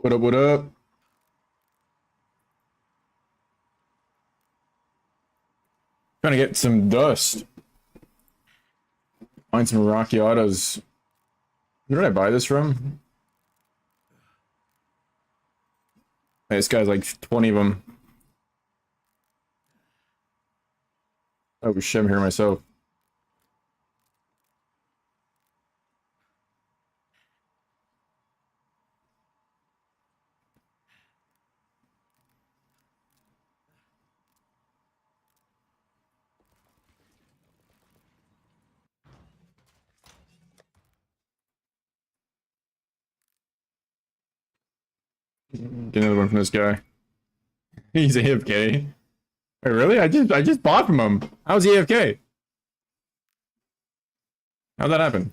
What up, what up? Trying to get some dust. Find some Rockiatas. Where did I buy this from? Hey, this guy's like 20 of them. Oh shit, I'm here myself. Get another one from this guy. He's AFK. Wait, really? I just bought from him. How's he AFK? How'd that happen?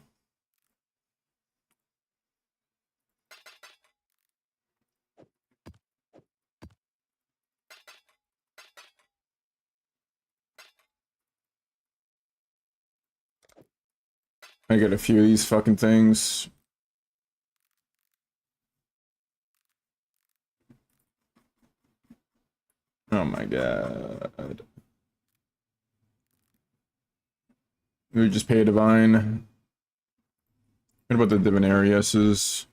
I got a few of these fucking things. Oh my god. We just pay a divine. What about the divinariuses?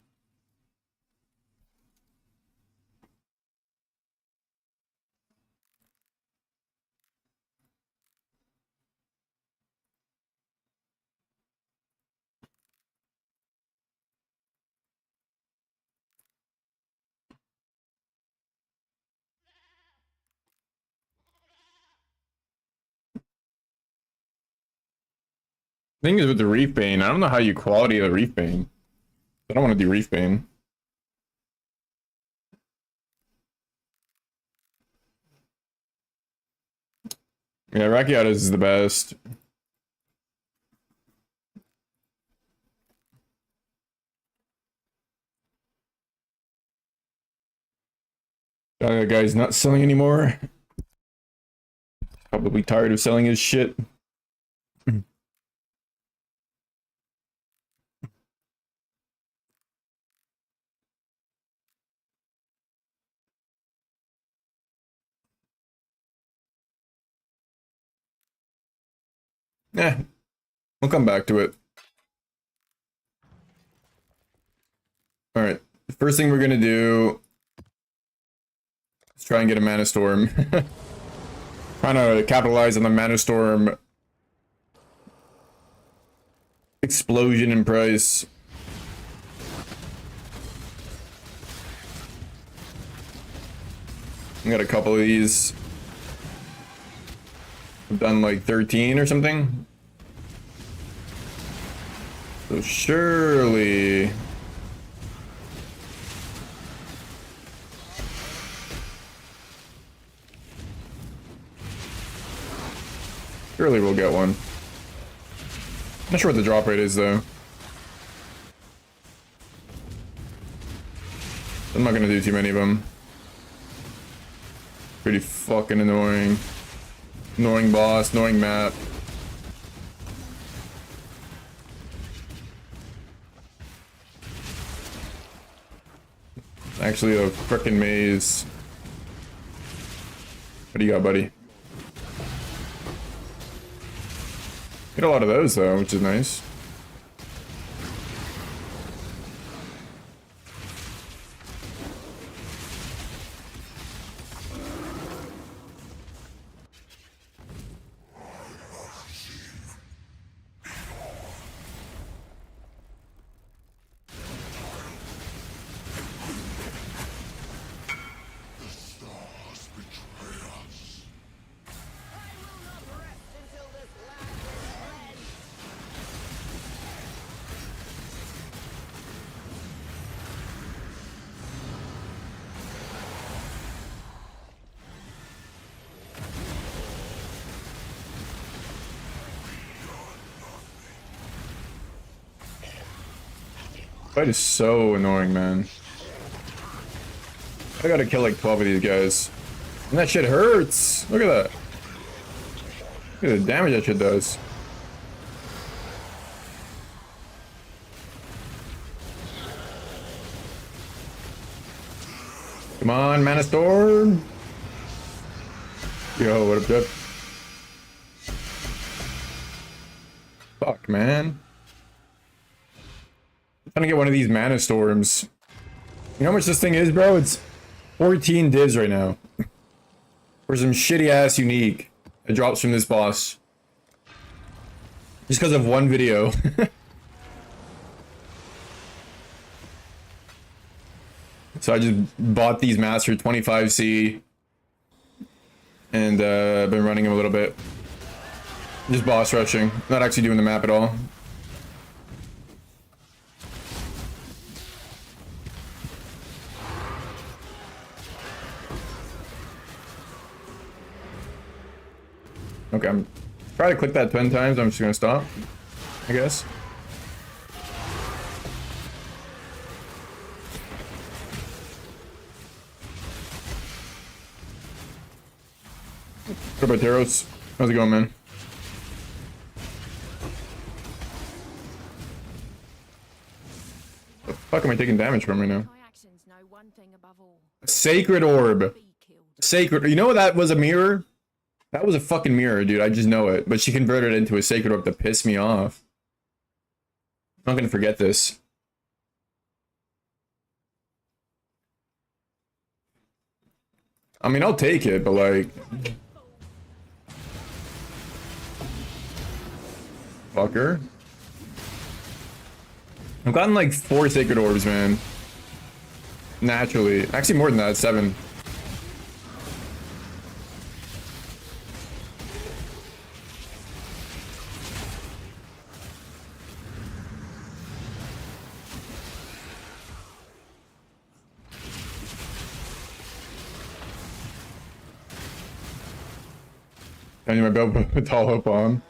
Thing is with the Reef Bane, I don't know how you quality the Reef Bane. I don't want to do Reef Bane. Yeah, Rockiatas is the best. That guy's not selling anymore. Probably tired of selling his shit. Eh, we'll come back to it. Alright, the first thing we're gonna do is try and get a Mana Storm. Trying to capitalize on the Mana Storm explosion in price. I got a couple of these. I've done like 13 or something. So surely... Surely we'll get one. Not sure what the drop rate is though. I'm not gonna do too many of them. Pretty fucking annoying. Annoying boss, annoying map. Actually a frickin' maze. What do you got, buddy? Get a lot of those though, which is nice. Fight is so annoying, man. I gotta kill like 12 of these guys. And that shit hurts! Look at that. Look at the damage that shit does. Come on, Mana Storm. Yo, what up, Jeff? Fuck, man. I'm trying to get one of these Mana Storms. You know how much this thing is, bro? It's 14 divs right now. For some shitty ass unique that drops from this boss. Just because of one video. So I just bought these Master 25C. And I've been running them a little bit. Just boss rushing. Not actually doing the map at all. Okay, I'm trying to click that 10 times. I'm just gonna stop, I guess. What about Teros? How's it going, man? The fuck am I taking damage from right now? Sacred Orb. Sacred. You know what that was, a mirror? That was a fucking mirror, dude. I just know it. But she converted it into a Sacred Orb to piss me off. I'm not gonna forget this. I mean, I'll take it, but like... Fucker. I've gotten like 4 Sacred Orbs, man. Naturally. Actually more than that, 7. I need my belt with tall hope on.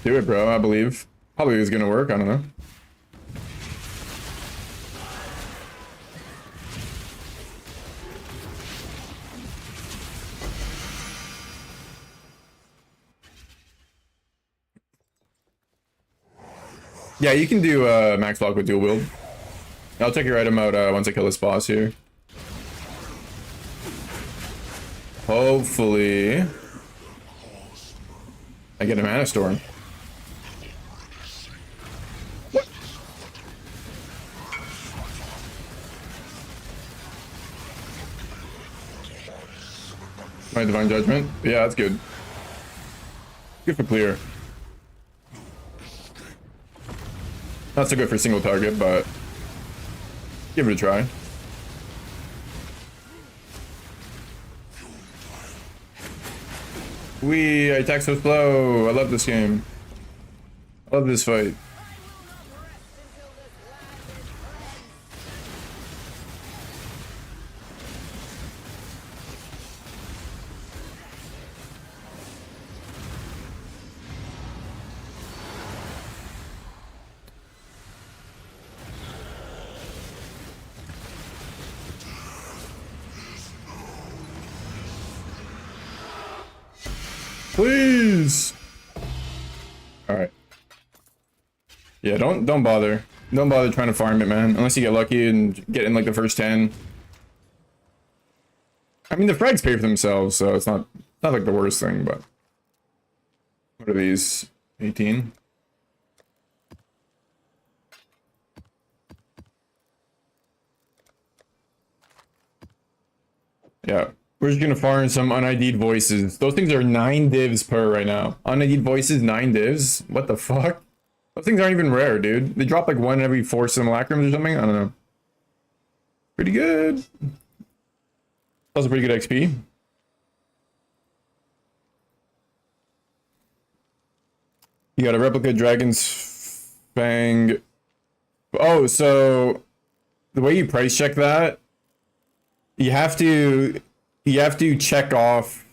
Do it, bro, I believe. Probably is gonna work, I don't know. Yeah, you can do max block with dual wield. I'll check your item out once I kill this boss here. Hopefully I get a Mana Storm. What? My Divine Judgment? Yeah, that's good. Good for clear. Not so good for single target, but give it a try. I attack so slow. I love this game. I love this fight. Please. All right. Yeah, don't bother. Don't bother trying to farm it, man. Unless you get lucky and get in like the first 10. I mean, the frags pay for themselves, so it's not like the worst thing, but what are these? 18. Yeah. We're just gonna farm some unID'd voices. Those things are 9 divs per right now. UnID'd voices, 9 divs? What the fuck? Those things aren't even rare, dude. They drop like 1 every 4 simulacrums or something? I don't know. Pretty good. Also pretty good XP. You got a replica Dragon's Fang. Oh, so the way you price check that, you have to check off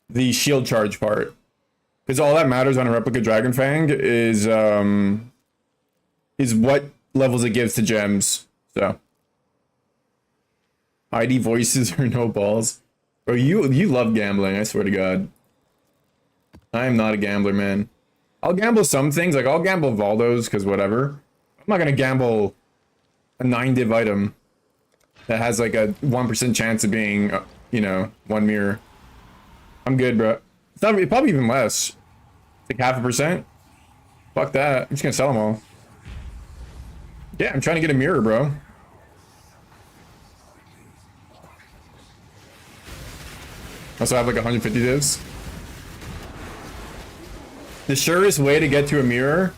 the shield charge part, because all that matters on a replica Dragon Fang is what levels it gives to gems. So ID voices or no balls. Bro, you love gambling, I swear to God. I am not a gambler, man. I'll gamble some things, like I'll gamble Valdos because whatever. I'm not gonna gamble a 9 div item. that has like a 1% chance of being, you know, one mirror. I'm good, bro. It's not probably even less. It's like 0.5%. Fuck that. I'm just gonna sell them all. Yeah, I'm trying to get a mirror, bro. Also have like 150 divs. The surest way to get to a mirror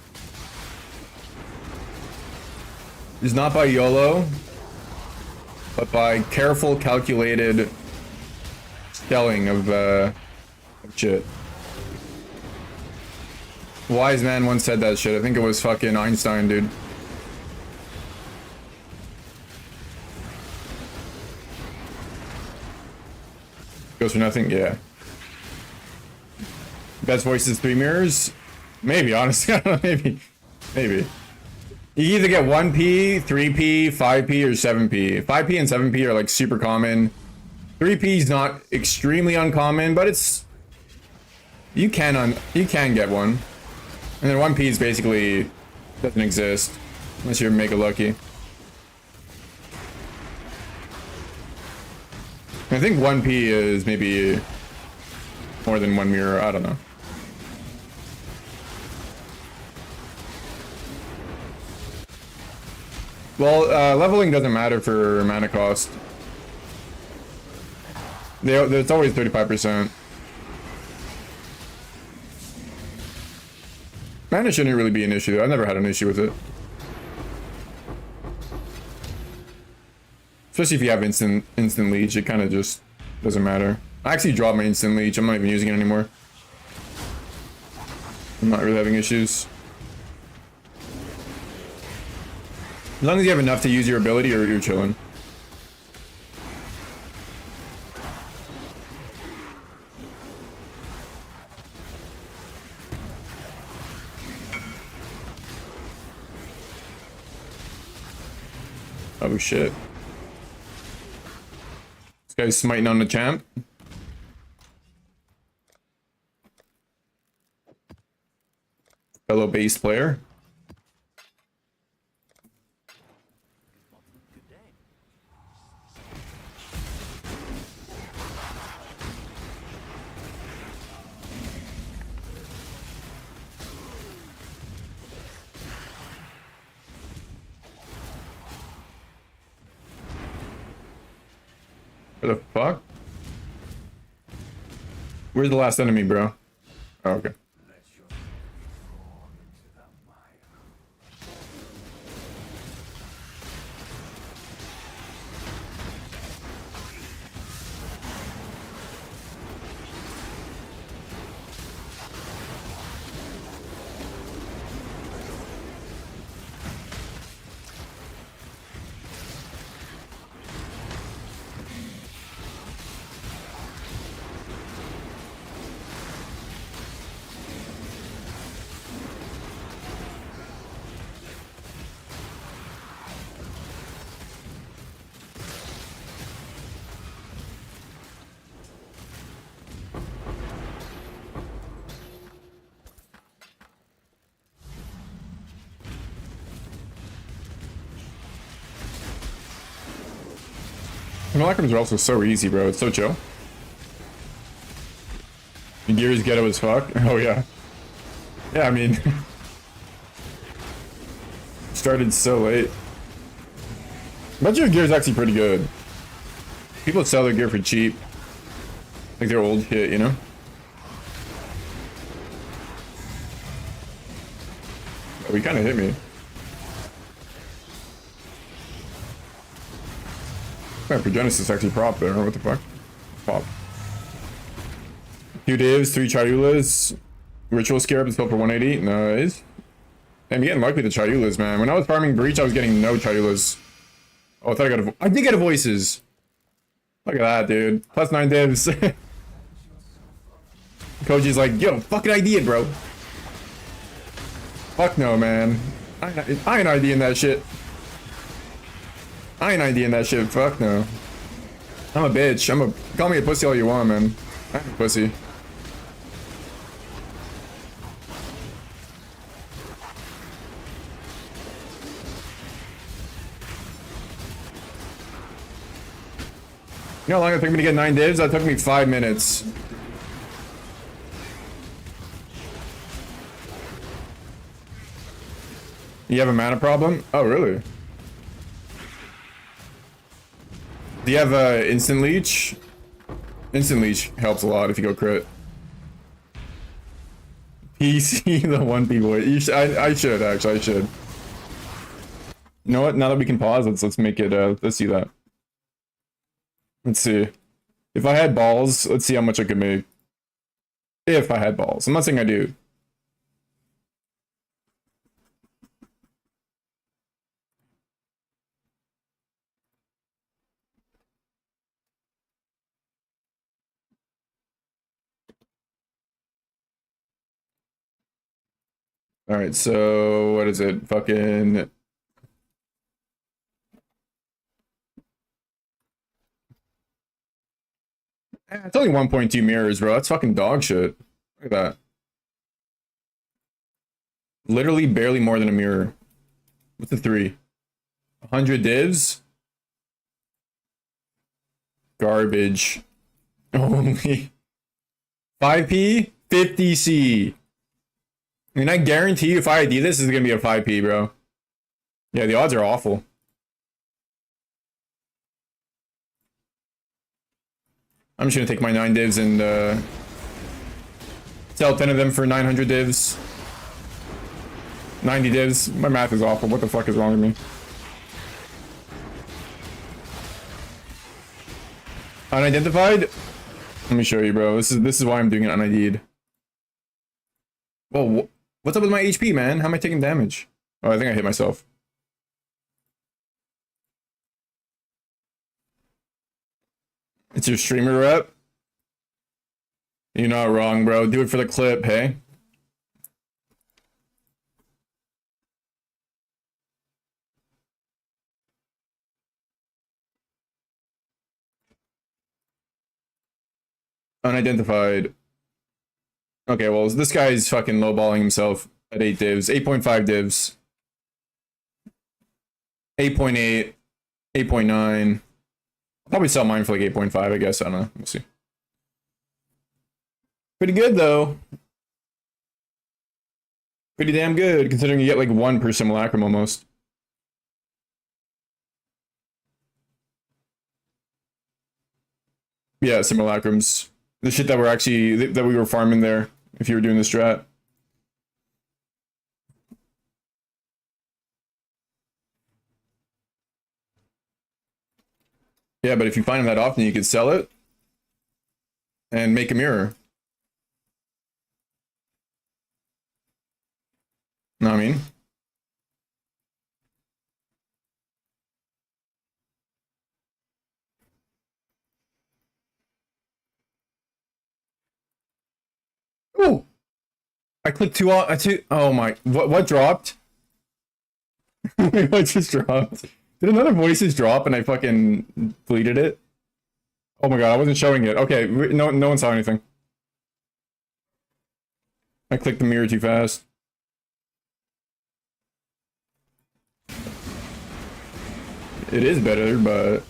is not by YOLO, but by careful, calculated selling of shit. Wise man once said that shit. I think it was fucking Einstein, dude. Goes for nothing? Yeah. Best voices 3 mirrors? Maybe, honestly. I don't know, maybe. Maybe. You either get 1p, 3p, 5p, or 7p. 5p and 7p are like super common. 3p is not extremely uncommon, but it's... You can get one. And then 1p is basically... doesn't exist. Unless you're mega lucky. I think 1p is maybe more than 1 mirror. I don't know. Well, leveling doesn't matter for mana cost. It's always 35%. Mana shouldn't really be an issue, though. I've never had an issue with it. Especially if you have instant leech, it kind of just doesn't matter. I actually dropped my instant leech. I'm not even using it anymore. I'm not really having issues. As long as you have enough to use your ability, you're chilling. Oh shit. This guy's smiting on the champ. Fellow base player. Where the fuck? Where's the last enemy, bro? Oh, okay. Simulacrums are also so easy, bro. It's so chill. Your gear is ghetto as fuck. Oh, yeah. Yeah, I mean... started so late. But your gear is actually pretty good. People sell their gear for cheap. Like their old shit, you know? Oh, he kind of hit me. Man, for Genesis actually prop there. What the fuck? Pop. 2 divs, 3 Chayulas. Ritual Scarab is built for 180. Nice. I'm getting lucky with the Chayulas, man. When I was farming Breach, I was getting no Chayulas. Oh, I thought I did get a voices. Look at that, dude. Plus 9 divs. Koji's like, yo, fucking ID it, bro. Fuck no, man. I ain't IDing that shit. I ain't IDing that shit. Fuck no. I'm a bitch. Call me a pussy all you want, man. I'm a pussy. You know how long it took me to get 9 divs? That took me 5 minutes. You have a mana problem? Oh, really? Do you have instant leech? Instant leech helps a lot if you go crit. PC the 1P boy. You I should actually. I should. You know what? Now that we can pause, let's make it. Let's do that. Let's see. If I had balls, let's see how much I could make. If I had balls, I'm not saying I do. All right, so what is it? Fucking. It's only 1.2 mirrors, bro. That's fucking dog shit. Look at that. Literally barely more than a mirror. What's the 3? 100 divs? Garbage. Only 5p? 50c. I mean, I guarantee you if I ID this is gonna be a 5p, bro. Yeah, the odds are awful. I'm just gonna take my 9 divs and sell 10 of them for 900 divs. 90 divs. My math is awful. What the fuck is wrong with me? Unidentified? Let me show you, bro. This is why I'm doing it unID'd. Whoa, what's up with my HP, man? How am I taking damage? Oh, I think I hit myself. It's your streamer rep? You're not wrong, bro. Do it for the clip, hey? Unidentified. Okay, well, this guy's fucking lowballing himself at 8 divs. 8.5 divs. 8.8. 8.9. I'll probably sell mine for like 8.5, I guess. I don't know. We'll see. Pretty good, though. Pretty damn good, considering you get like 1 per simulacrum almost. Yeah, simulacrums. The shit that we were farming there, if you were doing the strat. Yeah, but if you find them that often, you could sell it and make a mirror. Know what I mean? Ooh! I clicked two. Oh my! What dropped? What just dropped? Did another voices drop and I fucking deleted it? Oh my god! I wasn't showing it. Okay, no one saw anything. I clicked the mirror too fast. It is better, but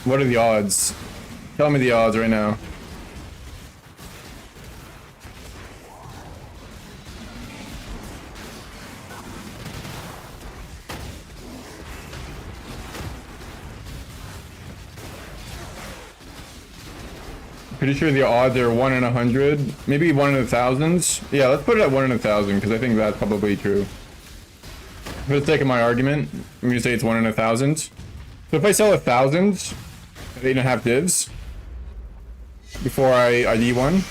what are the odds? Tell me the odds right now. Pretty sure the odds are 1 in 100, maybe 1 in 1,000. Yeah, let's put it at 1 in 1,000 because I think that's probably true. For the sake of my argument, I'm gonna say it's 1 in 1,000. So if I sell 1,000 at 8.5 divs before I ID one,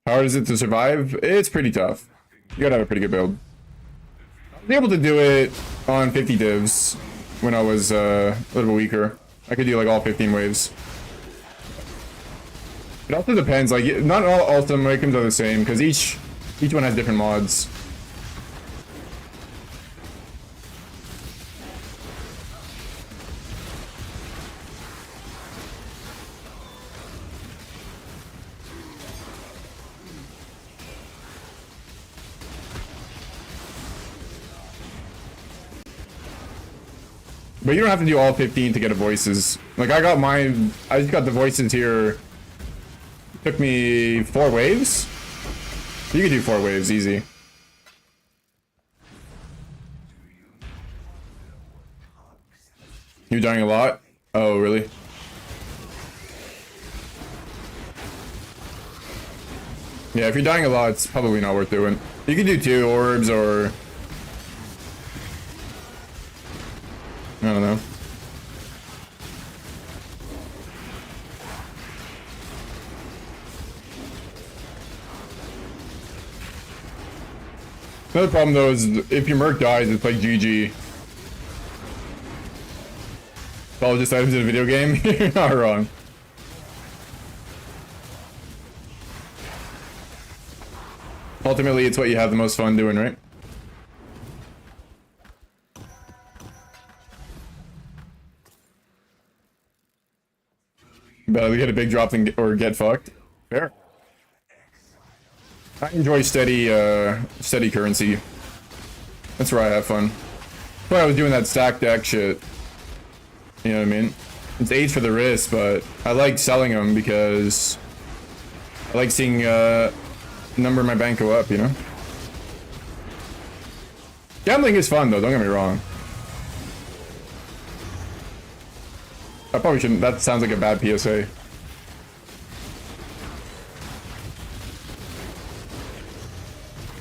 how hard is it to survive? It's pretty tough. You gotta have a pretty good build. I was able to do it on 50 divs when I was a little bit weaker. I could do like all 15 waves. It also depends, like not all Simulacrums are the same because each one has different mods. But you don't have to do all 15 to get a voices. Like I got mine, I just got the voices here. Took me 4 waves. You can do 4 waves easy. You're dying a lot? Oh, really? Yeah, if you're dying a lot, it's probably not worth doing. You can do 2 orbs or... I don't know. Another problem though is if your Merc dies, it's like GG. It's all just items in a video game. You're not wrong. Ultimately, it's what you have the most fun doing, right? Better get a big drop than or get fucked. Fair. I enjoy steady currency. That's where I have fun. That's why I was doing that stack deck shit. You know what I mean? It's 8 for the risk, but I like selling them because I like seeing number in my bank go up, you know? Gambling is fun though, don't get me wrong. I probably shouldn't, that sounds like a bad PSA.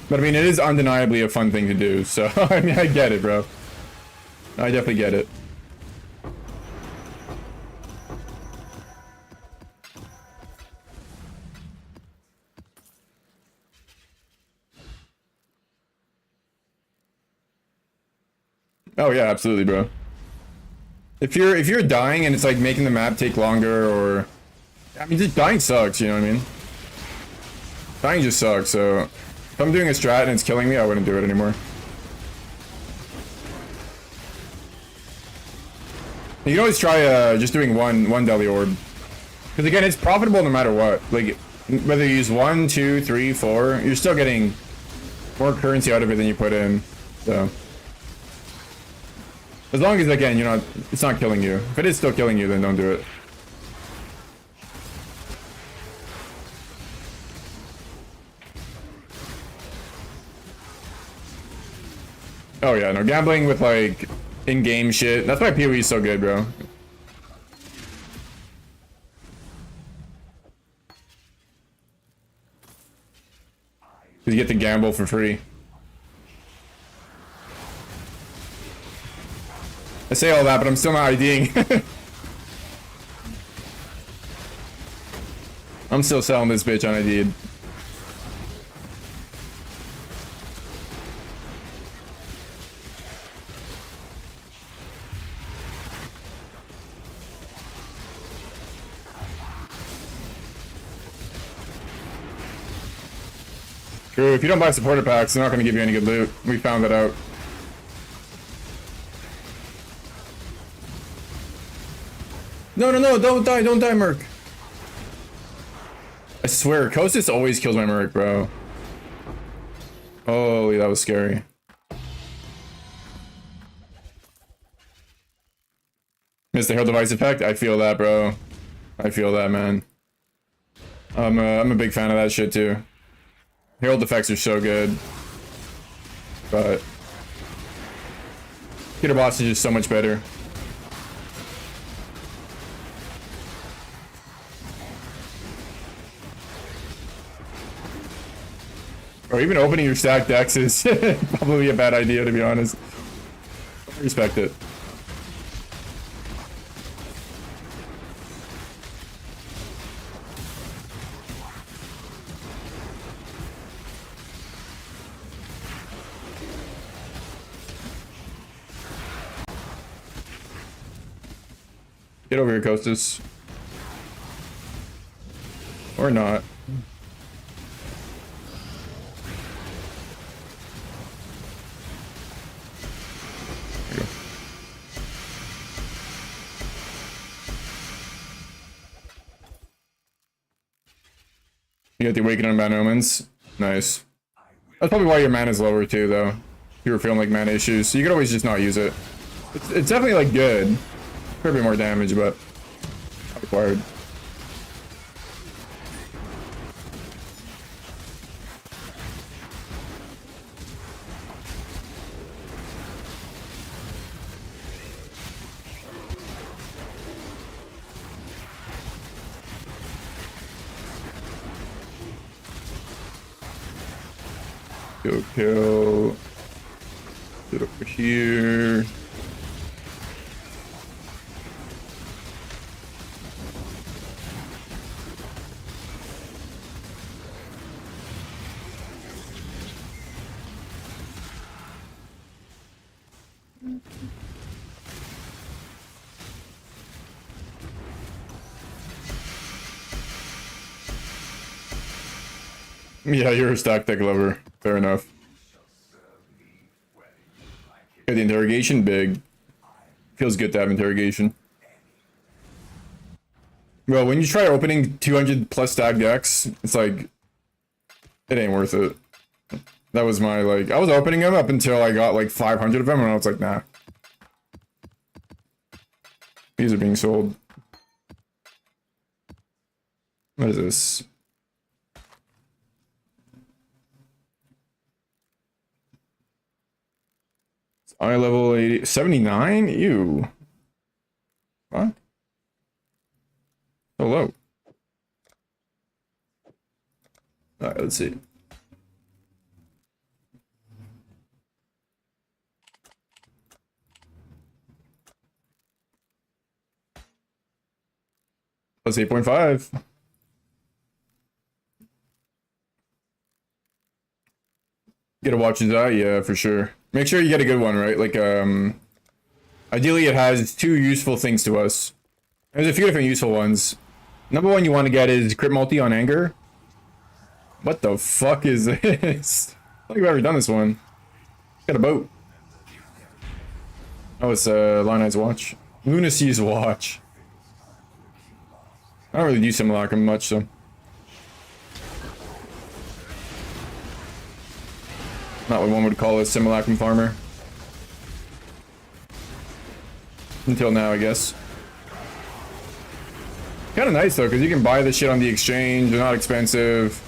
But I mean, it is undeniably a fun thing to do, so I mean, I get it, bro. I definitely get it. Oh yeah, absolutely, bro. If you're dying and it's like making the map take longer, or I mean, just dying sucks, you know what I mean? Dying just sucks, so if I'm doing a strat and it's killing me, I wouldn't do it anymore. You can always try just doing one deli orb. Because again, it's profitable no matter what. Like, whether you use 1, 2, 3, 4, you're still getting more currency out of it than you put in. So, as long as, again, you're not, it's not killing you. If it is still killing you, then don't do it. Oh yeah, no, gambling with like in-game shit. That's why PoE is so good, bro. Because you get to gamble for free. I say all that, but I'm still not IDing. I'm still selling this bitch unID'd. True, if you don't buy supporter packs, they're not going to give you any good loot. We found that out. No, don't die, Merc. I swear, Kostas always kills my Merc, bro. Holy, that was scary. Missed the Herald Device effect? I feel that, bro. I feel that, man. I'm a big fan of that shit, too. Herald effects are so good. But Peter Boss is just so much better. Or even opening your stacked decks is probably a bad idea, to be honest. I respect it. Get over here, Kostas. Or not. There you go. You got the Awakening on Bad Omens. Nice. That's probably why your mana is lower too, though. If you were feeling like mana issues. So you could always just not use it. It's definitely like good. Could be more damage, but not required. Kill. Get over here. Yeah, you're a stack deck lover. Fair enough. Got the interrogation big. Feels good to have interrogation. Well, when you try opening 200 plus stack decks, it's like, it ain't worth it. That was my, like, I was opening them up until I got like 500 of them, and I was like, nah. These are being sold. What is this? It's eye level 80, 79? Ew. What? So low. Alright, let's see. Plus 8.5. Get a watch's eye, yeah, for sure. Make sure you get a good one, right? Like, ideally it has two useful things to us. There's a few different useful ones. Number one you want to get is crit multi on anger. What the fuck is this? I don't think I've ever done this one. Got a boat. Oh, it's Lionhead's watch. Lunacy's watch. I don't really do Simulacrum much, so. Not what one would call a Simulacrum farmer. Until now, I guess. Kind of nice, though, because you can buy this shit on the exchange. They're not expensive.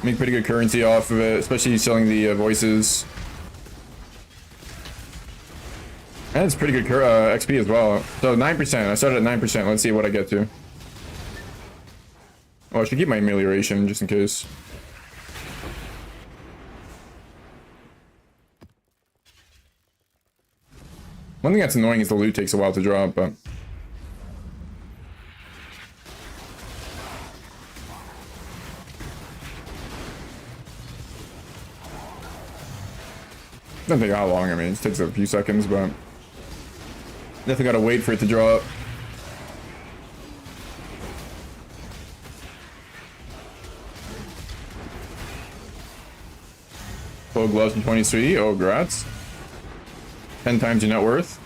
Make pretty good currency off of it, especially selling the voices. And it's pretty good XP as well. So 9%. I started at 9%. Let's see what I get to. Oh, I should keep my amelioration just in case. One thing that's annoying is the loot takes a while to drop, but... Doesn't take how long, I mean, it takes a few seconds, but... Definitely gotta wait for it to drop. Full gloves in 23. Oh, grats. 10 times your net worth.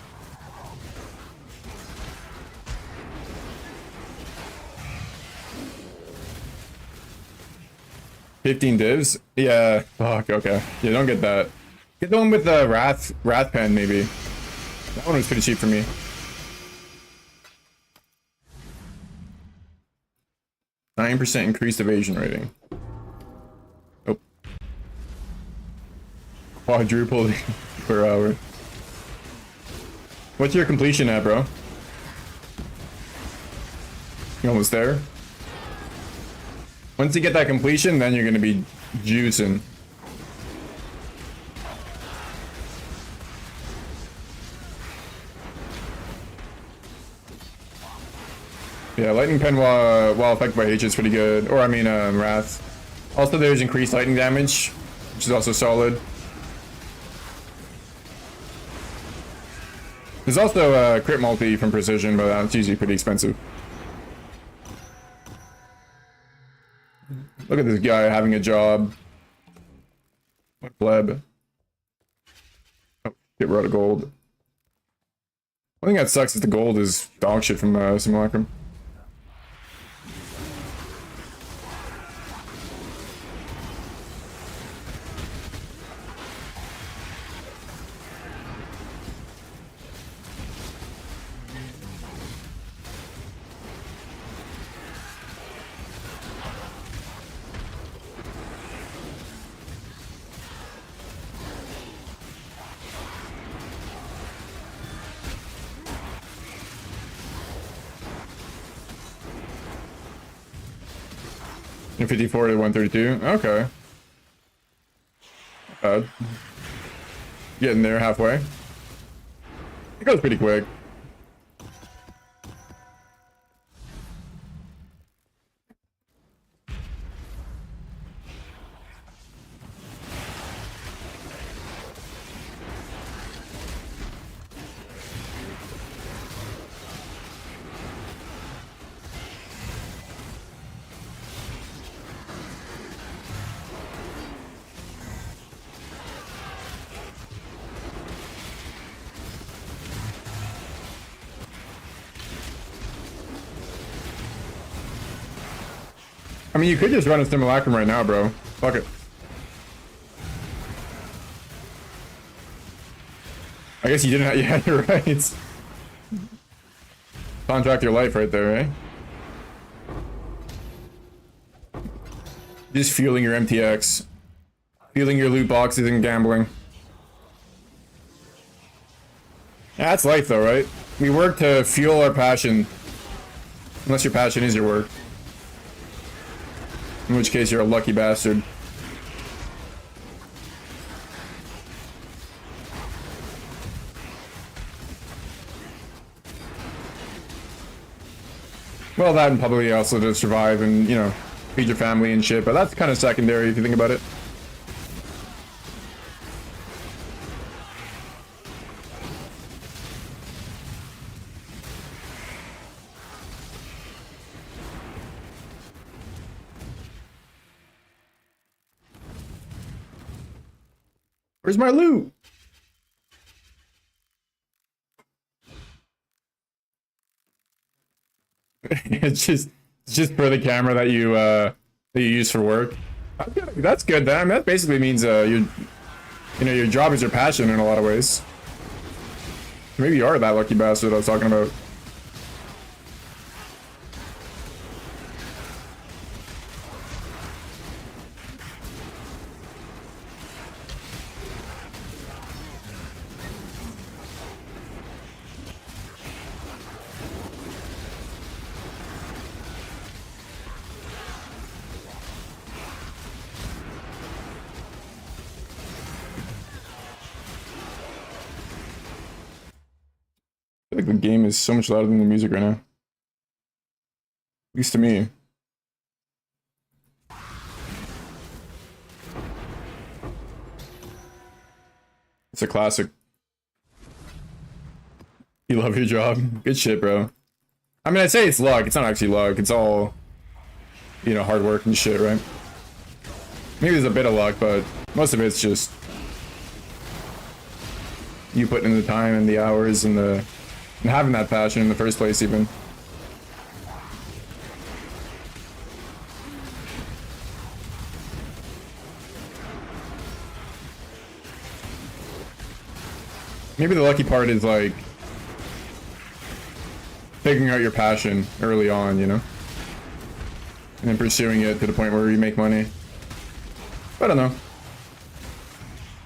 $15 divs? Yeah. Fuck, okay. Yeah, don't get that. Get the one with the Wrath pen, maybe. That one was pretty cheap for me. %9 increased evasion rating. Oh. Quadruple per hour. What's your completion at, bro? You almost there? Once you get that completion, then you're gonna be juicing. Yeah, lightning pen while affected by H is pretty good. Or I mean, Wrath. Also, there's increased lightning damage, which is also solid. There's also crit multi from precision, but that's usually pretty expensive. Look at this guy having a job. What pleb? Oh, get rid of gold. One thing that sucks is the gold is dog shit from Simulacrum. And 54 to 132. Okay. Getting there halfway. It goes pretty quick. I mean, you could just run a Simulacrum right now, bro. Fuck it. I guess you didn't have, yeah, you're right. Contract your life right there, eh? Just fueling your MTX. Fueling your loot boxes and gambling. Yeah, that's life though, right? We work to fuel our passion. Unless your passion is your work. In which case you're a lucky bastard. Well, that and probably also to survive and, you know, feed your family and shit, but that's kind of secondary if you think about it. Where's my loot? it's just for the camera that you use for work. That's good. Then that basically means you know, your job is your passion in a lot of ways. Maybe you are that lucky bastard I was talking about. I feel like the game is so much louder than the music right now. At least to me. It's a classic. You love your job. Good shit, bro. I mean, I'd say it's luck. It's not actually luck. It's all, you know, hard work and shit, right? Maybe there's a bit of luck, but most of it's just you putting in the time and the hours and having that passion in the first place, even. Maybe the lucky part is like figuring out your passion early on, you know, and then pursuing it to the point where you make money. I don't know.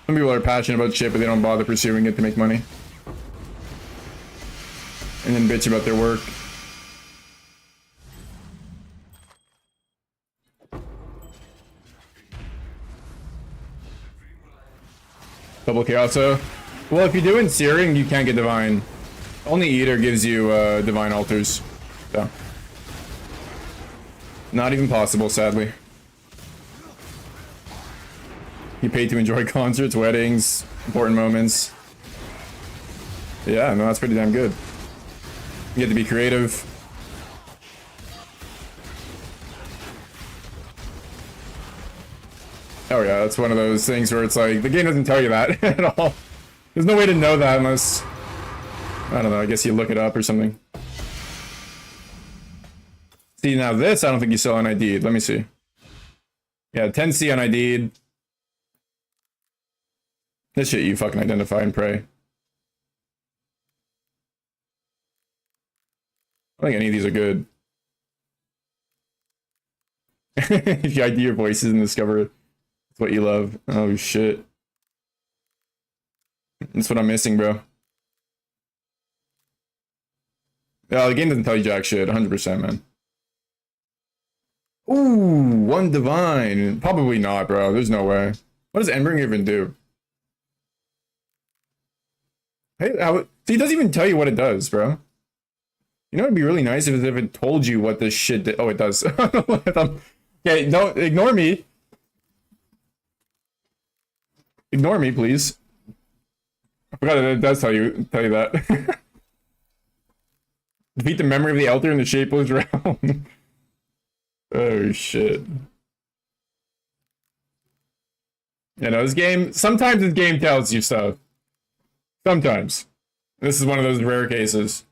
Some people are passionate about shit, but they don't bother pursuing it to make money. And then bitch about their work. Double chaos. Well, if you're doing searing, you can't get divine. Only eater gives you divine altars. So not even possible, sadly. You pay to enjoy concerts, weddings, important moments. Yeah, no, that's pretty damn good. You get to be creative. Oh yeah, that's one of those things where it's like, the game doesn't tell you that at all. There's no way to know that unless, I don't know, I guess you look it up or something. See, now this, I don't think you saw UNID'd. Let me see. Yeah, 10C UNID'd. This shit you fucking identify and pray. I think any of these are good. If you ID your voices and discover it's what you love. Oh shit. That's what I'm missing, bro. Yeah, the game doesn't tell you jack shit, 100%, man. Ooh, one divine. Probably not, bro. There's no way. What does Endbringer even do? Hey, see, it doesn't even tell you what it does, bro. You know, it'd be really nice if it told you what this shit did. Oh, it does. Okay, don't ignore me. Ignore me, please. I forgot that it does tell you that. Defeat the memory of the Elder in the Shapeless Realm. Oh shit. You know, this game, sometimes this game tells you stuff. Sometimes. This is one of those rare cases.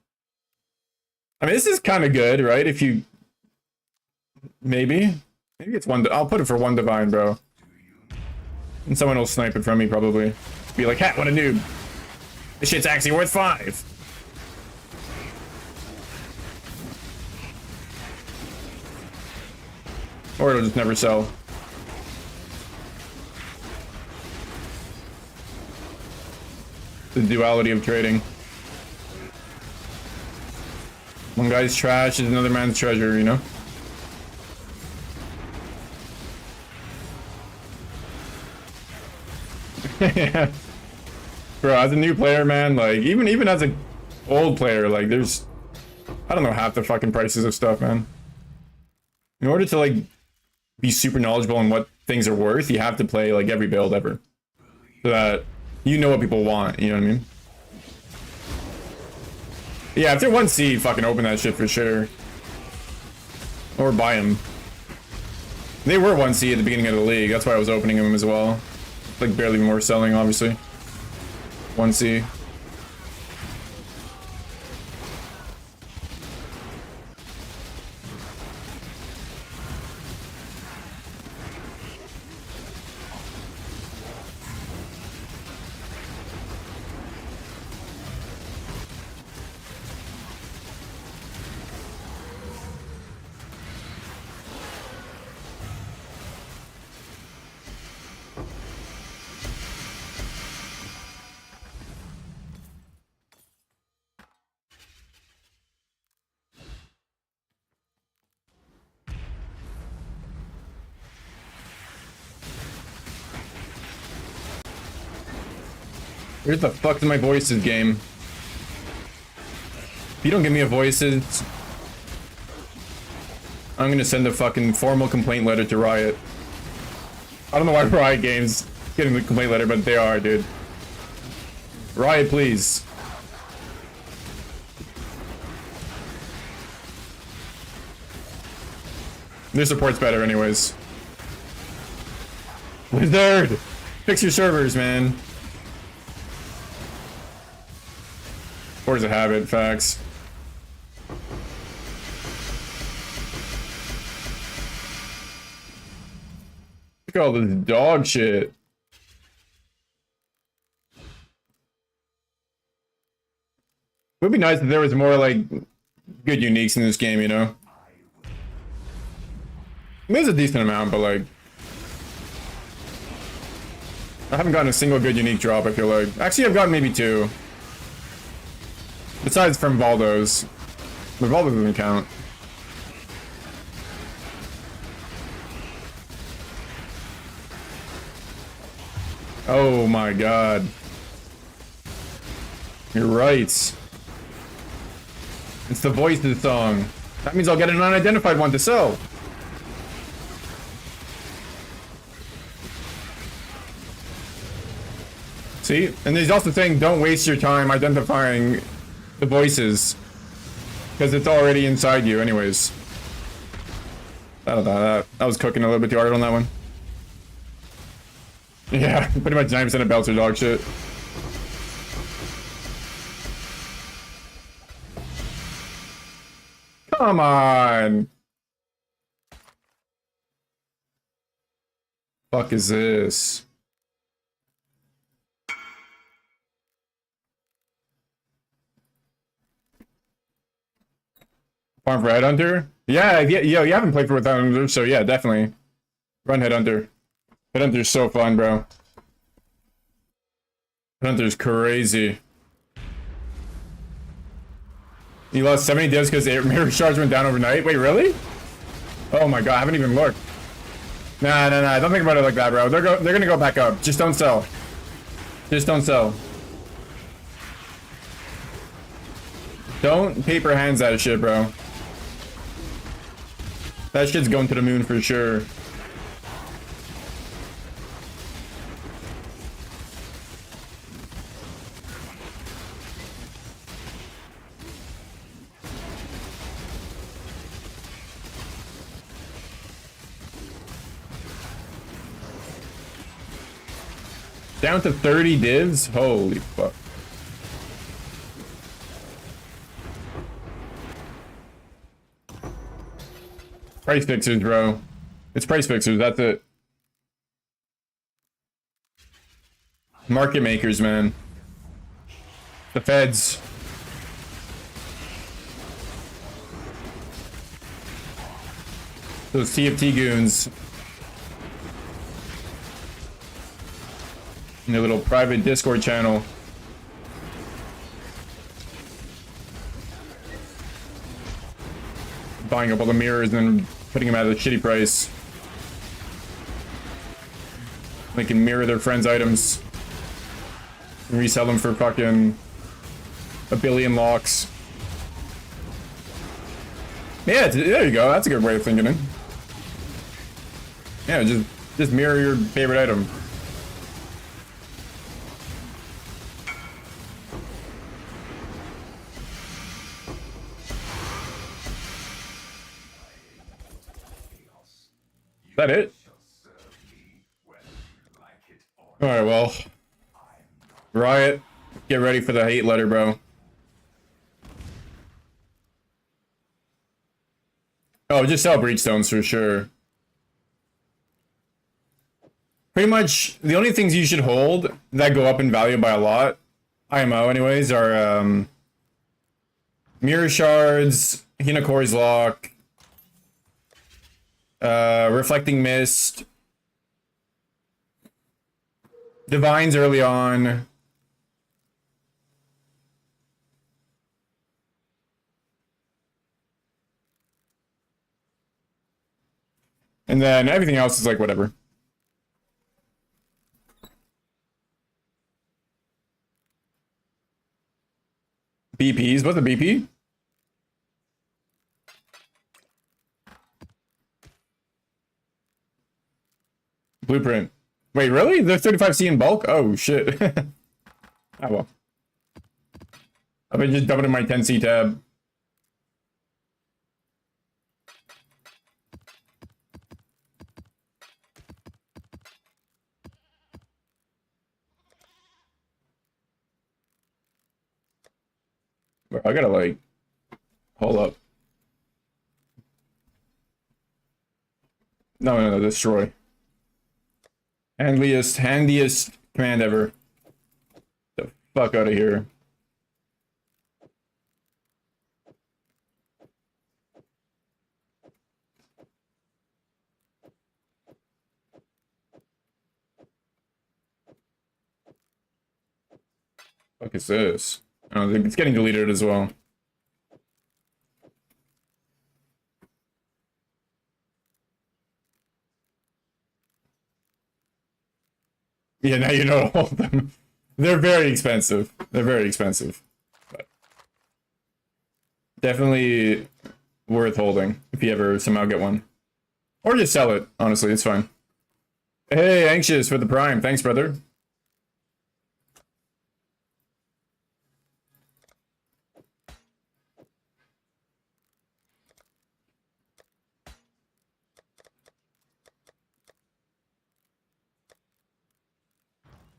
I mean, this is kind of good, right? If you... Maybe it's one... I'll put it for one divine, bro. And someone will snipe it from me, probably. Be like, ha, what a noob. This shit's actually worth 5. Or it'll just never sell. The duality of trading. One guy's trash is another man's treasure, you know? Yeah. Bro, as a new player, man, like, even as a old player, like, there's... I don't know half the fucking prices of stuff, man. In order to, like, be super knowledgeable on what things are worth, you have to play, like, every build ever. So that you know what people want, you know what I mean? Yeah, if they're 1C, fucking open that shit for sure. Or buy them. They were 1C at the beginning of the league, that's why I was opening them as well. Like, barely more selling, obviously. 1C. Where the fuck is my voices game? If you don't give me a voices, I'm gonna send a fucking formal complaint letter to Riot. I don't know why Riot Games getting the complaint letter, but they are, dude. Riot, please. Their support's better anyways. Wizard! Fix your servers, man. Force a habit, facts. Look at all this dog shit. It would be nice if there was more, like, good uniques in this game, you know? There's a decent amount, but, like... I haven't gotten a single good unique drop, I feel like. Actually, I've gotten maybe 2. Besides from Valdo's. But Valdo doesn't count. Oh my god. You're right. It's the Voices song. That means I'll get an unidentified one to sell. See? And he's also saying don't waste your time identifying the voices. Because it's already inside you anyways. I was cooking a little bit too hard on that one. Yeah, pretty much 9% of belts are dog shit. Come on! Fuck is this? Farm for Headhunter? Yeah, yo, you haven't played for Headhunter, so yeah, definitely. Run Headhunter. Headhunter's so fun, bro. Headhunter's crazy. You lost 70 divs because mirror shards went down overnight? Wait, really? Oh my god, I haven't even looked. Nah, don't think about it like that, bro. They're gonna go back up. Just don't sell. Just don't sell. Don't paper hands that shit, bro. That shit's going to the moon for sure. Down to 30 divs? Holy fuck. Price fixers, bro. It's price fixers, that's it. Market makers, man. The feds. Those TFT goons. In their little private Discord channel. Buying up all the mirrors and putting them at a shitty price. They can mirror their friends' items. And resell them for fucking a billion locks. Yeah, there you go. That's a good way of thinking it. Yeah, just mirror your favorite item. Is that it? Alright, well. Riot, get ready for the hate letter, bro. Oh, just sell breachstones for sure. Pretty much, the only things you should hold that go up in value by a lot, IMO anyways, are mirror shards, Hinakore's lock, reflecting mist, divines early on. And then everything else is like whatever. BPs? What's a BP? Blueprint. Wait, really? They're 35C in bulk? Oh, shit. Oh, well. I've been just dumping in my 10C tab. I gotta, like, hold up. No, destroy. Handiest command ever. The fuck out of here. Fuck is this? Oh, it's getting deleted as well. Yeah, now you know all of them. They're very expensive. They're very expensive. But definitely worth holding if you ever somehow get one. Or just sell it, honestly, it's fine. Hey, Anxious for the Prime. Thanks, brother.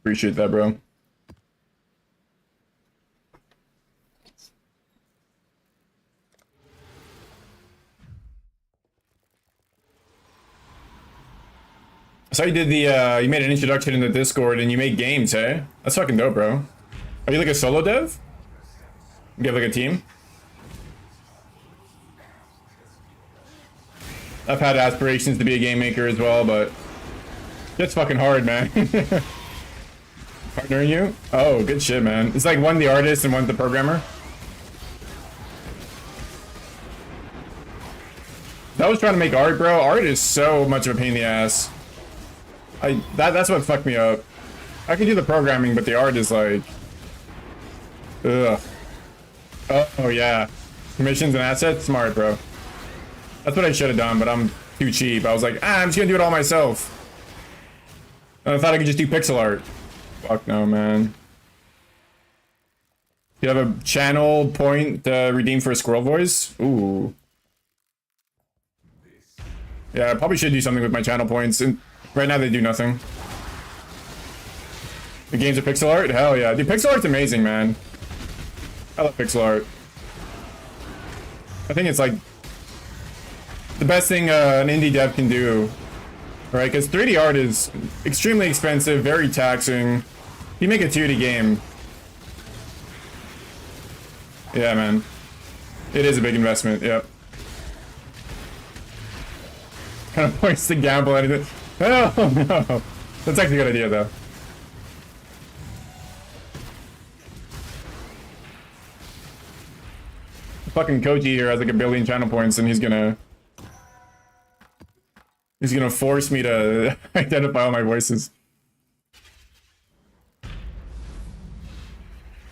Appreciate that, bro. So you did the, you made an introduction in the Discord and you made games, hey? That's fucking dope, bro. Are you like a solo dev? You have like a team? I've had aspirations to be a game maker as well, but it's fucking hard, man. Partnering you? Oh, good shit, man. It's like one the artist and one the programmer. was trying to make art, bro, art is so much of a pain in the ass. That's what fucked me up. I can do the programming, but the art is like, ugh. Oh yeah, commissions and assets, smart, bro. That's what I should have done, but I'm too cheap. I was like, I'm just gonna do it all myself. And I thought I could just do pixel art. Fuck no, man. You have a channel point redeemed for a squirrel voice? Ooh. Yeah, I probably should do something with my channel points. And right now they do nothing. The games are pixel art? Hell yeah. Dude, pixel art's amazing, man. I love pixel art. I think it's like the best thing an indie dev can do. Right? Because 3D art is extremely expensive, very taxing. You make a 2D game. Yeah, man. It is a big investment, yep. Kind of points to gamble anything. Oh, no. That's actually a good idea, though. Fucking Koji here has like 1 billion channel points, and he's gonna force me to identify all my voices.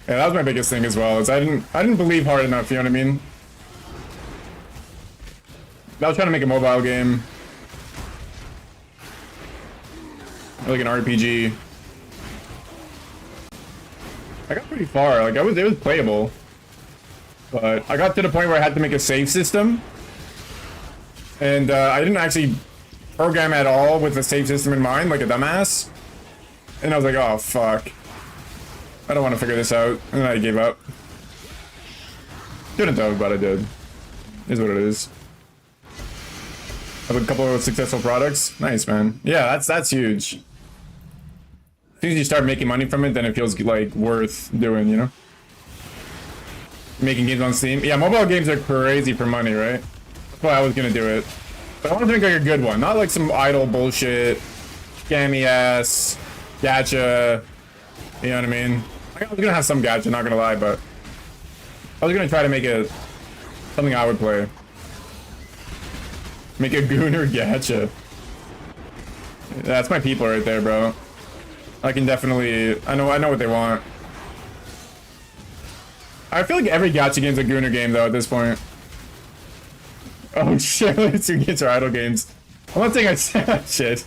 Yeah, that was my biggest thing as well. Is I didn't believe hard enough. You know what I mean? I was trying to make a mobile game, like an RPG. I got pretty far. Like it was playable, but I got to the point where I had to make a save system, and I didn't actually program at all with the save system in mind, like a dumbass. And I was like, oh fuck. I don't want to figure this out, and then I gave up. Didn't though, but I did. Is what it is. I have a couple of successful products. Nice, man. Yeah, that's huge. As soon as you start making money from it, then it feels like worth doing, you know? Making games on Steam. Yeah, mobile games are crazy for money, right? That's why I was gonna do it. But I want to make like a good one, not like some idle bullshit, scammy ass, gacha. You know what I mean? I was gonna have some gacha, not gonna lie, but I was gonna try to make it something I would play. Make a Gooner gacha. That's my people right there, bro. I can definitely. I know what they want. I feel like every gacha game's a Gooner game though at this point. Oh shit! Two games are idle games. I'm not saying shit.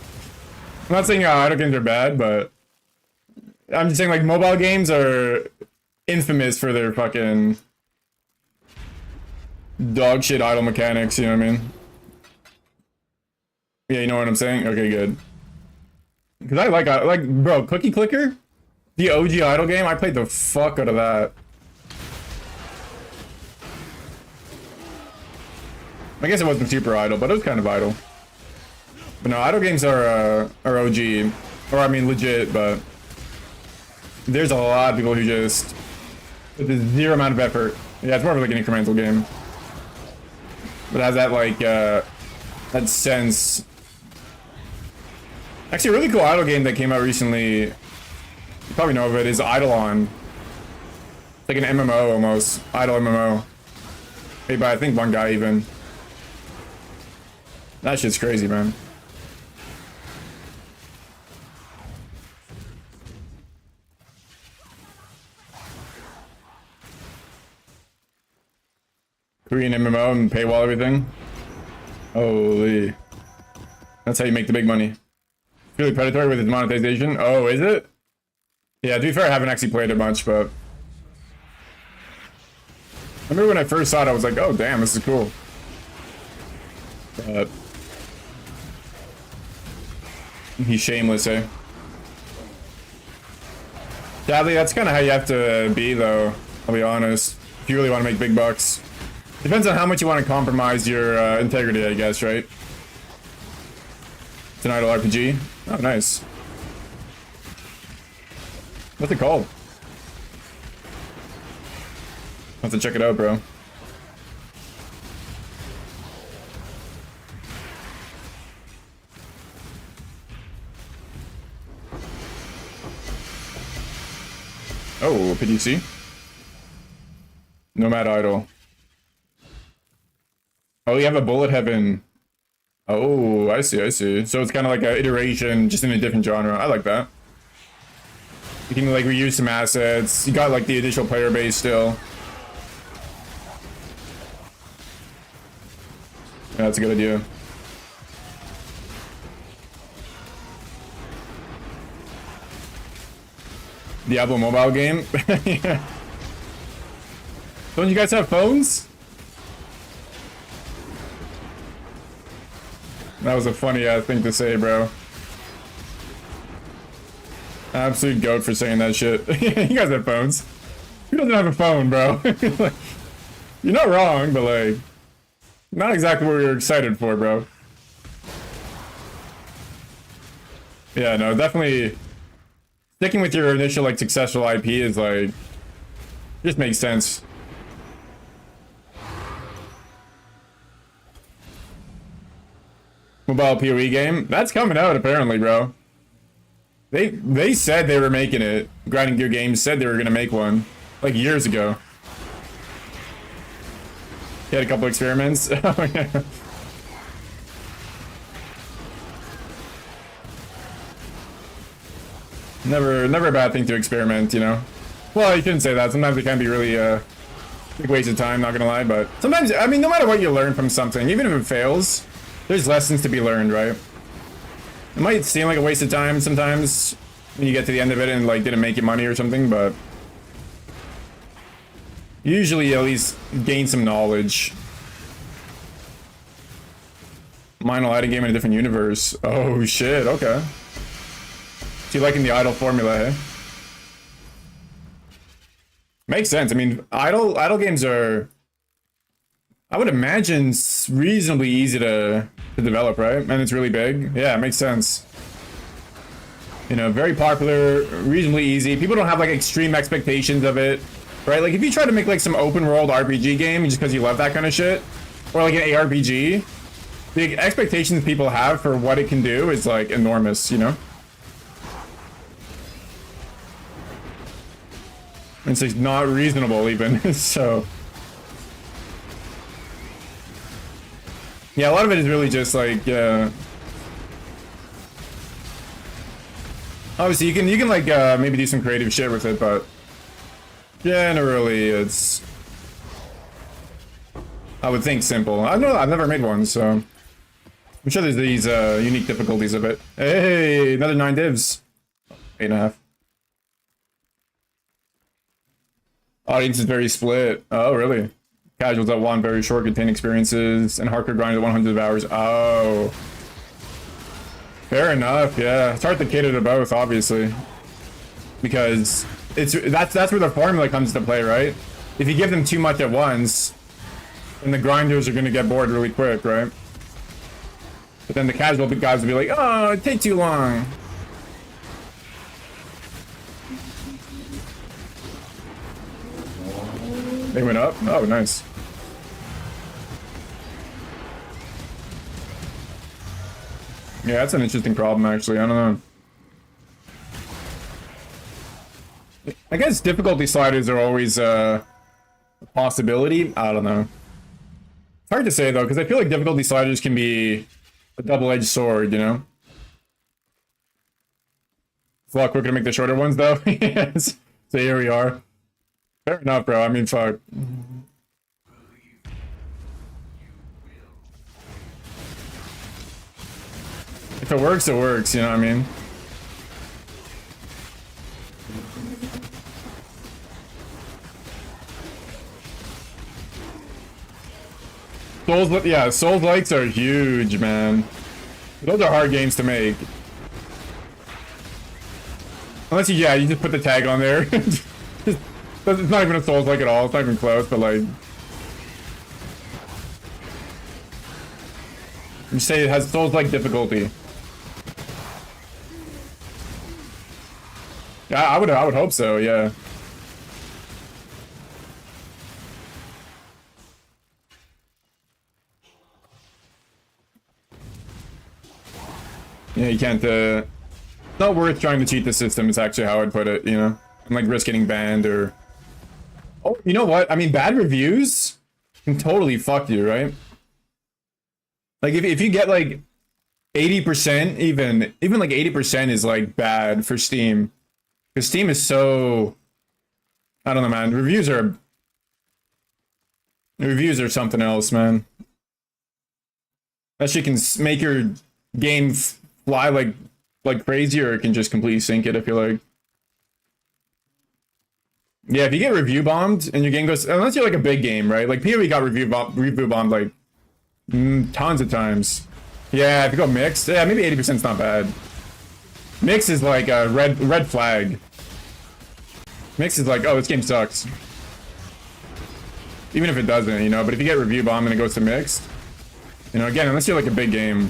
I'm not saying idle games are bad, but I'm just saying like mobile games are infamous for their fucking dog shit idle mechanics. You know what I mean? Yeah, you know what I'm saying? Okay, good. Because I like, bro, Cookie Clicker? The OG idle game? I played the fuck out of that. I guess it wasn't super idle, but it was kind of idle. But no, idle games are OG. Or, I mean, legit, but there's a lot of people who just, with a zero amount of effort. Yeah, it's more of like an incremental game. But it has that, like, that sense. Actually, a really cool idle game that came out recently, you probably know of it, is Eidolon. It's like an MMO almost, idle MMO. Made by I think one guy even. That shit's crazy, man. Korean MMO and paywall everything. Holy. That's how you make the big money. Really predatory with its monetization. Oh, is it? Yeah, to be fair, I haven't actually played it much, but I remember when I first saw it, I was like, oh damn, this is cool. But he's shameless, eh? Sadly, that's kind of how you have to be, though. I'll be honest. If you really want to make big bucks. Depends on how much you want to compromise your integrity, I guess, right? It's an idle RPG. Oh, nice. What's it called? I'll have to check it out, bro. Oh, PDC. Nomad Idol. Oh, you have a Bullet Heaven. Oh, I see, I see. So it's kind of like an iteration, just in a different genre. I like that. You can like reuse some assets. You got like the initial player base still. Yeah, that's a good idea. Diablo mobile game? Yeah. Don't you guys have phones? That was a funny ass thing to say, bro. Absolute goat for saying that shit. You guys have phones. Who doesn't have a phone, bro? Like, you're not wrong, but like, not exactly what we were excited for, bro. Yeah, no, definitely sticking with your initial like successful IP is like, just makes sense. Mobile PoE game? That's coming out apparently, bro. They said they were making it. Grinding Gear Games said they were gonna make one like years ago. He had a couple experiments. Oh, yeah. Never a bad thing to experiment, you know. Well, you shouldn't say that. Sometimes it can be really big waste of time, not gonna lie, but sometimes, I mean, no matter what you learn from something, even if it fails, there's lessons to be learned, right? It might seem like a waste of time sometimes when you get to the end of it and like didn't make you money or something, but usually you at least gain some knowledge. Mine will add a game in a different universe. Oh shit, okay. So you liking the idle formula, hey? Makes sense. I mean, idle games are, I would imagine, reasonably easy to develop, right? And it's really big. Yeah, it makes sense. You know, very popular, reasonably easy. People don't have like extreme expectations of it, right? Like if you try to make like some open world RPG game just because you love that kind of shit, or like an ARPG, the expectations people have for what it can do is like enormous, you know? It's like not reasonable even, so. Yeah, a lot of it is really just like, obviously you can like maybe do some creative shit with it, but generally it's, I would think, simple. I don't know, I've never made one, so I'm sure there's these unique difficulties of it. Hey, another 9 divs. 8.5. Audience is very split. Oh, really? Casuals that want very short contained experiences and hardcore grind at 100 hours. Oh. Fair enough, yeah. It's hard to cater to both, obviously. Because that's where the formula comes into play, right? If you give them too much at once, then the grinders are gonna get bored really quick, right? But then the casual guys will be like, oh, it takes too long. They went up? Oh, nice. Yeah, that's an interesting problem, actually. I don't know. I guess difficulty sliders are always a possibility. I don't know. It's hard to say, though, because I feel like difficulty sliders can be a double-edged sword, you know? It's a lot quicker to make the shorter ones, though. Yes. So here we are. Fair enough, bro. I mean, fuck. If it works, you know what I mean? Souls, yeah, Souls likes are huge, man. Those are hard games to make. Unless you, yeah, you just put the tag on there. It's not even a Souls like at all. It's not even close, but like, you say it has Souls like difficulty. Yeah, I would hope so. Yeah. Yeah, you can't. It's not worth trying to cheat the system. Is actually how I'd put it. You know, and like risk getting banned or. Oh, you know what? I mean, bad reviews can totally fuck you, right? Like if you get like 80%, even like 80% is like bad for Steam. Because Steam is so, I don't know, man. Reviews are something else, man. That shit can make your game fly like crazy, or it can just completely sink it, I feel like. Yeah, if you get review bombed and your game goes, unless you're like a big game, right? Like PoE got review bombed like tons of times. Yeah, if you go mixed, yeah, maybe 80% is not bad. Mix is like a red flag. Mix is like, oh, this game sucks. Even if it doesn't, you know. But if you get review bombed and it goes to mixed, you know, again, unless you're like a big game,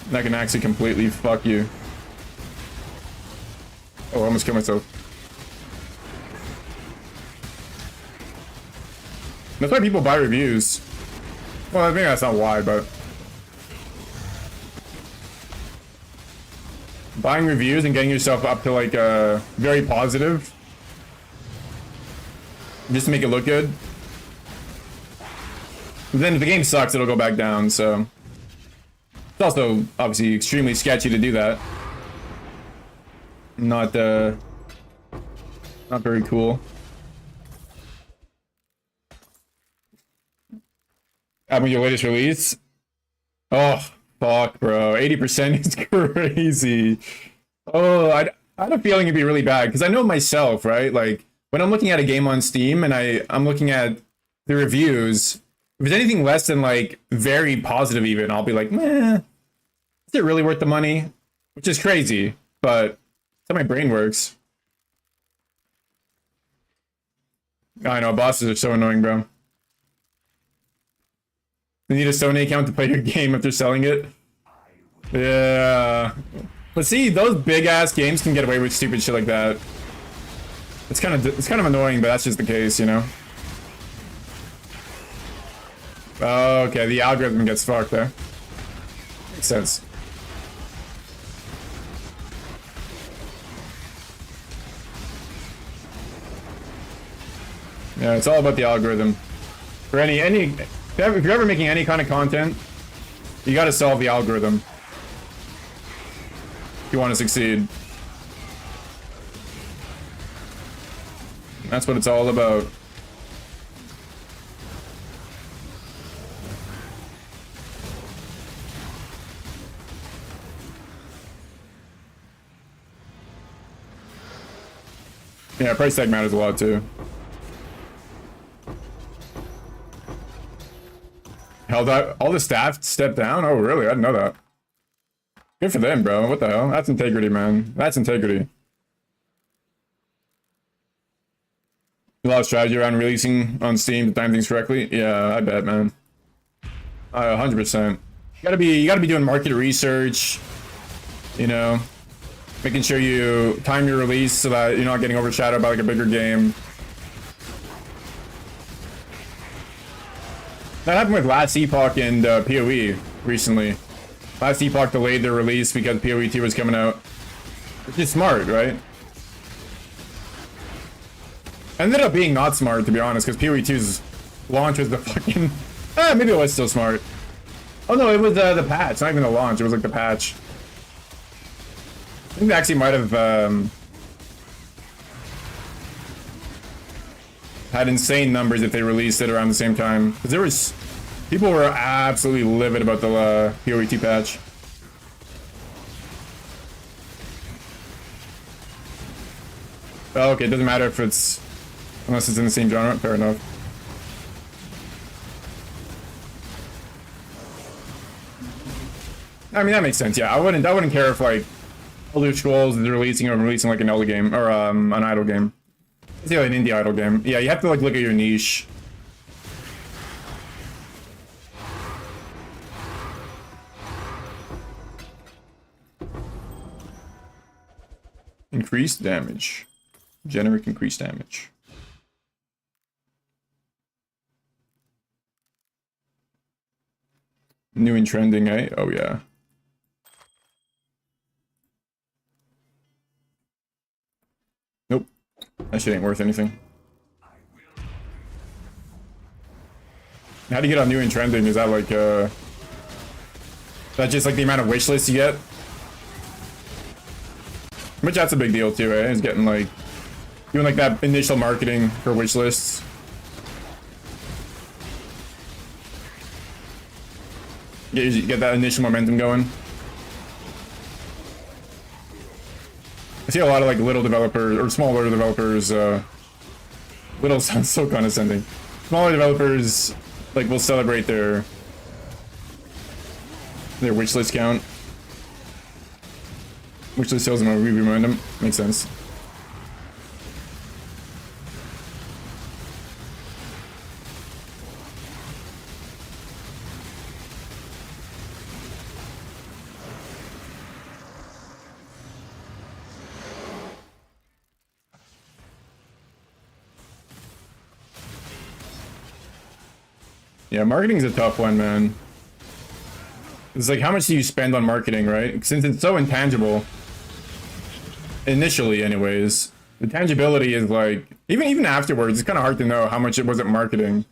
that can actually completely fuck you. Oh, I almost killed myself. That's why people buy reviews. Well, I think that's not why, but buying reviews and getting yourself up to like very positive just to make it look good. But then if the game sucks, it'll go back down, so it's also obviously extremely sketchy to do that. Not very cool. Having your latest release? Oh, fuck, bro. 80% is crazy. Oh, I had a feeling it'd be really bad, because I know myself, right? Like, when I'm looking at a game on Steam and I'm looking at the reviews, if it's anything less than, like, very positive even, I'll be like, meh, is it really worth the money? Which is crazy, but that's how my brain works. I know, bosses are so annoying, bro. You need a Sony account to play your game after selling it. Yeah. But see, those big ass games can get away with stupid shit like that. It's kind of annoying, but that's just the case, you know. Oh, okay, the algorithm gets fucked there. Makes sense. Yeah, it's all about the algorithm. For if you're ever making any kind of content, you gotta solve the algorithm if you want to succeed. That's what it's all about. Yeah, price tag matters a lot too. Held out, all the staff stepped down? Oh, really? I didn't know that. Good for them, bro. What the hell? That's integrity, man. That's integrity. A lot of strategy around releasing on Steam to time things correctly. Yeah, I bet, man. 100%. You gotta be doing market research. You know, making sure you time your release so that you're not getting overshadowed by like a bigger game. That happened with Last Epoch and PoE recently. Last Epoch delayed their release because PoE 2 was coming out. Which is smart, right? Ended up being not smart, to be honest, because PoE 2's launch was the fucking... maybe it was still smart. Oh no, it was the patch, not even the launch, it was like the patch. I think they actually might have had insane numbers if they released it around the same time. Because there was... people were absolutely livid about the PoE 2 patch. Oh, okay, it doesn't matter if it's... unless it's in the same genre, fair enough. I mean, that makes sense, yeah. I wouldn't care if, like, Elder Scrolls is releasing like an Elder game, or an idle game. It's like an indie idle game. Yeah, you have to, like, look at your niche. Increased damage. Generic increased damage. New and trending, eh? Oh, yeah. Nope. That shit ain't worth anything. How do you get on new and trending? Is that like that's just like the amount of wish lists you get? Which that's a big deal too, right? Is getting like doing like that initial marketing for wish lists. Get that initial momentum going. I see a lot of like little developers or smaller developers. Little sounds so condescending. Smaller developers like will celebrate their wishlist count. Wishlist sales and review momentum makes sense. Yeah, marketing's a tough one, man. It's like, how much do you spend on marketing, right? Since it's so intangible, initially anyways, the tangibility is like, even afterwards, it's kind of hard to know how much it wasn't marketing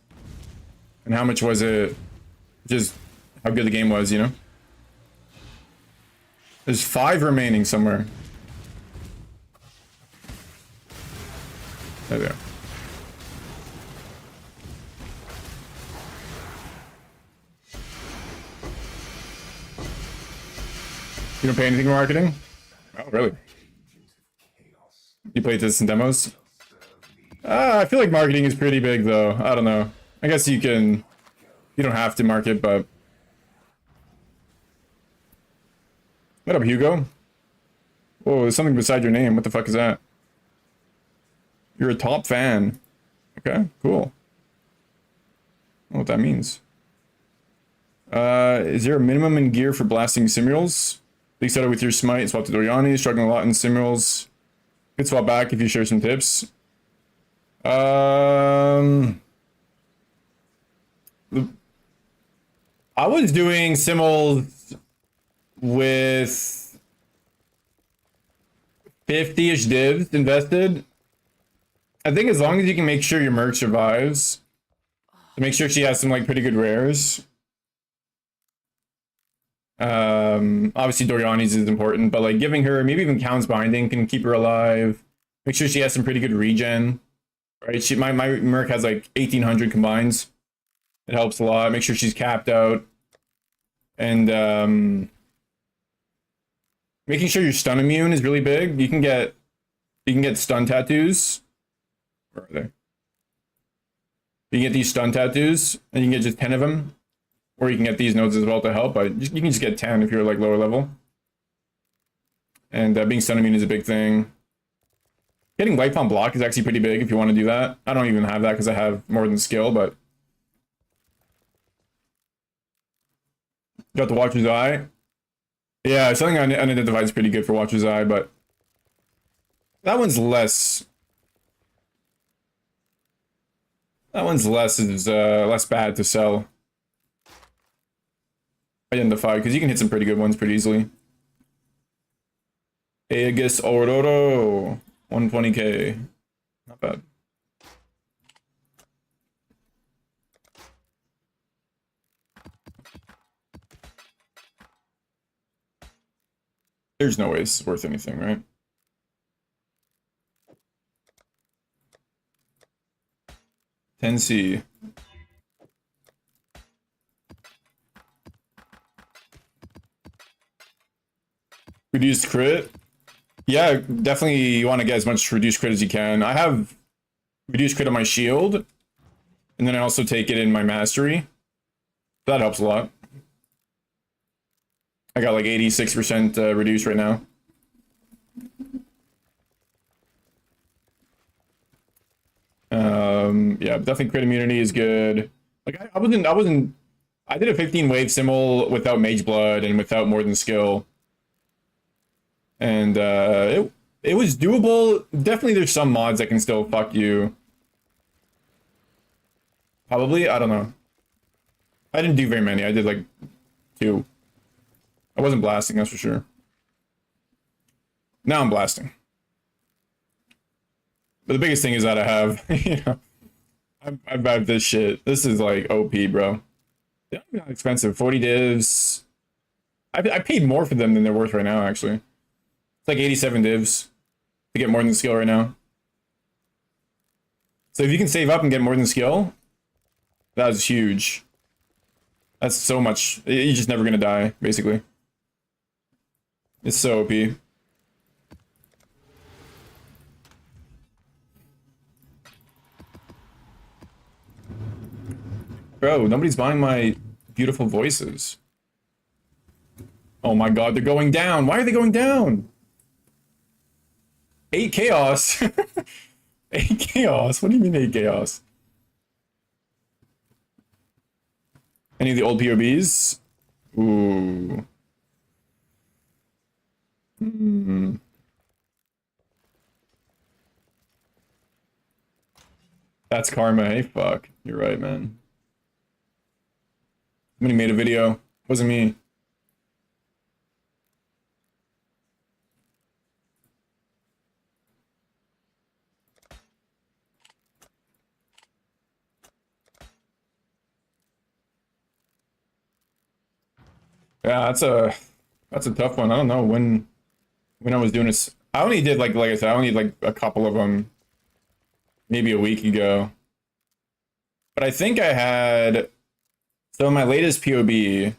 and how much was it just how good the game was, you know? There's 5 remaining somewhere. There they are. You don't pay anything for marketing? Oh, really? You played this in demos? I feel like marketing is pretty big, though. I don't know. I guess you can... You don't have to market, but... What up, Hugo? Whoa, there's something beside your name. What the fuck is that? You're a top fan. Okay, cool. I don't know what that means. Is there a minimum in gear for blasting Simurals? Big setup with your Smite, swap to Doriani, struggling a lot in Simurals. Could swap back if you share some tips. I was doing Simuls with 50-ish divs invested. I think as long as you can make sure your merc survives, to make sure she has some like pretty good rares. Obviously Doriani's is important, but like giving her maybe even Count's Binding can keep her alive. Make sure she has some pretty good regen. Right? My merc has like 1800 combines. It helps a lot. Make sure she's capped out. And making sure you're stun immune is really big. You can get stun tattoos. Where are they? You can get these stun tattoos, and you can get just 10 of them. Or you can get these nodes as well to help, but you can just get 10 if you're like lower level. And being stun immune is a big thing. Getting life on block is actually pretty big if you want to do that. I don't even have that because I have more than skill, but... Got the Watcher's Eye. Yeah, something unidentified is pretty good for Watcher's Eye, but... That one's less... That one's less bad to sell. Identified, because you can hit some pretty good ones pretty easily. Aegis Aurora, 120k. Not bad. There's no way it's worth anything, right? C. Reduced crit? Yeah, definitely you want to get as much reduced crit as you can. I have reduced crit on my shield, and then I also take it in my mastery. That helps a lot. I got like 86% reduced right now. Yeah, definitely crit immunity is good. Like I did a 15 wave simul without mage blood and without more than skill. And it was doable. Definitely there's some mods that can still fuck you. Probably, I don't know. I didn't do very many. I did like 2. I wasn't blasting, that's for sure. Now I'm blasting. But the biggest thing is that I have, you know, I vibed this shit. This is like OP, bro. They're not expensive. 40 divs. I paid more for them than they're worth right now, actually. It's like 87 divs to get more than skill right now. So if you can save up and get more than skill, that is huge. That's so much. You're just never gonna die, basically. It's so OP. Bro, nobody's buying my beautiful voices. Oh my god, they're going down. Why are they going down? 8 chaos. 8 chaos? What do you mean 8 chaos? Any of the old POBs? Ooh. That's karma, hey fuck. You're right, man. Somebody made a video. Wasn't me. Yeah, that's a tough one. I don't know when I was doing this. I only did like I said, I only did like a couple of them maybe a week ago. But I think I had so my latest POB. Let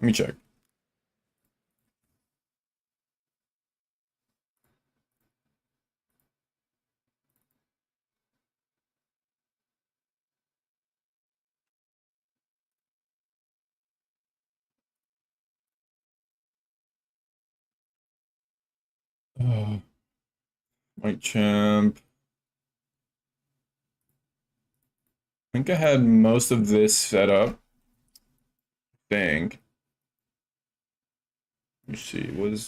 me check. White champ. I think I had most of this set up. I think. Let me see. Did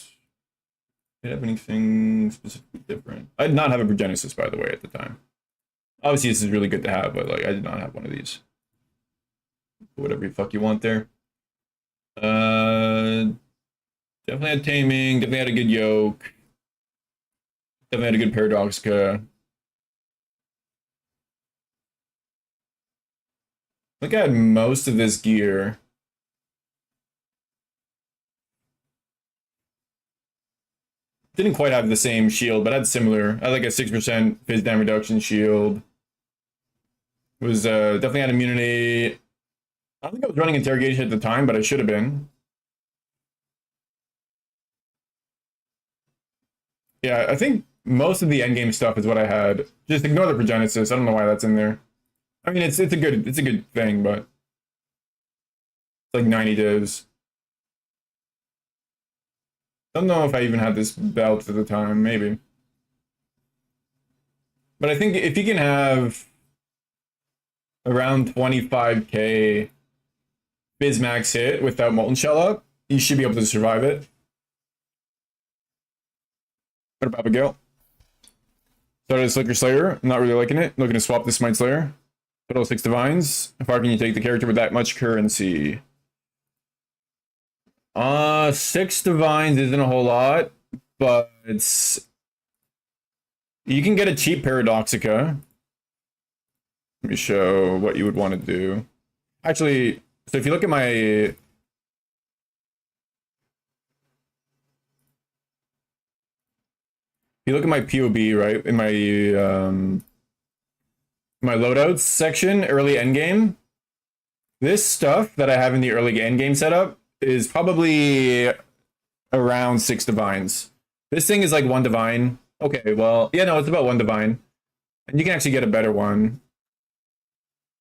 I have anything specifically different? I did not have a Progenesis, by the way, at the time. Obviously, this is really good to have, but like I did not have one of these. Whatever the fuck you want there. Definitely had taming. Definitely had a good yoke. Definitely had a good Paradoxica. I think I had most of this gear. Didn't quite have the same shield, but I had similar. I had like a 6% phys dam reduction shield. Was definitely had immunity. I don't think I was running interrogation at the time, but I should have been. Yeah, I think most of the endgame stuff is what I had. Just ignore the Progenesis. I don't know why that's in there. I mean, it's a good thing, but it's like 90 divs. Don't know if I even had this belt at the time. Maybe. But I think if you can have around 25k Bismax hit without Molten Shell up, you should be able to survive it. What about Abigail? Started a Slicker Slayer, not really liking it. Looking to swap this Smite Slayer. Total 6 Divines. How far can you take the character with that much currency? 6 Divines isn't a whole lot, but it's... You can get a cheap Paradoxica. Let me show what you would want to do. Actually, so if you look at my... If you look at my POB, right, in my my loadouts section, early endgame, this stuff that I have in the early endgame setup is probably around 6 divines. This thing is like 1 divine. Okay, well, yeah, no, it's about 1 divine. And you can actually get a better one.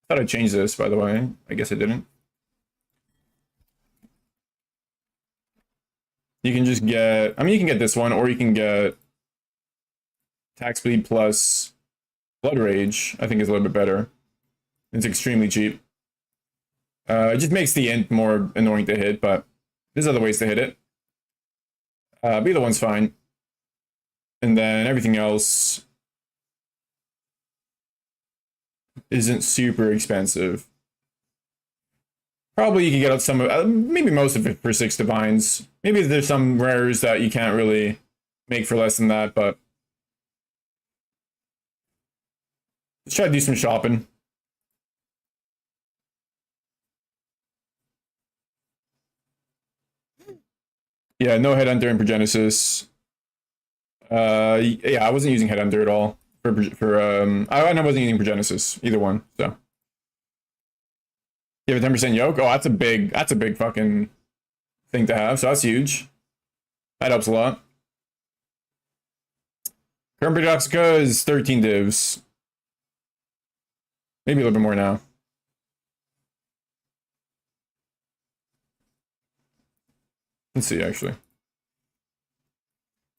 I thought I changed this, by the way. I guess I didn't. You can just get, I mean, you can get this one, or you can get Attack Speed plus Blood Rage. I think is a little bit better. It's extremely cheap. It just makes the int more annoying to hit, but there's other ways to hit it. But either one's fine. And then everything else isn't super expensive. Probably you can get some, maybe most of it for 6 divines. Maybe there's some rares that you can't really make for less than that, but Let's try to do some shopping. Yeah, no Headhunter in Progenesis. Yeah, I wasn't using Headhunter at all I wasn't using Progenesis, either one, so. You have a 10% yoke? Oh, that's a big fucking thing to have, so that's huge. That helps a lot. Current Paradoxica is 13 divs. Maybe a little bit more now. Let's see, actually.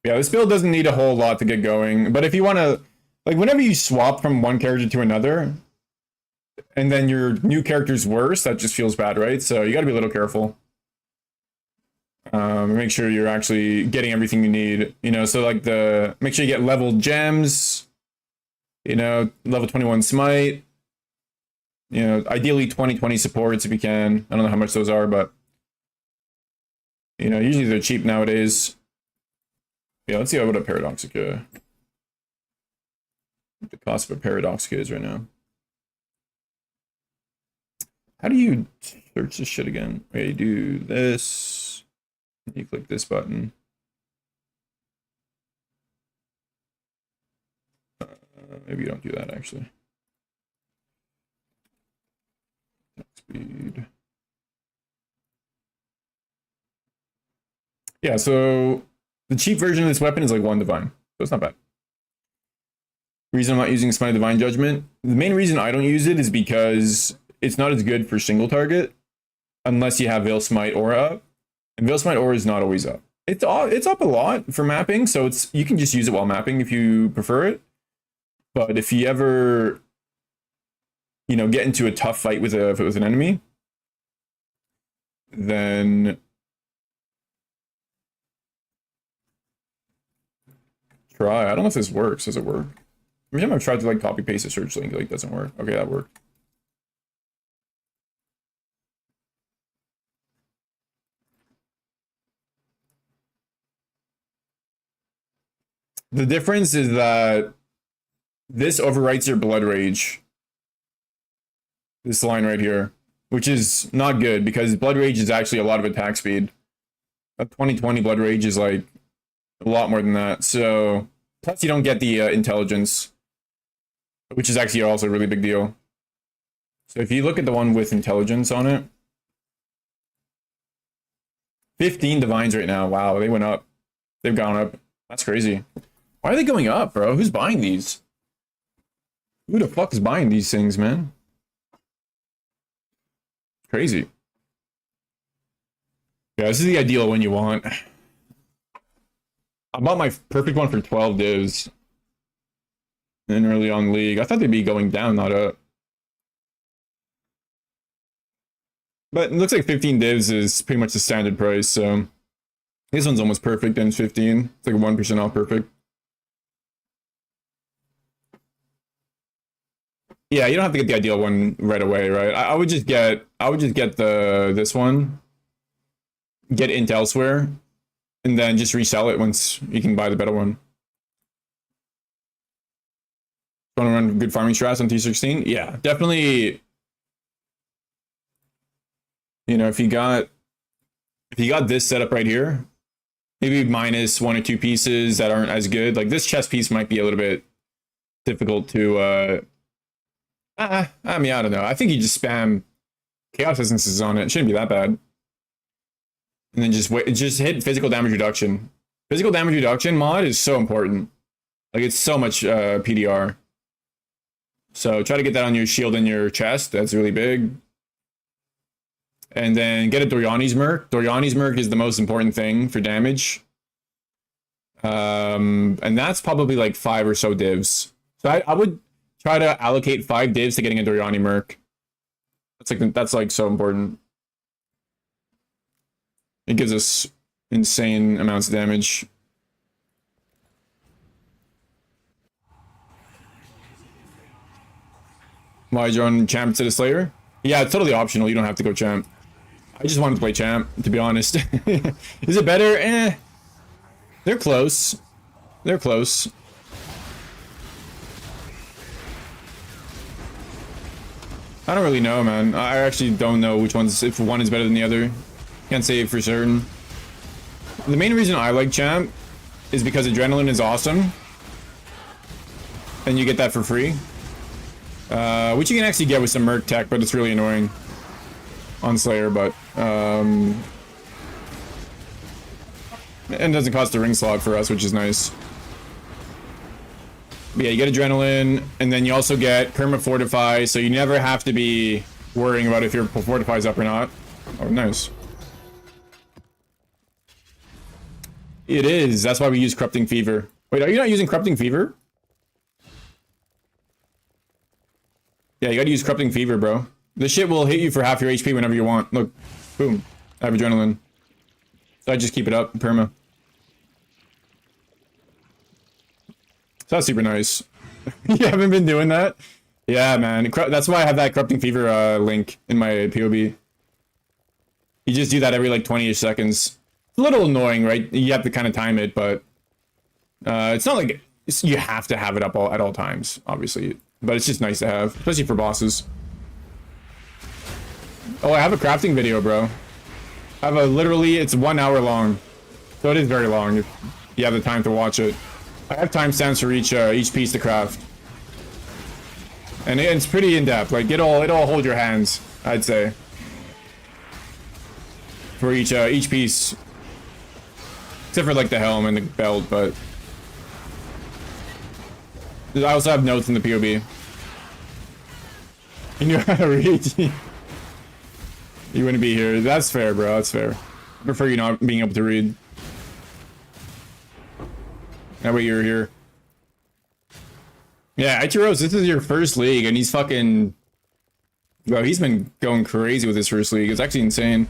Yeah, this build doesn't need a whole lot to get going, but if you want to, like, whenever you swap from one character to another, and then your new character's worse, that just feels bad, right? So you got to be a little careful. Make sure you're actually getting everything you need, you know, so like make sure you get leveled gems, you know, level 21 Smite, you know, ideally 20/20 supports if you can. I don't know how much those are, but, you know, usually they're cheap nowadays. Yeah, let's see what a Paradoxica, the cost of a Paradoxica is right now. How do you search this shit again? Okay, you do this. You click this button. Maybe you don't do that, actually. Speed. Yeah, so the cheap version of this weapon is like 1 divine. So it's not bad. Reason I'm not using Smite Divine Judgment. The main reason I don't use it is because it's not as good for single target unless you have Veil Smite Aura up. And Veil Smite Aura is not always up. It's up a lot for mapping, so you can just use it while mapping if you prefer it. But if you ever, you know, get into a tough fight with an enemy, then try. I don't know if this works. Does it work? Every time I've tried to like copy paste a search link, like doesn't work. Okay, that worked. The difference is that this overwrites your Blood Rage. This line right here, which is not good because Blood Rage is actually a lot of attack speed. A 20/20 Blood Rage is like a lot more than that. So, plus you don't get the intelligence, which is actually also a really big deal. So if you look at the one with intelligence on it, 15 divines right now. Wow, they went up. They've gone up. That's crazy. Why are they going up, bro? Who's buying these? Who the fuck is buying these things, man? Crazy. Yeah, this is the ideal one you want. I bought my perfect one for 12 divs in early on league. I thought they'd be going down, not up. But it looks like 15 divs is pretty much the standard price, so this one's almost perfect and it's 15. It's like 1% off perfect. Yeah, you don't have to get the ideal one right away, right? I would just get this one, get int elsewhere, and then just resell it once you can buy the better one. Want to run good farming strats on T16? Yeah, definitely. You know, if you got this setup right here, maybe minus 1 or 2 pieces that aren't as good. Like this chess piece might be a little bit difficult to I mean, I don't know. I think you just spam chaos essences on it. It shouldn't be that bad. And then just hit physical damage reduction. Physical damage reduction mod is so important. Like it's so much PDR. So try to get that on your shield and your chest. That's really big. And then get a Doryani's Merc. Doryani's Merc is the most important thing for damage. And that's probably like 5 or so divs. So I would try to allocate 5 divs to getting a Doryani Merc. That's like so important. It gives us insane amounts of damage. Why join champ instead of Slayer? Yeah, it's totally optional. You don't have to go champ. I just wanted to play champ, to be honest. Is it better? Eh. They're close. They're close. I don't really know, man. I actually don't know which ones, if one is better than the other. Can't say for certain. The main reason I like Champ is because Adrenaline is awesome. And you get that for free. Which you can actually get with some Merc tech, but it's really annoying on Slayer, but and it doesn't cost a ring slot for us, which is nice. But yeah, you get Adrenaline, and then you also get Perma Fortify, so you never have to be worrying about if your Fortify's up or not. Oh, nice. It is. That's why we use Corrupting Fever. Wait, are you not using Corrupting Fever? Yeah, you gotta use Corrupting Fever, bro. This shit will hit you for half your HP whenever you want. Look, boom. I have Adrenaline. So I just keep it up, perma. So that's super nice. You haven't been doing that? Yeah, man. That's why I have that Corrupting Fever link in my POB. You just do that every like 20-ish seconds. It's a little annoying, right? You have to kind of time it, but it's not like you have to have it up at all times, obviously. But it's just nice to have, especially for bosses. Oh, I have a crafting video, bro. I have a literally, it's 1 hour long. So it is very long if you have the time to watch it. I have timestamps for each piece to craft. And it's pretty in-depth. Like, it'll hold your hands, I'd say. For each piece. Except for, like, the helm and the belt, but... I also have notes in the POB. You knew how to read. You wouldn't be here. That's fair, bro. That's fair. I prefer you not being able to read. That way you're here. Yeah, Ichiro's, this is your first league, and he's fucking... Bro, he's been going crazy with his first league. It's actually insane.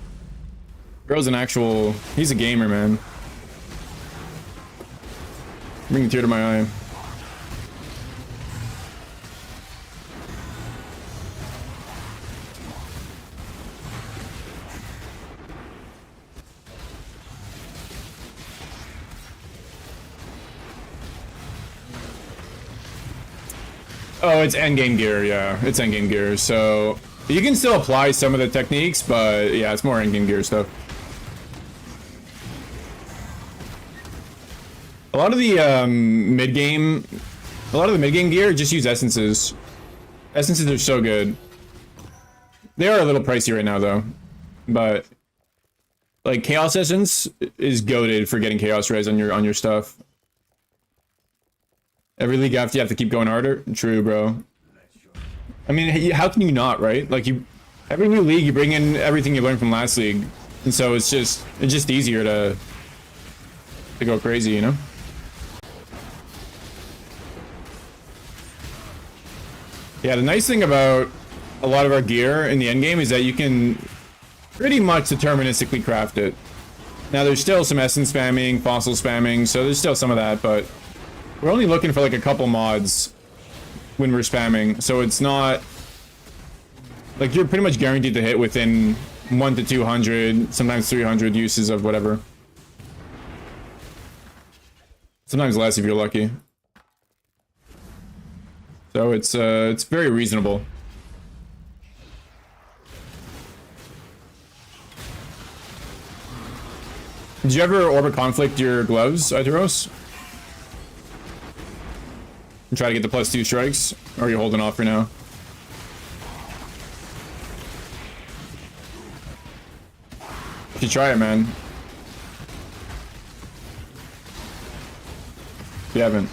Bro's an actual... He's a gamer, man. Bring a tear to my eye. Oh, it's endgame gear, yeah. It's endgame gear, so... You can still apply some of the techniques, but yeah, it's more endgame gear stuff. A lot of the mid-game... A lot of the mid-game gear just use essences. Essences are so good. They are a little pricey right now, though. But... Like, Chaos Essence is goated for getting Chaos Res on your stuff. Every league after you have to keep going harder? True, bro. I mean, how can you not, right? Like, every new league, you bring in everything you learned from last league. And so it's just easier to go crazy, you know? Yeah, the nice thing about a lot of our gear in the endgame is that you can pretty much deterministically craft it. Now, there's still some essence spamming, fossil spamming, so there's still some of that, but... We're only looking for like a couple mods when we're spamming, so it's not like you're pretty much guaranteed to hit within 1 to 200, sometimes 300 uses of whatever. Sometimes less if you're lucky. So it's very reasonable. Did you ever orbit conflict your gloves, Aetheros? Try to get the +2 strikes, or are you holding off for now? You should try it, man. If you haven't.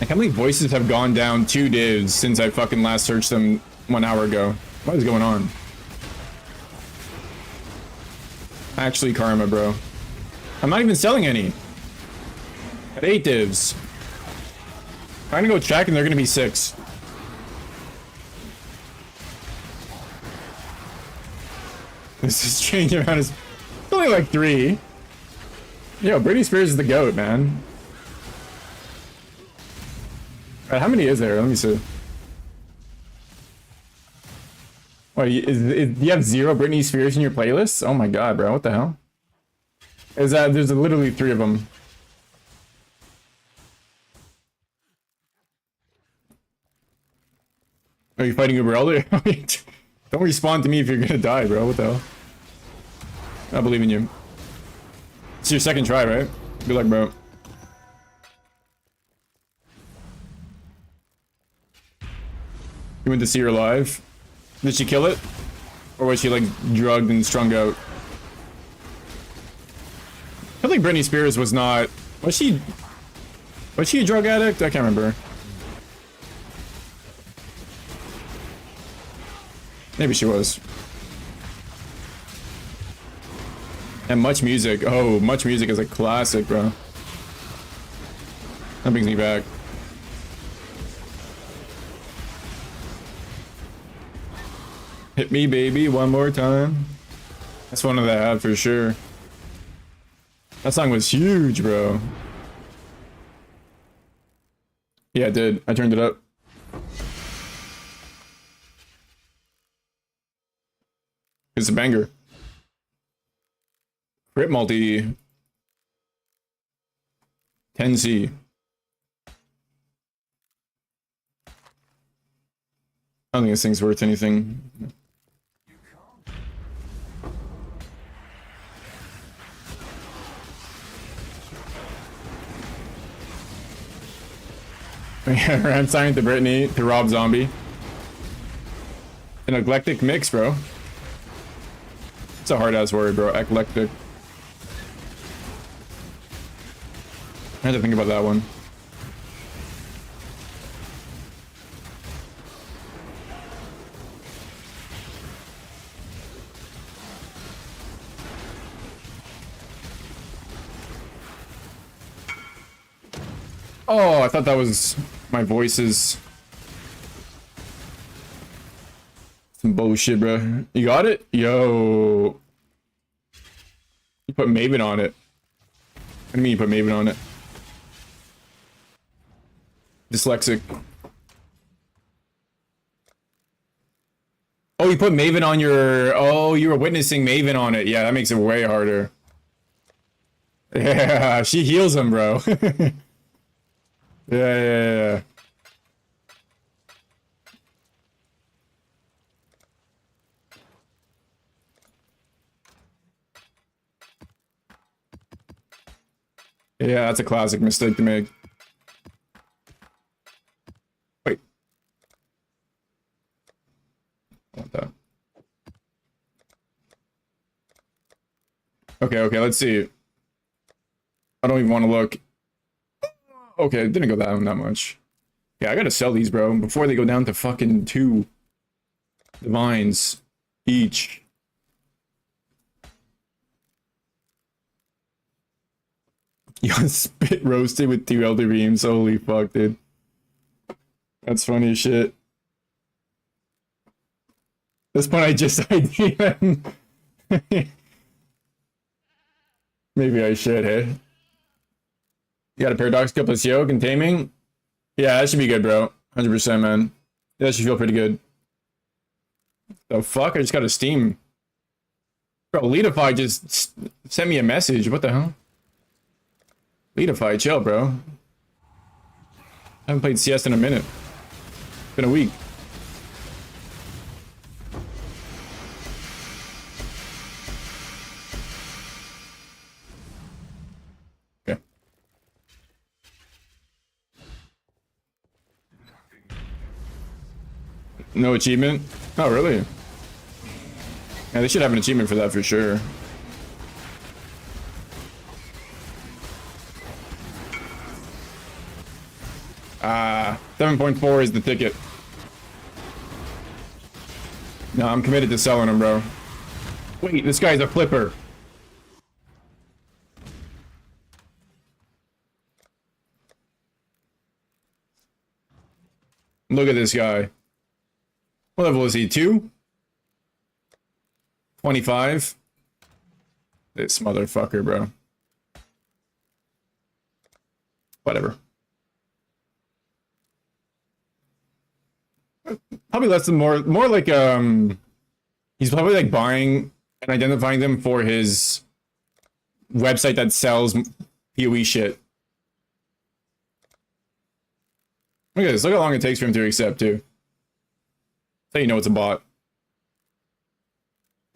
How many voices have gone down 2 divs since I fucking last searched them 1 hour ago? What is going on? Actually, karma, bro. I'm not even selling any. At 8 divs. I'm gonna go check and they're gonna be 6. This is changing around. It's only like 3. Yo, Britney Spears is the GOAT, man. How many is there? Let me see. What, do you have 0 Britney Spears in your playlist? Oh my god, bro, what the hell? Is that, there's literally 3 of them. Are you fighting Uber Elder? Don't respond to me if you're gonna die, bro, what the hell? I believe in you. It's your second try, right? Good luck, bro. You went to see her live? Did she kill it? Or was she like drugged and strung out? I feel like Britney Spears was not... Was she a drug addict? I can't remember. Maybe she was. And Much Music. Oh, Much Music is a classic, bro. That brings me back. Hit me, baby, one more time. That's one of the had for sure. That song was huge, bro. Yeah, it did. I turned it up. It's a banger. Crit multi. 10C. I don't think this thing's worth anything. I'm signing to Britney, to Rob Zombie. An eclectic mix, bro. It's a hard-ass word, bro. Eclectic. I had to think about that one. Oh, I thought that was my voices. Some bullshit, bro. You got it? Yo. You put Maven on it. What do you mean you put Maven on it? Dyslexic. Oh, you put Maven on your... Oh, you were witnessing Maven on it. Yeah, that makes it way harder. Yeah, she heals him, bro. Yeah. Yeah, that's a classic mistake to make. Wait. I want that. Okay, let's see. I don't even want to look. Okay, it didn't go down that much. Yeah, I gotta sell these, bro, before they go down to fucking 2 divines each. You spit roasted with 2 elder beams. Holy fuck, dude. That's funny as shit. This point I just ID them. Maybe I should, hey? You got a paradoxical plus yoke and taming? Yeah, that should be good, bro. 100%, man. That should feel pretty good. The fuck? I just got a Steam. Bro, Leadify just sent me a message. What the hell? Leadify, chill, bro. I haven't played CS in a minute. It's been a week. Okay. No achievement? Oh, really? Yeah, they should have an achievement for that for sure. Ah, 7.4 is the ticket. No, I'm committed to selling them, bro. Wait, this guy's a flipper. Look at this guy. What level is he? 2? 25? This motherfucker, bro. Whatever. Probably less than more like he's probably like buying and identifying them for his website that sells PoE shit. Look at this. Look how long it takes for him to accept too. So you know it's a bot.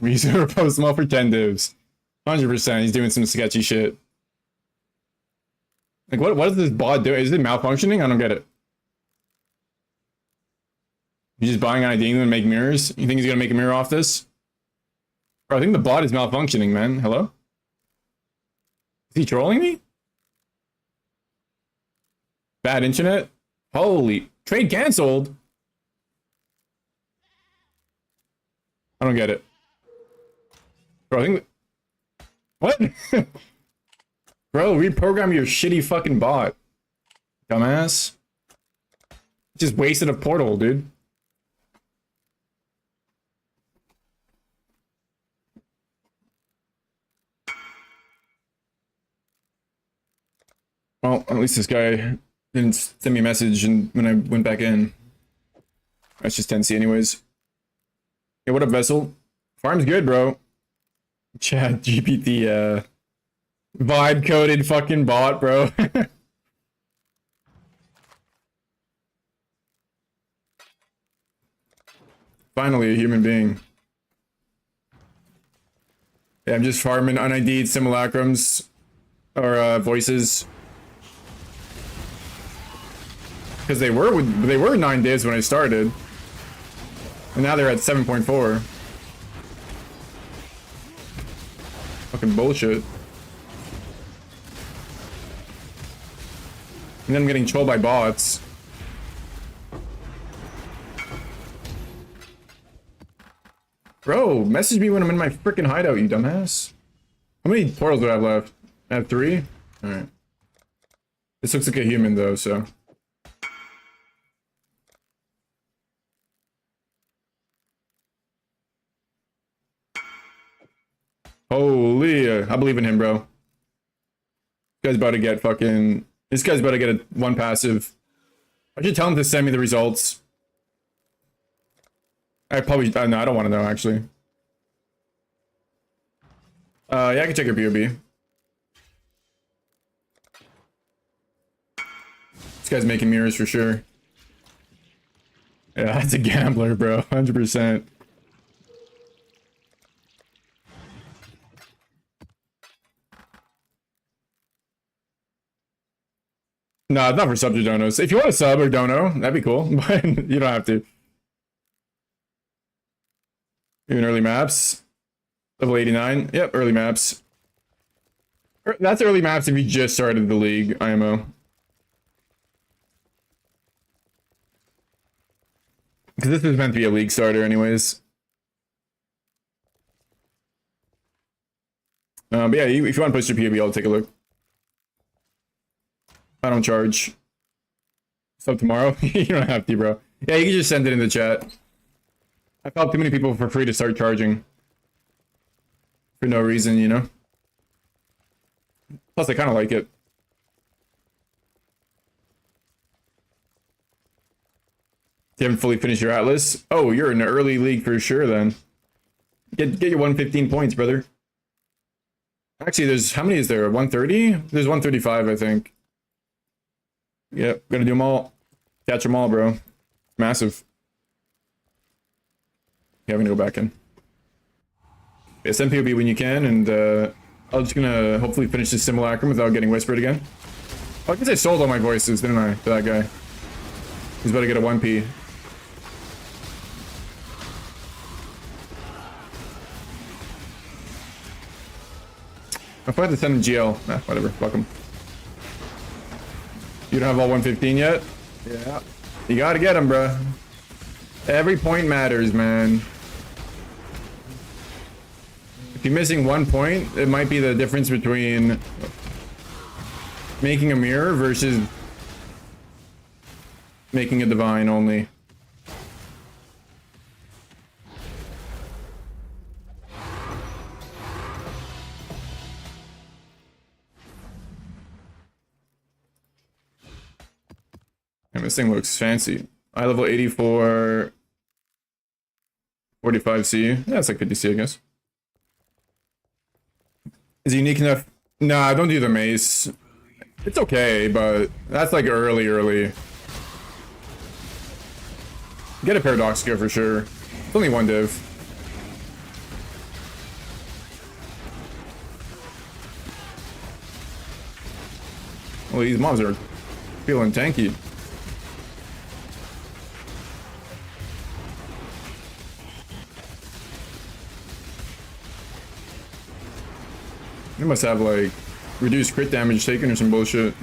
Reason to post them all for 10 divs. 100%. He's doing some sketchy shit. Like what is this bot doing? Is it malfunctioning? I don't get it. He's just buying ID and make mirrors? You think he's gonna make a mirror off this? Bro, I think the bot is malfunctioning, man. Hello? Is he trolling me? Bad internet? Holy... Trade cancelled? I don't get it. Bro, I think... What? Bro, reprogram your shitty fucking bot. Dumbass. Just wasted a portal, dude. Well, at least this guy didn't send me a message and when I went back in. That's just 10C anyways. Yeah, what up, Vessel? Farm's good, bro. Chat GPT, vibe-coded fucking bot, bro. Finally, a human being. Yeah, I'm just farming unID'd simulacrums. Or, voices. Because they were 9 days when I started. And now they're at 7.4. Fucking bullshit. And then I'm getting trolled by bots. Bro, message me when I'm in my freaking hideout, you dumbass. How many portals do I have left? I have 3? Alright. This looks like a human though, so. Holy, I believe in him, bro. This guy's about to get fucking... This guy's about to get a 1 passive. I should tell him to send me the results. I probably... no, I don't want to know, actually. Yeah, I can check your POB. This guy's making mirrors for sure. Yeah, that's a gambler, bro. 100%. No, it's not for subs or donos. If you want to sub or dono, that'd be cool, but you don't have to. Even early maps. Level 89. Yep, early maps. That's early maps if you just started the league, IMO. Because this is meant to be a league starter anyways. But yeah, if you want to post your POB, I'll take a look. I don't charge. Sub tomorrow? You don't have to, bro. Yeah, you can just send it in the chat. I've helped too many people for free to start charging. For no reason, you know? Plus, I kind of like it. You haven't fully finished your Atlas? Oh, you're in an early league for sure, then. Get your 115 points, brother. Actually, there's... How many is there? 130? There's 135, I think. Yep, gonna do them all. Catch them all, bro. Massive. Yeah, I'm gonna go back in. Yeah, send POB when you can, and I'm just gonna hopefully finish this simulacrum without getting whispered again. Oh, I guess I sold all my voices, didn't I, to that guy? He's about to get a 1P. If I had to send him GL, nah, whatever, fuck him. You don't have all 115 yet? Yeah. You gotta get him, bruh. Every point matters, man. If you're missing 1 point, it might be the difference between making a mirror versus making a divine only. this thing looks fancy. Eye level 84, 45C. Yeah, that's like 50C, I guess. Is it unique enough? Nah, don't do the mace. It's okay, but that's like early. Get a Paradoxica for sure. It's only one div. Well, these mobs are feeling tanky. They must have like reduced crit damage taken or some bullshit.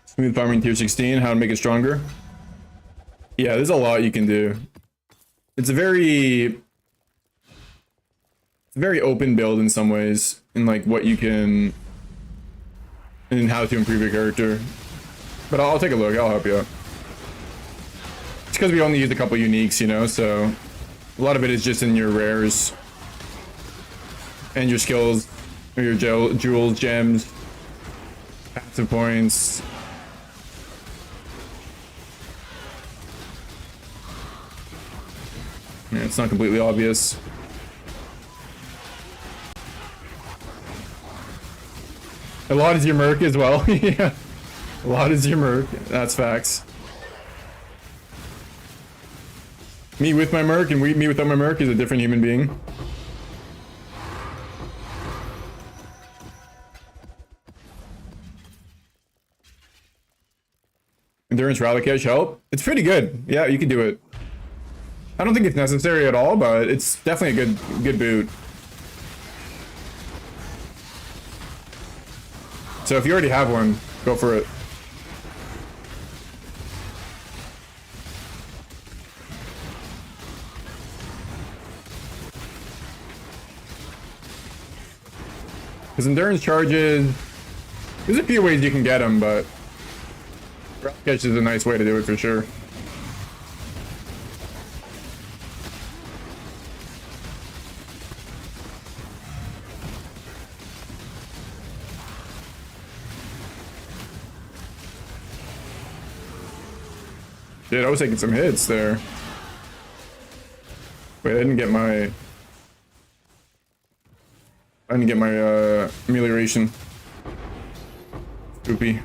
Smooth farming tier 16, how to make it stronger. Yeah, there's a lot you can do. It's a very open build in some ways, in like what you can and how to improve your character. But I'll take a look, I'll help you out. It's because we only used a couple uniques, you know, so a lot of it is just in your rares and your skills, or your jewels, gems, passive points. Yeah, it's not completely obvious. A lot is your merc as well. Yeah. A lot is your merc. That's facts. Me with my merc and me without my merc is a different human being. Endurance rally cache help? It's pretty good. Yeah, you can do it. I don't think it's necessary at all, but it's definitely a good boot. So if you already have one, go for it. Because endurance charges, there's a few ways you can get them, but rally cache is a nice way to do it for sure. Dude, I was taking some hits there. Wait, I didn't get my amelioration. Oopie.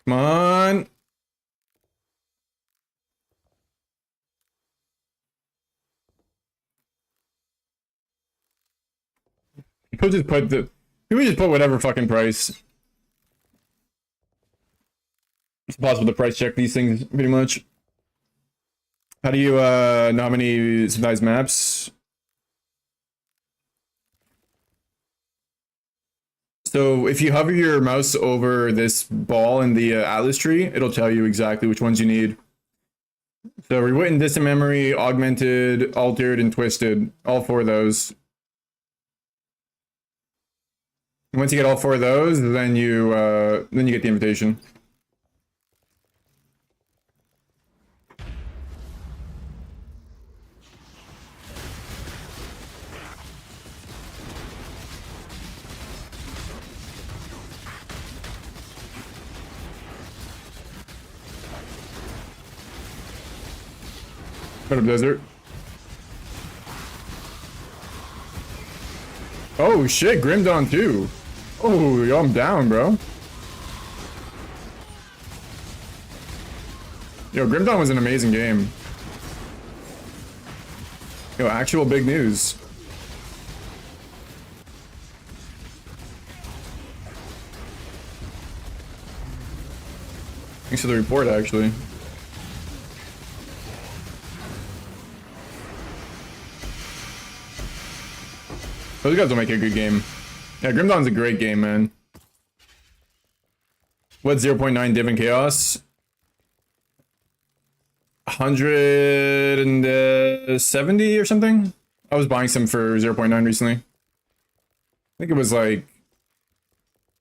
Come on. People just put whatever fucking price. It's possible to price check these things pretty much. How do you know how many size maps? So if you hover your mouse over this ball in the Atlas tree, it'll tell you exactly which ones you need. So rewritten, distant memory, augmented, altered, and twisted. All four of those. Once you get all four of those, then you get the invitation. Put up desert. Oh shit, Grim Dawn too. Oh, yo, I'm down, bro. Yo, Grim Dawn was an amazing game. Yo, actual big news. Thanks for the report, actually. Those guys will make a good game. Yeah, Grim Dawn's a great game, man. What, 0.9 div in chaos? 170 or something? I was buying some for 0.9 recently. I think it was like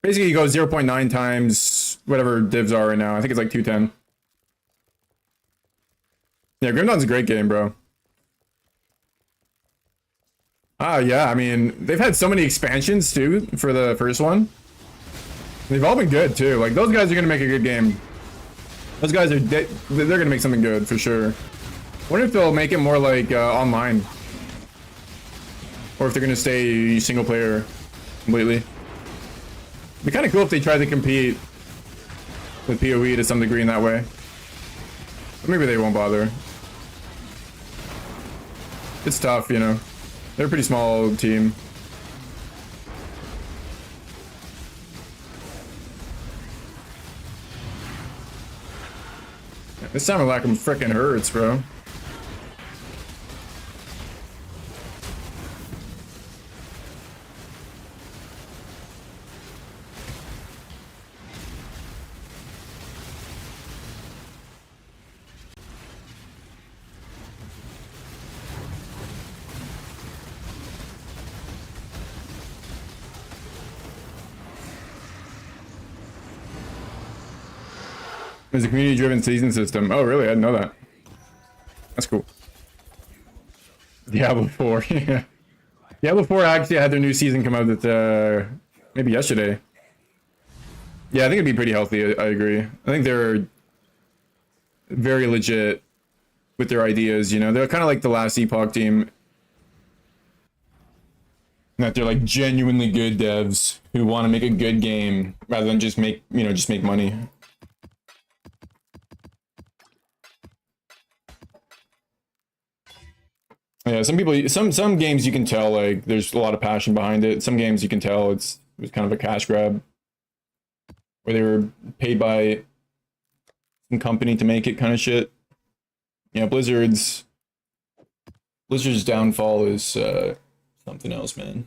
Basically, you go 0.9 times whatever divs are right now. I think it's like 210. Yeah, Grim Dawn's a great game, bro. Ah, yeah, I mean, they've had so many expansions, too, for the first one. They've all been good, too. Like, those guys are gonna make a good game. Those guys are... They're gonna make something good, for sure. Wonder if they'll make it more, like, online. Or if they're gonna stay single player completely. It'd be kind of cool if they tried to compete with PoE to some degree in that way. But maybe they won't bother. It's tough, you know. They're a pretty small team. This Simulacrum frickin' hurts, bro. It's a community-driven season system. Oh, really? I didn't know that. That's cool. Diablo 4, yeah. Diablo 4 actually had their new season come out that, maybe yesterday. Yeah, I think it'd be pretty healthy, I agree. I think they're very legit with their ideas, you know? They're kind of like the last Epoch team. That they're like genuinely good devs who want to make a good game rather than just make, you know, just make money. Yeah, some people, some games you can tell like there's a lot of passion behind it. Some games you can tell it was kind of a cash grab, where they were paid by some company to make it, kind of shit. Yeah, Blizzard's downfall is something else, man.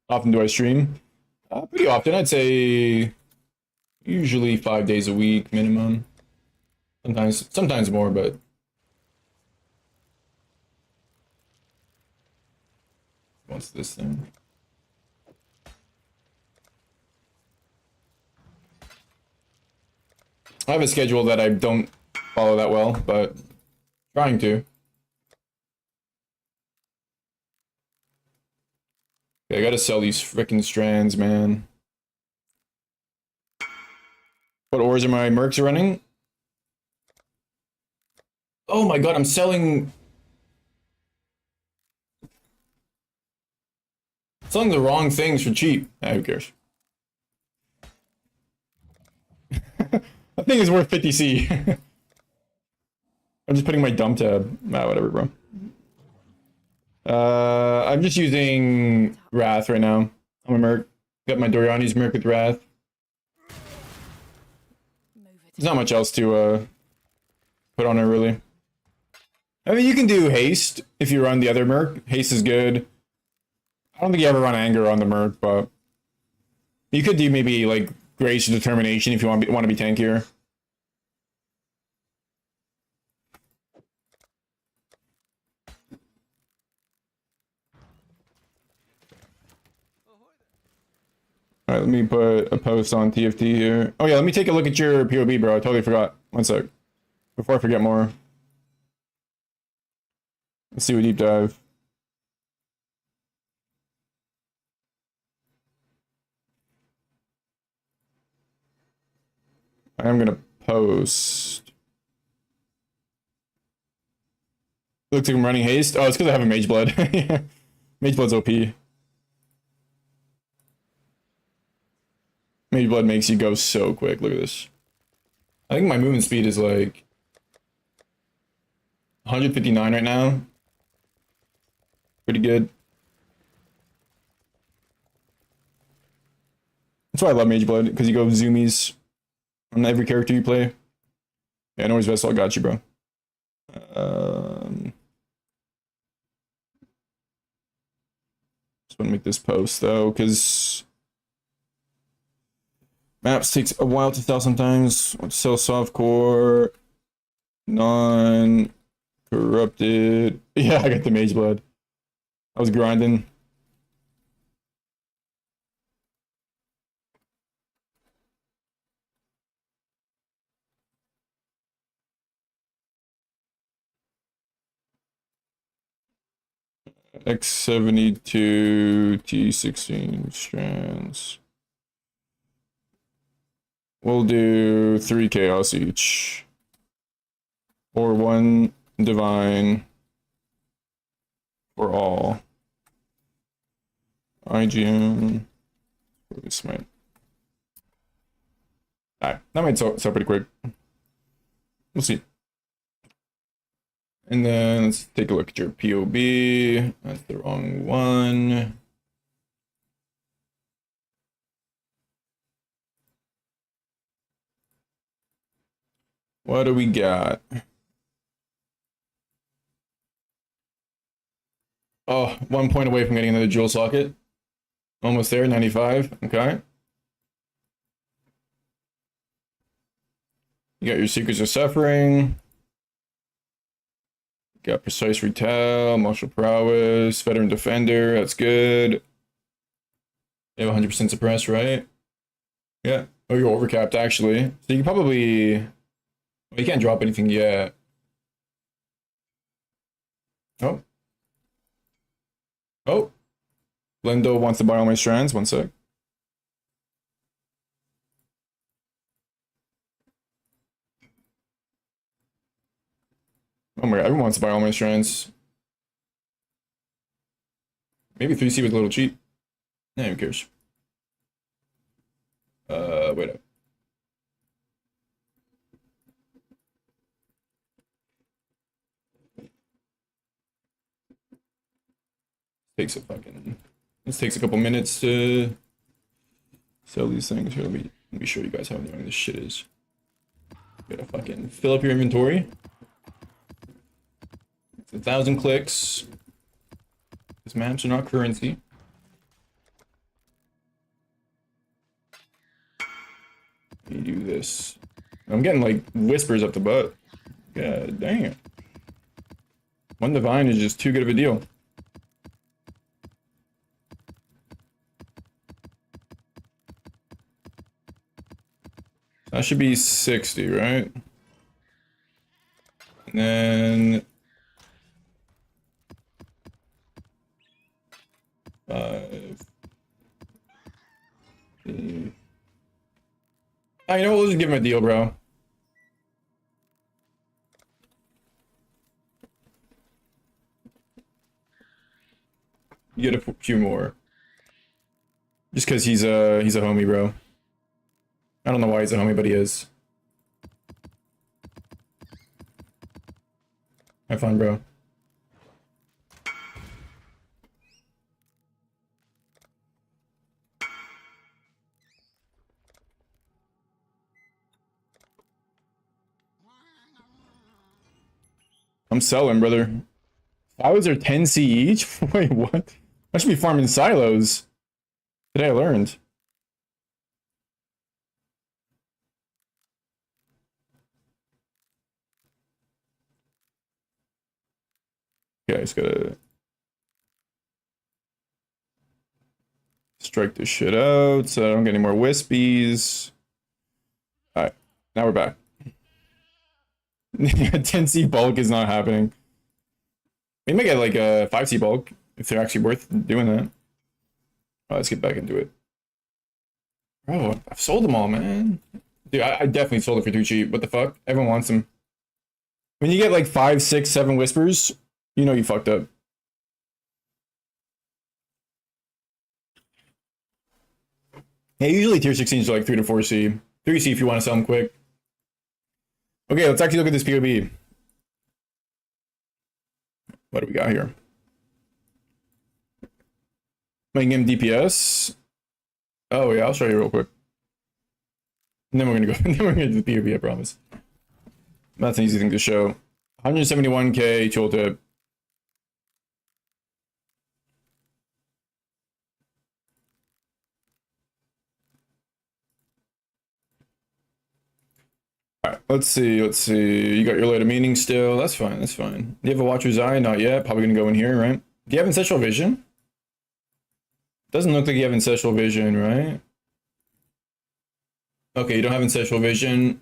Often do I stream? Pretty often, I'd say usually 5 days a week minimum. Sometimes more, but what's this thing? I have a schedule that I don't follow that well, but trying to. Okay, I gotta sell these frickin' strands, man. What ores are my mercs running? Oh my god, I'm selling the wrong things for cheap. Ah, who cares? That thing is worth 50C. I'm just putting my dump tab. Ah, whatever, bro. I'm just using Wrath right now. I'm a merc. Got my Doriani's merc with Wrath. There's not much else to put on it, really. I mean, you can do haste if you run the other merc. Haste is good. I don't think you ever run anger on the merc, but you could do maybe like grace or determination if you want to be tankier. All right, let me put a post on TFT here. Oh yeah, let me take a look at your POB, bro. I totally forgot. One sec. Before I forget more. Let's do a deep dive. I'm gonna post. Looks like I'm running haste. Oh, it's because I have a mage blood. Mage blood's OP. Mage blood makes you go so quick. Look at this. I think my movement speed is like 159 right now. Pretty good. That's why I love Mage Blood, because you go zoomies on every character you play. Yeah, Noise Vessel, got you, bro. Just want to make this post, though, because maps takes a while to sell sometimes. Sell softcore, non-corrupted. Yeah, I got the Mage Blood. I was grinding. X72 T16 strands. We'll do 3 chaos each. Or 1 divine for all. IGM. Smite. Alright, that might sell pretty quick. We'll see. And then let's take a look at your POB. That's the wrong one. What do we got? Oh, 1 point away from getting another jewel socket. Almost there, 95. Okay. You got your Secrets of Suffering. Got Precise Retell, Martial Prowess, Veteran Defender. That's good. You have 100% suppressed, right? Yeah. Oh, you're overcapped, actually. So you can probably... Well, you can't drop anything yet. Oh. Oh. Lendo wants to buy all my strands. 1 sec. Oh my god, everyone wants to buy all my strands. Maybe 3C was a little cheap. Yeah, who cares? Wait up. Takes a fucking... This takes a couple minutes to sell these things. Here, let me show you guys how annoying this shit is. You gotta fucking fill up your inventory. It's 1,000 clicks. These maps are not currency. You do this. I'm getting like whispers up the butt. God damn. 1 divine is just too good of a deal. That should be 60, right? And then 5. Oh, you know what? We'll just give him a deal, bro. You get a few more. Just because he's a homie, bro. I don't know why he's a homie, but he is. Have fun, bro. I'm selling, brother. Silos are 10C each? Wait, what? I should be farming silos. Today I learned. Okay, I just gotta strike this shit out so I don't get any more wispies. Alright, now we're back. 10C bulk is not happening. We might get like a 5C bulk if they're actually worth doing that. Oh, let's get back into it. Bro, I've sold them all, man. Dude, I definitely sold it for too cheap. What the fuck? Everyone wants them. When you get like 5, 6, 7 whispers, you know you fucked up. Yeah, usually tier 16s are like 3 to 4C. 3C if you want to sell them quick. Okay, let's actually look at this POB. What do we got here? Making him DPS. Oh yeah, I'll show you real quick. And then we're gonna go. Then we're gonna do the POB. I promise. That's an easy thing to show. 171k tooltip. Alright, let's see, let's see. You got your light of meaning still. That's fine, that's fine. Do you have a Watcher's Eye? Not yet. Probably gonna go in here, right? Do you have ancestral vision? Doesn't look like you have ancestral vision, right? Okay, you don't have ancestral vision.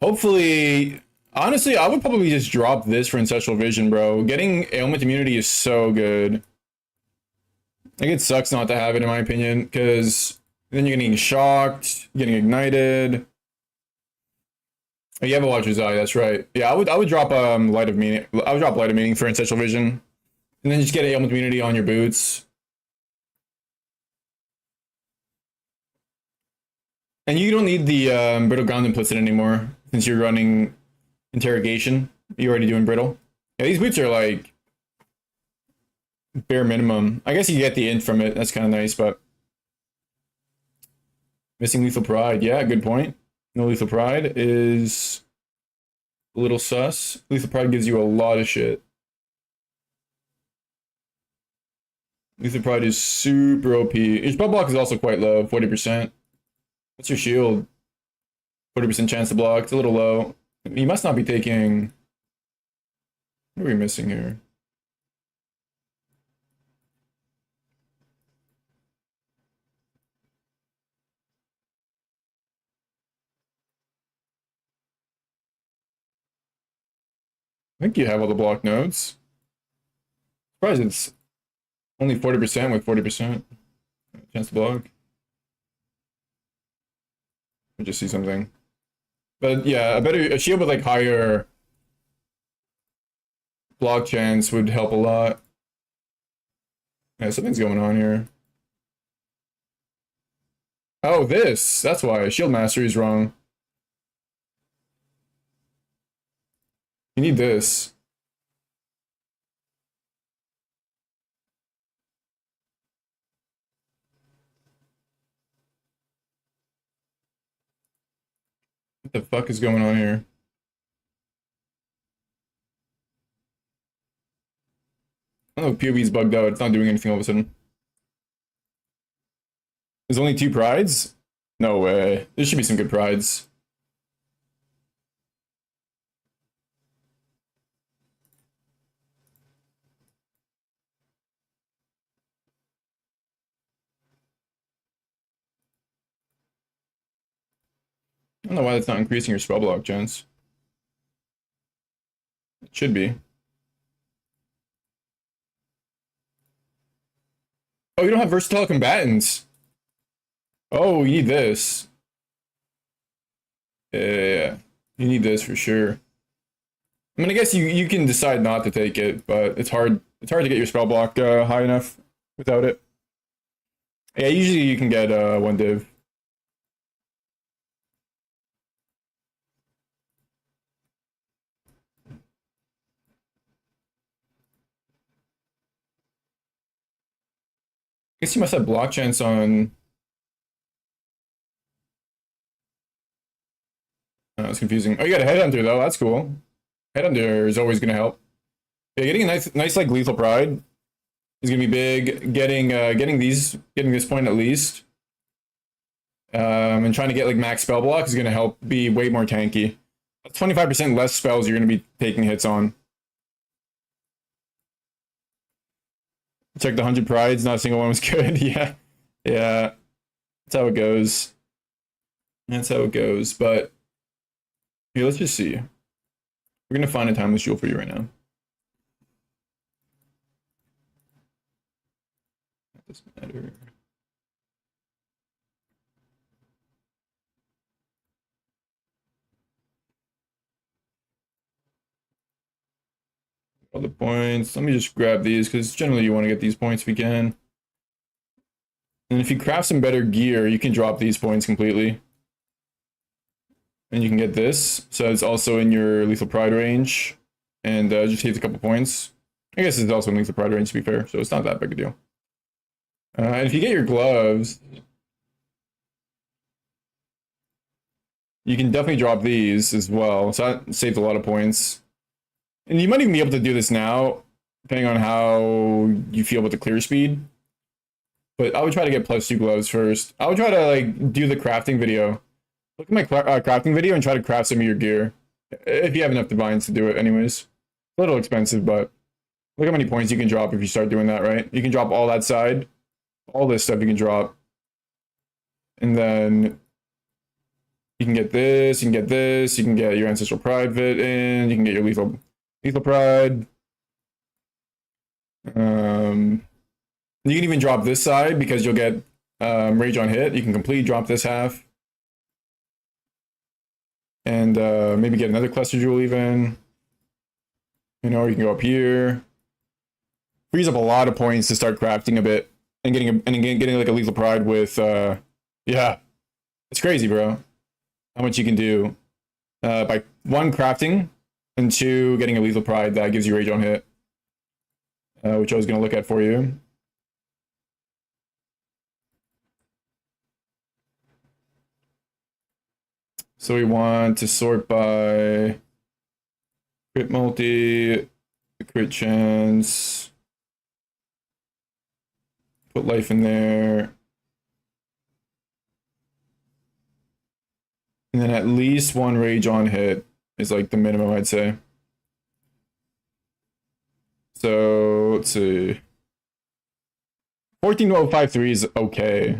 Hopefully, honestly, I would probably just drop this for ancestral vision, bro. Getting ailment immunity is so good. Like, it sucks not to have it, in my opinion, because then you're getting shocked, getting ignited. Oh, you have a Watcher's Eye, that's right. Yeah, I would drop Light of Meaning. I would drop Light of Meaning for ancestral vision, and then just get ailment immunity on your boots. And you don't need the brittle ground implicit anymore since you're running interrogation. You're already doing brittle. Yeah, these boots are like bare minimum. I guess you get the int from it. That's kind of nice, but missing lethal pride. Yeah, good point. No lethal pride is a little sus. Lethal pride gives you a lot of shit. Lethal pride is super OP. Your spell block is also quite low, 40%. What's your shield? 40% chance to block. It's a little low. You must not be taking... What are we missing here? I think you have all the block nodes. Surprised it's only 40% with 40% chance to block. I just see something. But yeah, a shield with like higher block chance would help a lot. Yeah, something's going on here. Oh, this! That's why. Shield Mastery is wrong. You need this. What the fuck is going on here? I don't know if POV's bugged out. It's not doing anything all of a sudden. There's only 2 prides? No way. There should be some good prides. I don't know why that's not increasing your spell block chance. It should be. Oh, you don't have versatile combatants. Oh, you need this. Yeah, you need this for sure. I mean, I guess you can decide not to take it, but it's hard. It's hard to get your spell block high enough without it. Yeah, usually you can get 1 div. I guess you must have block chance on. Oh, it's confusing. Oh, you got a headhunter though. That's cool. Headhunter is always gonna help. Yeah, getting a nice like lethal pride is gonna be big. Getting this point at least, and trying to get like max spell block is gonna help be way more tanky. That's 25% less spells you're gonna be taking hits on. Check the 100 prides. Not a single one was good. Yeah, yeah. That's how it goes. That's how it goes. But here, let's just see. We're gonna find a timeless jewel for you right now. That doesn't matter. All the points. Let me just grab these because generally you want to get these points if you can. And if you craft some better gear, you can drop these points completely. And you can get this. So it's also in your lethal pride range. And just takes a couple points. I guess it's also in lethal pride range to be fair. So it's not that big a deal. And if you get your gloves, you can definitely drop these as well. So that saves a lot of points. And you might even be able to do this now, depending on how you feel with the clear speed. But I would try to get +2 gloves first. I would try to like do the crafting video. Look at my crafting video and try to craft some of your gear. If you have enough divines to do it anyways. A little expensive, but Look how many points you can drop if you start doing that, right? You can drop all that side. All this stuff you can drop. And then you can get this, you can get this, you can get your Ancestral Private in, you can get your Lethal Pride. You can even drop this side because you'll get Rage on hit. You can completely drop this half. And maybe get another Cluster Jewel even. You know, or you can go up here. Frees up a lot of points to start crafting a bit. And getting like a Lethal Pride with, yeah. It's crazy, bro. How much you can do by 1, crafting, and 2, getting a Lethal Pride that gives you Rage on hit. Which I was going to look at for you. So we want to sort by crit multi, crit chance, put life in there, and then at least 1 rage on hit is like the minimum, I'd say. So let's see. 14.053 is okay.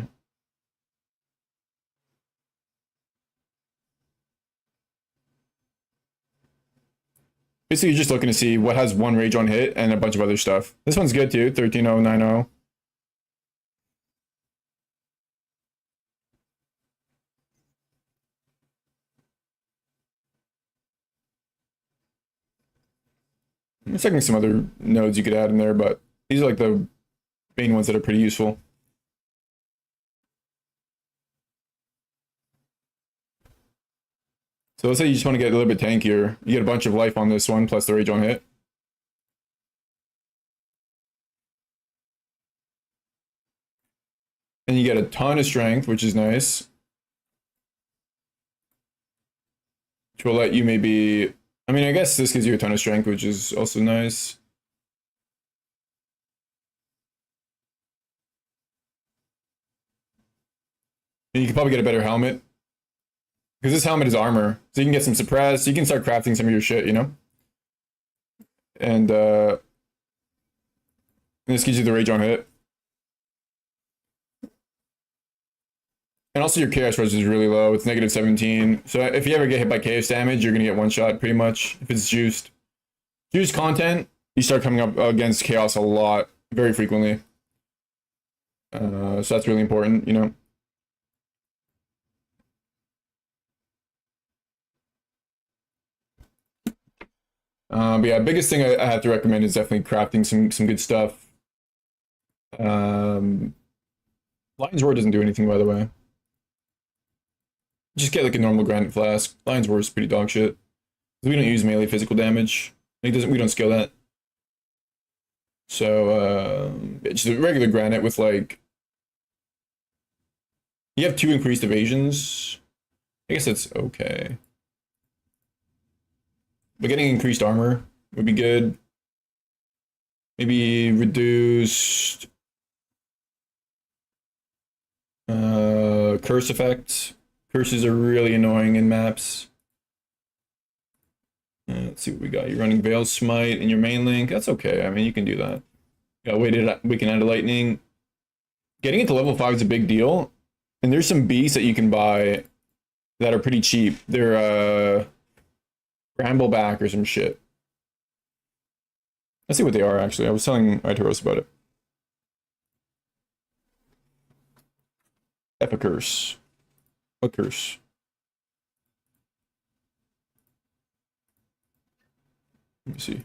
Basically, you're just looking to see what has 1 rage on hit and a bunch of other stuff. This one's good too, 13.090. I'm checking some other nodes you could add in there, but these are like the main ones that are pretty useful. So let's say you just want to get a little bit tankier. You get a bunch of life on this one, plus the rage on hit. And you get a ton of strength, which is nice. Which will let you maybe... I mean, I guess this gives you a ton of strength, which is also nice. And you can probably get a better helmet. Because this helmet is armor. So you can get some suppressed. You can start crafting some of your shit, you know? And this gives you the rage on hit. And also your chaos rush is really low. It's negative 17. So if you ever get hit by chaos damage, you're going to get 1 shot pretty much. If it's juiced. Juiced content, you start coming up against chaos a lot. Very frequently. So that's really important, you know? But yeah, biggest thing I have to recommend is definitely crafting some good stuff. Lion's Roar doesn't do anything, by the way. Just get like a normal granite flask. Lion's Roar is pretty dog shit. We don't use melee physical damage. Like we don't scale that. So just a regular granite with like... You have 2 increased evasions. I guess that's okay. But getting increased armor would be good. Maybe reduced curse effect. Curses are really annoying in maps. Let's see what we got. You're running Veil Smite in your main link. That's okay. I mean, you can do that. Got Weakened Hand of Lightning. Getting it to level 5 is a big deal. And there's some beasts that you can buy that are pretty cheap. They're Brambleback or some shit. Let's see what they are, actually. I was telling Iteros about it. Epicurse. What curse? Let me see.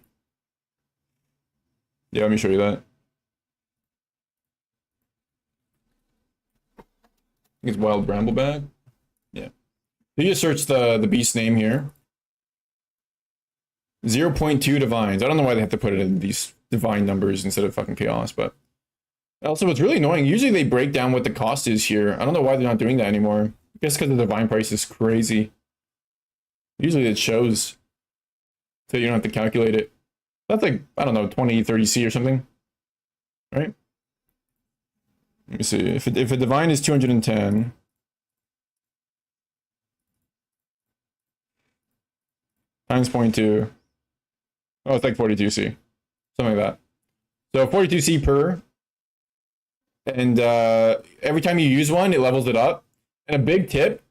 Yeah, let me show you that. I think it's Wild Brambleback. Yeah. You just search the beast name here. 0.2 divines. I don't know why they have to put it in these divine numbers instead of fucking chaos, but also what's really annoying, usually they break down what the cost is here. I don't know why they're not doing that anymore. I guess because the divine price is crazy. Usually it shows, so you don't have to calculate it. That's like, I don't know, 20, 30C or something, right? Let me see, if a divine is 210, times 0.2, oh, it's like 42C, something like that. So 42C per, and every time you use one, it levels it up. And a big tip,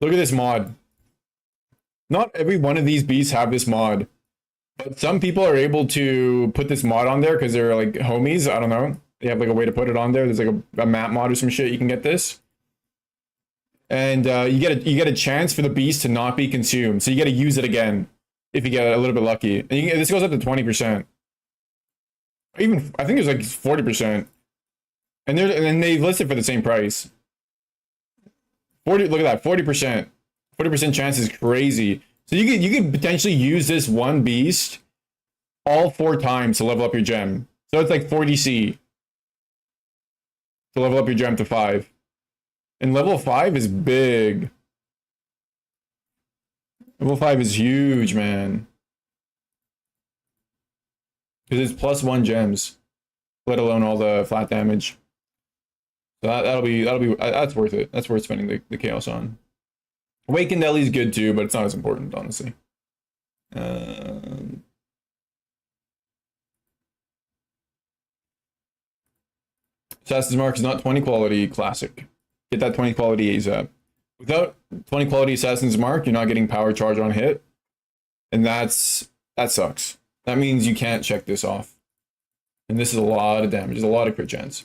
look at this mod. Not every one of these beasts have this mod, but some people are able to put this mod on there because they're like homies. I don't know. They have like a way to put it on there. There's like a map mod or some shit. You can get this, and you get a chance for the beast to not be consumed. So you get to use it again if you get a little bit lucky. And this goes up to 20%. Even I think there's like 40%, and then they list it for the same price. 40. Look at that, 40%. 40% chance is crazy. So you could potentially use this one beast all 4 times to level up your gem. So it's like 40C to level up your gem to 5. And level 5 is big. Level 5 is huge, man. Because it's +1 gems, let alone all the flat damage. So that's worth it. That's worth spending the chaos on. Awakened Ellie is good too, but it's not as important, honestly. Assassin's Mark is not 20 quality classic. Get that 20 quality ASAP. Without 20 quality Assassin's Mark, you're not getting power charge on hit. And that sucks. That means you can't check this off. And this is a lot of damage. There's a lot of crit chance.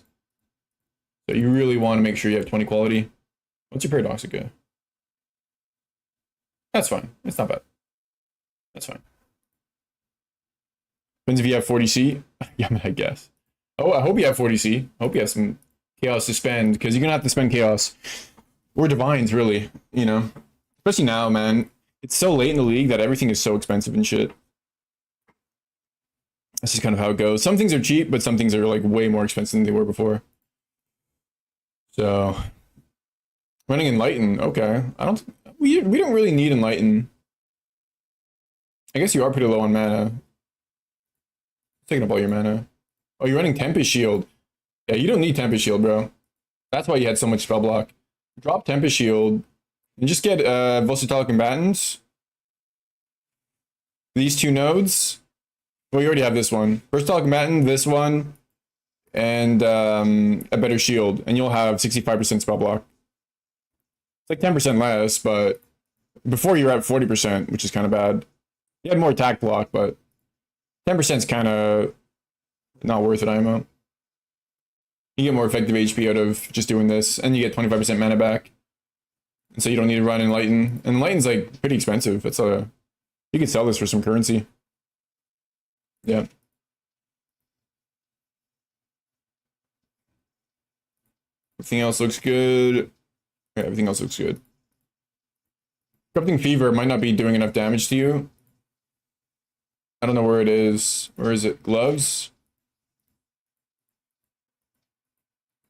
So you really want to make sure you have 20 quality. What's your Paradoxica? That's fine. It's not bad. That's fine. Depends if you have 40C. Yeah, I guess. Oh, I hope you have 40C. I hope you have some chaos to spend, because you're going to have to spend chaos. Or divines, really. You know? Especially now, man. It's so late in the league that everything is so expensive and shit. That's just kind of how it goes. Some things are cheap, but some things are like way more expensive than they were before. So, running Enlighten, okay. We don't really need Enlighten. I guess you are pretty low on mana. Taking up all your mana. Oh, you're running Tempest Shield. Yeah, you don't need Tempest Shield, bro. That's why you had so much spell block. Drop Tempest Shield and just get Versatile Combatants. These 2 nodes. Well, you already have this one. Versatile Combatant, this one, and a better shield, and you'll have 65% spell block. It's like 10% less, but before you're at 40%, which is kind of bad. You had more attack block, but 10% is kind of not worth it, IMO. You get more effective HP out of just doing this, and you get 25% mana back. And so you don't need to run Enlighten. And Enlighten's like pretty expensive. It's you could sell this for some currency. Yeah. Everything else looks good. Yeah, everything else looks good. Corrupting Fever might not be doing enough damage to you. I don't know where it is. Where is it? Gloves?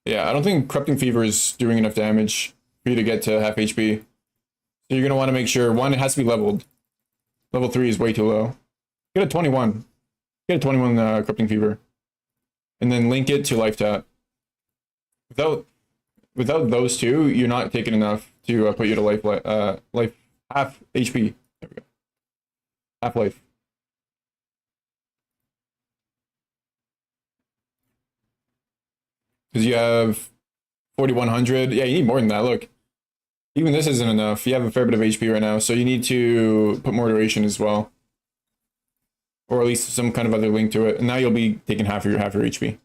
Yeah, I don't think Corrupting Fever is doing enough damage for you to get to half HP. So you're going to want to make sure, 1, it has to be leveled. Level 3 is way too low. Get a 21. Get a 21 Corrupting Fever. And then link it to Life Tap. Without those 2, you're not taking enough to put you to life half HP. There we go. Half life. Because you have 4,100. Yeah, you need more than that. Look, even this isn't enough. You have a fair bit of HP right now, so you need to put more duration as well. Or at least some kind of other link to it. And now you'll be taking half your HP.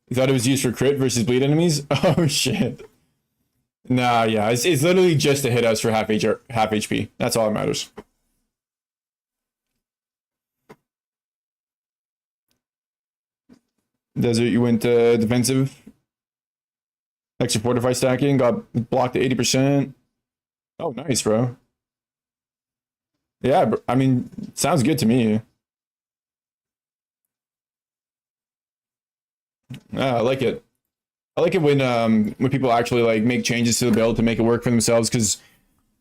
You thought it was used for crit versus bleed enemies? Oh, shit. Nah, yeah. It's literally just to hit us for half HP. That's all that matters. Desert, you went defensive. Extra fortify stacking. Got blocked at 80%. Oh, nice, bro. Yeah, I mean, sounds good to me. I like it. I like it when people actually like make changes to the build to make it work for themselves, because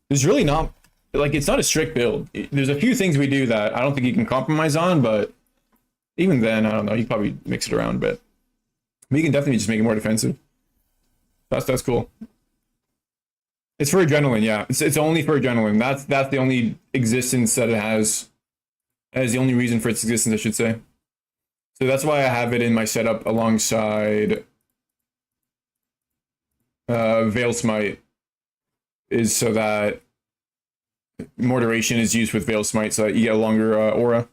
there's really not, like, it's not a strict build. There's a few things we do that I don't think you can compromise on, but even then, I don't know, you can probably mix it around a bit. But you can definitely just make it more defensive. That's cool. It's for adrenaline, yeah. It's only for adrenaline. That's the only existence that it has. That is the only reason for its existence, I should say. So that's why I have it in my setup alongside Veil Smite, is so that more duration is used with Veil Smite so that you get a longer aura.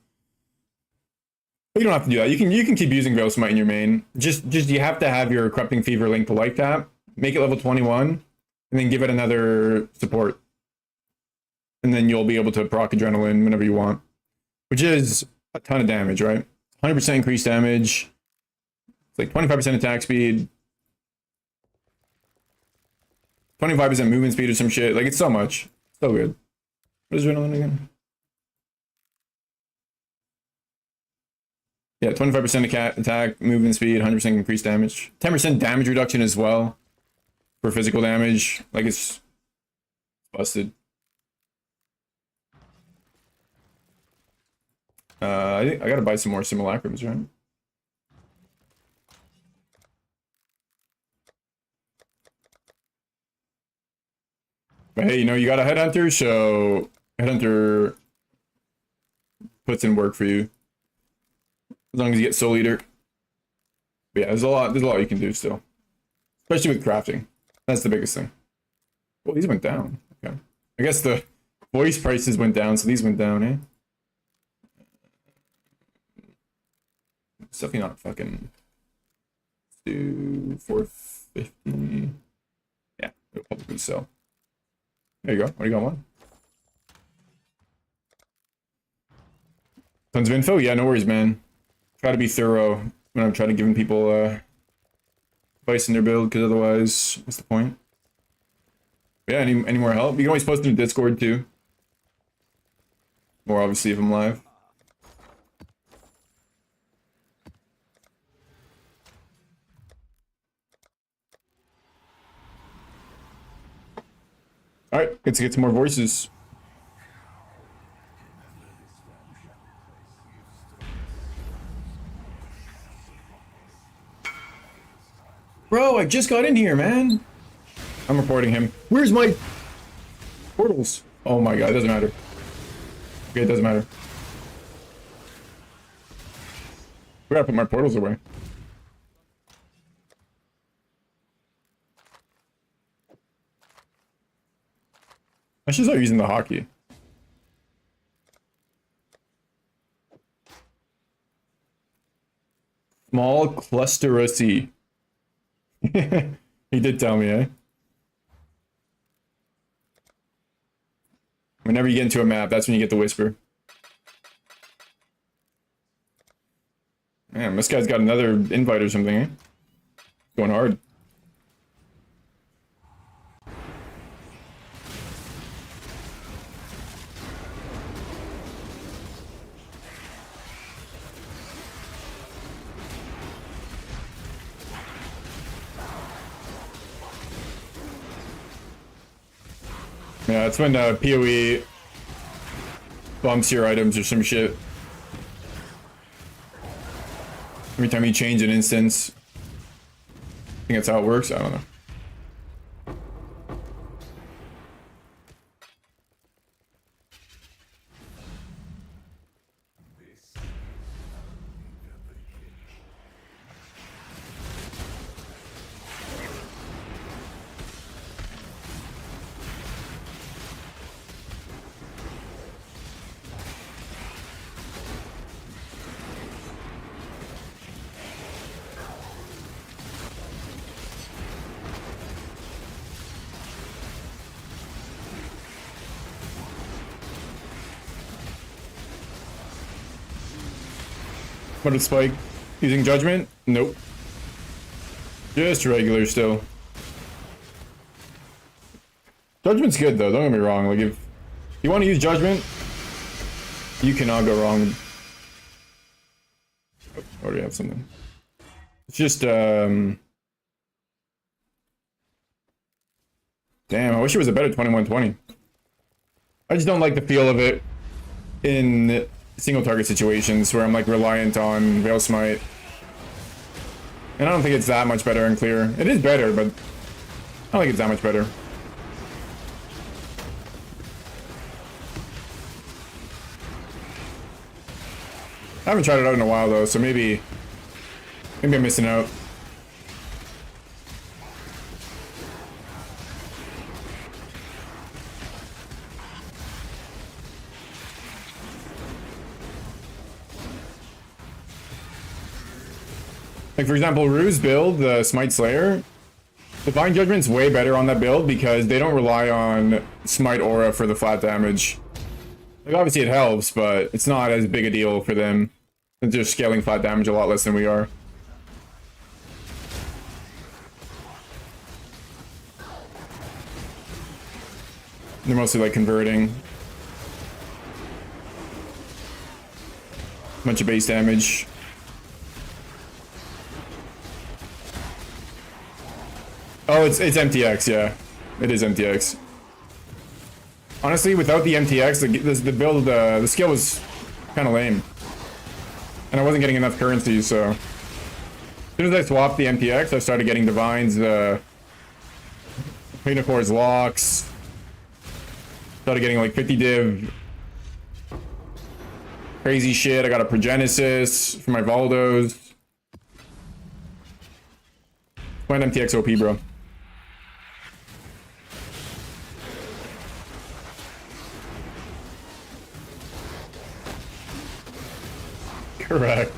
But you don't have to do that. You can keep using Veil Smite in your main. Just you have to have your Corrupting Fever link to Life Tap, make it level 21, and then give it another support. And then you'll be able to proc Adrenaline whenever you want, which is a ton of damage, right? 100% increased damage. It's like 25% attack speed, 25% movement speed or some shit. Like, it's so much. So good. What is Adrenaline again? Yeah, 25% attack, movement speed, 100% increased damage. 10% damage reduction as well for physical damage. Like, it's busted. I think I gotta buy some more Simulacrums, right? But hey, you know, you got a Headhunter, so Headhunter puts in work for you. As long as you get Soul Eater. But yeah, there's a lot you can do still. Especially with crafting. That's the biggest thing. Well, these went down. Okay. I guess the voice prices went down, so these went down, eh? It's definitely not fucking. Let's do 450. Yeah, it'll probably sell. There you go. What do you got one? Tons of info? Yeah, no worries, man. Try to be thorough when I'm trying to give people advice in their build, because otherwise, what's the point? Yeah, any more help? You can always post in the Discord too. Or obviously if I'm live. Alright, let's get some more voices. Bro, I just got in here, man. I'm reporting him. Where's my portals? Oh my god, it doesn't matter. Okay, it doesn't matter. We gotta put my portals away. I should start using the hockey. Small clusteracy. He did tell me, eh? Whenever you get into a map, that's when you get the whisper. Man, this guy's got another invite or something, eh? Going hard. Yeah, it's when PoE bumps your items or some shit. Every time you change an instance. I think that's how it works, I don't know. What did Spike? Using Judgment? Nope. Just regular still. Judgment's good though, don't get me wrong. Like if you want to use Judgment, you cannot go wrong. Oh, I already have something. It's just damn, I wish it was a better 2120. I just don't like the feel of it in single target situations where I'm like reliant on Veil Smite. And I don't think it's that much better in clear. It is better, but I don't think it's that much better. I haven't tried it out in a while though, so maybe I'm missing out. Like for example, Rue's build, the Smite Slayer, Divine Judgment's way better on that build because they don't rely on Smite Aura for the flat damage. Like obviously it helps, but it's not as big a deal for them. They're just scaling flat damage a lot less than we are. They're mostly like converting. Bunch of base damage. Oh, it's MTX, yeah. It is MTX. Honestly, without the MTX, the build, the skill was kind of lame. And I wasn't getting enough currency, so... As soon as I swapped the MTX, I started getting Divines, Unicorn's Locks. Started getting like 50 div. Crazy shit, I got a Progenesis for my Valdos. Went MTX OP, bro. Correct.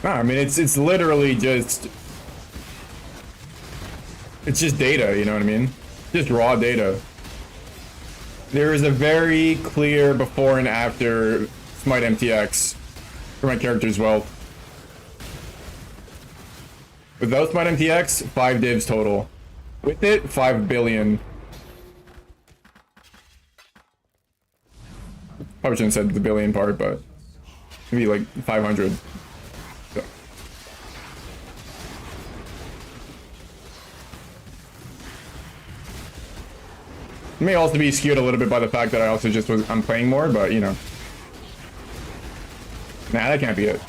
Nah, I mean it's literally just it's just data, you know what I mean? Just raw data. There is a very clear before and after Smite MTX for my character's wealth. Without Smite MTX, 5 divs total. With it, 5 billion. Probably shouldn't have said the billion part, but maybe like 500. So. It may also be skewed a little bit by the fact that I'm playing more, but you know. Nah, that can't be it.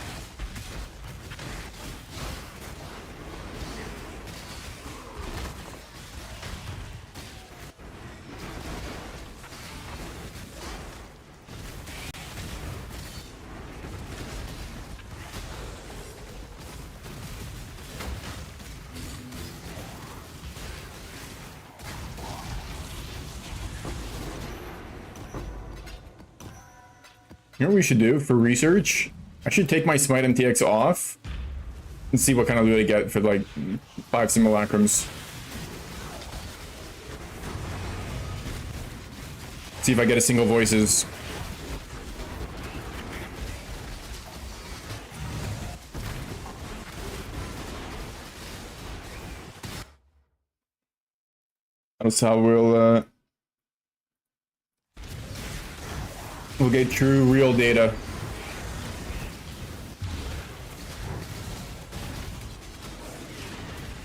You know what we should do for research? I should take my Smite MTX off and see what kind of loot I get for like 5 Simulacrums. See if I get a single voices. That's how we'll get true, real data.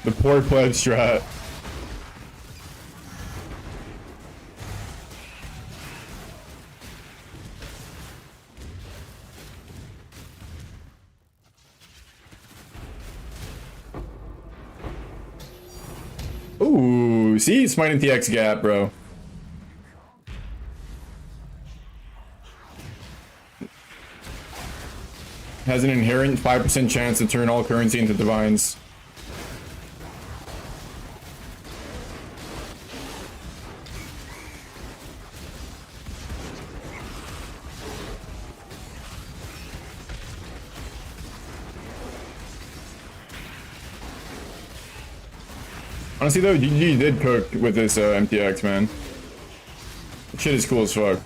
The poor pleb strat. Ooh, see? Smite MTX gap, bro. Has an inherent 5% chance to turn all currency into divines. Honestly though, GG did cook with this MTX, man. Shit is cool as fuck.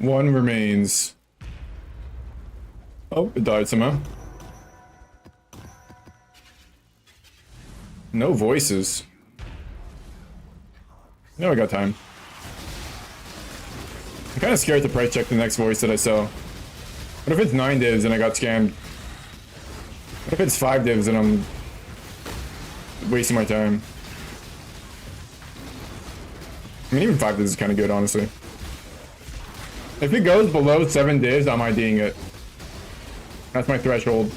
One remains. Oh, it died somehow. No voices. No, I got time. I'm kind of scared to price check the next voice that I sell. What if it's 9 divs and I got scammed? What if it's 5 divs and I'm wasting my time? I mean, even 5 divs is kind of good, honestly. If it goes below 7 divs, I'm IDing it. That's my threshold.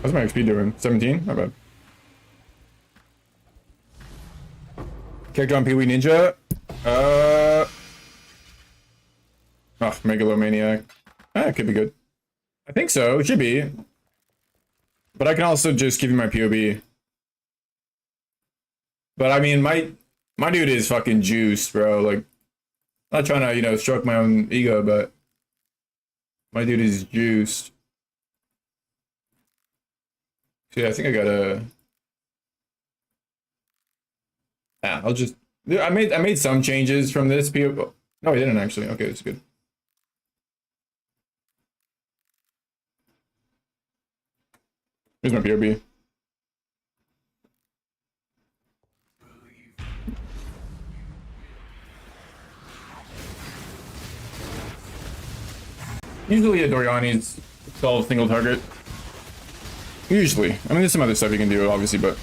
How's my XP doing? 17? Not bad. Character on Pee-wee Ninja? Oh, Megalomaniac. It could be good. I think so. It should be. But I can also just give you my POB. But I mean, my dude is fucking juiced, bro. Like, I'm not trying to, you know, stroke my own ego, but my dude is juiced. So yeah, I think I gotta. Yeah, I'll just. I made some changes from this POB. No, I didn't actually. Okay, that's good. Here's my POB. Usually a Doriani's solve single target. Usually. I mean, there's some other stuff you can do, obviously, but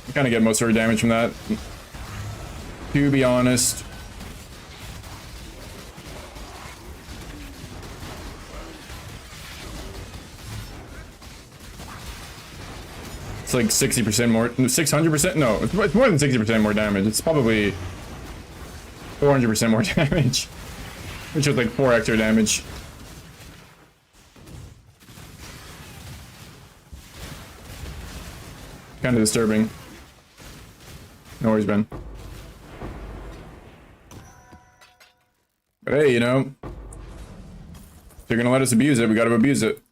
you kind of get most of your damage from that. To be honest. It's like 60% more, 600%? No, it's more than 60% more damage. It's probably 400% more damage, which is like 4 extra damage. Kind of disturbing. No worries, Ben. But hey, you know, if you're gonna let us abuse it, we gotta abuse it.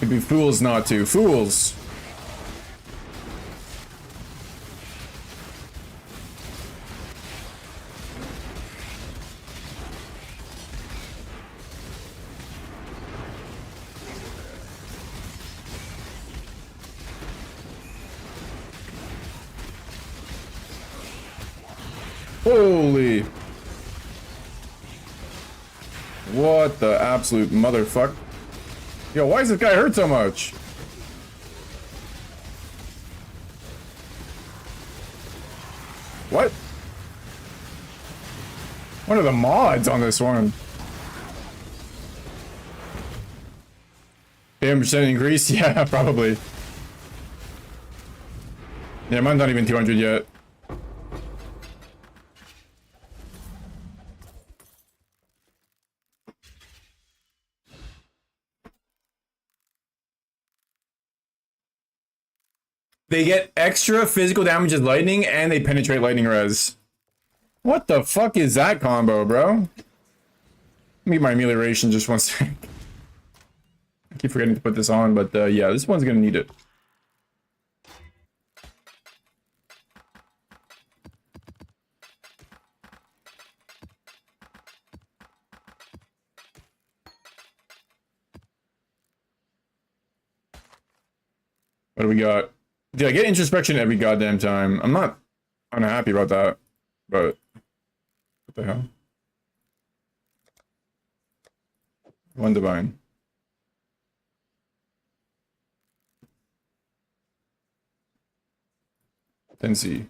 We'd be fools not to. Fools! Holy! What the absolute motherfuck? Yo, why is this guy hurt so much? What? What are the mods on this one? 10% increase? Yeah, probably. Yeah, mine's not even 200 yet. They get extra physical damage as lightning, and they penetrate lightning res. What the fuck is that combo, bro? Let me get my amelioration just one sec. I keep forgetting to put this on, but yeah, this one's gonna need it. What do we got? Dude, I get introspection every goddamn time. I'm not unhappy about that, but what the hell? One divine. Then C.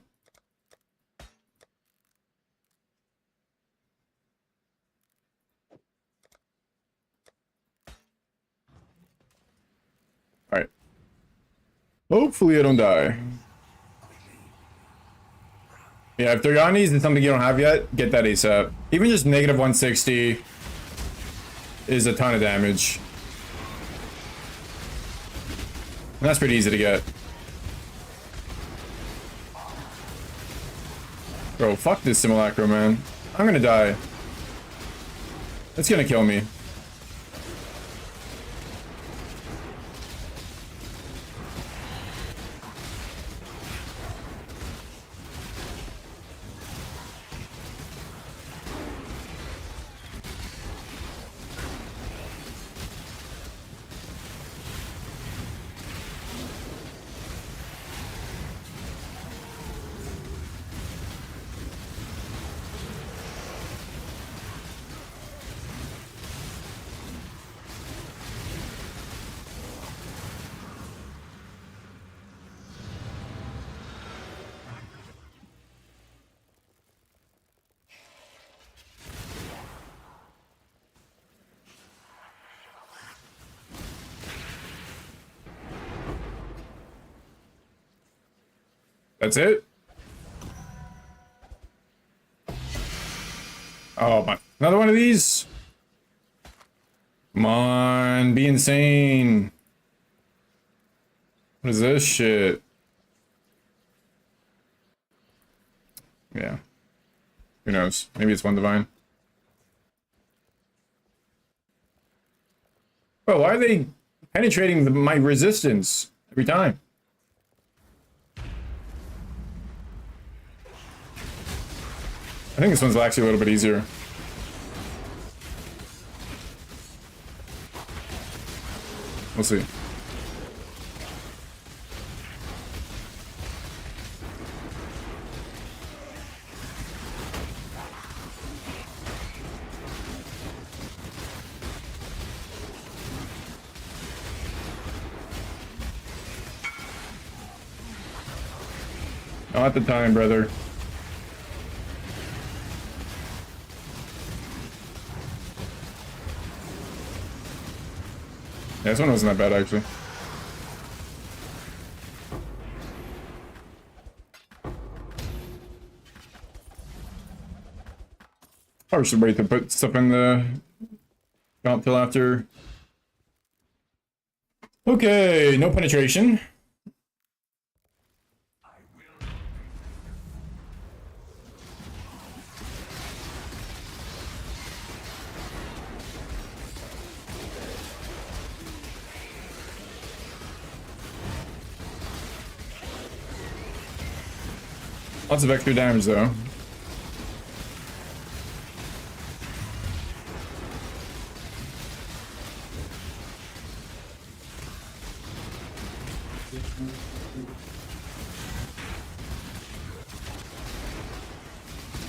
Alright. Hopefully I don't die. Yeah, if Doriani's is something you don't have yet, get that ASAP. Even just negative 160 is a ton of damage. And that's pretty easy to get. Bro, fuck this simulacrum, man. I'm gonna die. It's gonna kill me. That's it? Oh my, another one of these? Come on, be insane. What is this shit? Yeah. Who knows? Maybe it's one divine. Bro, why are they penetrating my resistance every time? I think this one's actually a little bit easier. We'll see. Not at the time, brother. Yeah, this one wasn't that bad, actually. Probably should wait to put stuff in the comp till after. Okay, no penetration. Lots of extra damage, though.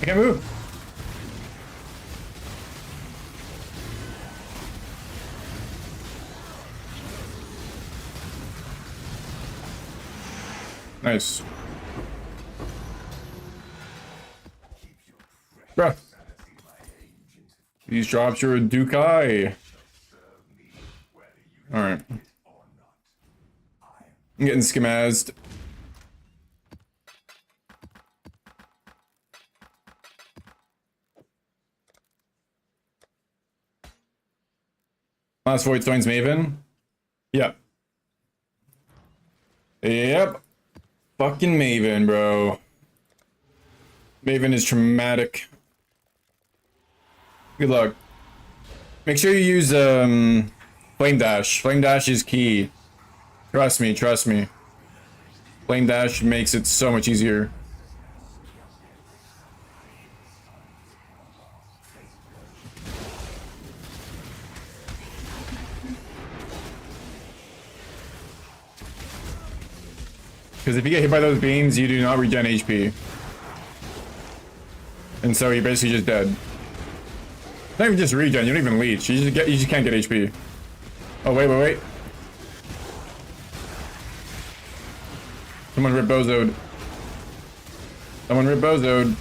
I can't move. Nice. Bruh. These drops are a Dukai. Alright. I'm getting schemazed. Last Void Stone's Maven? Yep. Yep. Fucking Maven, bro. Maven is traumatic. Good luck. Make sure you use Flame Dash. Flame Dash is key. Trust me, trust me. Flame Dash makes it so much easier. Because if you get hit by those beams, you do not regen HP. And so you're basically just dead. Not even just regen, you don't even leech. You just can't get HP. Oh wait, wait, wait. Someone rip bozoed. Someone rip bozoed.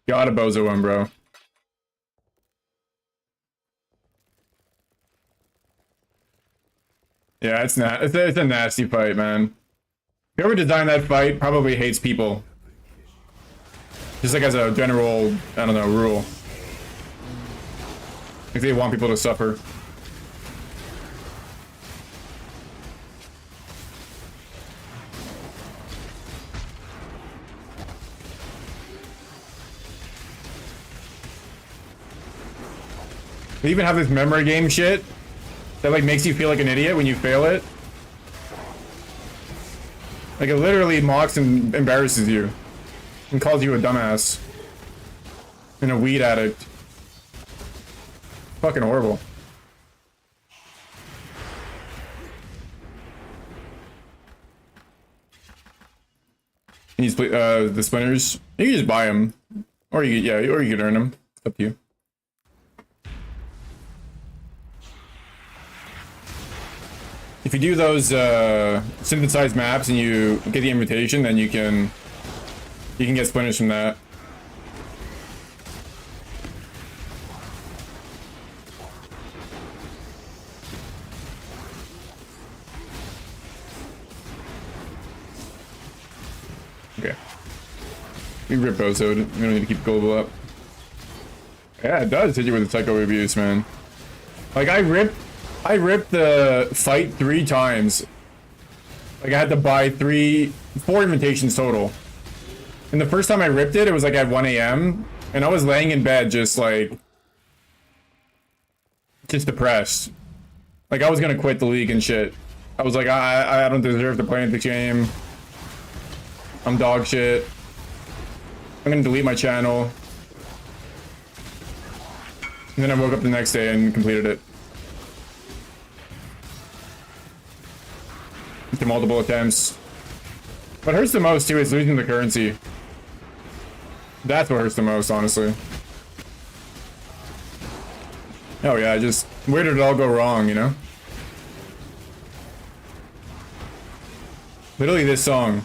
Got a bozo one, bro. Yeah, it's a nasty fight, man. Whoever designed that fight probably hates people. Just like as a general, I don't know, rule. Like they want people to suffer. They even have this memory game shit that like makes you feel like an idiot when you fail it. Like it literally mocks and embarrasses you and calls you a dumbass and a weed addict. Fucking horrible. You need the splinters. You can just buy them, or you could earn them. It's up to you. If you do those synthesized maps and you get the invitation, then you can get splinters from that. Okay. We rip Bozo. We don't need to keep global up. Yeah, it does hit you with the psycho abuse, man. Like I ripped the fight 3 times. Like I had to buy 4 invitations total. And the first time I ripped it, it was like at 1 AM. And I was laying in bed just depressed. Like I was gonna quit the league and shit. I was like, I don't deserve to play in the game. I'm dog shit. I'm gonna delete my channel. And then I woke up the next day and completed it. To multiple attempts. What hurts the most too is losing the currency. That's what hurts the most, honestly. Oh yeah, just where did it all go wrong, you know? Literally this song.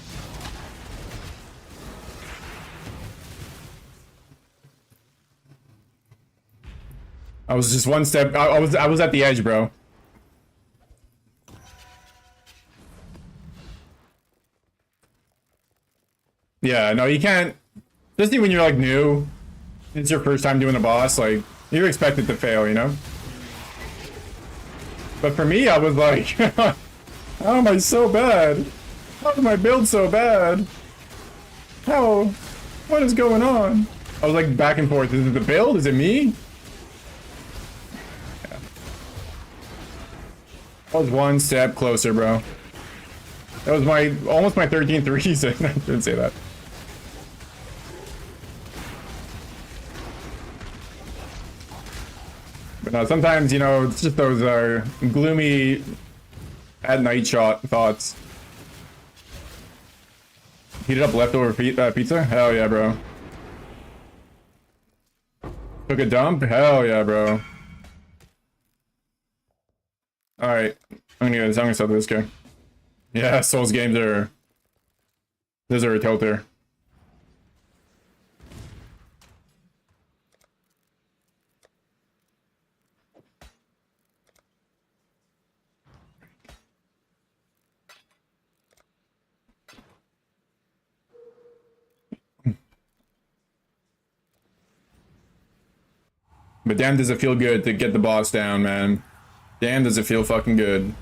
I was just one step. I was at the edge, bro. Yeah, no, you can't. Especially when you're like new, it's your first time doing a boss. Like you're expected to fail, you know. But for me, I was like, how am I so bad? How am I build so bad? How? What is going on? I was like back and forth. Is it the build? Is it me? Yeah. I was one step closer, bro. That was almost my 13th reason. I didn't say that. But no, sometimes, you know, it's just those gloomy at night shot thoughts. Heated up leftover pizza? Hell yeah, bro. Took a dump? Hell yeah, bro. Alright. I'm gonna sell this guy. Yeah, Souls games are... Those are a tilter. But damn does it feel good to get the boss down, man. Damn does it feel fucking good.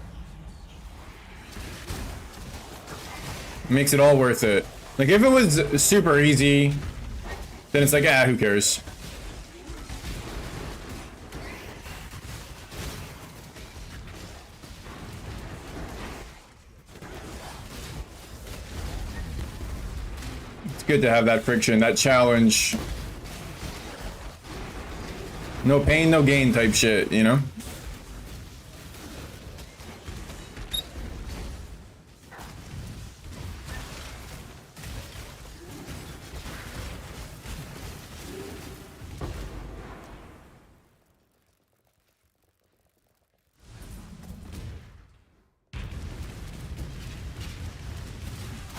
Makes it all worth it. Like if it was super easy, then it's like, ah, who cares? It's good to have that friction, that challenge. No pain, no gain type shit, you know?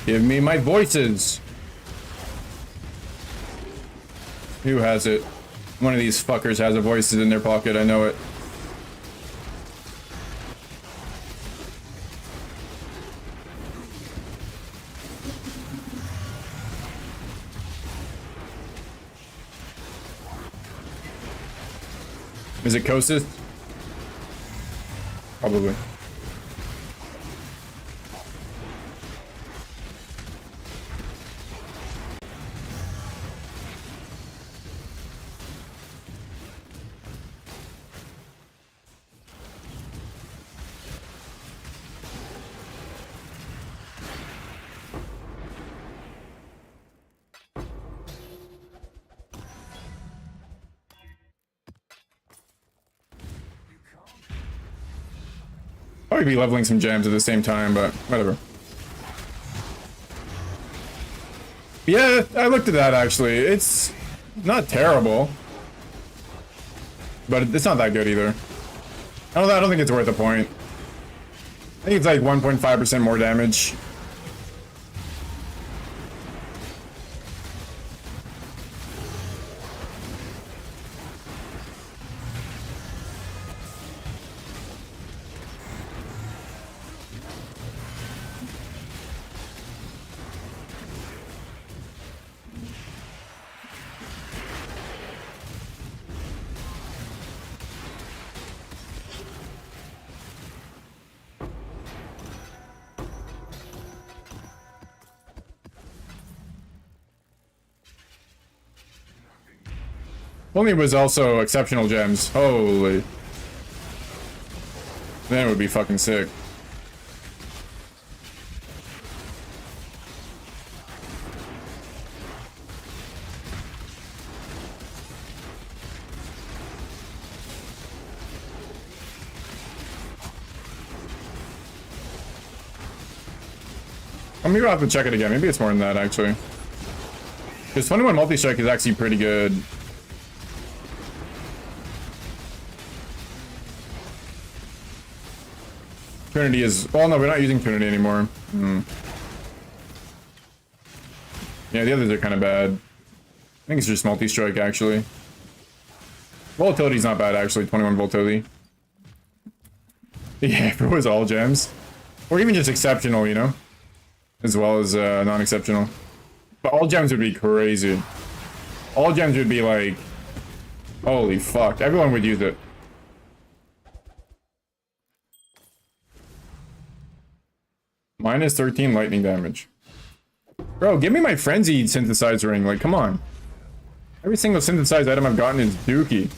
Give me my voices. Who has it? One of these fuckers has a voices in their pocket, I know it. Is it Kosis? Probably. Probably be leveling some gems at the same time, but whatever. Yeah, I looked at that actually. It's not terrible, but it's not that good either. I don't think it's worth a point. I think it's like 1.5% more damage. Only was also exceptional gems. Holy. Then it would be fucking sick. Maybe I'll have to check it again. Maybe it's more than that, actually. Because 21 multi-strike is actually pretty good. Trinity is... Oh, no, we're not using Trinity anymore. Yeah, the others are kind of bad. I think it's just multi-strike, actually. Volatility's not bad, actually. 21 volatility. Yeah, if it was all gems. Or even just exceptional, you know? As well as non-exceptional. But all gems would be crazy. All gems would be like... Holy fuck. Everyone would use it. Minus 13 lightning damage. Bro, give me my frenzied synthesizer ring. Like, come on. Every single synthesized item I've gotten is dookie.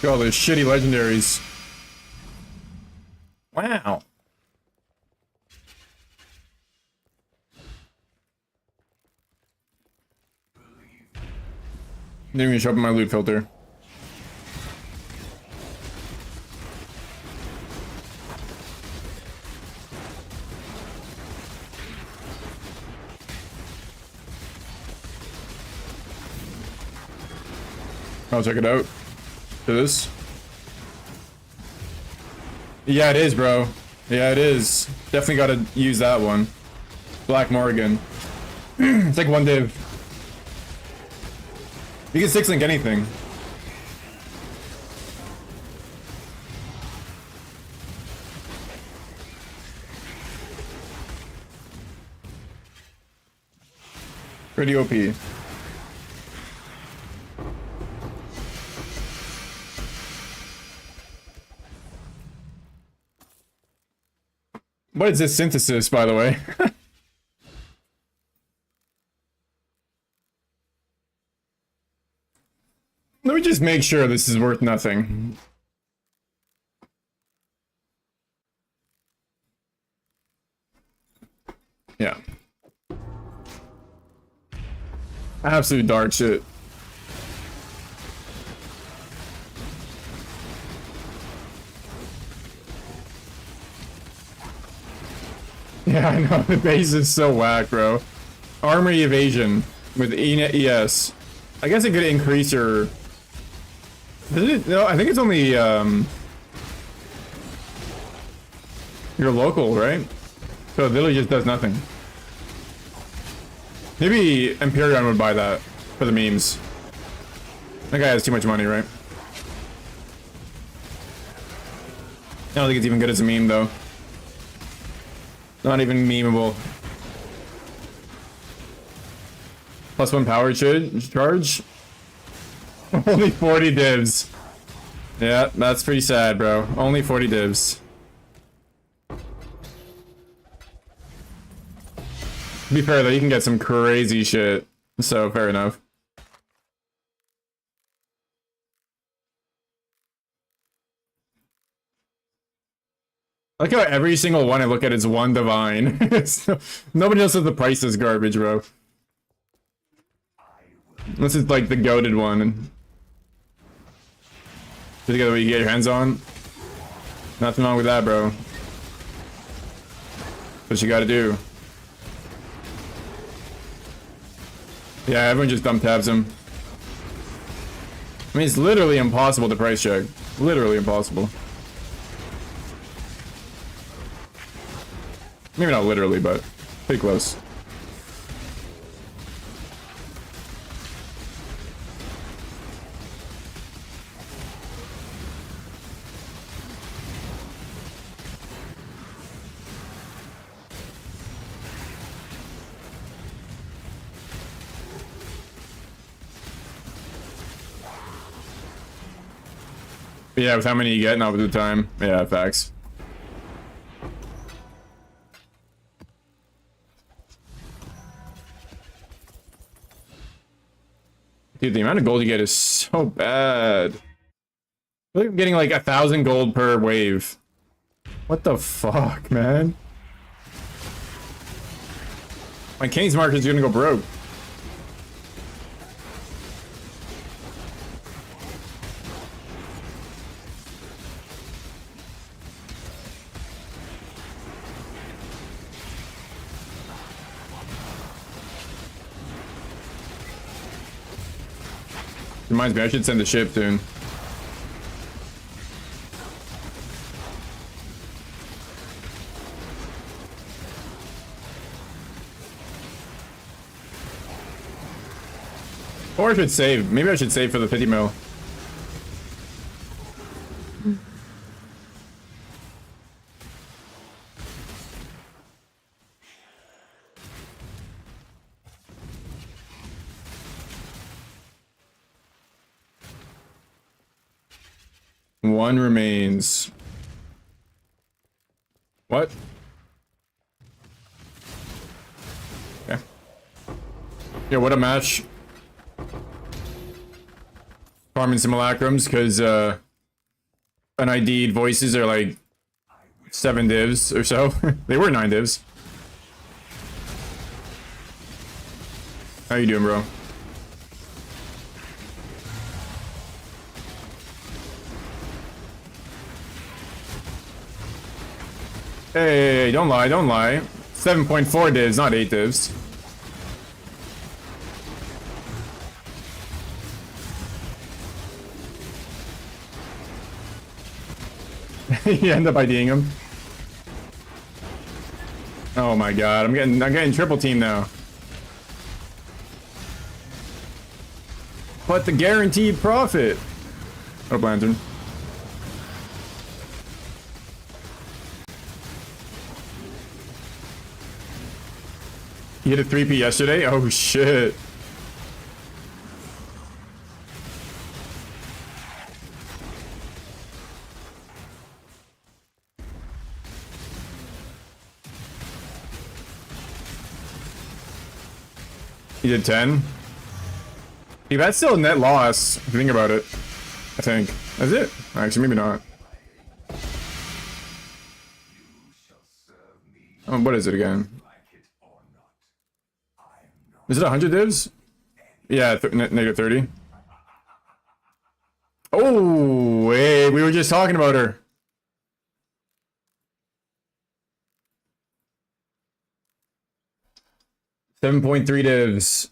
Look at all those shitty legendaries. Wow. Didn't even show up in my loot filter. I'll check it out. This? Yeah, it is, bro. Yeah, it is. Definitely gotta use that one. Black Morgan. It's like one div. You can 6-link anything. Pretty OP. What is this synthesis, by the way? Let me just make sure this is worth nothing. Yeah. Absolute dark shit. Yeah, I know. The base is so whack, bro. Armory evasion with ES. I guess it could increase your... No, I think it's only your local, right? So it literally just does nothing. Maybe Empyrean would buy that for the memes. That guy has too much money, right? I don't think it's even good as a meme, though. Not even memeable. +1 power charge? Only 40 divs. Yeah, that's pretty sad, bro. Only 40 divs. To be fair, though, you can get some crazy shit. So, fair enough. I like how every single one I look at is one divine. Nobody else says the price is garbage, bro. This is like the goated one. Just get what you get your hands on. Nothing wrong with that, bro. What you gotta do. Yeah, everyone just dump tabs him. I mean, it's literally impossible to price check. Literally impossible. Maybe not literally, but pretty close. But yeah, with how many you get, not with the time. Yeah, facts. Dude, the amount of gold you get is so bad. I feel like I'm getting like 1,000 gold per wave. What the fuck, man? My King's Market is gonna go broke. Reminds me, I should send a ship soon. Or I should save. Maybe I should save for the 50 mil. One remains. What? Okay. Yeah, what a match. Farming Simulacrums, because unID'd voices are like 7 divs or so. They were 9 divs. How you doing, bro? Hey, don't lie, don't lie. 7.4 divs, not 8 divs. You end up IDing him. Oh my god, I'm getting triple team now. But the guaranteed profit. Oh, lantern. You hit a 3P yesterday? Oh shit. You did 10? Yeah, that's still a net loss, if you think about it. I think. That's it. Actually, maybe not. Oh, what is it again? Is it 100 divs? Yeah, negative 30. Oh, wait, we were just talking about her. 7.3 divs.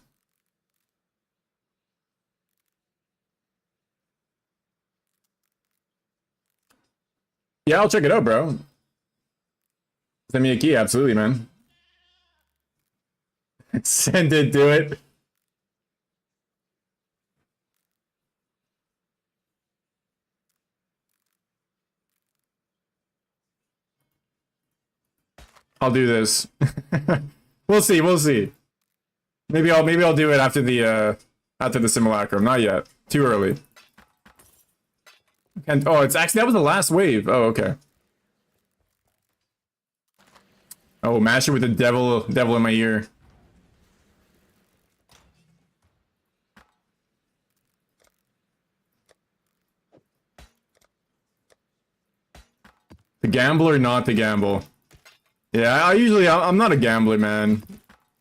Yeah, I'll check it out, bro. Send me a key, absolutely, man. Send it, do it. I'll do this. We'll see, we'll see. Maybe I'll do it after the simulacrum. Not yet. Too early. And oh, it's actually that was the last wave. Oh, okay. Oh, Masher with the devil in my ear. To gamble or not to gamble? Yeah, I'm not a gambler, man.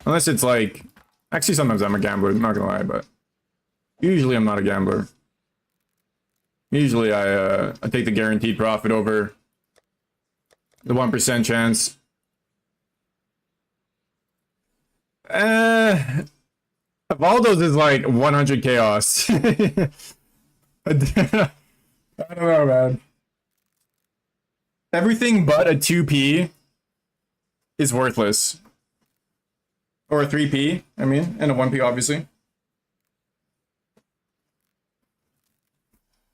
Unless it's like, actually sometimes I'm a gambler, I'm not gonna lie, but usually I'm not a gambler. Usually I take the guaranteed profit over the 1% chance. Valdo's is like 100 chaos. I don't know, man. Everything but a 2p is worthless. Or a 3p, I mean, and a 1p, obviously.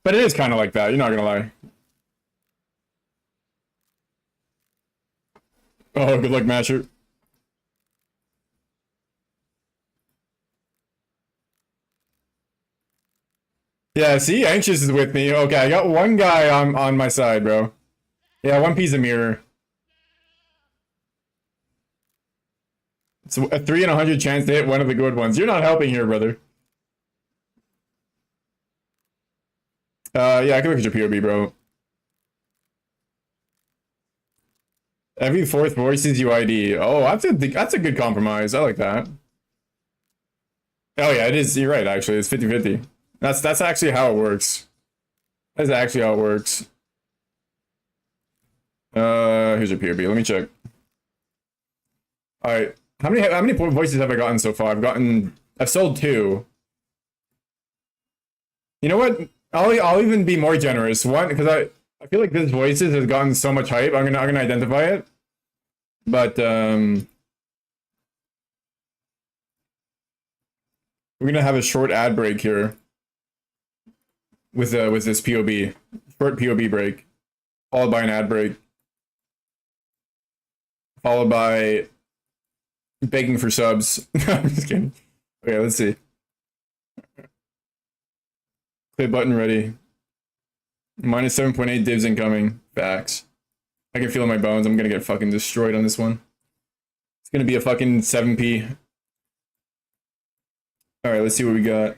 But it is kind of like that, you're not gonna lie. Oh, good luck, Masher. Yeah, see, Anxious is with me. Okay, I got one guy on my side, bro. Yeah, 1p's a mirror. It's a 3 in 100 chance to hit one of the good ones. You're not helping here, brother. Yeah, I can look at your POB, bro. Every fourth voice is UID. Oh, that's a good compromise. I like that. Oh yeah, it is. You're right, actually. It's 50-50. That's actually how it works. That's actually how it works. Here's your POB. Let me check. Alright. How many voices have I gotten so far? I've sold 2. You know what? I'll even be more generous. One, because I feel like this voices has gotten so much hype. I'm gonna identify it. But we're gonna have a short ad break here with this POB. Short POB break. Followed by an ad break. Followed by begging for subs. I'm just kidding. Okay, let's see. Play button ready. Minus 7.8 divs incoming. Facts. I can feel it in my bones. I'm gonna get fucking destroyed on this one. It's gonna be a fucking 7p. Alright, let's see what we got.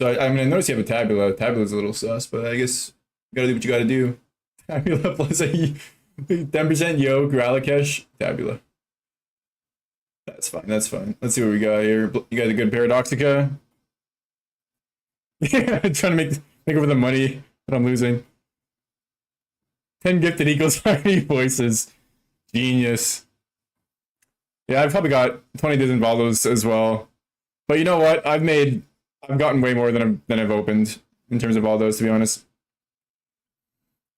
So, I mean, I noticed you have a Tabula. Tabula's a little sus, but I guess you gotta do what you gotta do. Tabula plus a 10% Yoke, Ralakesh, Tabula. That's fine, that's fine. Let's see what we got here. You got a good Paradoxica. Yeah, trying to make over the money that I'm losing. 10 gifted equals 30 voices. Genius. Yeah, I've probably got 20 dozen Valdos as well. But you know what? I've gotten way more than I've opened in terms of Valdos, to be honest.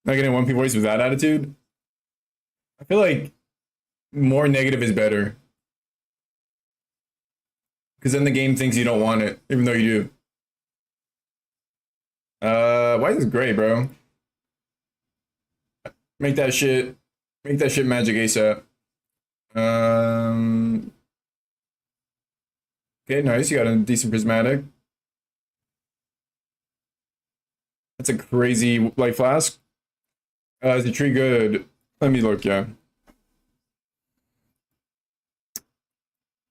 Not getting 1p voice with that attitude. I feel like more negative is better. Because then the game thinks you don't want it, even though you do. Why is this gray, bro? Make that shit magic ASAP. Okay, nice. You got a decent prismatic. That's a crazy light flask. Is the tree good? Let me look, yeah.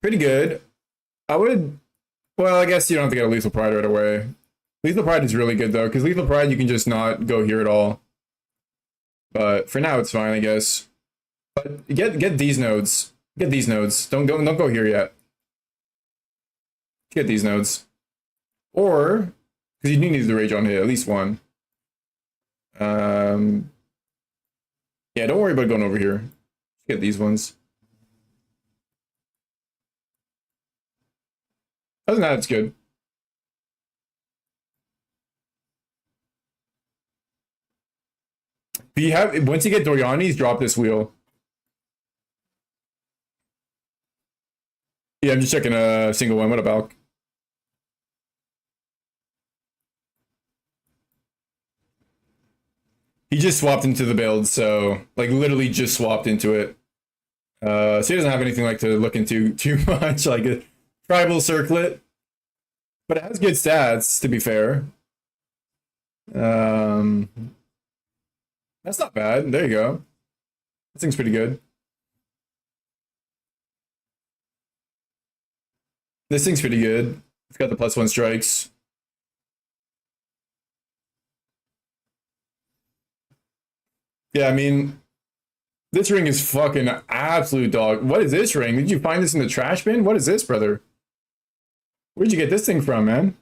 Pretty good. Well, I guess you don't have to get a Lethal Pride right away. Lethal Pride is really good, though, because Lethal Pride, you can just not go here at all. But for now, it's fine, I guess. But get these nodes. Get these nodes. Don't go here yet. Get these nodes. Or, because you need the Rage on hit, at least one. Yeah, don't worry about going over here. Get these ones. Other than that, it's good. But you have, once you get Doriani's, drop this wheel. Yeah, I'm just checking a single one. What about? He just swapped into the build, so like literally just swapped into it. So he doesn't have anything like to look into too much, like a tribal circlet, but it has good stats to be fair. Um, that's not bad. There you go. That thing's pretty good. This thing's pretty good. It's got the +1 strikes. Yeah, I mean, this ring is fucking absolute dog. What is this ring? Did you find this in the trash bin? What is this, brother? Where'd you get this thing from, man?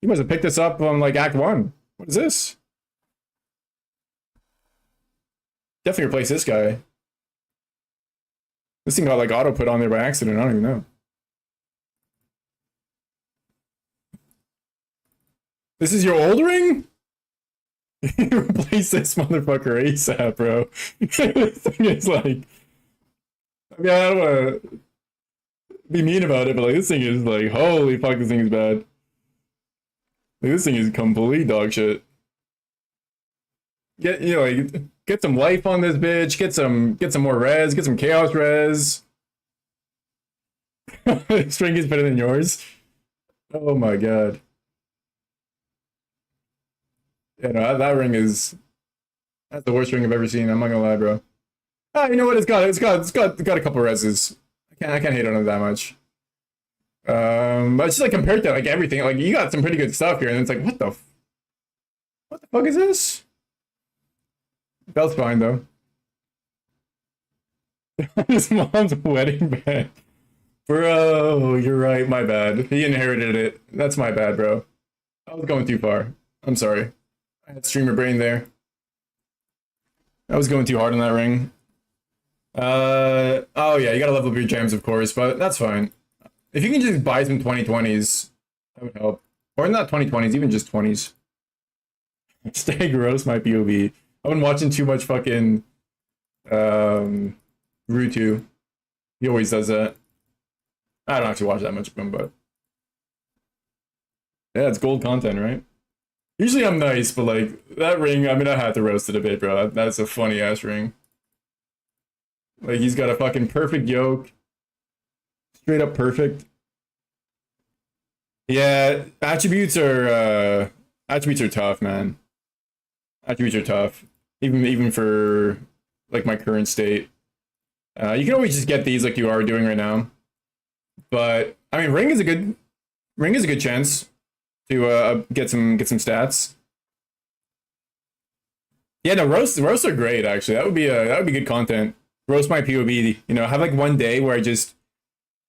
You must have picked this up on like Act 1. What is this? Definitely replace this guy. This thing got like auto put on there by accident. I don't even know. This is your old ring? Replace this motherfucker ASAP, bro. This thing is like, I mean, I don't want to be mean about it, but like this thing is like, holy fuck, this thing is bad. Like, this thing is complete dog shit. Get, you know, like, get some life on this bitch. Get some more res. Get some chaos res. String is better than yours. Oh my god. Yeah, no, that ring is, that's the worst ring I've ever seen. I'm not gonna lie, bro. Ah, you know what? It's got a couple reses. I can't hate on it that much. But it's just like compared to like everything, like you got some pretty good stuff here, and it's like, what the fuck is this? That's fine though. His mom's wedding band. Bro, you're right. My bad. He inherited it. That's my bad, bro. I was going too far. I'm sorry. I had streamer brain there. I was going too hard on that ring. Oh yeah, you gotta level up your gems, of course, but that's fine. If you can just buy some 2020s, that would help. Or not 2020s, even just 20s. Stay gross, my POV. I've been watching too much fucking Rutu. He always does that. I don't actually watch that much of him, but yeah, it's gold content, right? Usually I'm nice, but like that ring, I mean, I had to roast it a bit, bro. That's a funny ass ring. Like he's got a fucking perfect yoke, straight up perfect. Yeah, attributes are tough, man. Attributes are tough, even for like my current state. You can always just get these like you are doing right now, but I mean, ring is a good chance to get some stats. Yeah, no, roasts are great actually. That would be good content. Roast my POV, you know, have like one day where I just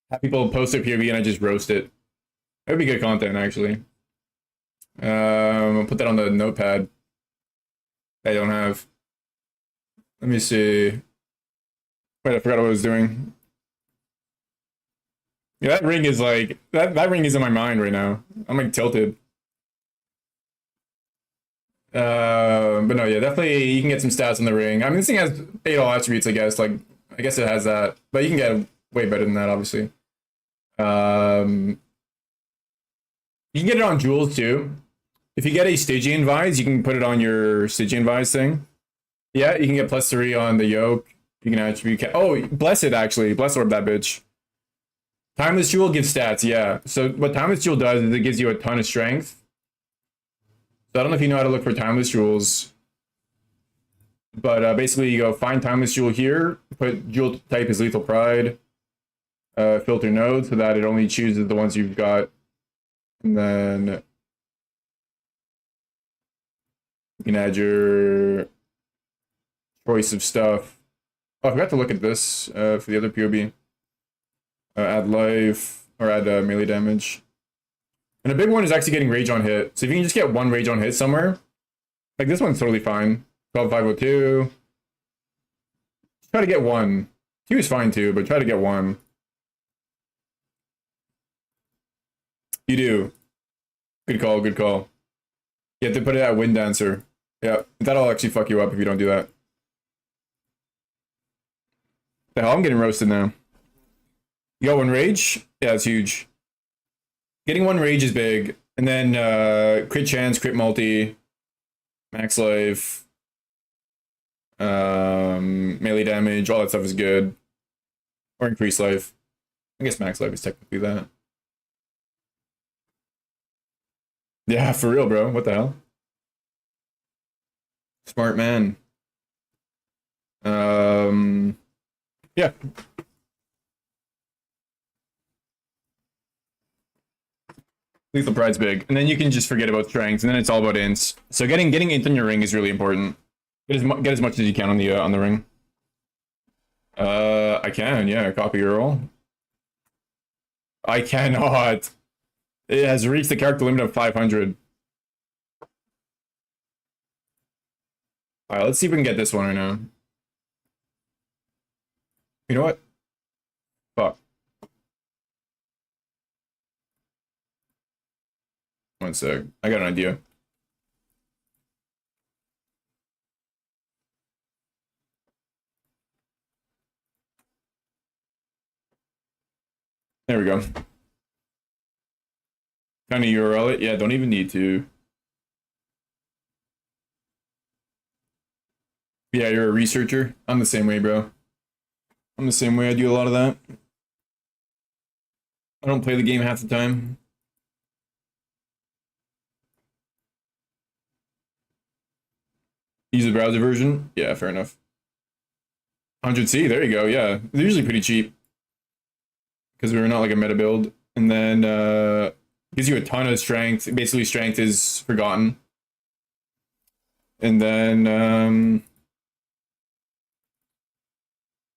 have people post their POV and I just roast it. That would be good content actually. I'll put that on the notepad. I don't have. Let me see. Wait, I forgot what I was doing. Yeah, that ring is like that ring is in my mind right now. I'm like tilted. But no, yeah, definitely you can get some stats in the ring. I mean, this thing has 8 all attributes, I guess. Like, I guess it has that, but you can get way better than that, obviously. You can get it on jewels too. If you get a Stygian Vise, you can put it on your Stygian Vise thing. Yeah, you can get +3 on the yoke. You can attribute. Oh, Blessed actually. Blessed Orb that bitch. Timeless Jewel gives stats, yeah. So what Timeless Jewel does is it gives you a ton of strength. So I don't know if you know how to look for Timeless Jewels. But basically you go find Timeless Jewel here, put Jewel type as Lethal Pride, filter node so that it only chooses the ones you've got. And then you can add your choice of stuff. Oh, I forgot to look at this for the other POB. Add life, or add melee damage. And a big one is actually getting rage on hit. So if you can just get one rage on hit somewhere, like this one's totally fine. 12502. Try to get one. 2 is fine too, but try to get one. You do. Good call, good call. You have to put it at Wind Dancer. Yeah, that'll actually fuck you up if you don't do that. The hell, I'm getting roasted now. You got one rage? Yeah, it's huge. Getting one rage is big. And then crit chance, crit multi, max life, melee damage, all that stuff is good. Or increased life. I guess max life is technically that. Yeah, for real, bro. What the hell? Smart man. Yeah. Lethal Pride's big. And then you can just forget about strength, and then it's all about ints. So getting int on your ring is really important. Get as much as you can on the ring. I can, yeah, copy your roll. I cannot. It has reached the character limit of 500. Alright, let's see if we can get this one right now. You know what? Fuck. One sec. I got an idea. There we go. Kind of URL it? Yeah, don't even need to. Yeah, you're a researcher. I'm the same way, bro. I'm the same way. I do a lot of that. I don't play the game half the time. Use the browser version? Yeah, fair enough. 100C, there you go, yeah. They're usually pretty cheap. Because we're not like a meta build. And then gives you a ton of strength. Basically, strength is forgotten. And then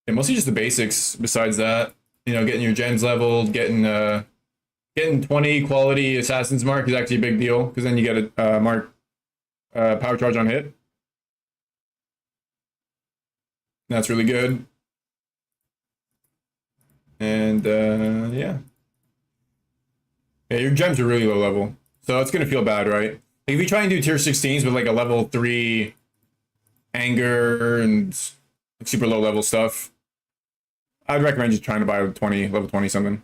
yeah, mostly just the basics besides that. You know, getting your gems leveled, getting 20 quality assassin's mark is actually a big deal, because then you get a mark power charge on hit. That's really good. And yeah. Yeah, your gems are really low level. So it's gonna feel bad, right? Like if you try and do tier 16s with like a level 3 anger and like super low level stuff, I'd recommend just trying to buy level 20 something.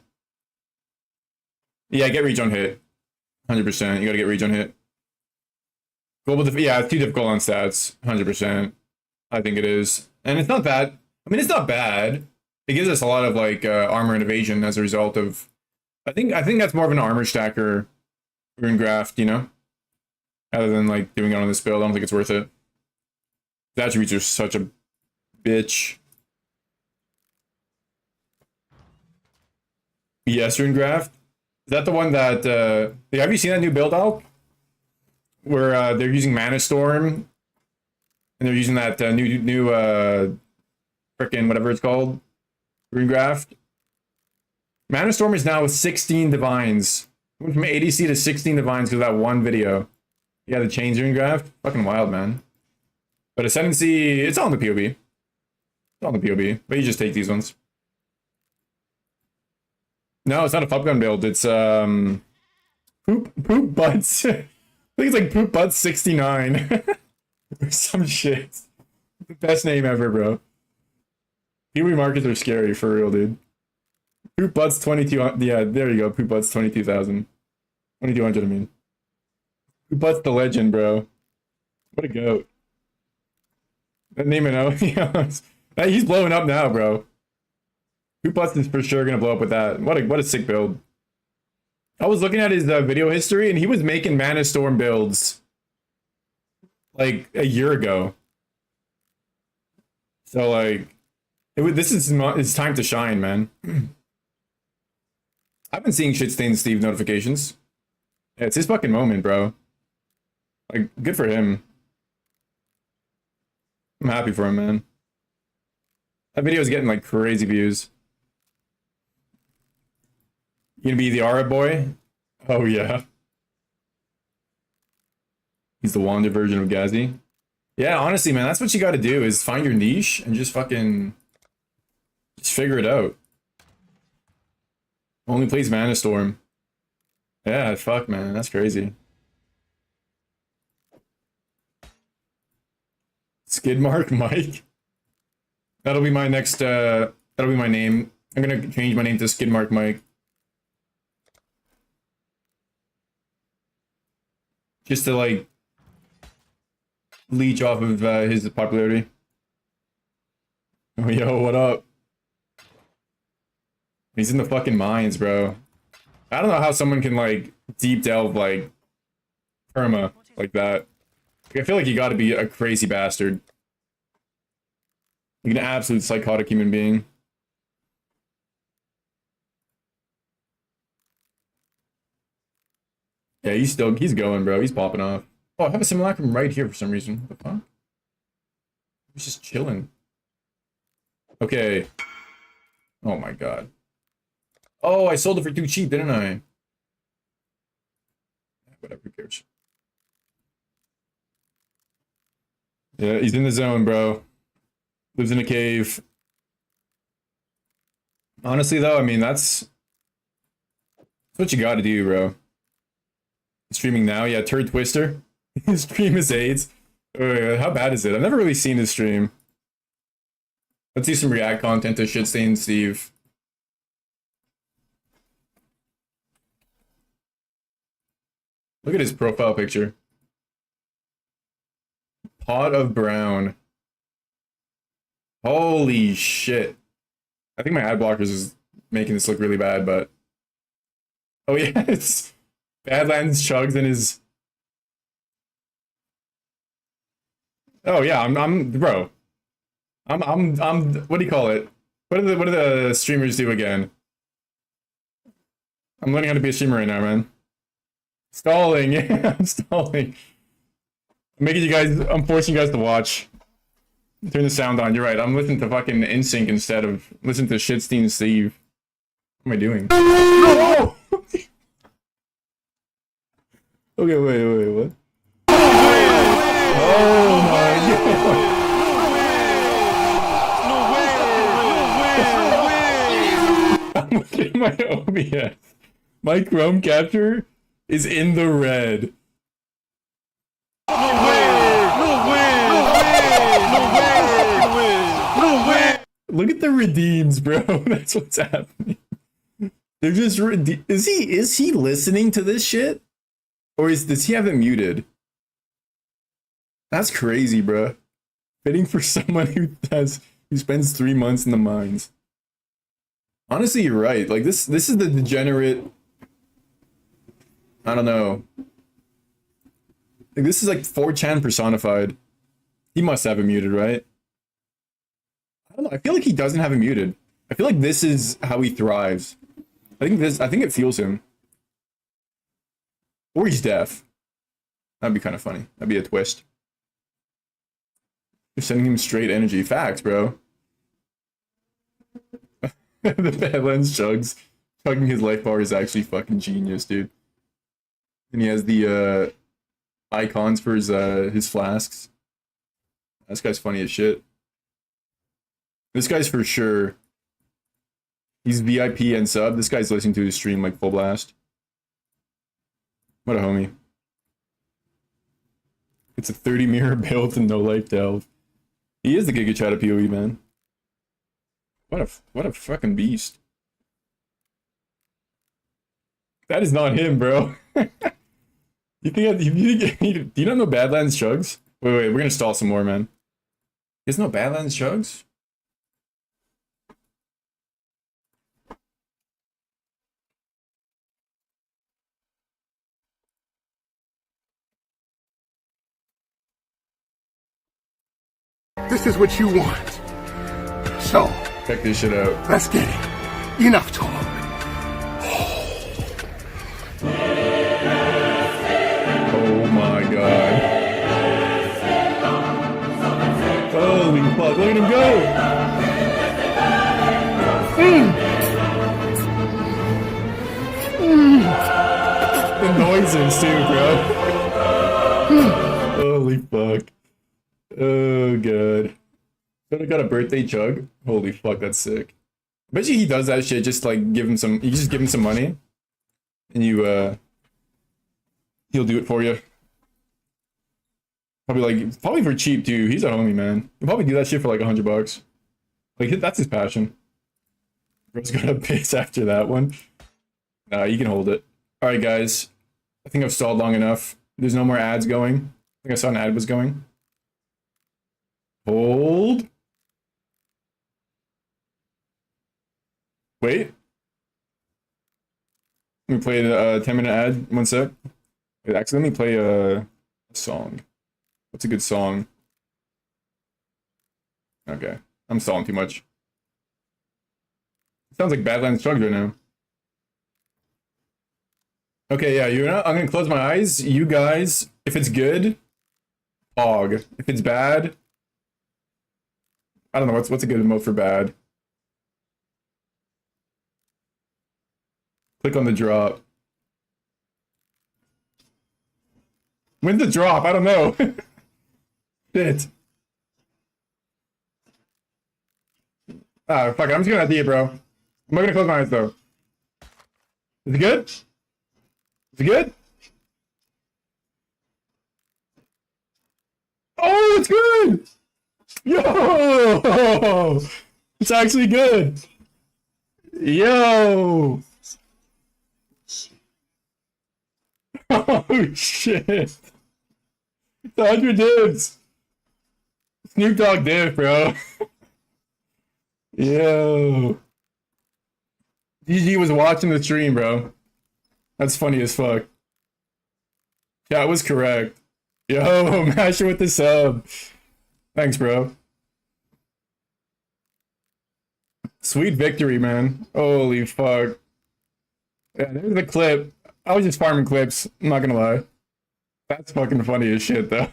Yeah, get reach on hit. 100%. You gotta get reach on hit. Global yeah, it's too difficult on stats. 100%. I think it is. And it's not bad. I mean, it's not bad. It gives us a lot of like armor and evasion as a result of. I think that's more of an armor stacker rune graft, you know, rather than like doing it on this build. I don't think it's worth it. The attributes are such a bitch. Yes, rune graft. Is that the one that? Have you seen that new build out? Where they're using Mana Storm, and they're using that new frickin' whatever it's called, rune graft. Mana Storm is now 16 divines. Went from ADC to 16 divines because of that one video. Yeah, the change rune graft. Fucking wild, man. But Ascendancy, it's on the POB. It's on the POB. But you just take these ones. No, it's not a pop gun build. It's poop butts. I think it's like poop butts 69 or some shit. The best name ever, bro. POB markets are scary for real, dude. Poop butts 22. Yeah, there you go. Poop butts 22,000. 2200. I mean, Poop butts the legend, bro. What a goat. That name it out. He's blowing up now, bro. Poop butts is for sure gonna blow up with that. What a sick build. I was looking at his video history, and he was making Mana Storm builds like a year ago. So like, this is it's time to shine, man. I've been seeing shit stain Steve notifications. Yeah, it's his fucking moment, bro. Like, good for him. I'm happy for him, man. That video is getting like crazy views. You gonna be the Aura boy? Oh yeah. He's the Wanda version of Gazi. Yeah, honestly, man, that's what you gotta do, is find your niche and just fucking just figure it out. Only plays Mana Storm. Yeah, fuck, man. That's crazy. Skid mark Mike. That'll be my next, that'll be my name. I'm gonna change my name to Skid Mark Mike. Just to, like, leech off of his popularity. Oh, yo, what up? He's in the fucking mines, bro. I don't know how someone can, like, deep delve, like, perma like that. Like, I feel like you gotta be a crazy bastard. Like an absolute psychotic human being. Yeah, he's going, bro. He's popping off. Oh, I have a simulacrum right here for some reason. What the fuck? He's just chilling. Okay. Oh my god. Oh, I sold it for too cheap, didn't I? Whatever, who cares? Yeah, he's in the zone, bro. Lives in a cave. Honestly, though, I mean, that's what you gotta do, bro. Streaming now? Yeah, Turd Twister. His stream is AIDS. Wait, how bad is it? I've never really seen his stream. Let's see some React content to Shitstain Steve. Look at his profile picture. Pot of brown. Holy shit. I think my ad blockers is making this look really bad, but... Oh yeah, it's Badlands Chugs and his... Oh yeah, I'm bro. I'm what do you call it? What do the streamers do again? I'm learning how to be a streamer right now, man. Stalling, yeah, I'm stalling. I'm forcing you guys to watch. Turn the sound on, you're right. I'm listening to fucking NSYNC instead of listening to Shitstein Steve. What am I doing? No! Okay, wait, what? Oh my god! I'm looking at my OBS. My Chrome capture is in the red. Look at the redeems, bro. That's what's happening. They're just is he listening to this shit? Or does he have it muted? That's crazy, bro. Bidding for someone who spends 3 months in the mines. Honestly, you're right. Like this is the degenerate. I don't know. Like this is like 4chan personified. He must have it muted, right? I don't know. I feel like he doesn't have it muted. I feel like this is how he thrives. I think it fuels him. Or he's deaf. That'd be kind of funny. That'd be a twist. You're sending him straight energy. Facts, bro. The Badlands Chugs. Chugging his life bar is actually fucking genius, dude. And he has the icons for his flasks. This guy's funny as shit. This guy's for sure. He's VIP and sub. This guy's listening to his stream like full blast. What a homie. It's a 30 mirror build and no life delve. He is the Giga Chat of PoE, man. What a fucking beast. That is not him, bro. Do you not know Badlands Chugs? Wait, we're gonna stall some more, man. There's no Badlands Chugs? This is what you want. So, check this shit out. Let's get it. Enough talk. Oh my god. Holy fuck, look at him go! The noises too, bro. Holy fuck. Oh god. Soda got a birthday chug? Holy fuck, that's sick. I bet you he does that shit just like you just give him some money and you He'll do it for you. Probably for cheap too. He's a homie, man. He'll probably do that shit for like $100. Like that's his passion. Bro's got a base after that one. Nah, you can hold it. All right, guys. I think I've stalled long enough. There's no more ads going. I think I saw an ad was going. Hold. Wait. Let me play the 10-minute ad. 1 sec. Wait, actually, let me play a song. What's a good song? Okay. I'm stalling too much. Sounds like Badlands Chugs right now. Okay, yeah, I'm gonna close my eyes. You guys, if it's good, pog. If it's bad, I don't know what's a good emote for bad. Click on the drop. When's the drop? I don't know. Shit. Ah, fuck it. I'm just gonna idea, bro. I'm not gonna close my eyes though. Is it good? Is it good? Oh, it's good! Yo! It's actually good! Yo! Oh shit! It's 100 divs! Snoop Dogg div, bro. Yo. GG was watching the stream, bro. That's funny as fuck. Yeah, it was correct. Yo, Masher with the sub. Thanks, bro. Sweet victory, man. Holy fuck. Yeah, there's the clip. I was just farming clips, I'm not gonna lie. That's fucking funny as shit, though.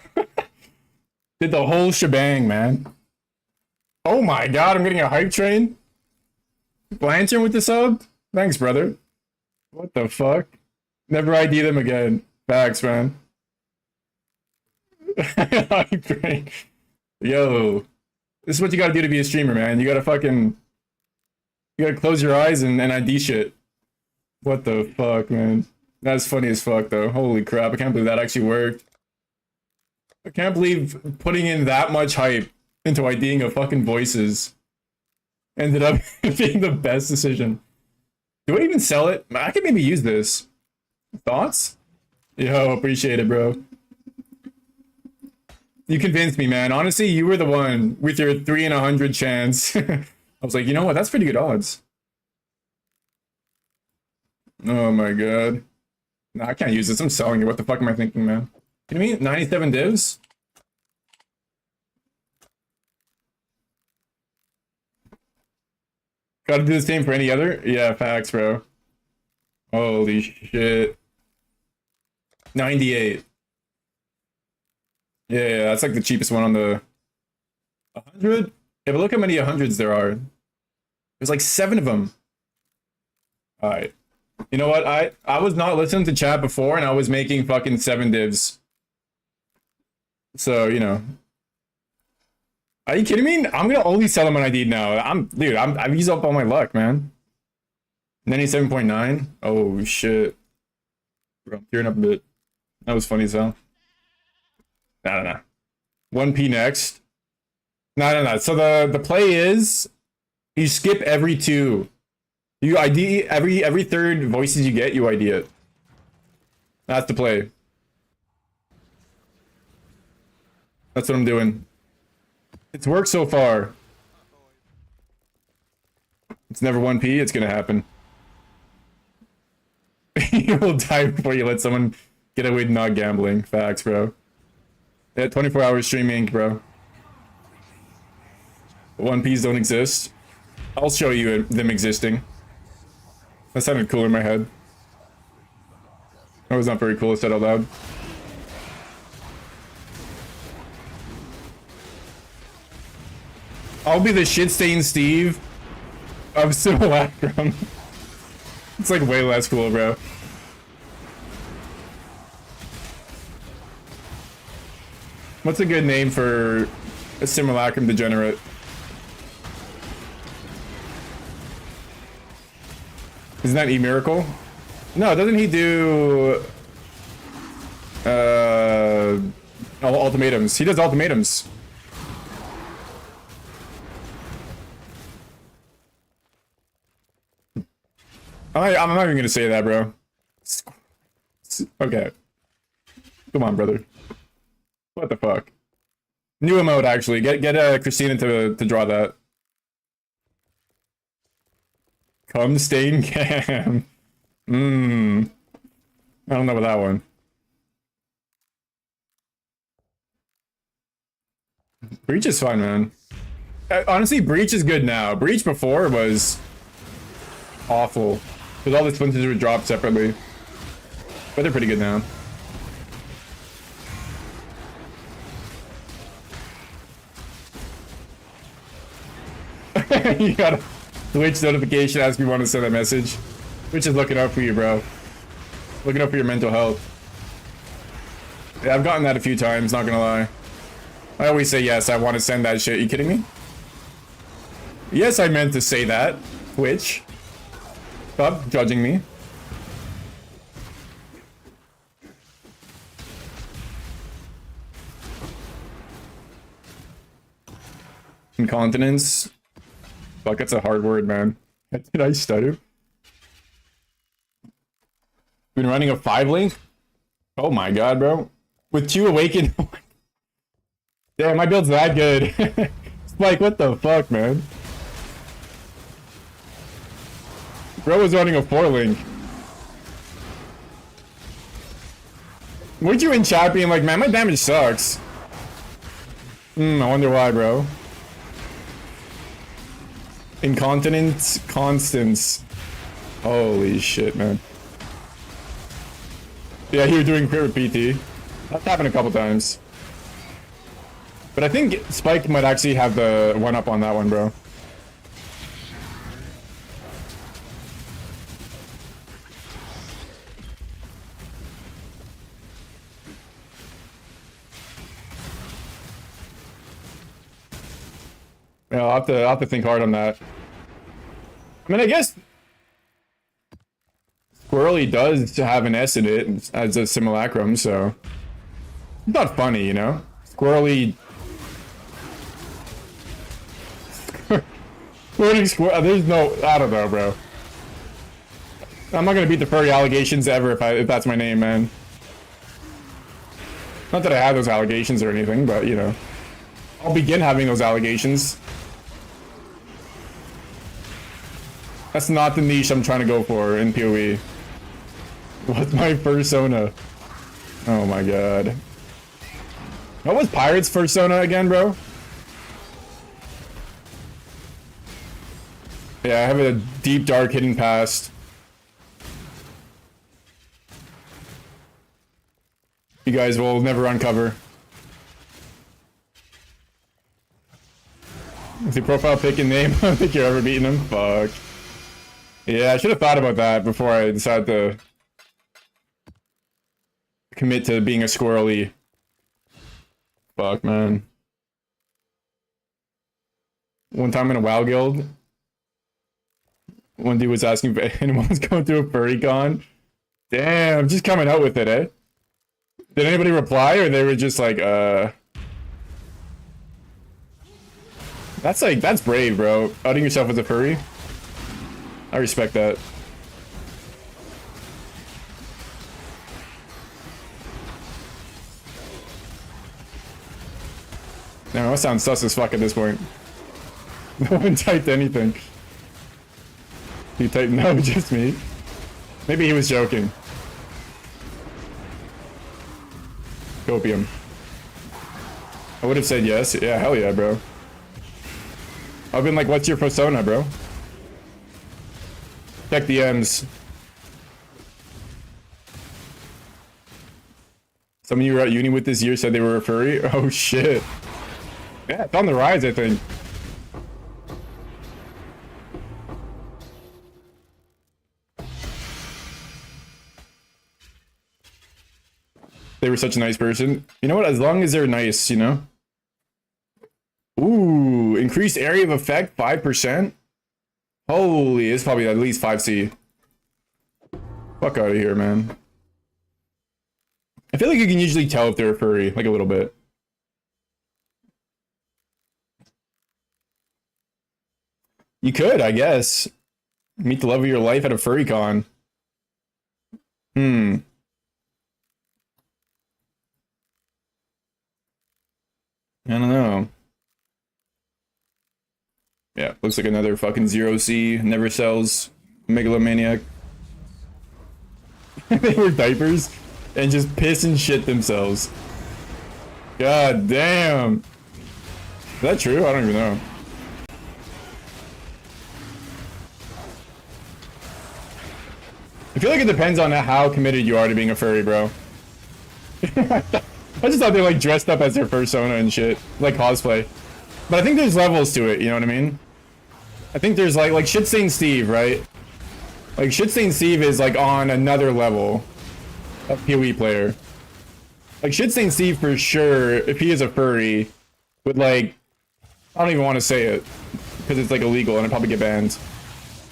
Did the whole shebang, man. Oh my god, I'm getting a hype train? Blanchard with the sub? Thanks, brother. What the fuck? Never ID them again. Facts, man. Hype train. Yo. This is what you gotta do to be a streamer, man. You gotta close your eyes and ID shit. What the fuck, man? That's funny as fuck, though. Holy crap, I can't believe that actually worked. I can't believe putting in that much hype into IDing of fucking voices ended up being the best decision. Do I even sell it? I could maybe use this. Thoughts? Yo, appreciate it, bro. You convinced me, man. Honestly, you were the one with your 3 in 100 chance. I was like, you know what? That's pretty good odds. Oh my god. No, I can't use this. I'm selling it. What the fuck am I thinking, man? Can you mean 97 divs? Gotta do the same for any other? Yeah, facts, bro. Holy shit. 98. Yeah, that's like the cheapest one on the 100. Yeah, but look how many 100s there are. There's like 7 of them. All right. You know what? I was not listening to chat before, and I was making fucking 7 divs. So, you know. Are you kidding me? I'm gonna only sell them when I need now. I've used up all my luck, man. 97.9. Oh shit. Bro, I'm tearing up a bit. That was funny as hell. No. 1p next. No. So the play is you skip every 2. You ID every third voices you get, you ID it. That's the play. That's what I'm doing. It's worked so far. It's never 1p, it's gonna happen. You will die before you let someone get away with not gambling. Facts, bro. Yeah, 24 hours streaming, bro. 1ps don't exist. I'll show you them existing. That sounded cool in my head. That was not very cool to say out loud. I'll be the shit-stained Steve of Simulacrum. It's like way less cool, bro. What's a good name for a Simulacrum degenerate? Isn't that E-Miracle? No, doesn't he do... Oh, ultimatums. He does ultimatums. I'm not even gonna say that, bro. Okay. Come on, brother. What the fuck? New emote, actually. Get Christina to draw that. Cum stain cam. I don't know about that one. Breach is fine, man. Honestly, Breach is good now. Breach before was awful. Because all the splinters would drop separately. But they're pretty good now. You got a Twitch notification asking if you want to send a message. Twitch is looking out for you, bro. Looking out for your mental health. Yeah, I've gotten that a few times, not gonna lie. I always say yes, I want to send that shit. Are you kidding me? Yes, I meant to say that. Twitch. Stop judging me. Incontinence. Fuck, that's a hard word, man. Did I stutter? Been running a 5-link? Oh my god, bro. With 2 awakened. Damn, my build's that good. Spike, what the fuck, man? Bro was running a 4-link. Weren't you in chat being like, man, my damage sucks? I wonder why, bro. Incontinence, constants. Holy shit, man. Yeah, you were doing crit with PT. That's happened a couple times. But I think Spike might actually have the one-up on that one, bro. Yeah, I'll have to think hard on that. I mean, I guess Squirrely does have an S in it as a simulacrum, so it's not funny, you know? Squirrely. There's no, I don't know, bro. I'm not gonna beat the furry allegations ever if that's my name, man. Not that I have those allegations or anything, but you know, I'll begin having those allegations. That's not the niche I'm trying to go for in PoE. What's my persona? Oh my god. What was Pirate's persona again, bro? Yeah, I have a deep, dark, hidden past. You guys will never uncover. Is your profile pic and name? I don't think you're ever beating him. Fuck. Yeah, I should have thought about that before I decided to commit to being a squirrely. Fuck, man. One time in a WoW guild, one dude was asking if anyone was going through a furry con. Damn, just coming out with it, eh? Did anybody reply, or they were just like, that's brave, bro. Outing yourself as a furry. I respect that. No, that sounds sus as fuck at this point. No one typed anything. You typed no, just me. Maybe he was joking. Copium. I would have said yes. Yeah, hell yeah, bro. I've been like, what's your persona, bro? Check the M's. Some of you were at uni with this year said they were a furry. Oh shit. Yeah, it's on the rise, I think. They were such a nice person. You know what? As long as they're nice, you know? Ooh, increased area of effect, 5%? Holy, it's probably at least 5C. Fuck out of here, man. I feel like you can usually tell if they're a furry, like a little bit. You could, I guess. Meet the love of your life at a furry con. Hmm. I don't know. Yeah, looks like another fucking Zero C, never sells, megalomaniac. They wear diapers and just piss and shit themselves. God damn. Is that true? I don't even know. I feel like it depends on how committed you are to being a furry, bro. I just thought they like dressed up as their persona and shit, like cosplay. But I think there's levels to it, you know what I mean? I think there's like Shitstain Steve, right? Like Shitstain Steve is like on another level of PoE player. Like Shitstain Steve for sure, if he is a furry, would like, I don't even want to say it because it's like illegal and it'd probably get banned.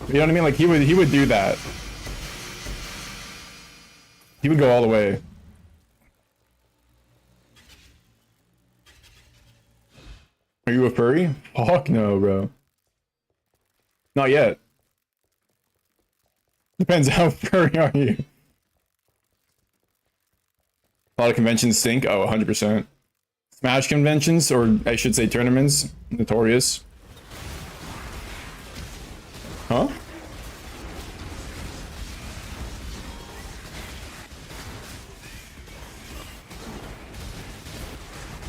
You know what I mean? Like he would do that. He would go all the way. Are you a furry? Fuck no, bro. Not yet. Depends how furry are you. A lot of conventions stink. Oh, 100%. Smash conventions, or I should say tournaments, notorious. Huh?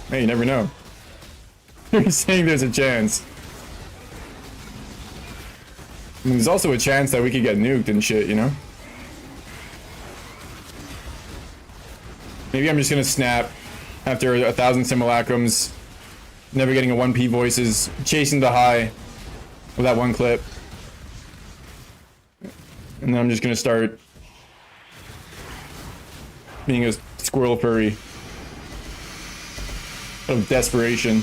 Hey, you never know. You're saying there's a chance. I mean, there's also a chance that we could get nuked and shit, you know? Maybe I'm just gonna snap after 1,000 simulacrums, never getting a 1P voices, chasing the high with that one clip. And then I'm just gonna start being a squirrel furry of desperation.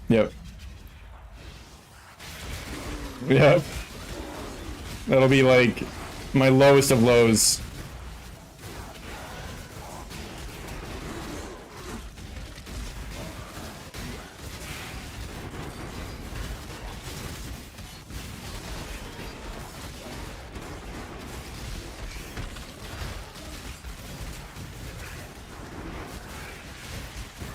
Yep. Yep. That'll be like my lowest of lows.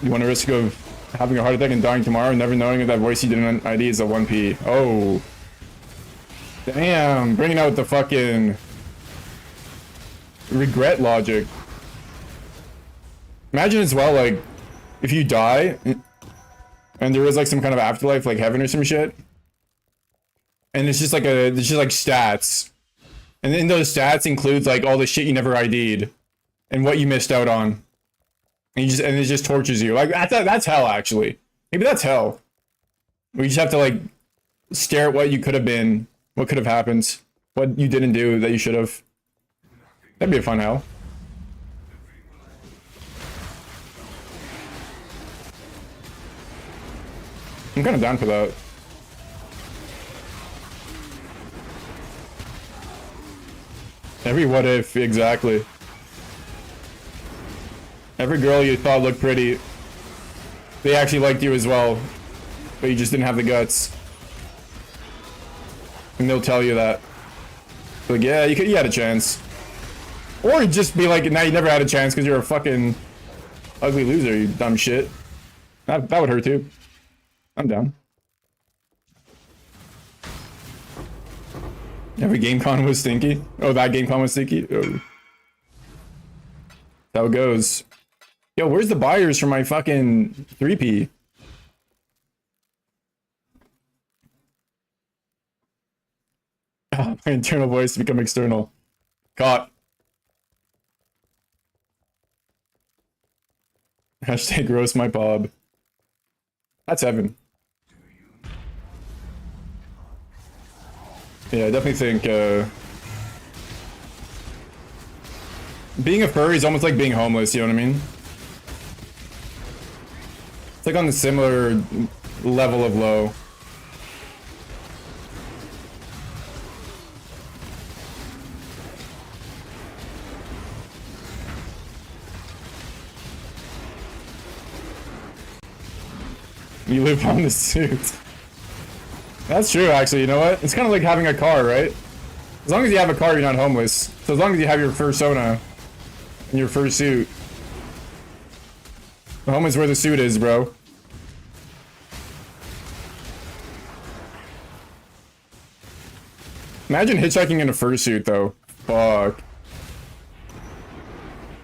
You want to risk of having a heart attack and dying tomorrow, never knowing if that voice you didn't ID is a 1P. Oh. Damn, bringing out the fucking regret logic. Imagine as well, like, if you die, and there was like some kind of afterlife, like heaven or some shit, and it's just like stats. And in those stats includes like all the shit you never ID'd, and what you missed out on. And it just tortures you. Like that's hell, actually. Maybe that's hell. We just have to like stare at what you could have been, what could have happened, what you didn't do that you should have. That'd be a fun hell. I'm kind of down for that. Every what if, exactly. Every girl you thought looked pretty, they actually liked you as well, but you just didn't have the guts. And they'll tell you that. Like, yeah, you had a chance. Or just be like, nah, you never had a chance because you're a fucking ugly loser, you dumb shit. That would hurt too. I'm down. Every game con was stinky. Oh, that game con was stinky. Oh. That's how it goes. Yo, where's the buyers for my fucking 3P? Oh, my internal voice to become external. Caught. Hashtag roast my Bob. That's heaven. Yeah, I definitely think being a furry is almost like being homeless, you know what I mean? It's like on the similar level of low. You live on the suit. That's true, actually. You know what? It's kind of like having a car, right? As long as you have a car, you're not homeless. So as long as you have your fursona and your fursuit. The home is where the suit is, bro. Imagine hitchhiking in a fursuit, though. Fuck.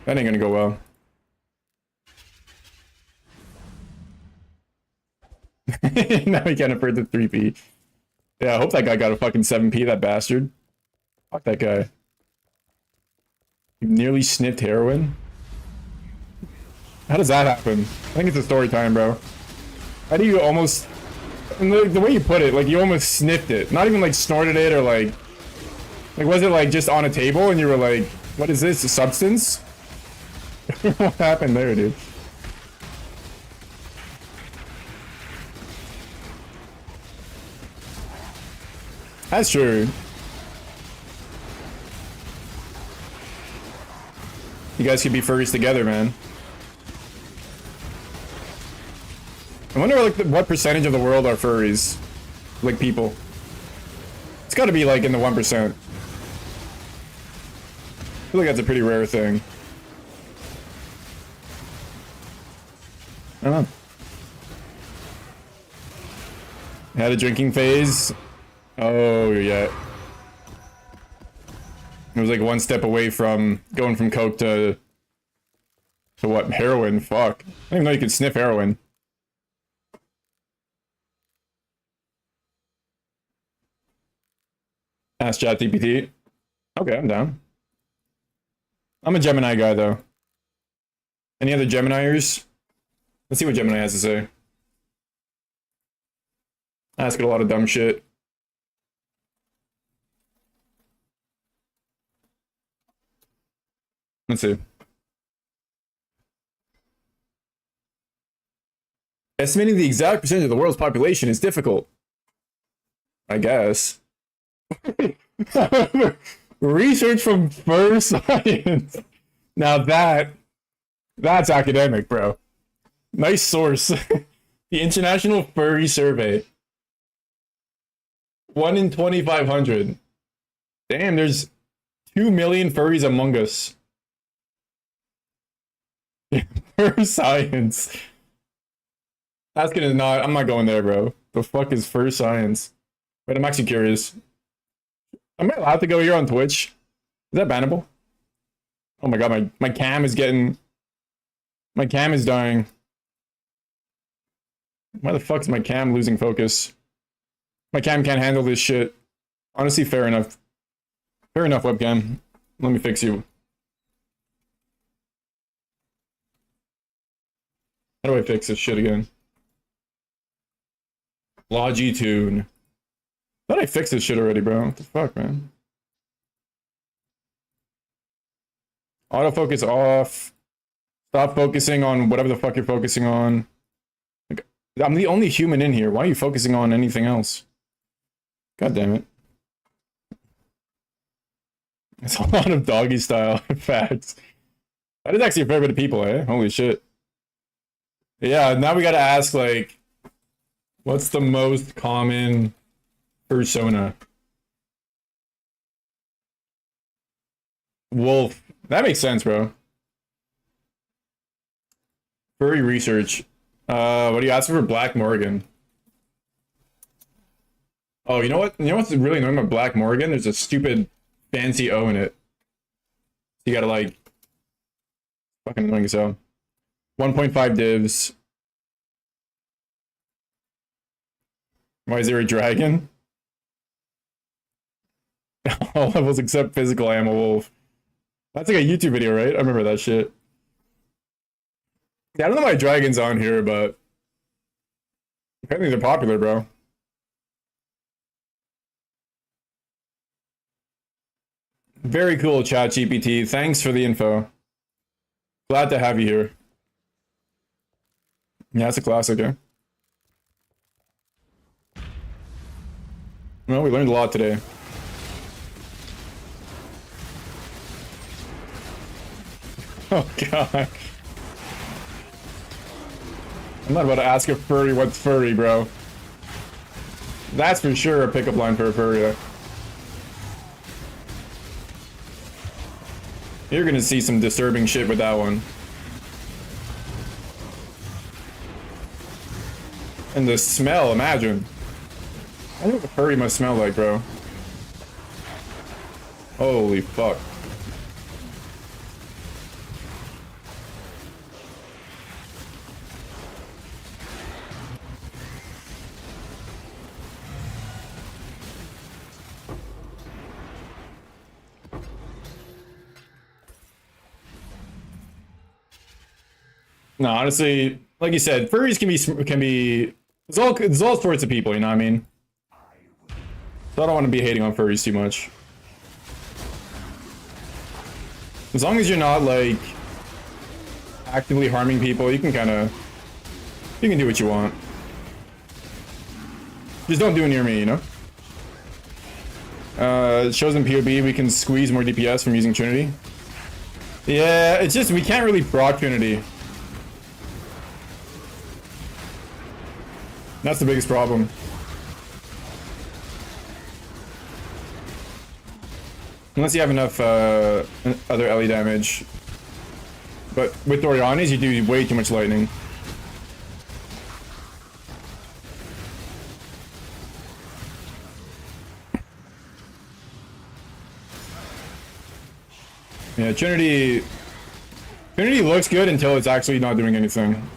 That ain't gonna go well. Now he can't afford the 3p. Yeah, I hope that guy got a fucking 7p, that bastard. Fuck that guy. He nearly sniffed heroin? How does that happen? I think it's a story time, bro. How do you almost... And the way you put it, like, you almost sniffed it. Not even, like, snorted it or, like... Like, was it, like, just on a table and you were like, what is this, a substance? What happened there, dude? That's true. You guys could be furries together, man. I wonder, like, what percentage of the world are furries? Like, people. It's gotta be, like, in the 1%. I feel like that's a pretty rare thing. I don't know. Had a drinking phase. Oh, yeah. It was like one step away from going from coke to what? Heroin? Fuck. I didn't even know you could sniff heroin. Ask ChatGPT. Okay, I'm down. I'm a Gemini guy, though. Any other Geminiers? Let's see what Gemini has to say. I ask it a lot of dumb shit. Let's see. Estimating the exact percentage of the world's population is difficult. I guess. Research from Fur Science. Now that's academic, bro. Nice source. The International Furry Survey. 1 in 2,500. Damn, there's 2 million furries among us. Fur Science. That's gonna not. I'm not going there, bro. The fuck is Fur Science? Wait, I'm actually curious. Am I allowed to go here on Twitch? Is that bannable? Oh my god, my cam is getting... My cam is dying. Why the fuck is my cam losing focus? My cam can't handle this shit. Honestly, fair enough. Fair enough, webcam. Let me fix you. How do I fix this shit again? Logitune. Thought I fixed this shit already, bro. What the fuck, man? Autofocus off. Stop focusing on whatever the fuck you're focusing on. Like, I'm the only human in here. Why are you focusing on anything else? God damn it. It's a lot of doggy style facts. That is actually a fair bit of people, eh? Holy shit. Yeah, now we gotta ask, like, what's the most common persona? Wolf. That makes sense, bro. Furry research. What are you asking for? Black Morgan. Oh, you know what? You know what's really annoying about Black Morgan? There's a stupid fancy O in it. You gotta, like, fucking annoying as hell. 1.5 divs. Why is there a dragon? All levels except physical, I am a wolf. That's like a YouTube video, right? I remember that shit. Yeah, I don't know why dragon's on here, but apparently they're popular, bro. Very cool, ChatGPT. Thanks for the info. Glad to have you here. Yeah, it's a classic, eh? Well, we learned a lot today. Oh, God. I'm not about to ask a furry what's furry, bro. That's for sure a pickup line for a furry. You're gonna see some disturbing shit with that one. And the smell, imagine. I think a furry must smell like, bro. Holy fuck. No, honestly, like you said, furries can be it's all sorts of people, you know what I mean? So I don't want to be hating on furries too much. As long as you're not like actively harming people, you can do what you want. Just don't do it near me, you know? It shows in POB we can squeeze more DPS from using Trinity. Yeah, it's just we can't really proc Trinity. That's the biggest problem. Unless you have enough other LE damage. But with Oriani's, you do way too much lightning. Yeah, Trinity looks good until it's actually not doing anything.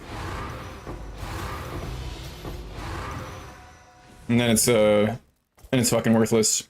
And then it's fucking worthless.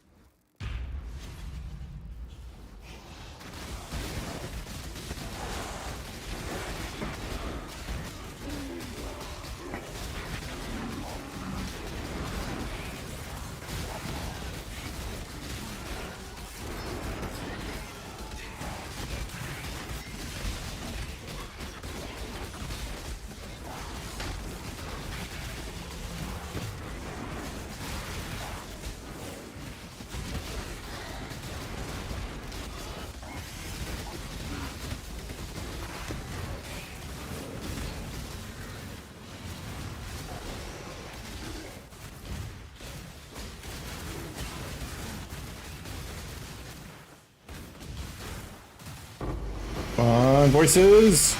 Voices.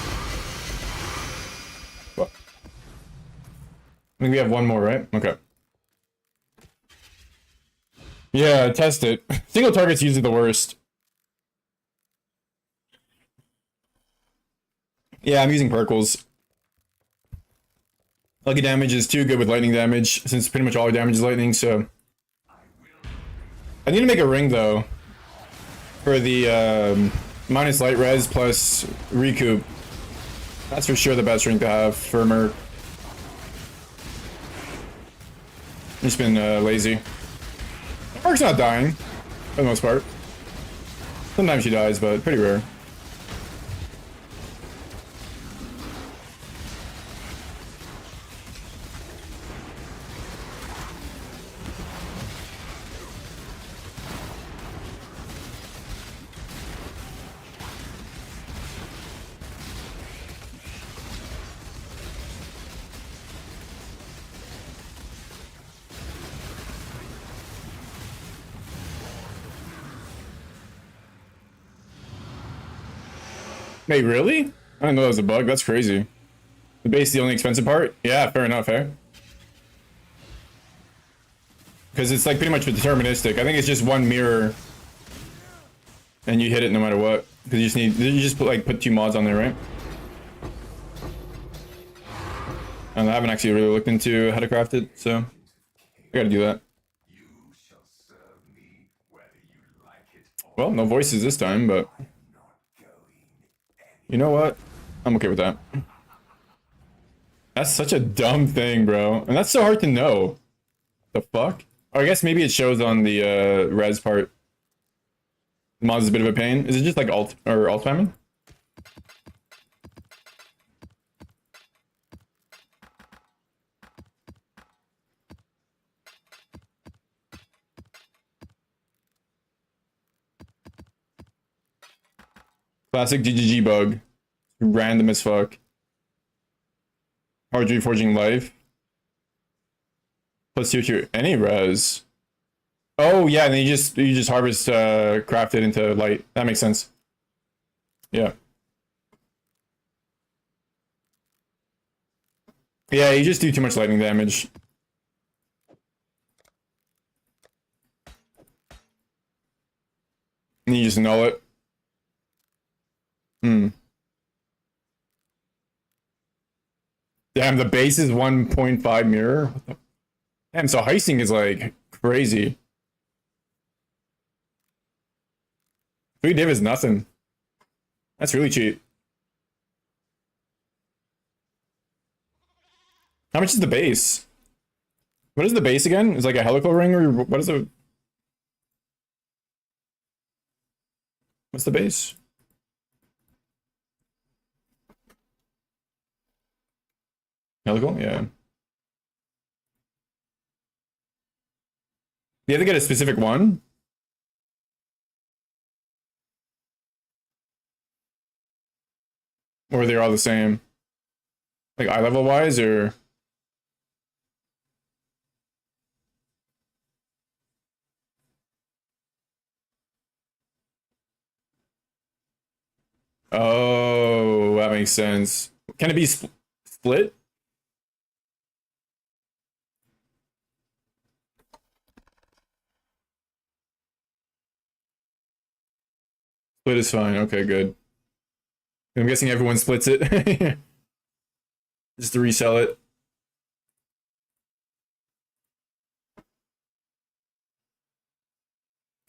What? I think we have one more, right? Okay. Yeah, test it. Single target's usually the worst. Yeah, I'm using Perkles. Lucky damage is too good with lightning damage, since pretty much all our damage is lightning, so... I need to make a ring, though. For the, minus light res plus recoup. That's for sure the best ring to have for Merc. Just been, lazy. Merc's not dying, for the most part. Sometimes she dies, but pretty rare. Wait, really? I didn't know that was a bug. That's crazy. The base is the only expensive part? Yeah, fair enough, eh? Because it's like pretty much deterministic. I think it's just one mirror. And you hit it no matter what. Because you just put two mods on there, right? And I haven't actually really looked into how to craft it, so I gotta do that. Well, no voices this time, but you know what? I'm okay with that. That's such a dumb thing, bro. And that's so hard to know. The fuck? Or I guess maybe it shows on the res part. Mods is a bit of a pain. Is it just like alt spamming? Classic GGG bug. Random as fuck. RG Forging Life. Plus tier 2 any res. Oh yeah, and then you just harvest craft it into light. That makes sense. Yeah. Yeah, you just do too much lightning damage. And you just null it. Hmm. Damn, the base is 1.5 mirror. What the... Damn, so heisting is like crazy. 3 div is nothing. That's really cheap. How much is the base? What is the base again? Is like a helical ring or what is it? What's the base? Helical? Yeah. You have to get a specific one? Or they're all the same? Like eye level wise or? Oh, that makes sense. Can it be split? Split is fine. Okay, good. I'm guessing everyone splits it. Just to resell it.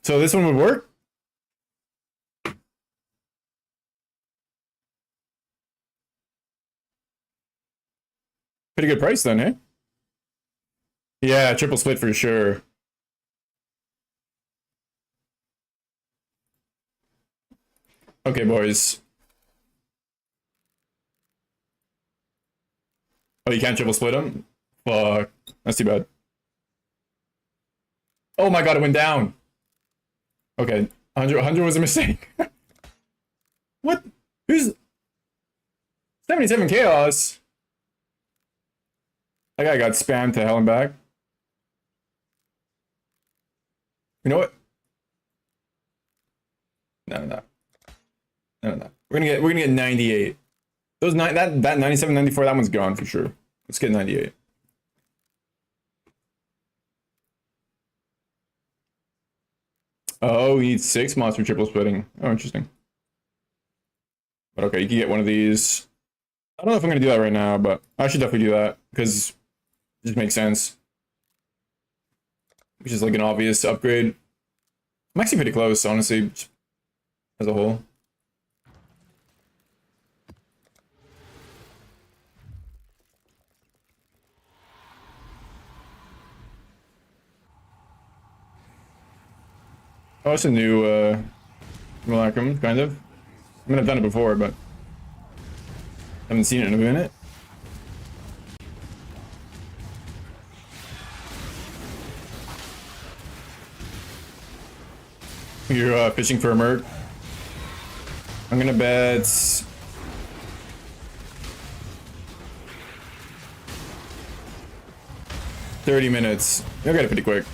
So this one would work? Pretty good price then, hey? Yeah, triple split for sure. Okay, boys. Oh, you can't triple split them? Fuck. That's too bad. Oh my god, it went down. Okay, 100 was a mistake. What? Who's... 77 chaos? That guy got spammed to hell and back. You know what? No. We're gonna get 98. Those that 97, 94, that one's gone for sure. Let's get 98. Oh, we need 6 monster triple splitting. Oh, interesting. But okay, you can get one of these. I don't know if I'm gonna do that right now, but I should definitely do that because it just makes sense. Which is like an obvious upgrade. I'm actually pretty close, honestly, as a whole. Oh, it's a new Simulacrum, kind of. I mean, I've done it before, but haven't seen it in a minute. You're fishing for a merc. I'm gonna bet 30 minutes. You'll get it pretty quick.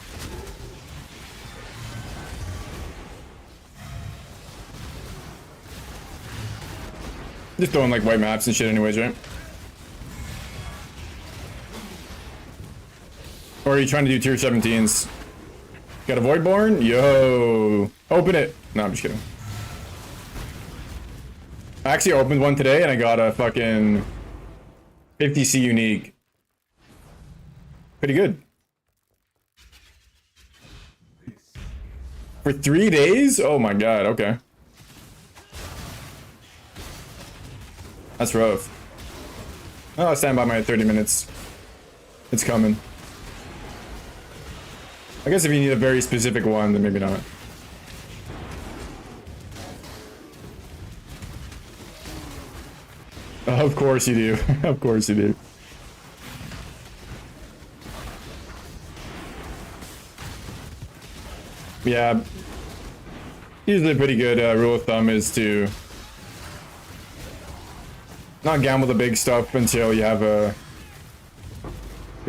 Just throwing like white maps and shit anyways, right? Or are you trying to do tier 17s? Got a Voidborn? Yo! Open it! No, I'm just kidding. I actually opened one today and I got a fucking 50C unique. Pretty good. For 3 days? Oh my god, okay. That's rough. Oh, I'll stand by my 30 minutes. It's coming. I guess if you need a very specific one, then maybe not. Of course you do. Of course you do. Yeah. Usually a pretty good rule of thumb is to not gamble the big stuff until you have a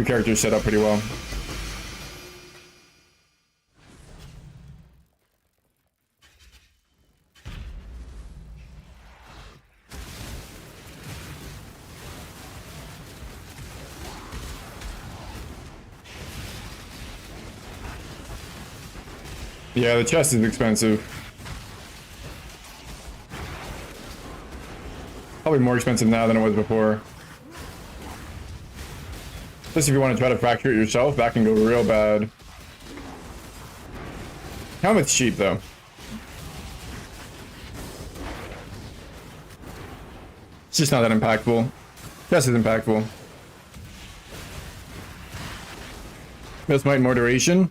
The character's set up pretty well. Yeah, the chest is expensive. Probably more expensive now than it was before. Especially if you want to try to fracture it yourself, that can go real bad. Helmet's cheap though. It's just not that impactful. Chest is impactful. Veil Smite more duration.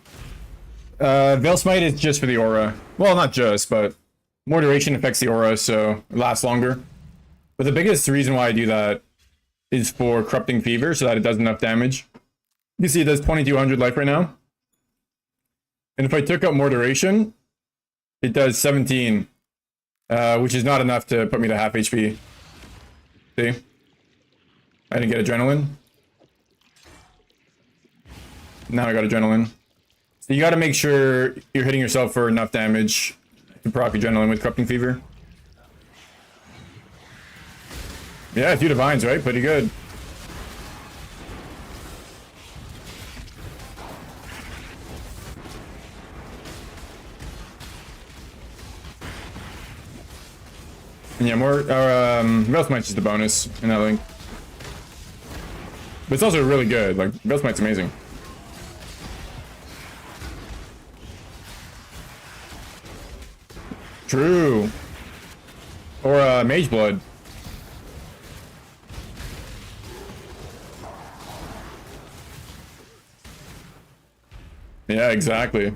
Veil Smite is just for the aura. Well, not just, but more duration affects the aura, so it lasts longer. But the biggest reason why I do that is for Corrupting Fever, so that it does enough damage. You see it does 2200 life right now. And if I took out more duration, it does 17, which is not enough to put me to half HP. See? I didn't get adrenaline. Now I got adrenaline. So you gotta make sure you're hitting yourself for enough damage to proc adrenaline with Corrupting Fever. Yeah, 2 divines, right? Pretty good. And yeah, more Veil Smite's just a bonus in that link. But it's also really good. Like, Veil Smite's amazing. True. Or Mage Blood. Yeah, exactly.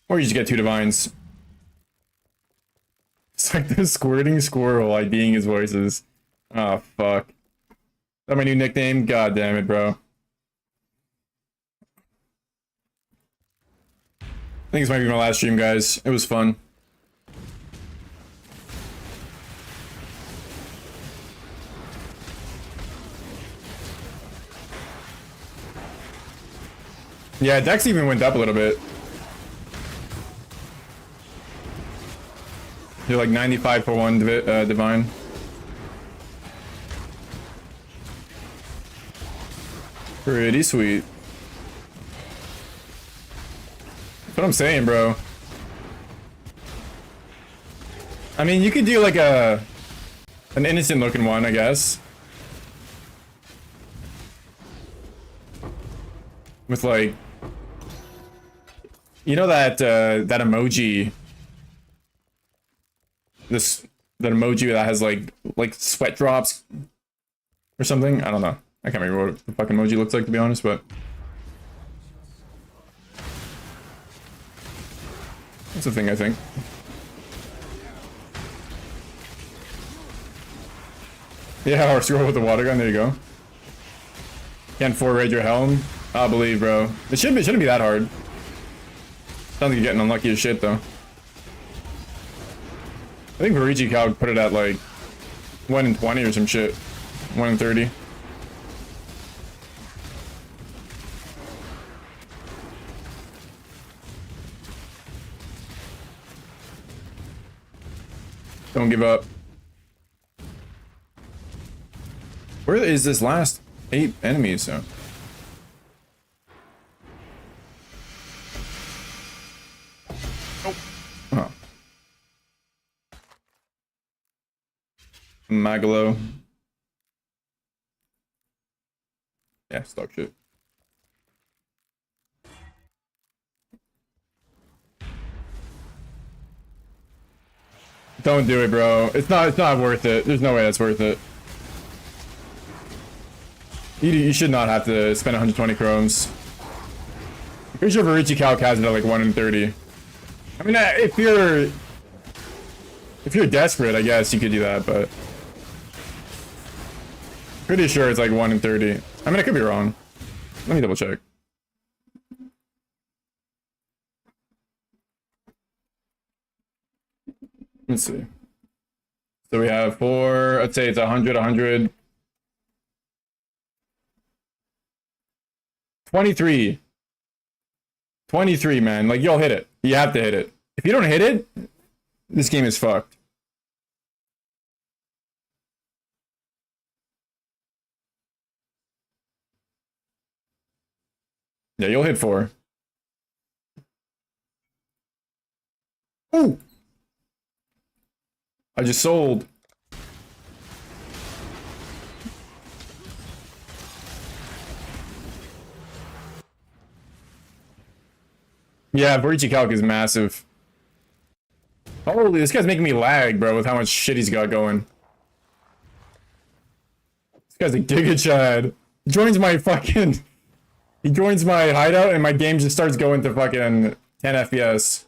Or you just get 2 divines. It's like the squirting squirrel IDing his voices. Oh, fuck. Is that my new nickname? God damn it, bro. I think this might be my last stream, guys. It was fun. Yeah, Dex even went up a little bit. You're like 95 for 1 divine. Pretty sweet. That's what I'm saying, bro. I mean, you could do like an innocent looking one, I guess. With like, you know that that emoji. That emoji that has like sweat drops or something. I don't know. I can't remember what the fucking emoji looks like, to be honest, but that's a thing, I think. Yeah, or scroll with the water gun. There you go. Can't forward your helm. I believe, bro. It shouldn't be that hard. Sounds like you're getting unlucky as shit, though. I think Virigi Cal put it at like 1 in 20 or some shit. 1 in 30. Don't give up. Where is this last 8 enemies, so? Oh. Magalo. Yeah, stock shit. Don't do it, bro. It's not worth it. There's no way that's worth it. You should not have to spend 120 chromes. I'm pretty sure Varici Calc has it at like 1 in 30. I mean, if you're desperate, I guess you could do that, but pretty sure it's like 1 in 30. I mean, I could be wrong. Let me double check. Let's see. So we have 4, let's say it's 100, 100, 23. 23, man. Like, you'll hit it. You have to hit it. If you don't hit it, this game is fucked. Yeah, you'll hit 4. Ooh! I just sold. Yeah, Borichi Calc is massive. Holy, this guy's making me lag, bro, with how much shit he's got going. This guy's a Giga Chad. He joins my fucking... He joins my hideout and my game just starts going to fucking 10 FPS.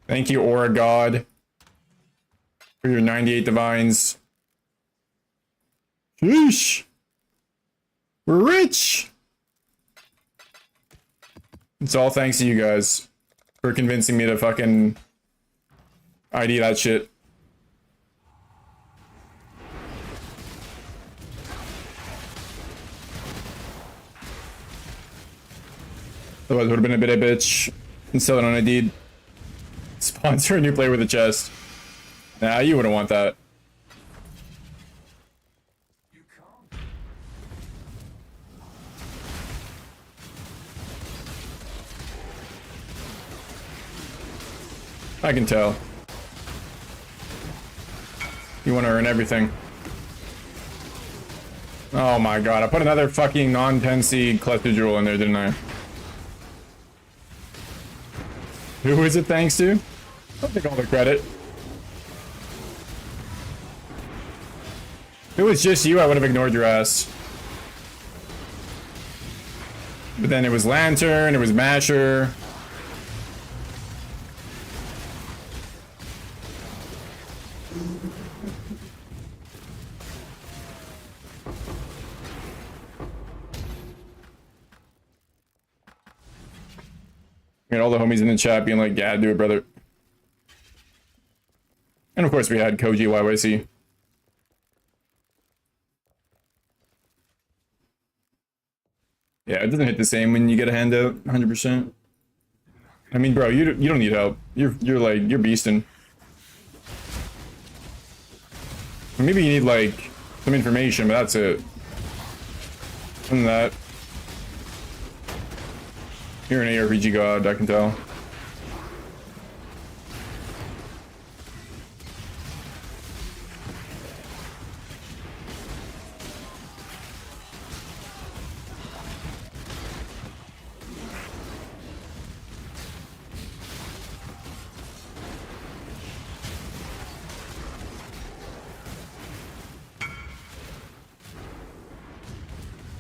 Thank you, Aura God, for your 98 divines. Sheesh. We're rich. It's all thanks to you guys for convincing me to fucking ID that shit. Otherwise, would have been a bit of a bitch and sell it on Indeed. Sponsor a new player with a chest. Nah, you wouldn't want that. I can tell. You want to earn everything. Oh my god, I put another fucking non-10C cluster jewel in there, didn't I? Who is it thanks to? I'll take all the credit. If it was just you, I would have ignored your ass. But then it was Lantern, it was Masher. And all the homies in the chat being like, yeah, do it, brother. And of course we had Koji YYC. Yeah, it doesn't hit the same when you get a handout, 100%. I mean, bro, you don't need help. You're beasting. Maybe you need like some information, but that's it. Other than that, you're an ARPG god, I can tell.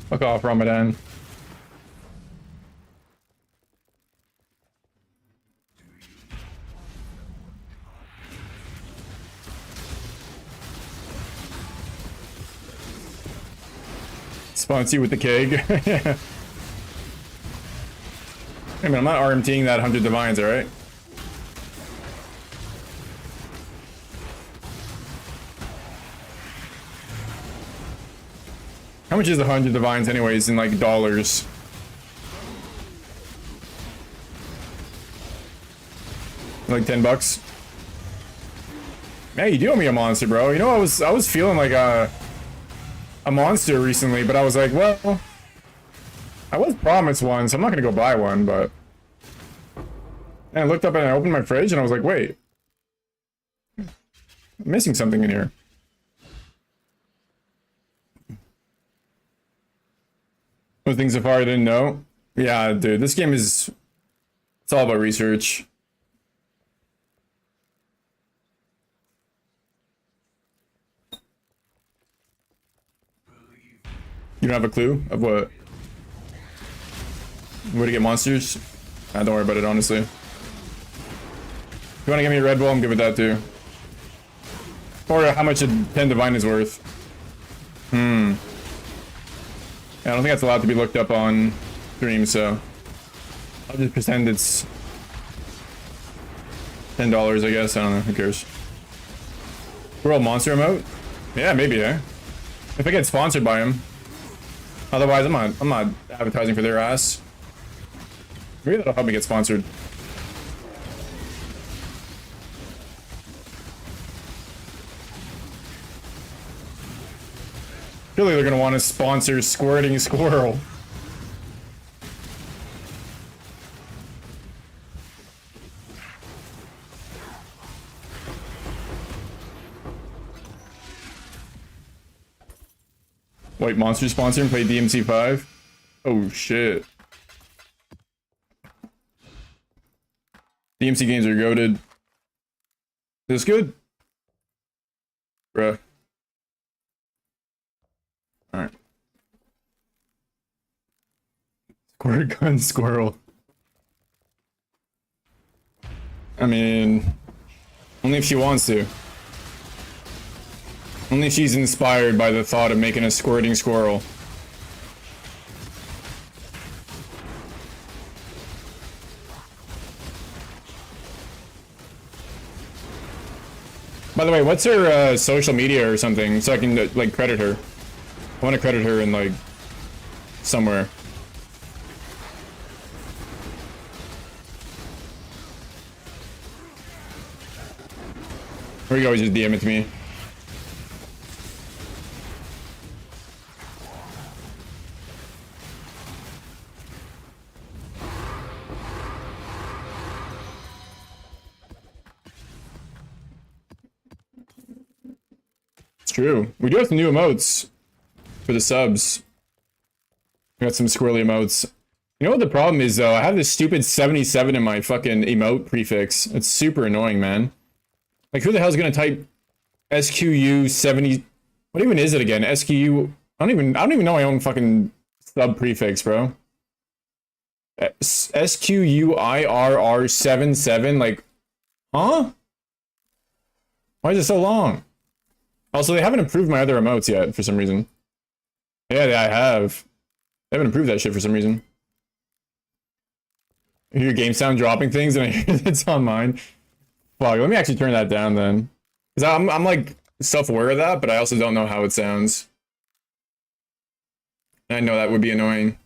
Fuck off, Ramadan. Spawns you with the keg. Yeah. I mean, I'm not RMTing that 100 divines, alright? How much is 100 divines anyways in like dollars? Like 10 bucks? Hey, you do owe me a monster, bro. You know, I was feeling like a monster recently, but I was like, well, I was promised one, so I'm not gonna go buy one, but... And I looked up and I opened my fridge and I was like, wait. I'm missing something in here. Those things so far I didn't know. Yeah, dude, this game is... It's all about research. You don't have a clue of what? Where to get monsters? Don't worry about it, honestly. If you want to give me a Red Bull, I'm good with that too. Or how much a 10 divine is worth. Yeah, I don't think that's allowed to be looked up on stream, so I'll just pretend it's $10, I guess. I don't know, who cares? World monster emote? Yeah, maybe, eh? If I get sponsored by them. Otherwise, I'm not advertising for their ass. Maybe that'll help me get sponsored. Surely they're gonna want to sponsor Squirting Squirrel. White Monster sponsor and play DMC5? Oh shit. DMC games are goated. This good? Bruh. Alright. Squirt gun squirrel. I mean, only if she wants to. Only if she's inspired by the thought of making a squirting squirrel. By the way, what's her social media or something so I can like credit her? I want to credit her in like somewhere. Or you can always just DM it to me. True. We do have some new emotes for the subs. We got some squirrely emotes. You know what the problem is though? I have this stupid 77 in my fucking emote prefix. It's super annoying, man. Like who the hell's gonna type SQU 70? What even is it again? SQU? I don't even know my own fucking sub prefix, bro. SQUIRR 77. Like, huh? Why is it so long? Also, they haven't improved my other emotes yet, for some reason. Yeah, I have. They haven't improved that shit for some reason. I hear your game sound dropping things, and I hear it's on mine. Fuck, let me actually turn that down, then. Because I'm like, self-aware of that, but I also don't know how it sounds. I know that would be annoying.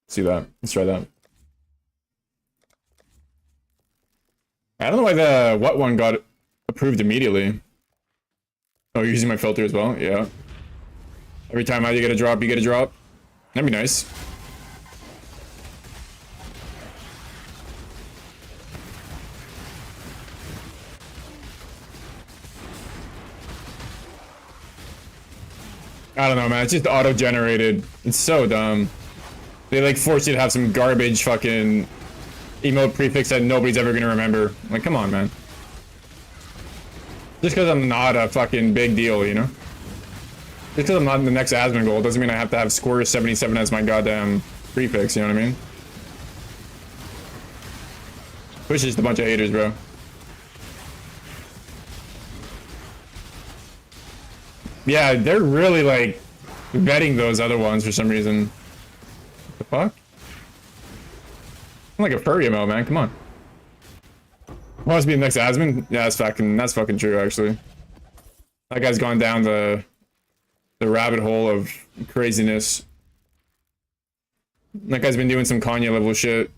See that. Let's try that. I don't know why the what one got approved immediately. Oh, you're using my filter as well? Yeah. Every time I get a drop, you get a drop. That'd be nice. I don't know, man. It's just auto-generated. It's so dumb. They like force you to have some garbage fucking emote prefix that nobody's ever gonna remember. Like, come on, man. Just because I'm not a fucking big deal, you know? Just because I'm not in the next Asmongold goal doesn't mean I have to have score 77 as my goddamn prefix, you know what I mean? Twitch is just a bunch of haters, bro. Yeah, they're really like vetting those other ones for some reason. What the fuck? I'm like a furry emote, man. Come on. Wants to be the next Asmon? Yeah, that's fucking true, actually. That guy's gone down the rabbit hole of craziness. That guy's been doing some Kanye level shit.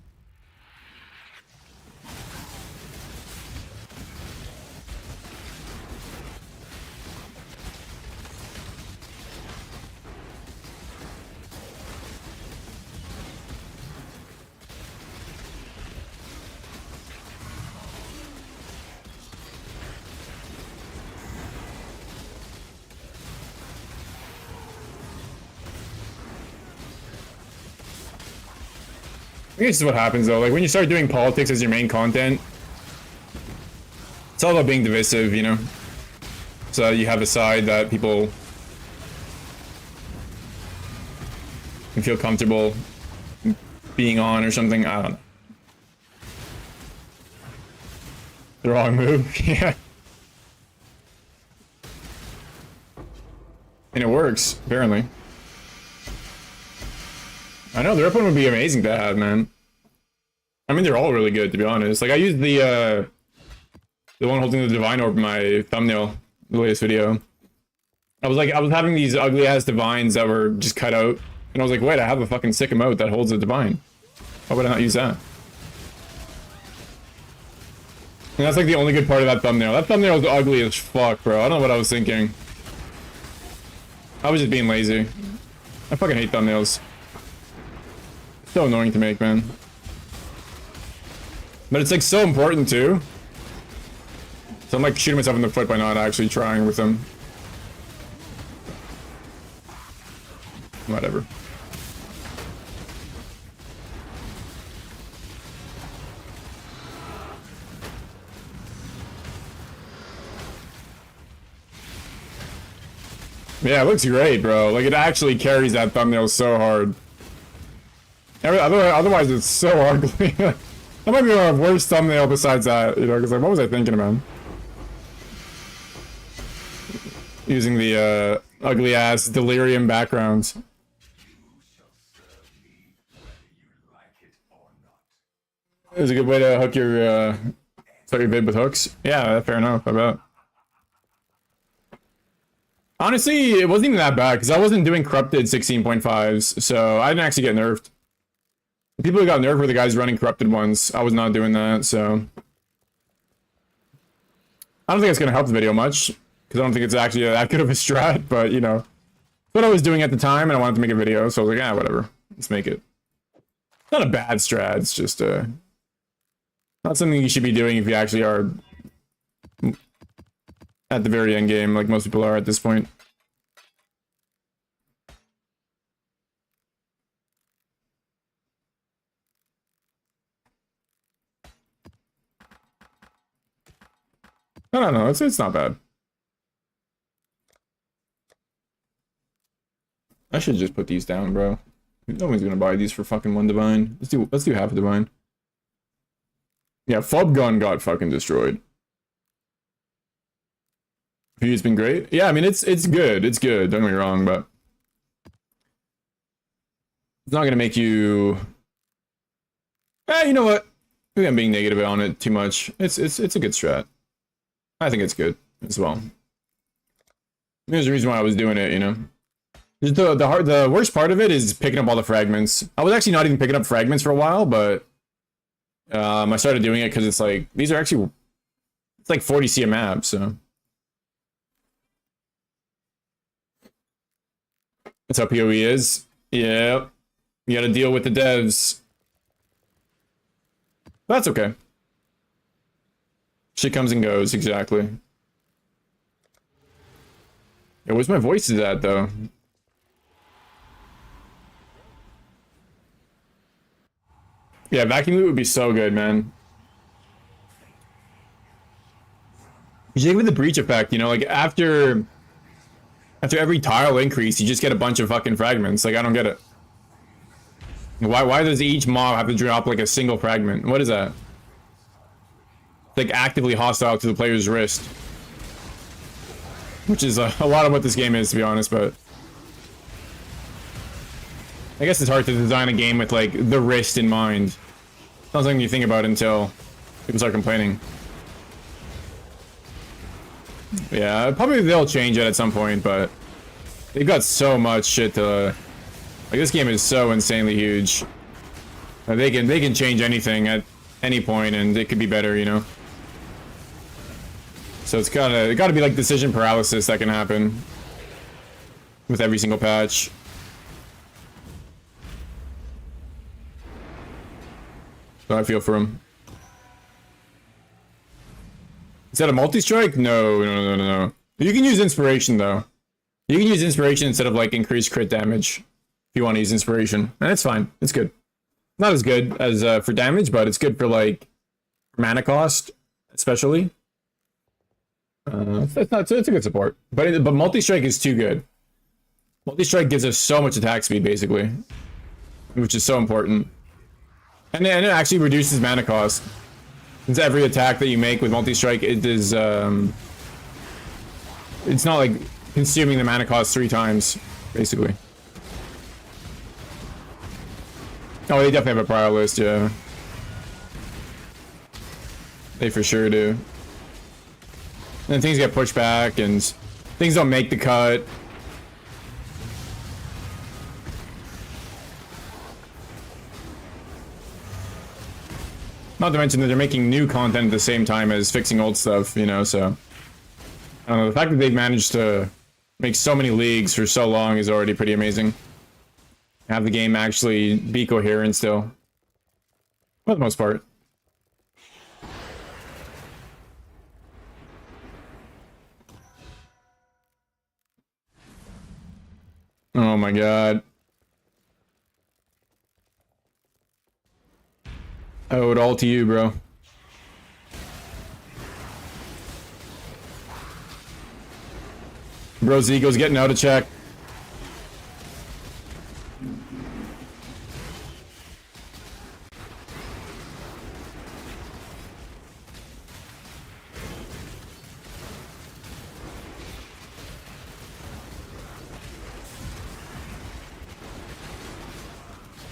I guess this is what happens though, like when you start doing politics as your main content, it's all about being divisive, you know? So you have a side that people can feel comfortable being on or something, I don't know. The wrong move, yeah. And it works, apparently. I know, the rep one would be amazing to have, man. I mean, they're all really good, to be honest. Like, I used the the one holding the divine orb in my thumbnail, the latest video. I was having these ugly ass divines that were just cut out, and I was like, wait, I have a fucking sick emote that holds a divine. Why would I not use that? And that's like the only good part of that thumbnail. That thumbnail was ugly as fuck, bro. I don't know what I was thinking. I was just being lazy. I fucking hate thumbnails. So annoying to make, man. But it's like so important too. So I'm like shooting myself in the foot by not actually trying with them. Whatever. Yeah, it looks great, bro. Like, it actually carries that thumbnail so hard. Otherwise, it's so ugly. That might be our worst thumbnail besides that, you know, because like, what was I thinking about? Using the ugly-ass delirium backgrounds. It was a good way to hook your, start your vid with hooks. Yeah, fair enough, I bet. Honestly, it wasn't even that bad, because I wasn't doing corrupted 16.5s, so I didn't actually get nerfed. The people who got nerfed were the guys running corrupted ones. I was not doing that, so... I don't think it's going to help the video much, because I don't think it's actually that good of a strat, but, you know. It's what I was doing at the time, and I wanted to make a video, so I was like, yeah, whatever. Let's make it. It's not a bad strat, it's just, not something you should be doing if you actually are... at the very end game, like most people are at this point. I don't know, it's not bad. I should just put these down, bro. Nobody's gonna buy these for fucking one divine. Let's do half a divine. Yeah, Fob Gun got fucking destroyed. View's been great. Yeah, I mean it's good. It's good. Don't get me wrong, but it's not gonna make you. You know what? Maybe I'm being negative on it too much. It's a good strat. I think it's good as well. There's a reason why I was doing it, you know. The worst part of it is picking up all the fragments. I was actually not even picking up fragments for a while, but I started doing it because it's like these are actually it's like 40 CM maps, so. That's how PoE is. Yep. You gotta deal with the devs. That's okay. Shit comes and goes, exactly. Yeah, where's my voice is at, though? Yeah, vacuum loot would be so good, man. You should with the breach effect, you know, like after every tile increase, you just get a bunch of fucking fragments. Like, I don't get it. Why does each mob have to drop, like, a single fragment? What is that? It's, like, actively hostile to the player's wrist. Which is a lot of what this game is, to be honest, but... I guess it's hard to design a game with, like, the wrist in mind. It's not something you think about until people start complaining. Yeah, probably they'll change it at some point, but they've got so much shit to... Like, this game is so insanely huge. They can change anything at any point, and it could be better, you know? So it's gotta be like decision paralysis that can happen with every single patch. So I feel for him. Is that a multi-strike? No. You can use inspiration, though. You can use inspiration instead of, like, increased crit damage. If you want to use inspiration. And it's fine. It's good. Not as good as for damage, but it's good for, like, mana cost, especially. It's a good support. But multi-strike is too good. Multi-strike gives us so much attack speed, basically. Which is so important. And it actually reduces mana cost. Since every attack that you make with multi-strike, it is, it's not like consuming the mana cost 3 times, basically. Oh, they definitely have a prior list, yeah. They for sure do. then things get pushed back, and things don't make the cut. Not to mention that they're making new content at the same time as fixing old stuff, you know, so... I don't know, the fact that they've managed to make so many leagues for so long is already pretty amazing. Have the game actually be coherent still. For the most part. Oh my god. I owe it all to you, bro. Bro's ego's getting out of check.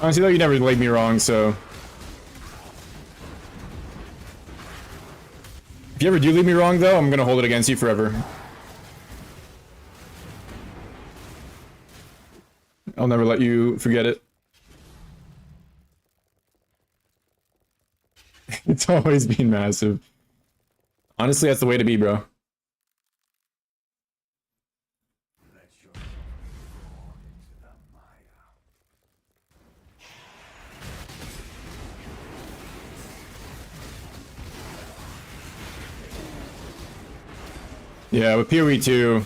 Honestly though, you never laid me wrong, so... If you ever do leave me wrong though, I'm gonna hold it against you forever. I'll never let you forget it. It's always been massive. Honestly, that's the way to be, bro. Yeah, with PoE 2,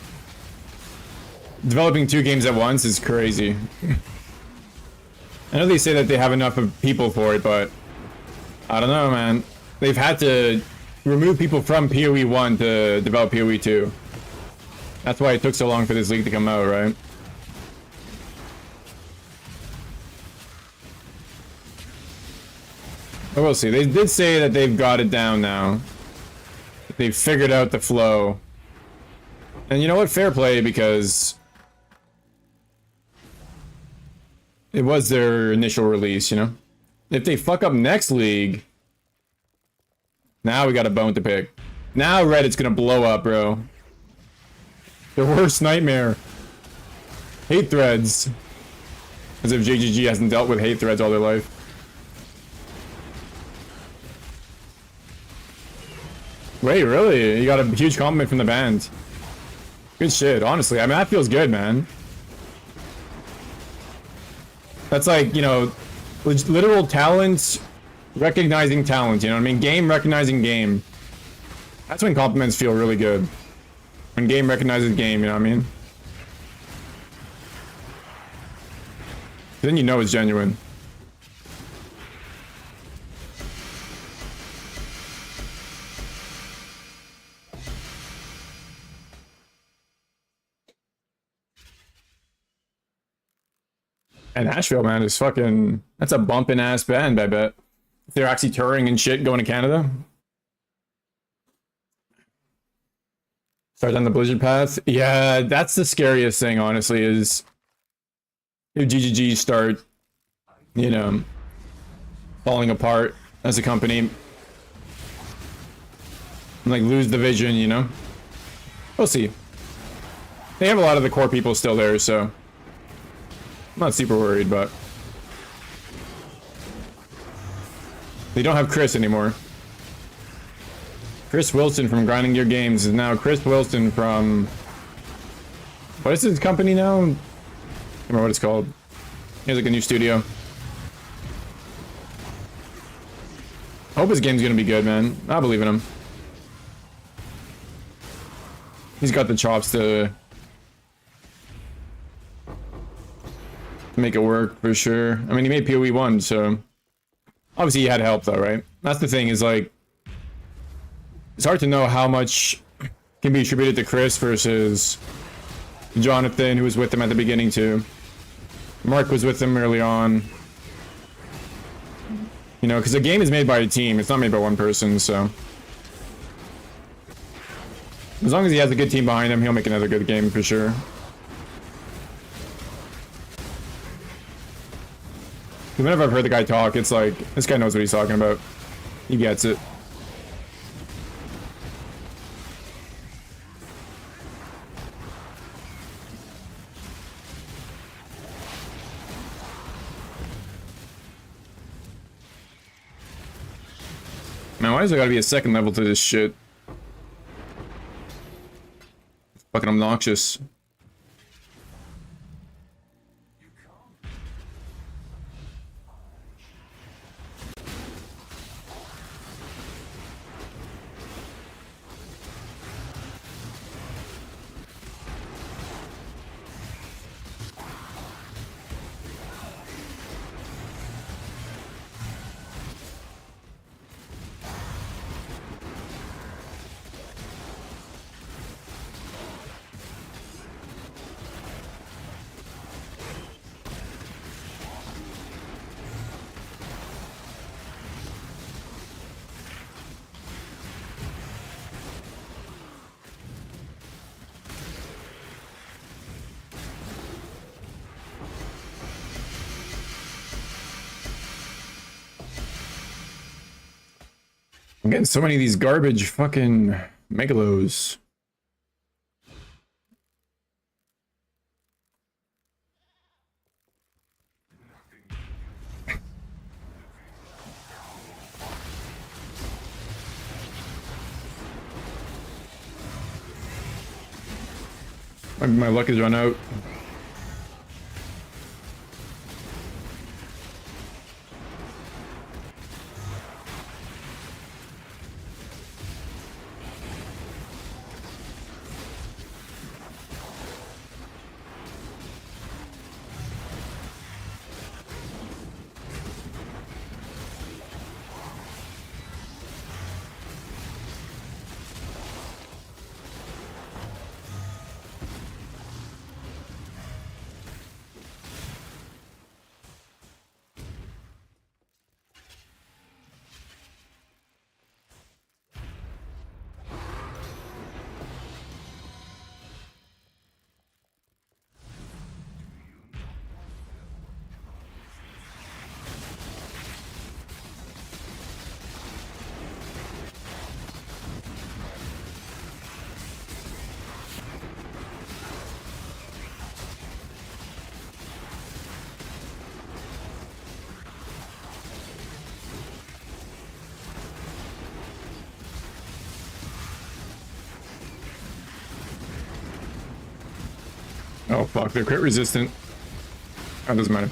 developing 2 games at once is crazy. I know they say that they have enough of people for it, but I don't know, man. They've had to remove people from PoE 1 to develop PoE 2. That's why it took so long for this league to come out, right? But we'll see. They did say that they've got it down now. They've figured out the flow. And you know what? Fair play, because it was their initial release, you know? If they fuck up next league, now we got a bone to pick. Now Reddit's gonna blow up, bro. Their worst nightmare. Hate threads. As if JGG hasn't dealt with hate threads all their life. Wait, really? You got a huge compliment from the band. Good shit, honestly. I mean, that feels good, man. That's like, you know, literal talent recognizing talent, you know what I mean? Game recognizing game. That's when compliments feel really good. When game recognizes game, you know what I mean? Then you know it's genuine. And Nashville, man, is fucking... That's a bumping ass band, I bet. If they're actually touring and shit going to Canada. Start down the Blizzard path. Yeah, that's the scariest thing, honestly, is... If GGG start, you know, falling apart as a company. And, like, lose the vision, you know? We'll see. They have a lot of the core people still there, so... I'm not super worried, but... They don't have Chris anymore. Chris Wilson from Grinding Gear Games is now Chris Wilson from... What is his company now? I don't remember what it's called. He has like a new studio. I hope his game's gonna be good, man. I believe in him. He's got the chops to make it work for sure. I mean, he made PoE 1, so obviously he had help though, right? That's the thing, is like, it's hard to know how much can be attributed to Chris versus Jonathan, who was with him at the beginning too. Mark was with him early on. You know, because the game is made by a team, it's not made by one person, so as long as he has a good team behind him, he'll make another good game for sure. Whenever I've heard the guy talk, it's like, this guy knows what he's talking about. He gets it. why is there gotta be a second level to this shit? Fucking obnoxious. I'm getting so many of these garbage fucking megalos. My luck has run out. Oh fuck, they're crit resistant. Oh, doesn't matter.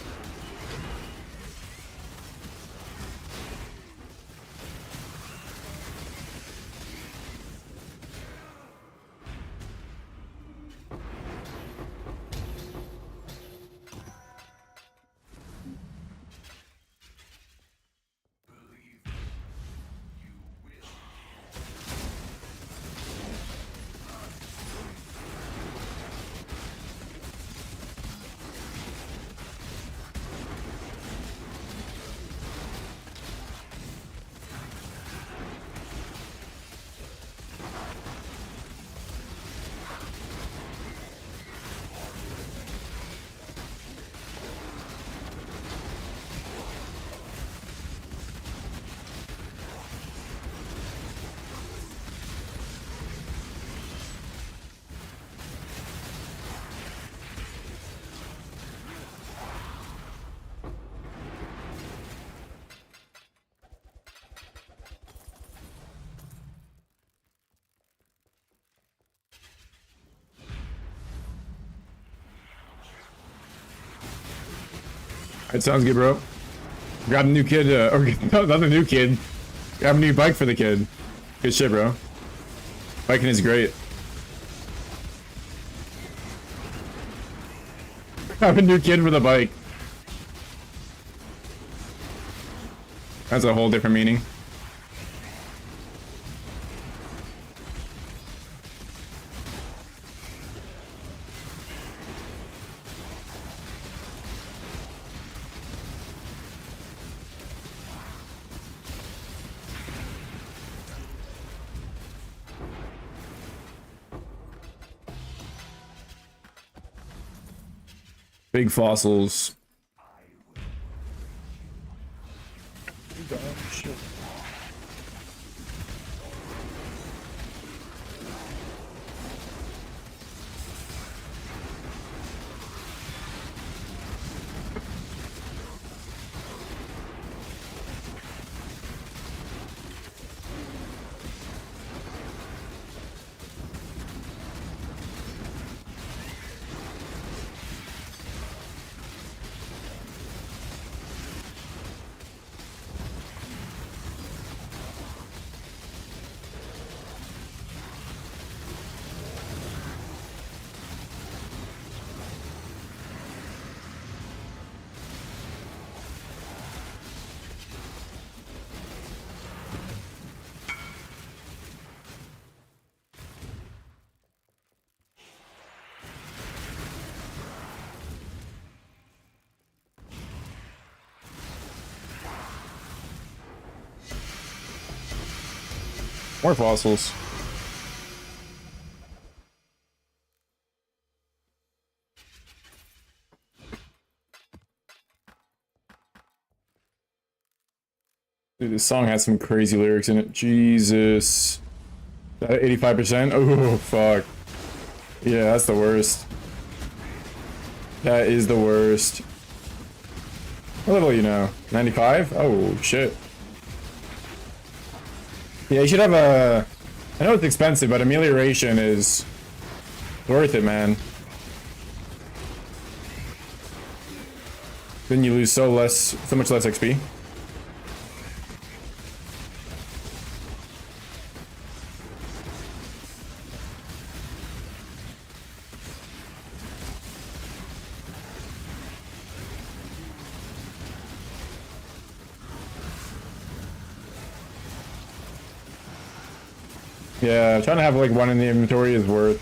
It sounds good, bro. Grab a new kid, or not a new kid. Grab a new bike for the kid. Good shit, bro. Biking is great. Grab a new kid for the bike. That's a whole different meaning. Big fossils. More fossils. Dude, this song has some crazy lyrics in it. Jesus. 85%? Oh, fuck. Yeah, that's the worst. That is the worst. What level are you now? 95? Oh, shit. Yeah, you should have a... I know it's expensive, but amelioration is worth it, man. Then you lose so much less XP. Yeah, trying to have like one in the inventory is worth.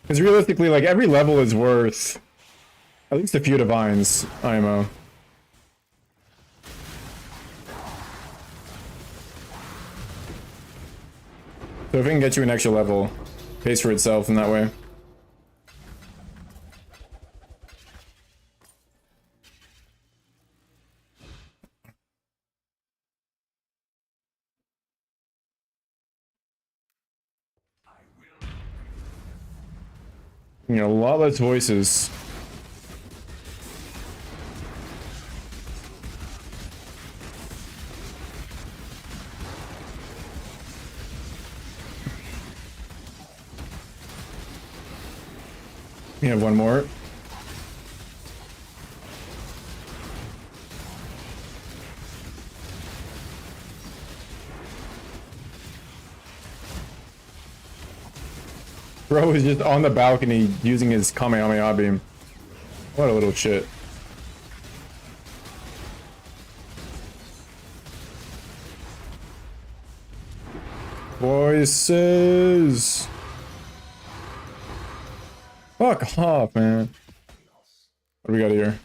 Because realistically, like every level is worth at least a few divines IMO. So if it can get you an extra level, it pays for itself in that way. You know, a lot less voices. You have one more. Bro is just on the balcony using his Kamehameha beam. What a little shit. Voices. Fuck off, man. What do we got here?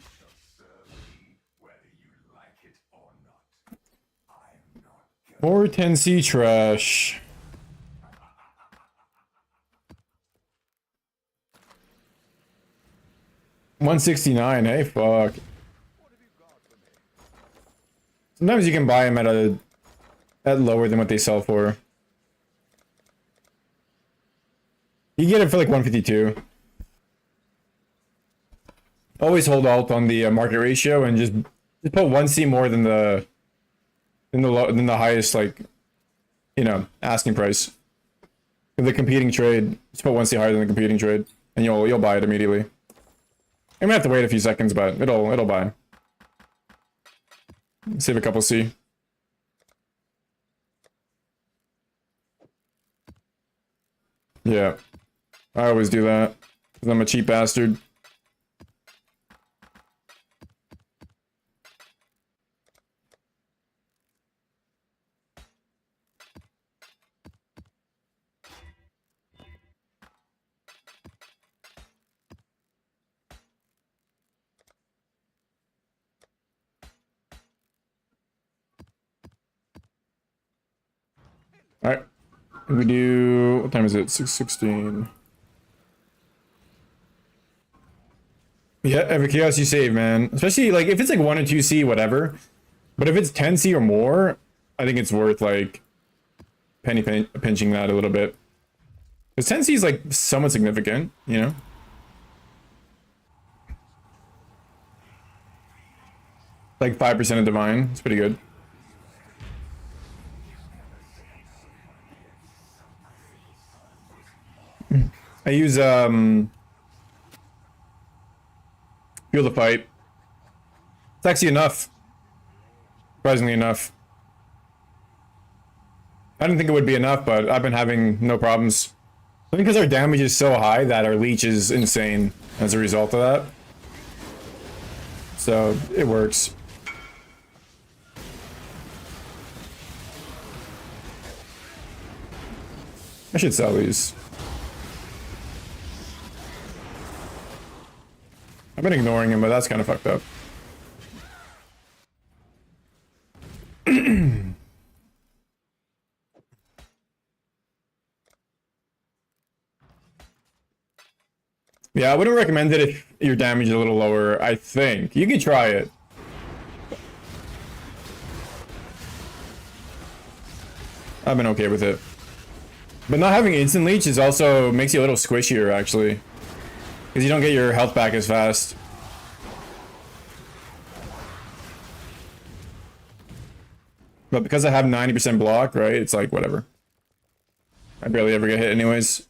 410C trash. $169, hey, fuck. Sometimes you can buy them at lower than what they sell for. You get it for like 152. Always hold alt on the market ratio and just put 1C more than the highest, like, you know, asking price. For the competing trade, just put 1C higher than the competing trade, and you'll buy it immediately. I'm gonna have to wait a few seconds, but it'll buy. Save a couple C. Yeah, I always do that because I'm a cheap bastard. All right, we do. What time is it? 6:16. Yeah, every chaos you save, man. Especially like if it's like 1 and 2C, whatever. But if it's 10C or more, I think it's worth like pinching that a little bit. Because 10C is like somewhat significant, you know. Like 5% of divine. It's pretty good. I use Feel the Fight. It's actually enough. Surprisingly enough. I didn't think it would be enough, but I've been having no problems. I think because our damage is so high that our leech is insane as a result of that. So it works. I should sell these. I've been ignoring him, but that's kind of fucked up. Yeah, I wouldn't recommend it if your damage is a little lower, I think. You can try it. I've been okay with it. But not having instant leech is also makes you a little squishier, actually. Because you don't get your health back as fast. But because I have 90% block, right, it's like, whatever. I barely ever get hit anyways.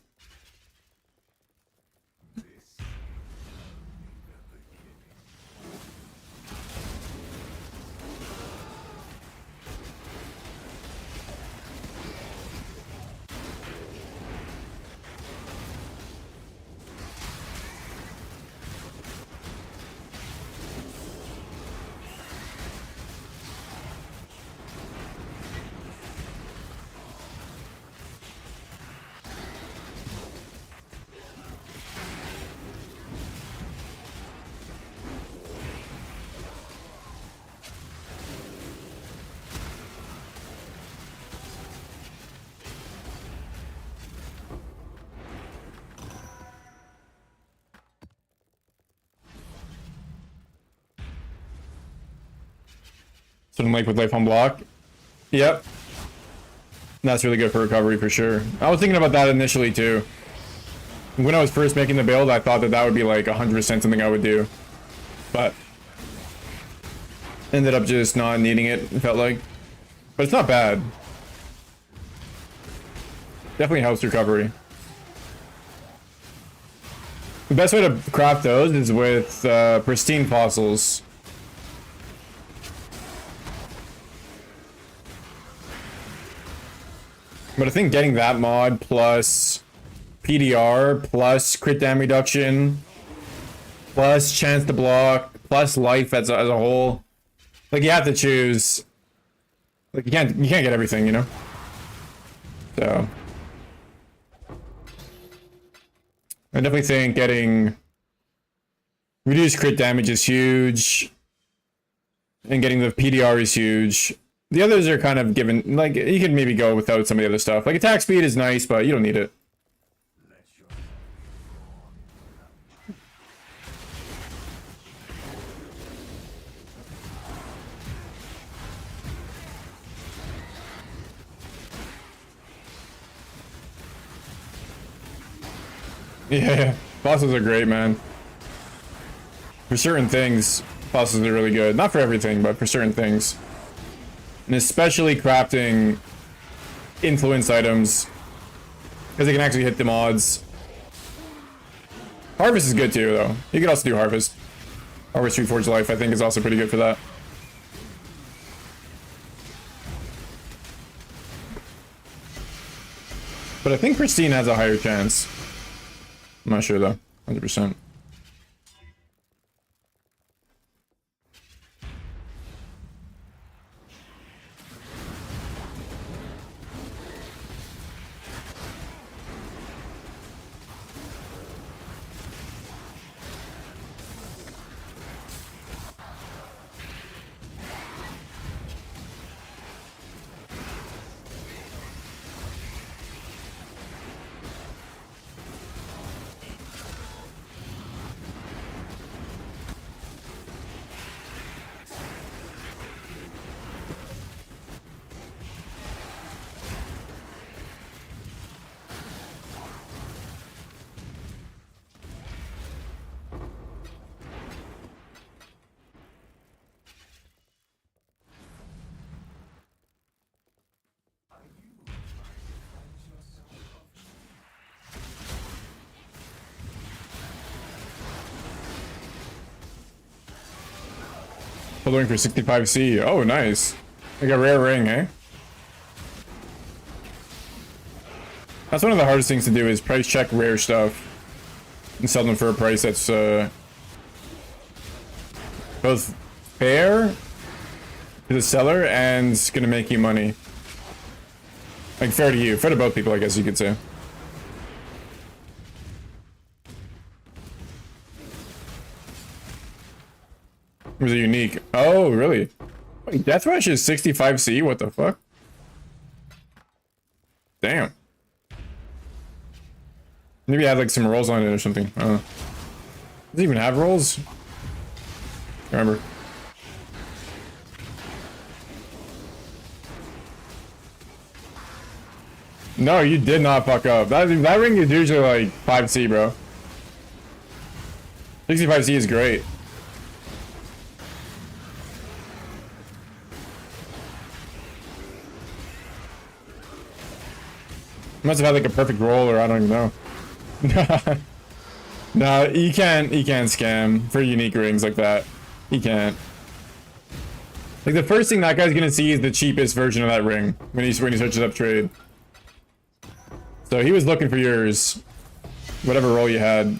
Something like with life on block. Yep. That's really good for recovery for sure. I was thinking about that initially too. When I was first making the build, I thought that that would be like 100% something I would do. But ended up just not needing it, it felt like. But it's not bad. Definitely helps recovery. The best way to craft those is with pristine fossils. But I think getting that mod plus PDR plus crit damage reduction plus chance to block plus life as a whole, like you have to choose. Like you can't get everything, you know. So I definitely think getting reduced crit damage is huge, and getting the PDR is huge. The others are kind of given, like, you can maybe go without some of the other stuff. Like, attack speed is nice, but you don't need it. Yeah, bosses are great, man. For certain things, bosses are really good. Not for everything, but for certain things. And especially crafting influence items, because they can actually hit the mods. Harvest is good too, though. You can also do Harvest. Harvest Reforged Life, I think, is also pretty good for that. But I think Pristine has a higher chance. I'm not sure, though. 100%. Following for 65C. Oh, nice. Like a rare ring, eh? That's one of the hardest things to do, is price check rare stuff and sell them for a price that's both fair to the seller and gonna make you money. Like fair to you, fair to both people, I guess you could say. Was it unique? Oh, really? Wait, Death Rush is 65C? What the fuck? Damn. Maybe I had like some rolls on it or something. I don't know. Does it even have rolls? Remember. No, you did not fuck up. That ring is usually like 5C, bro. 65C is great. Must have had like a perfect roll, or I don't even know. No, you can't scam for unique rings like that. You can't. Like the first thing that guy's gonna see is the cheapest version of that ring when he searches up trade. So he was looking for yours, whatever roll you had.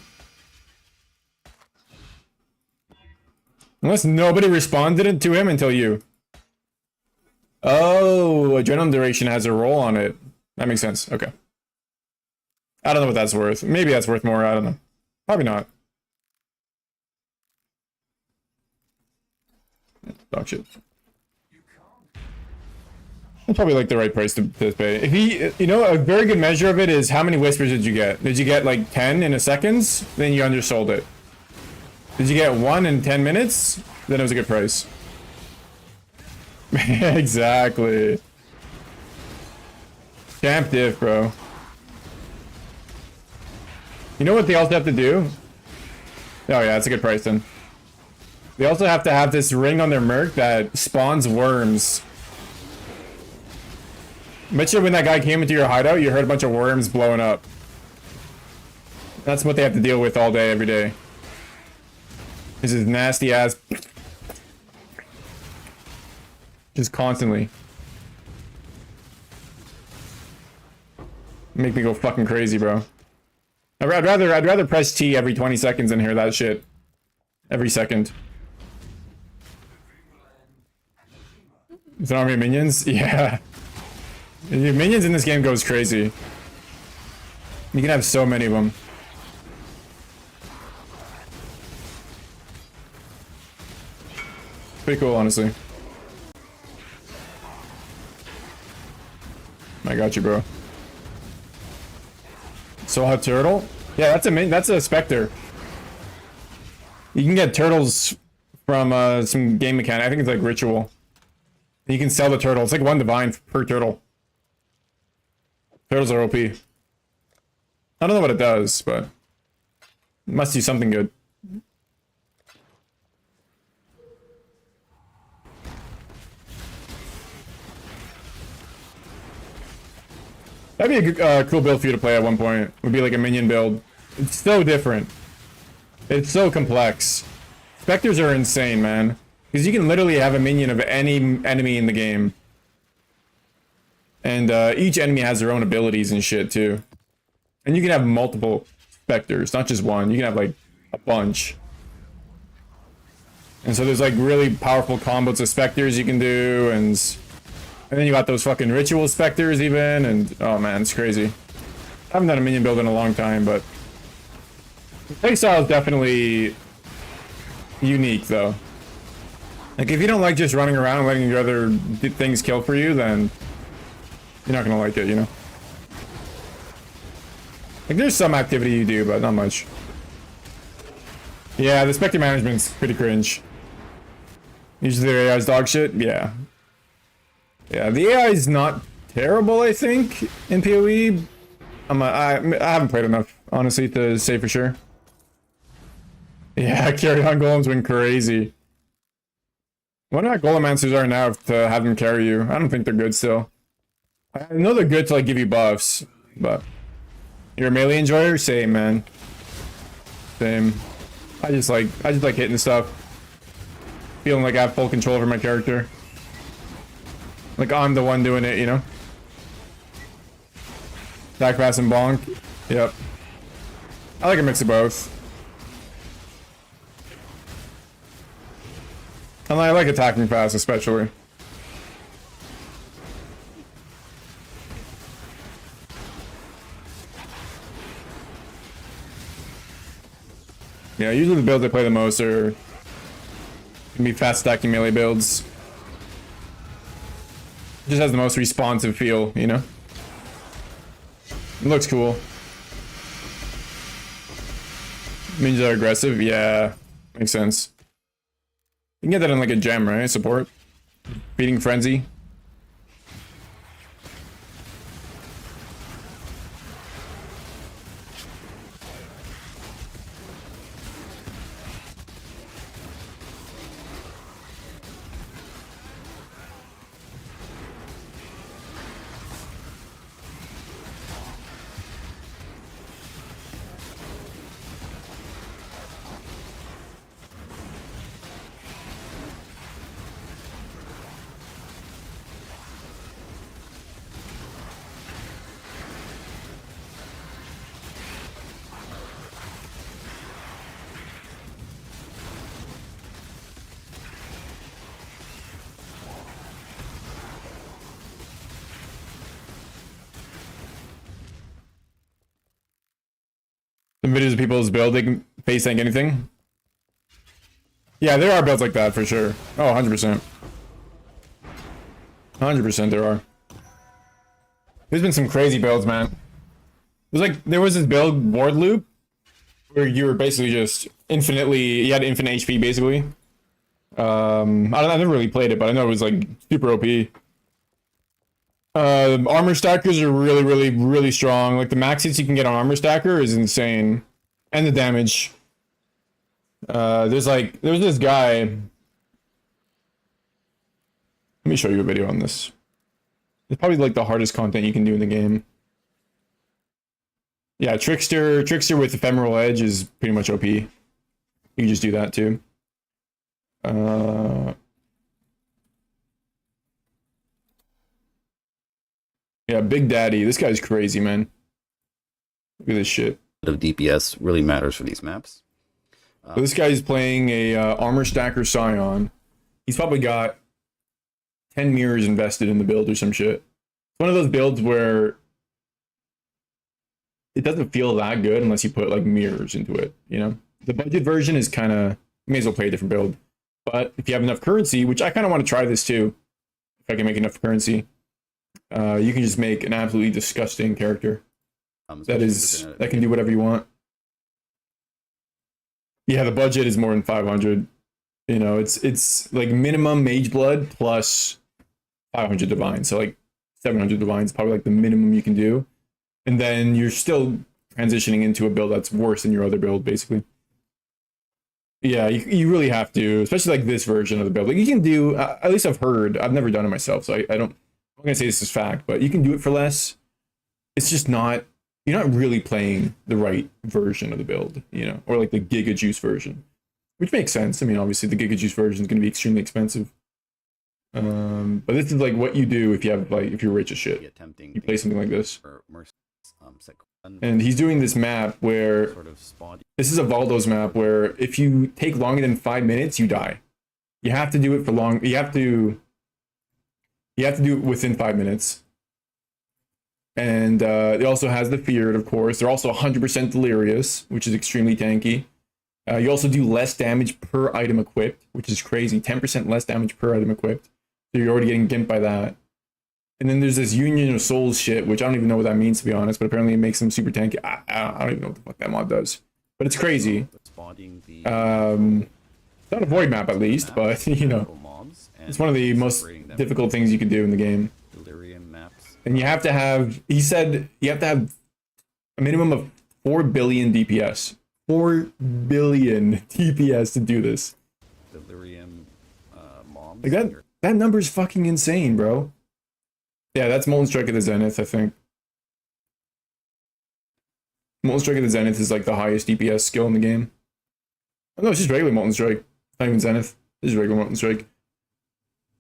Unless nobody responded to him until you. Oh, adrenaline duration has a roll on it. That makes sense. Okay. I don't know what that's worth. Maybe that's worth more. I don't know. Probably not. Dog shit. That's probably like the right price to pay. If he, you know, a very good measure of it is how many whispers did you get? Did you get like 10 in a seconds? Then you undersold it. Did you get 1 in 10 minutes? Then it was a good price. Exactly. Champ diff, bro. You know what they also have to do? Oh yeah, that's a good price then. They also have to have this ring on their merc that spawns worms. Bet you when that guy came into your hideout, you heard a bunch of worms blowing up. That's what they have to deal with all day, every day. This is nasty ass. Just constantly. Make me go fucking crazy, bro. I'd rather press T every 20 seconds than hear that shit. Every second. It's an army of minions? Yeah. Your minions in this game goes crazy. You can have so many of them. Pretty cool, honestly. I got you, bro. Soul Hut Turtle? Yeah, that's a Spectre. You can get turtles from some game mechanic. I think it's like Ritual. You can sell the turtle. It's like 1 divine per turtle. Turtles are OP. I don't know what it does, but it must do something good. That'd be a cool build for you to play at one point. Would be like a minion build. It's so different. It's so complex. Spectres are insane, man. Because you can literally have a minion of any enemy in the game. And each enemy has their own abilities and shit, too. And you can have multiple Spectres, not just one. You can have, like, a bunch. And so there's, like, really powerful combos of Spectres you can do, and then you got those fucking Ritual Spectres, even, and oh man, it's crazy. I haven't done a minion build in a long time, but the playstyle is definitely unique, though. Like, if you don't like just running around and letting your other things kill for you, then you're not gonna like it, you know? Like, there's some activity you do, but not much. Yeah, the Spectre management's pretty cringe. Usually their AI's dog shit, yeah. Yeah, the AI is not terrible, I think, in PoE. I haven't played enough, honestly, to say for sure. Yeah, carry on golems went crazy. I wonder how golemancers are now to have them carry you. I don't think they're good still. I know they're good to like give you buffs, but you're a melee enjoyer? Same, man. Same. I just like hitting stuff. Feeling like I have full control over my character. Like I'm the one doing it, you know? Attack pass and bonk. Yep. I like a mix of both. And I like attacking fast, especially. Yeah, usually the builds I play the most are can be fast stacking melee builds. Just has the most responsive feel, you know? It looks cool. Minions are aggressive. Yeah, makes sense. You can get that in like a gem, right? Support. Feeding Frenzy. Some videos of people's build, they can face tank anything. Yeah, there are builds like that for sure. Oh, 100%. 100% there are. There's been some crazy builds, man. There was this build, Ward Loop, where you were basically just infinitely, you had infinite HP basically. I never really played it, but I know it was like super OP. Armor stackers are really, really, really strong. Like the max hits you can get on armor stacker is insane, and the damage. There's this guy. Let me show you a video on this. It's probably like the hardest content you can do in the game. Yeah, Trickster with Ephemeral Edge is pretty much OP. You can just do that too. Yeah, Big Daddy. This guy's crazy, man. Look at this shit. Of DPS really matters for these maps. So this guy's playing a armor stacker Scion. He's probably got 10 mirrors invested in the build or some shit. It's one of those builds where it doesn't feel that good unless you put like mirrors into it, you know? The budget version is kind of, you may as well play a different build. But if you have enough currency, which I kind of want to try this too, if I can make enough currency, you can just make an absolutely disgusting character that can do whatever you want. Yeah, the budget is more than 500. You know, it's like minimum Mage Blood plus 500 Divine. So like 700 Divine is probably like the minimum you can do. And then you're still transitioning into a build that's worse than your other build, basically. Yeah, you really have to, especially like this version of the build. Like you can do, at least I've heard, I've never done it myself, so I'm not gonna say this is fact, but you can do it for less. It's just not, you're not really playing the right version of the build, you know, or like the Giga Juice version, which makes sense. I mean, obviously the Giga Juice version is going to be extremely expensive. But this is like what you do if you have like, if you're rich as shit, you play something like this. And he's doing this map where, this is a Valdo's map where if you take longer than 5 minutes, you die. You have to do it for long, you have to do it within 5 minutes. And it also has the Feared, of course. They're also 100% Delirious, which is extremely tanky. You also do less damage per item equipped, which is crazy. 10% less damage per item equipped. So you're already getting gimped by that. And then there's this Union of Souls shit, which I don't even know what that means, to be honest, but apparently it makes them super tanky. I don't even know what the fuck that mod does. But it's crazy. It's not a void map, at least, but, you know, it's one of the most difficult things you can do in the game. And you have to have, he said, you have to have a minimum of 4 billion DPS. 4 billion DPS to do this. Like that number is fucking insane, bro. Yeah, that's Molten Strike at the Zenith, I think. Molten Strike at the Zenith is like the highest DPS skill in the game. Oh, no, it's just regular Molten Strike. Not even Zenith. This is regular Molten Strike.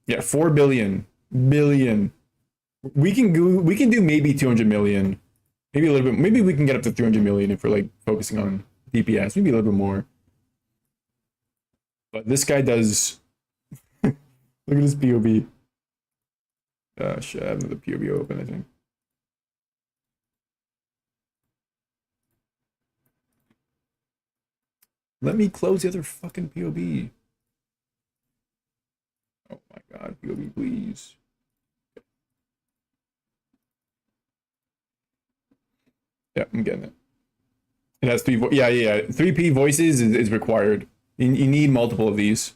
Yeah, 4 billion. Billion. We can do maybe 200 million. Maybe a little bit. Maybe we can get up to 300 million if we're like focusing on DPS. Maybe a little bit more. But this guy does. Look at his POV. Shit, I have another POV open, I think. Let me close the other fucking POV. Oh my god, POV, please. Yeah, I'm getting it. It has three. Yeah. 3P voices is required. You need multiple of these.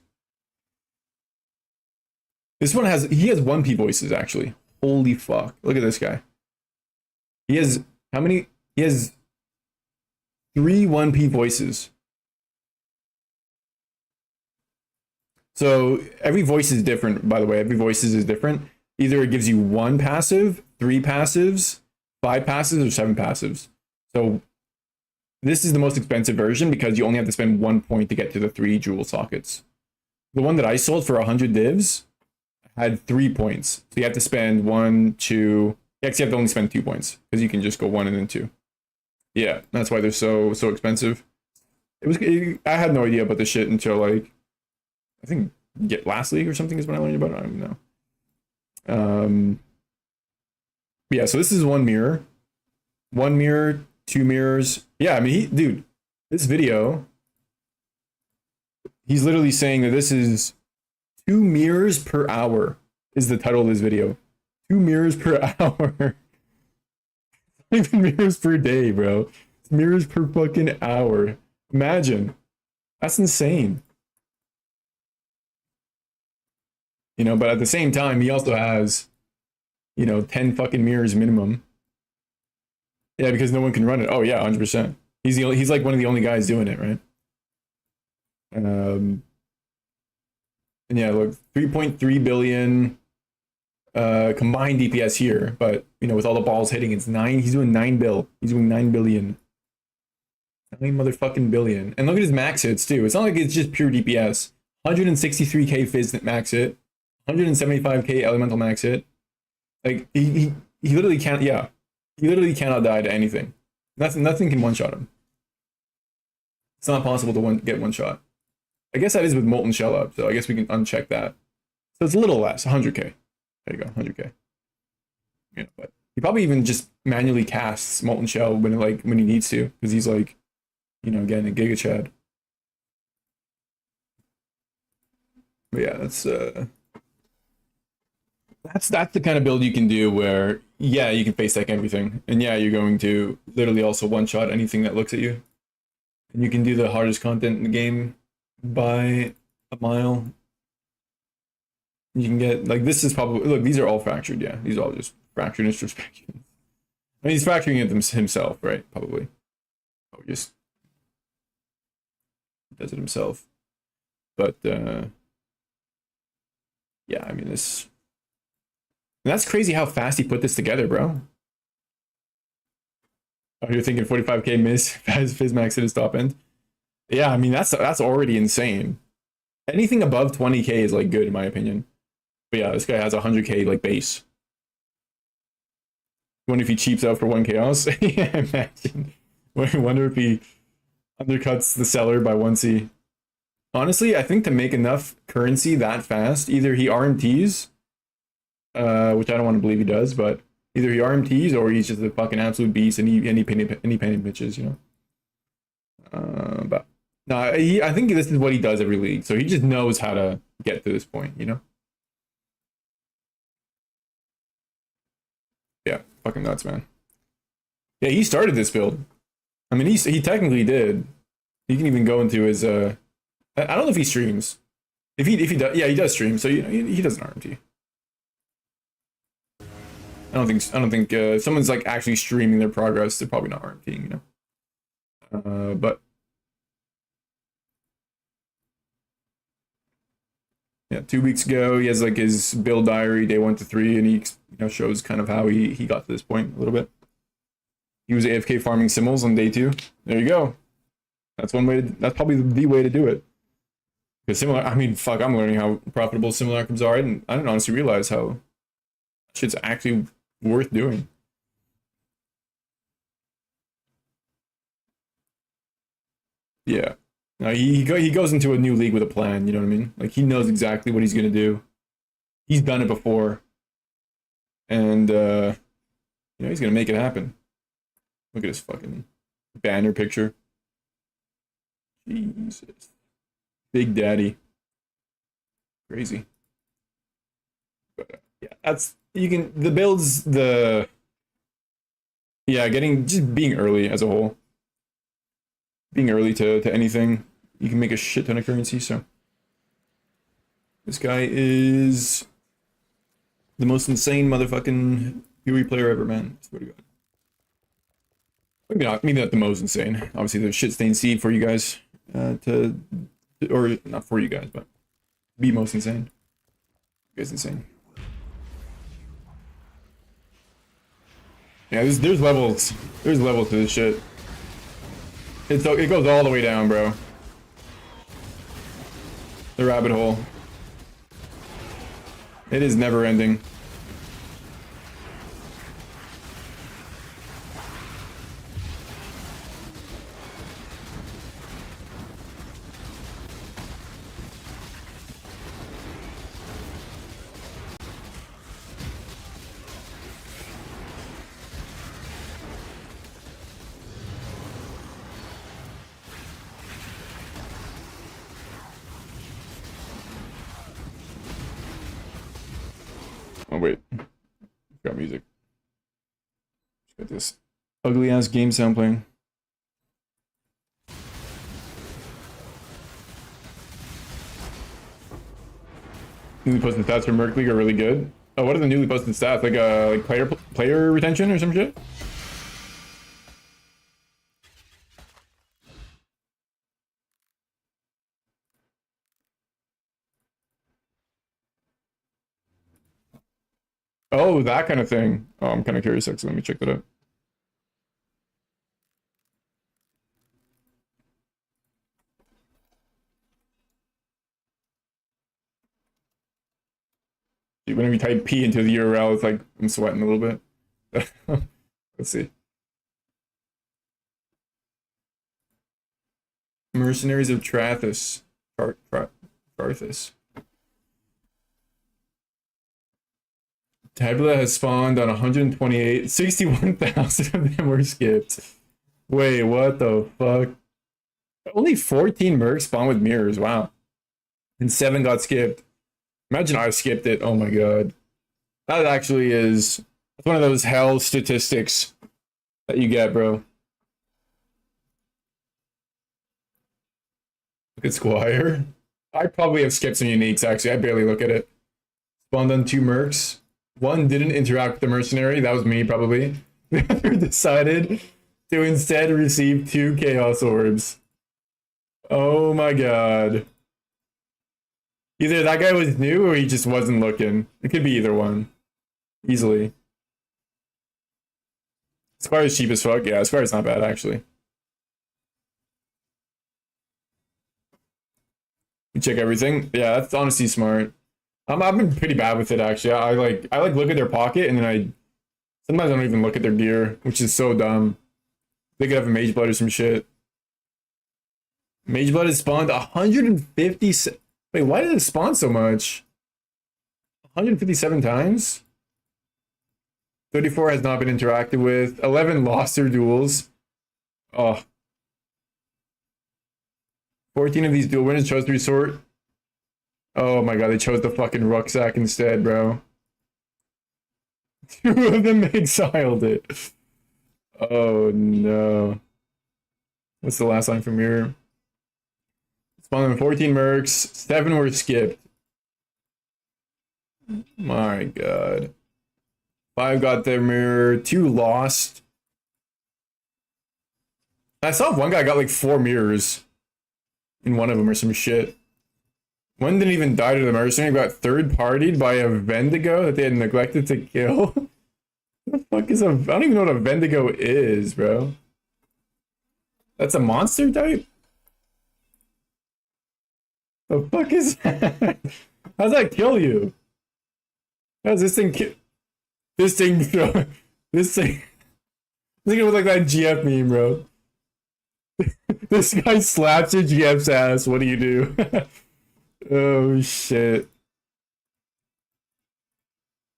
This one he has 1P voices actually. Holy fuck! Look at this guy. He has how many? He has 3 1P voices. So every voice is different, by the way. Every voice is different. Either it gives you 1 passive, 3 passives, 5 passives, or 7 passives. So this is the most expensive version because you only have to spend 1 point to get to the 3 jewel sockets. The one that I sold for 100 divs had 3 points. So you have to spend 1, 2. Actually, you have to only spend 2 points because you can just go 1 and then 2. Yeah, that's why they're so expensive. I had no idea about this shit until like I think last league or something is when I learned about it. I don't even know. Yeah, so this is 1 mirror. 1 mirror, 2 mirrors. Yeah, I mean, dude, this video, he's literally saying that this is 2 mirrors per hour is the title of this video. 2 mirrors per hour. Not even mirrors per day, bro. It's mirrors per fucking hour. Imagine. That's insane. You know, but at the same time, he also has, 10 fucking mirrors minimum. Yeah, because no one can run it. Oh yeah, 100%. He's like one of the only guys doing it, right? And yeah, look, 3.3 billion combined DPS here, but with all the balls hitting, it's 9. He's doing 9 bill. He's doing 9 billion. 9 motherfucking billion. And look at his max hits too. It's not like it's just pure DPS. 163k Fizz max hit. 175k elemental max hit. Like he literally can't. Yeah, he literally cannot die to anything. Nothing can one shot him. It's not possible to get one shot. I guess that is with Molten Shell up, so I guess we can uncheck that. So it's a little less, 100k. There you go, 100k. But he probably even just manually casts Molten Shell when he needs to, because he's like, again, a Giga Chad. But yeah, that's the kind of build you can do where, yeah, you can face tech everything, and yeah, you're going to literally also one shot anything that looks at you, and you can do the hardest content in the game by a mile. You can get this is probably, look, these are all fractured. Yeah, these are all just fractured introspection. I mean, he's fracturing it himself, right? Probably. Oh, just does it himself. But yeah, I mean, this. And that's crazy how fast he put this together, bro. Oh, you're thinking 45k miss Fizz max at his top end. Yeah, I mean, that's already insane. Anything above 20k is good in my opinion. But yeah, this guy has 100k base. I wonder if he cheaps out for 1 chaos. Yeah, imagine. I wonder if he undercuts the seller by 1c. Honestly, I think to make enough currency that fast, either he RMTs, which I don't want to believe he does, but either he RMTs or he's just a fucking absolute beast and he penny pitches, But no, I think this is what he does every league, so he just knows how to get to this point, Yeah, fucking nuts, man. Yeah, he started this build. I mean, he technically did. He can even go into his I don't know if he streams. If he does, yeah, he does stream. So he does an RMT. I don't think if someone's actually streaming their progress, they're probably not RMTing, but yeah, 2 weeks ago he has his build diary day 1 to 3, and he shows kind of how he got to this point a little bit. He was AFK farming simuls on day 2. There you go. That's one way. That's probably the way to do it. Because I mean, fuck, I'm learning how profitable simulacrums are. I didn't honestly realize how shit's actually worth doing. Yeah. Now he goes into a new league with a plan. You know what I mean? He knows exactly what he's gonna do. He's done it before, and he's gonna make it happen. Look at his fucking banner picture. Jesus. Big Daddy. Crazy. But yeah, the builds, just being early as a whole. being early to anything, you can make a shit ton of currency. So this guy is the most insane motherfucking UE player ever, man. Swear to God. Maybe not the most insane. Obviously, there's shit stained seed for you guys or not for you guys, but be most insane. You guys insane. Yeah, there's levels. There's levels to this shit. It goes all the way down, bro. The rabbit hole. It is never ending. Oh wait, got music. Got this ugly ass game sound playing. Newly posted stats for Merc League are really good. Oh, what are the newly posted stats? Like player retention or some shit? Oh, that kind of thing. Oh, I'm kind of curious, actually. Let me check that out. Dude, whenever you type P into the URL, it's like I'm sweating a little bit. Let's see. Mercenaries of Trathus. Trathus. Tabula has spawned on 128. 61,000 of them were skipped. Wait, what the fuck? Only 14 mercs spawned with mirrors. Wow. And 7 got skipped. Imagine I skipped it. Oh my god. That actually is one of those hell statistics that you get, bro. Look at Squire. I probably have skipped some uniques, actually. I barely look at it. Spawned on 2 mercs. 1 didn't interact with the mercenary. That was me, probably. The other decided to instead receive 2 chaos orbs. Oh my god. Either that guy was new or he just wasn't looking. It could be either one. Easily. Squire's cheap as fuck. Yeah, Squire's not bad, actually. You check everything. Yeah, that's honestly smart. I've been pretty bad with it, actually. I like look at their pocket and then sometimes I don't even look at their gear, which is so dumb. They could have a Mage Blood or some shit. Mage Blood has spawned 150. Wait, why did it spawn so much? 157 times? 34 has not been interacted with. 11 lost their duels. Oh. 14 of these duel winners chose to resort. Oh my god, they chose the fucking rucksack instead, bro. 2 of them exiled it. Oh no. What's the last line from here? Spawned 14 mercs, 7 were skipped. My god. 5 got their mirror, 2 lost. I saw one guy got like 4 mirrors in one of them or some shit. One didn't even die to the mercenary, got third-partied by a Vendigo that they had neglected to kill. What the fuck is I don't even know what a Vendigo is, bro. That's a monster type? The fuck is that? How's that kill you? How's this thing This thing This thing look like that GF meme, bro. This guy slaps your GF's ass. What do you do? Oh shit.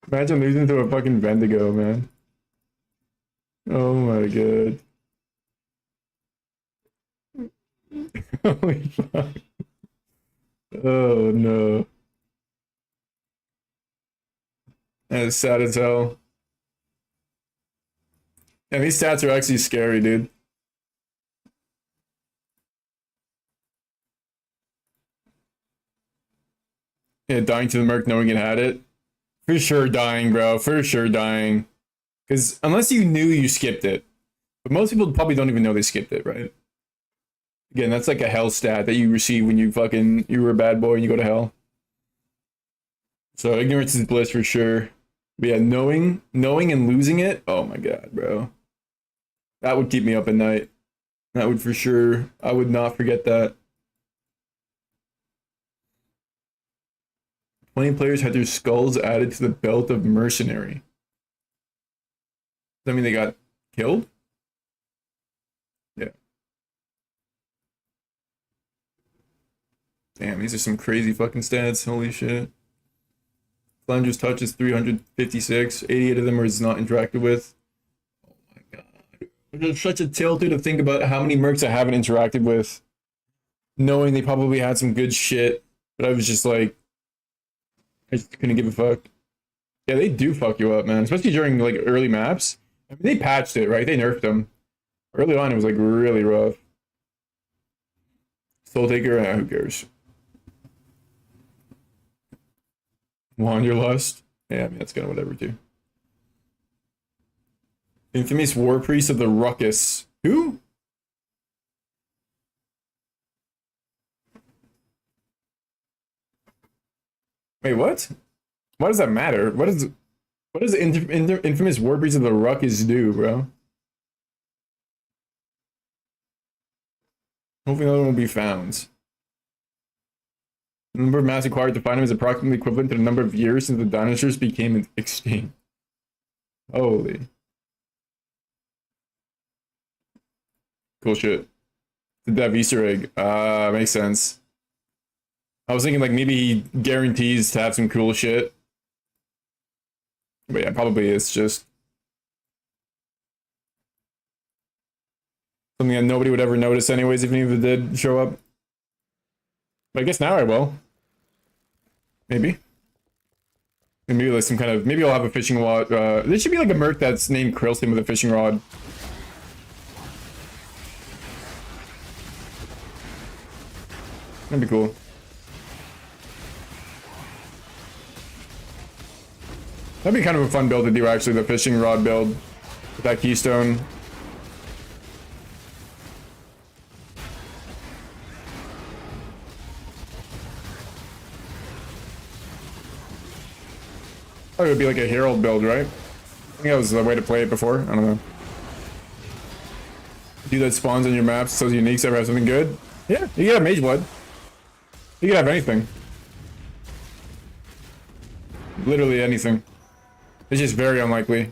Imagine losing to a fucking Vendigo, man. Oh my god. Holy fuck. Oh no. That is sad as hell. And these stats are actually scary, dude. Yeah, dying to the Merc knowing it had it. For sure dying, bro. For sure dying. Because unless you knew you skipped it. But most people probably don't even know they skipped it, right? Again, that's like a hell stat that you receive when you were a bad boy and you go to hell. So ignorance is bliss for sure. But yeah, knowing and losing it, oh my god, bro. That would keep me up at night. That would for sure. I would not forget that. 20 players had their skulls added to the belt of mercenary. Does that mean they got killed? Yeah. Damn, these are some crazy fucking stats. Holy shit. Flanger's touch is 356. 88 of them is not interacted with. Oh my god. It's such a tilted to think about how many mercs I haven't interacted with. Knowing they probably had some good shit. But I was just like, I just couldn't give a fuck. Yeah, they do fuck you up, man. Especially during like early maps. I mean, they patched it, right? They nerfed them. Early on, it was like really rough. Soul Taker, who cares? Wanderlust? Yeah, I mean, that's kind of whatever, too. Infamous War Priest of the Ruckus. Who? Wait, what? Why does that matter? What does Infamous War Priest of the Ruckus do, bro? Hopefully no one will be found. The number of mass required to find him is approximately equivalent to the number of years since the dinosaurs became extinct. Holy. Cool shit. Did that Easter egg? Makes sense. I was thinking like maybe he guarantees to have some cool shit. But yeah, probably it's just something that nobody would ever notice anyways, even if it did show up. But I guess now I will. Maybe. And maybe like some kind of, maybe I'll have a fishing rod. There should be like a merc that's named Krillston with a fishing rod. That'd be cool. That'd be kind of a fun build to do, actually, the fishing rod build with that keystone. Oh, it would be like a Herald build, right? I think that was the way to play it before. I don't know. Do that spawns on your maps so uniques ever have something good? Yeah, you can have Mage Blood. You can have anything. Literally anything. It's just very unlikely.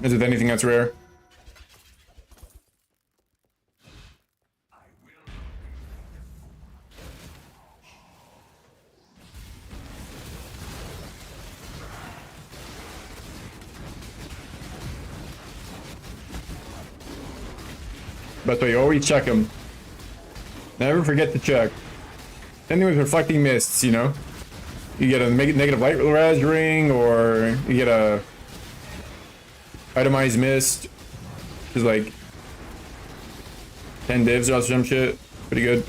As with anything that's rare. That's why you always check them. Never forget to check. Anything with reflecting mists, you know? You get a negative light res ring, or you get a itemized mist. Which is like 10 divs or some shit. Pretty good.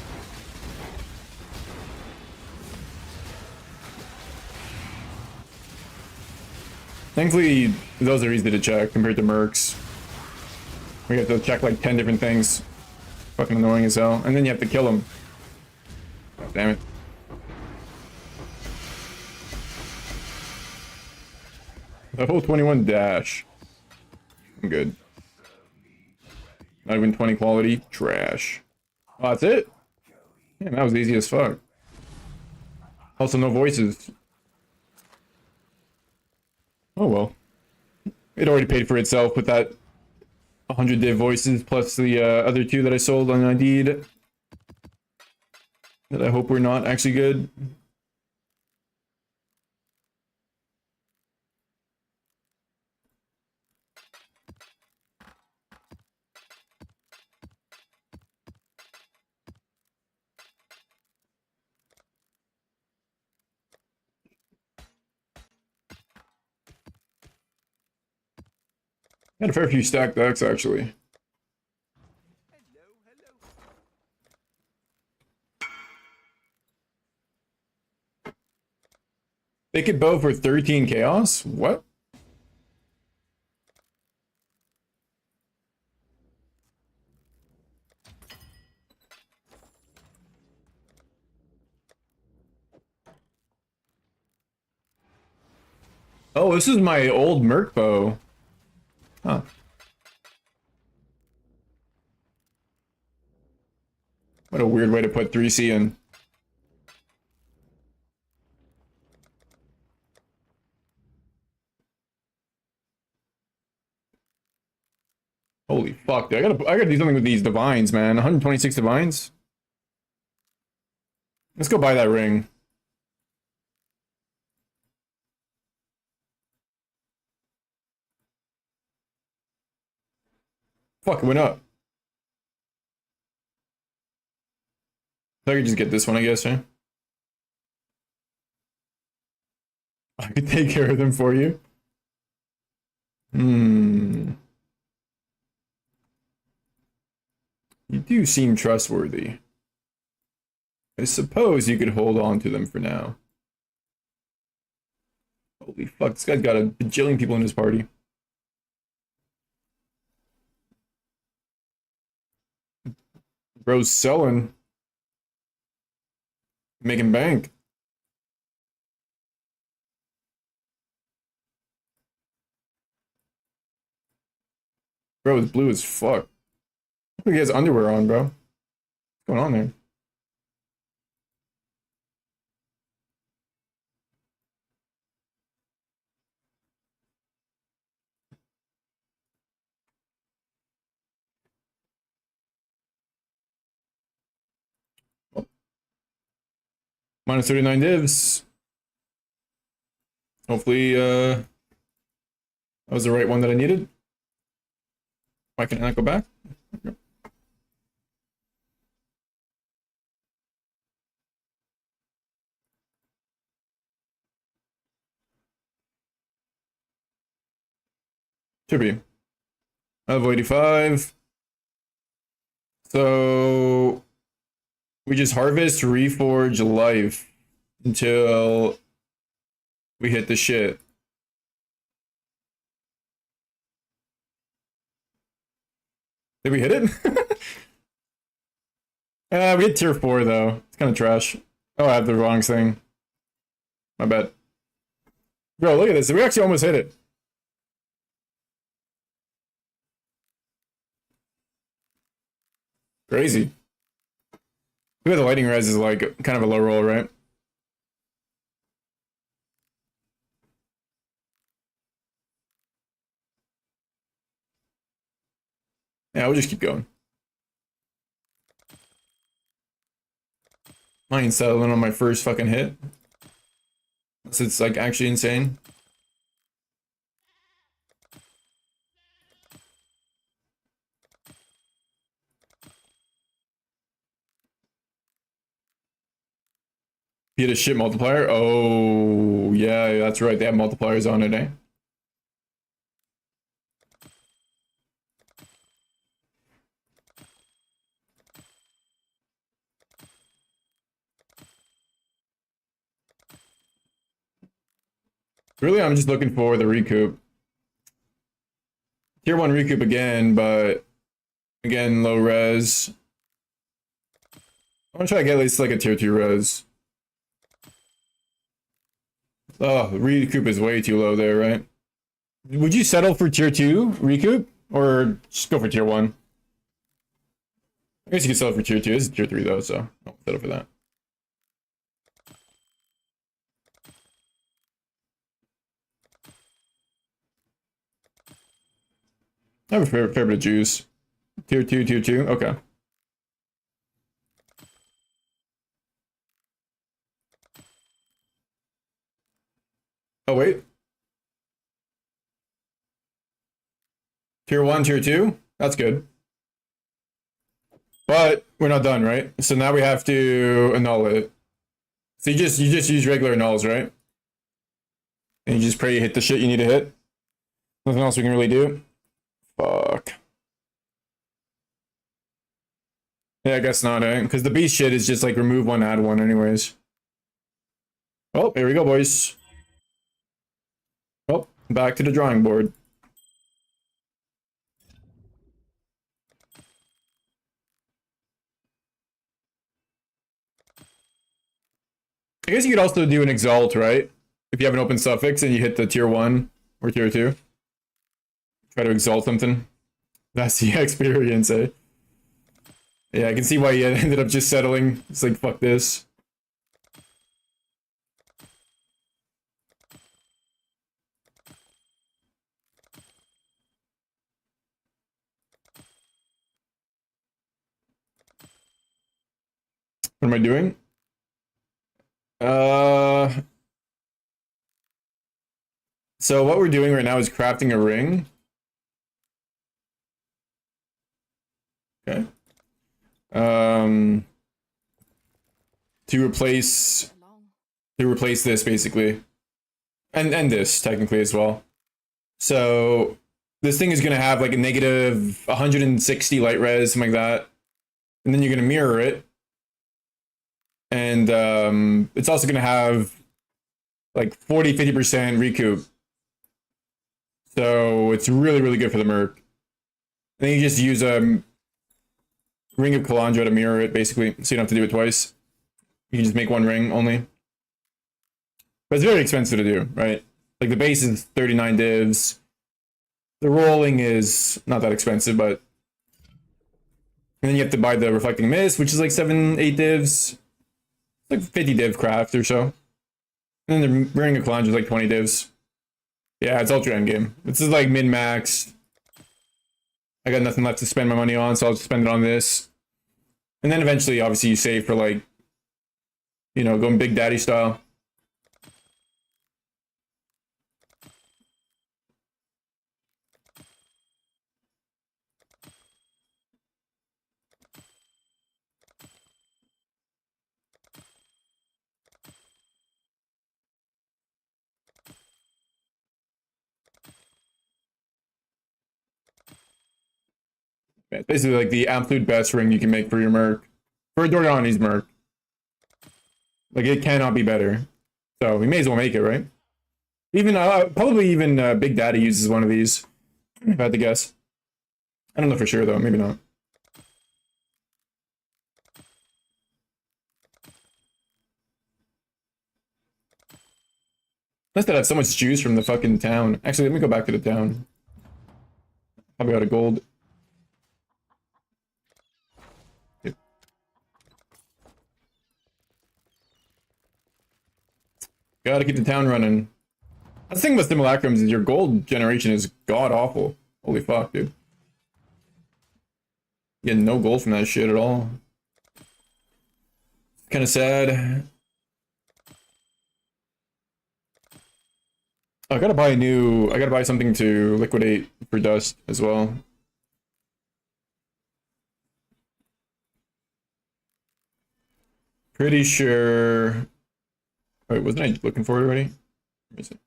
Thankfully, those are easy to check compared to mercs. We have to check like 10 different things. Fucking annoying as hell. And then you have to kill them. God damn it. Level 21 dash. I'm good. Not even 20 quality. Trash. Oh, that's it? Man, that was easy as fuck. Also, no voices. Oh well. It already paid for itself with that 100 div voices plus the other 2 that I sold on Indeed. That I hope were not actually good. Had a fair few stacked decks, actually. They could bow for 13 chaos? What? Oh, this is my old Merc bow. Huh. What a weird way to put 3C in. Holy fuck, dude. I gotta do something with these divines, man. 126 divines? Let's go buy that ring. Fuck, it went up. I could just get this one, I guess, right? I could take care of them for you. Hmm. You do seem trustworthy. I suppose you could hold on to them for now. Holy fuck, this guy's got a bajillion people in his party. Bro's selling. Making bank. Bro is blue as fuck. Look, he has underwear on, bro. What's going on there? Minus 39 divs. Hopefully, that was the right one that I needed. Why can't I not go back? Should be. Level 85. So we just harvest, reforge life until we hit the shit. Did we hit it? We hit tier 4 though. It's kind of trash. Oh, I have the wrong thing. My bad. Bro, look at this. We actually almost hit it. Crazy. Look at the lightning res is like kind of a low roll, right? Yeah, we'll just keep going. Mine settling on my first fucking hit. Unless it's like actually insane. You had a shit multiplier? Oh, yeah, that's right. They have multipliers on it, eh? Really, I'm just looking for the recoup. Tier 1 recoup again, but again, low res. I'm gonna try to get at least like a tier 2 res. Oh, recoup is way too low there, right? Would you settle for tier 2 recoup? Or just go for tier 1? I guess you could settle for tier 2. This is tier 3 though, so I'll settle for that. I have a fair bit of juice. Tier 2, tier 2, okay. Oh, wait. Tier 1, tier 2? That's good. But we're not done, right? So now we have to annul it. So you just use regular nulls, right? And you just pray you hit the shit you need to hit. Nothing else we can really do. Fuck. Yeah, I guess not, eh? Because the beast shit is just like remove one, add one anyways. Oh, here we go, boys. Back to the drawing board. I guess you could also do an exalt, right? If you have an open suffix and you hit the tier 1 or tier 2. Try to exalt something. That's the experience, eh? Yeah, I can see why you ended up just settling. It's like, fuck this. What am I doing? So what we're doing right now is crafting a ring. Okay. To replace this basically. And this technically as well. So this thing is gonna have like a negative 160 light res, something like that. And then you're gonna mirror it. And it's also gonna have like 40-50% recoup. So it's really, really good for the Merc. Then you just use a ring of Calandra to mirror it, basically, so you don't have to do it twice. You can just make one ring only. But it's very expensive to do, right? Like the base is 39 divs. The rolling is not that expensive, but... And then you have to buy the Reflecting Mist, which is like 7-8 divs. Like 50 div craft or so. And then the ring of Calandra is like 20 divs. Yeah, it's ultra endgame. This is like min-max. I got nothing left to spend my money on, so I'll just spend it on this. And then eventually, obviously, you save for like, you know, going Big Daddy style. Yeah, it's basically like the absolute best ring you can make for your Merc. For Doriani's Merc. Like, it cannot be better. So, we may as well make it, right? Even, probably even Big Daddy uses one of these. If I had to guess. I don't know for sure, though. Maybe not. Unless that have so much juice from the fucking town. Actually, let me go back to the town. Probably out of gold. Yep. Gotta keep the town running. That's the thing with Simulacrums is your gold generation is god awful. Holy fuck, dude. Getting no gold from that shit at all. Kind of sad. I gotta buy I gotta buy something to liquidate for dust as well. Pretty sure... Wait, wasn't I looking for it already? Where is it?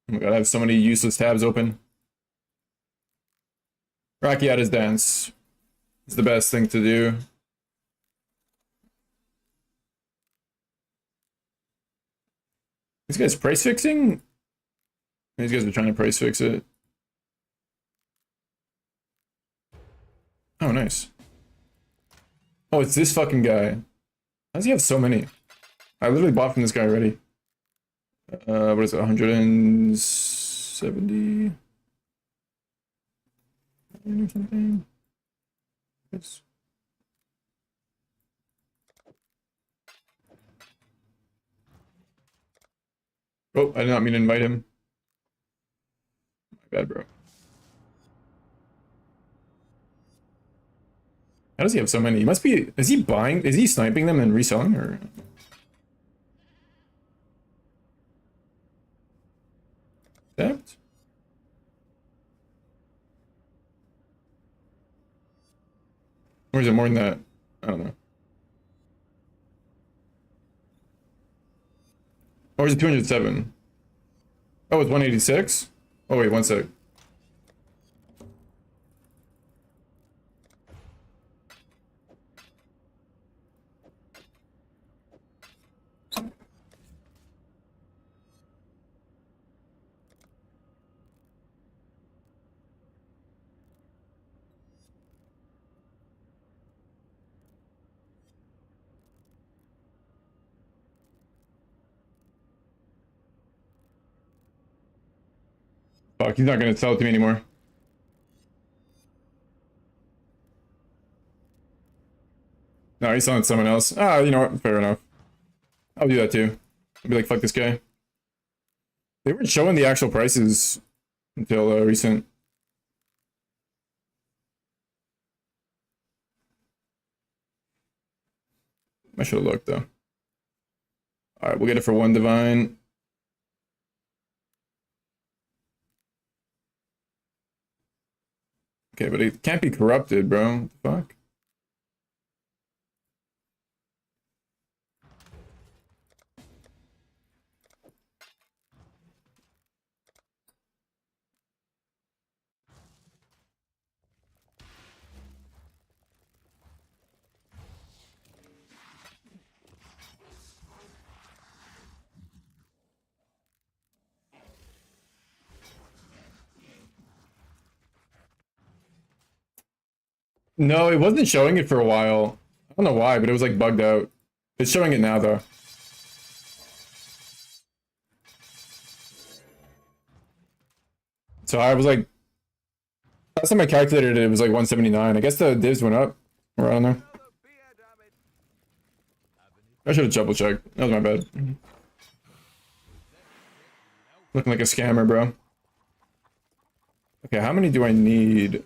Oh my god, I have so many useless tabs open. Rakiata's Dance is the best thing to do. These guys price fixing? These guys are trying to price fix it. Oh, nice. Oh, it's this fucking guy. How does he have so many? I literally bought from this guy already. What is it? 170? Or something? Yes. Oh, I did not mean to invite him. My bad, bro. How does he have so many? He must be... Is he buying... Is he sniping them and reselling, or... Accept? Or is it more than that? I don't know. Or is it 207? Oh, it's 186? Oh, wait, one sec. Fuck, he's not gonna sell it to me anymore. No, he's selling it to someone else. Ah, you know what? Fair enough. I'll do that too. I'll be like, fuck this guy. They weren't showing the actual prices until recent. I should have looked though. Alright, we'll get it for 1 divine. Okay, but it can't be corrupted, bro. What the fuck? No, it wasn't showing it for a while. I don't know why, but it was like bugged out. It's showing it now though. So I was like, last time I calculated it, it was like 179. I guess the divs went up around there. I should have double checked. That was my bad. Looking like a scammer, bro. Okay, how many do I need?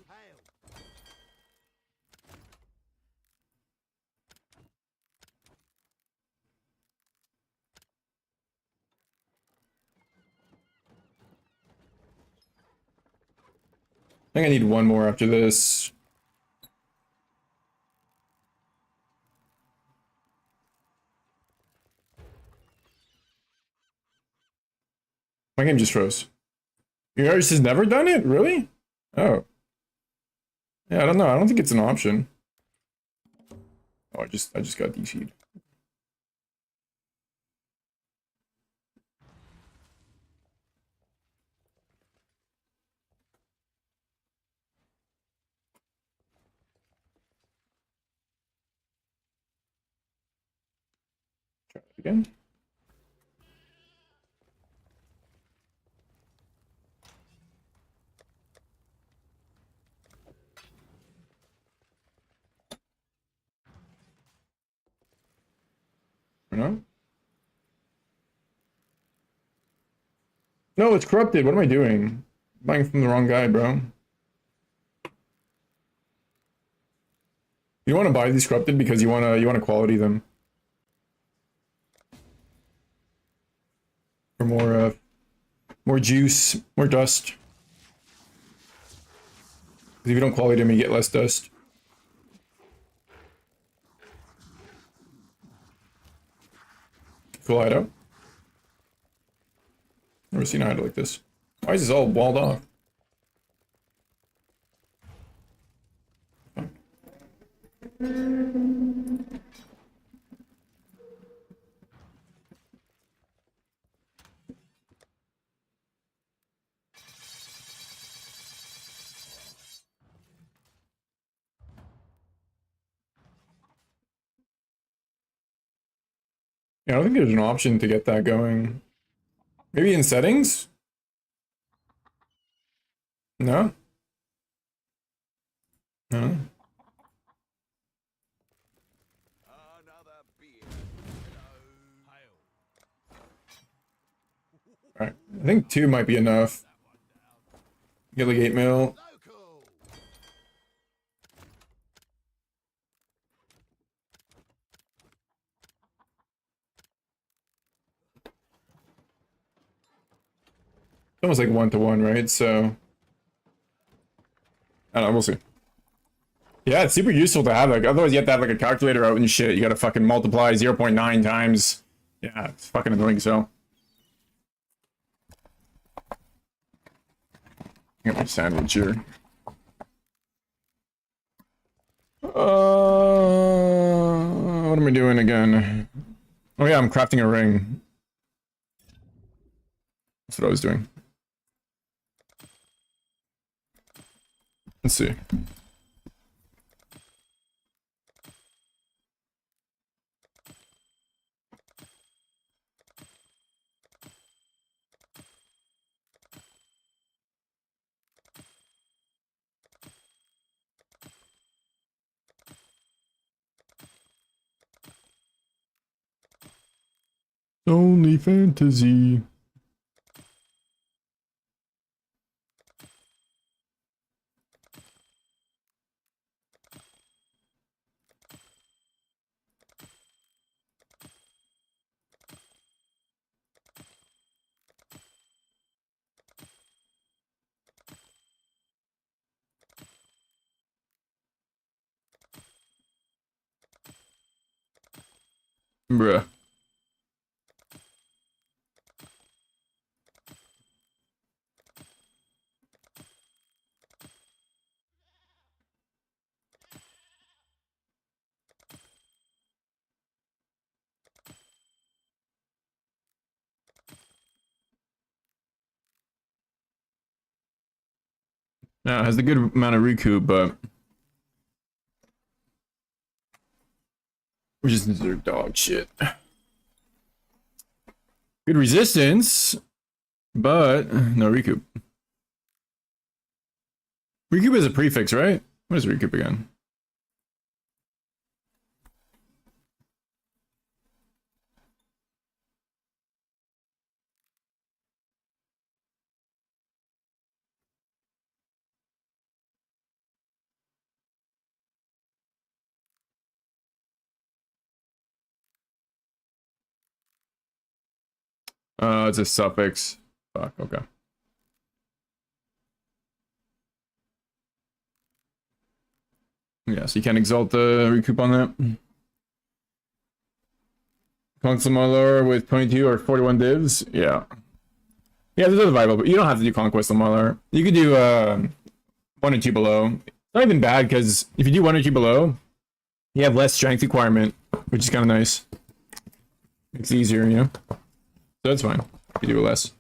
I think I need one more after this. My game just froze. Yours has never done it? Really? Oh. Yeah, I don't know. I don't think it's an option. Oh, I just got DC'd. Try it again. Or no? No, it's corrupted. What am I doing? I'm buying from the wrong guy, bro. You want to buy these corrupted because you wanna quality them for more juice, more dust. Because if you don't quality them, you get less dust. Cool hideout. Never seen a hideout like this. Why is this all walled off? Yeah, I don't think there's an option to get that going. Maybe in settings? No? No? Alright, I think 2 might be enough. Get like 8 mil. It's almost like 1-to-1, right? So I don't know, we'll see. Yeah, it's super useful to have, like, otherwise you have to have like a calculator out and shit. You gotta fucking multiply 0.9 times. Yeah, it's fucking annoying, so. Get my sandwich here. What am I doing again? Oh yeah, I'm crafting a ring. That's what I was doing. Let's see. Only fantasy. Bruh. No, it has a good amount of recoup, but resistance are dog shit. Good resistance, but no recoup. Recoup is a prefix, right? What is recoup again? It's a suffix. Fuck, okay. Yeah, so you can't exalt the recoup on that. Conquest Marlar with 22 or 41 divs. Yeah. Yeah, there's other viable, but you don't have to do Conquest Marlar. You could do 1 or 2 below. It's not even bad, because if you do 1 or 2 below, you have less strength requirement, which is kind of nice. Makes it easier, you know? So that's fine. You do less.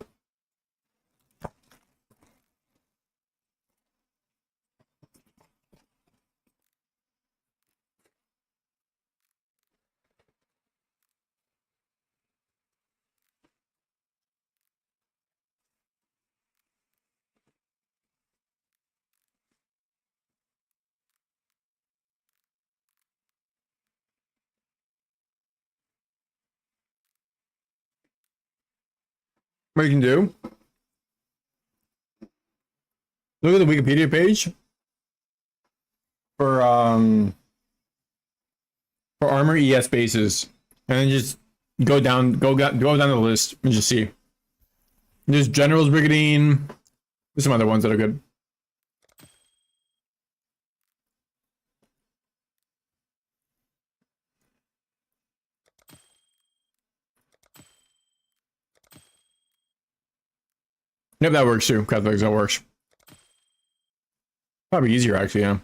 What you can do, look at the Wikipedia page for armor ES bases, and then just go down the list and just see. There's General's Brigandine. There's some other ones that are good. Yep, that works too. Catholics, that works. Probably easier, actually, yeah.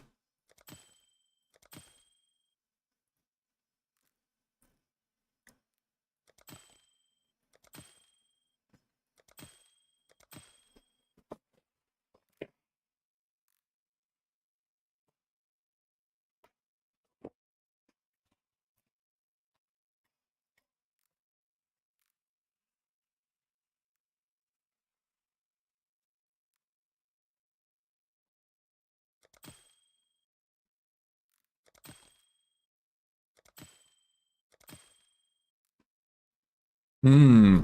Hmm.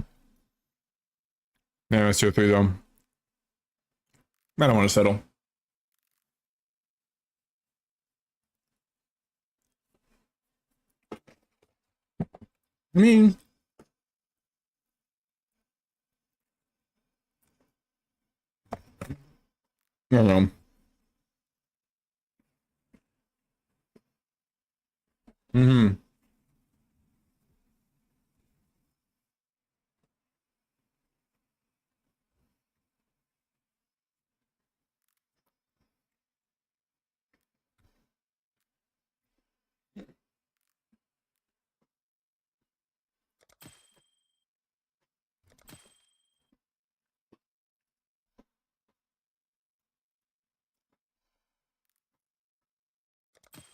Yeah, let's do 3 though. I don't want to settle. I mean, I don't know. Mm-hmm.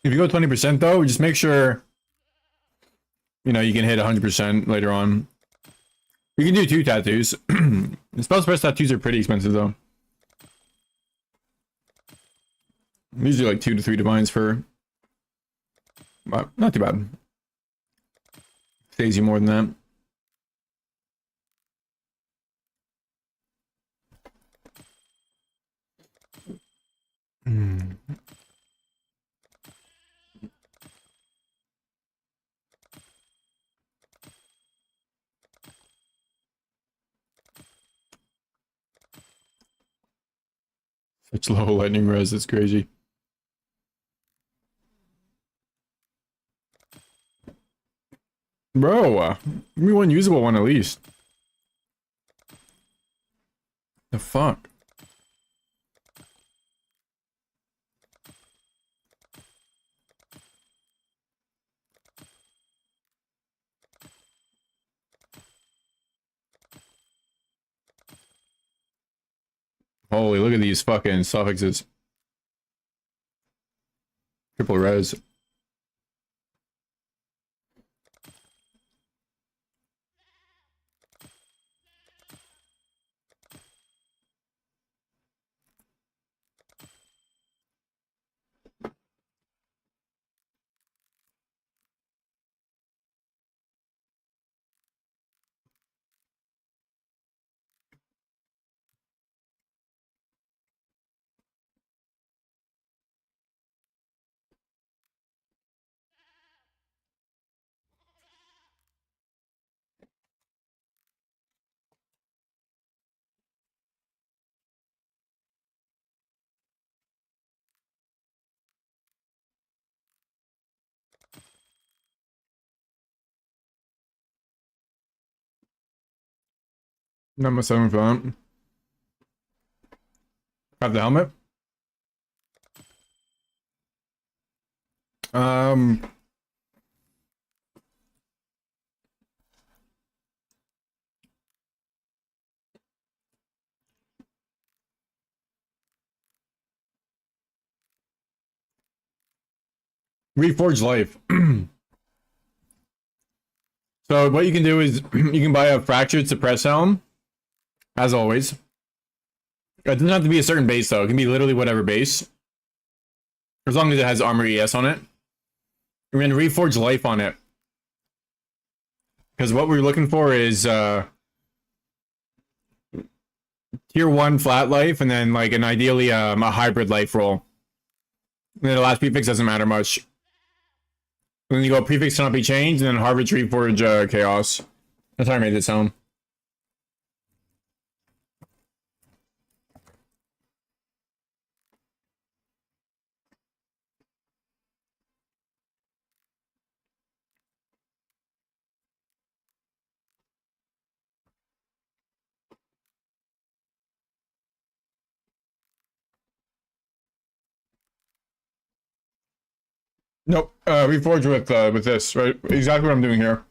If you go 20% though, just make sure, you know, you can hit 100% later on. You can do 2 tattoos. The spell press tattoos are pretty expensive though. Usually like 2 to 3 divines for, but not too bad. Saves you more than that. Such low lightning res, it's crazy. Bro, give me one usable one at least. The fuck? Holy, look at these fucking suffixes. Triple res. Number 7 font. Have the helmet. Um. Reforged Life. So what you can do is you can buy a fractured suppress helm, as always. It doesn't have to be a certain base though. It can be literally whatever base, as long as it has armor ES on it. We're gonna reforge life on it, because what we're looking for is tier 1 flat life, and then like an ideally a hybrid life roll. And then the last prefix doesn't matter much. And then you go prefix cannot be changed, and then Harvard's reforge chaos. That's how I made this sound. Nope. Reforge with this, right? Exactly what I'm doing here.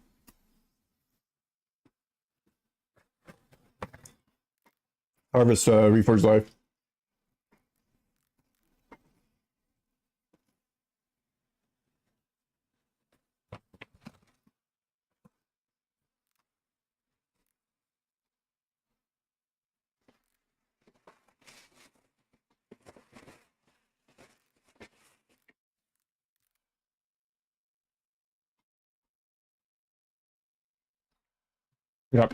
Harvest Reforge Life. Yep.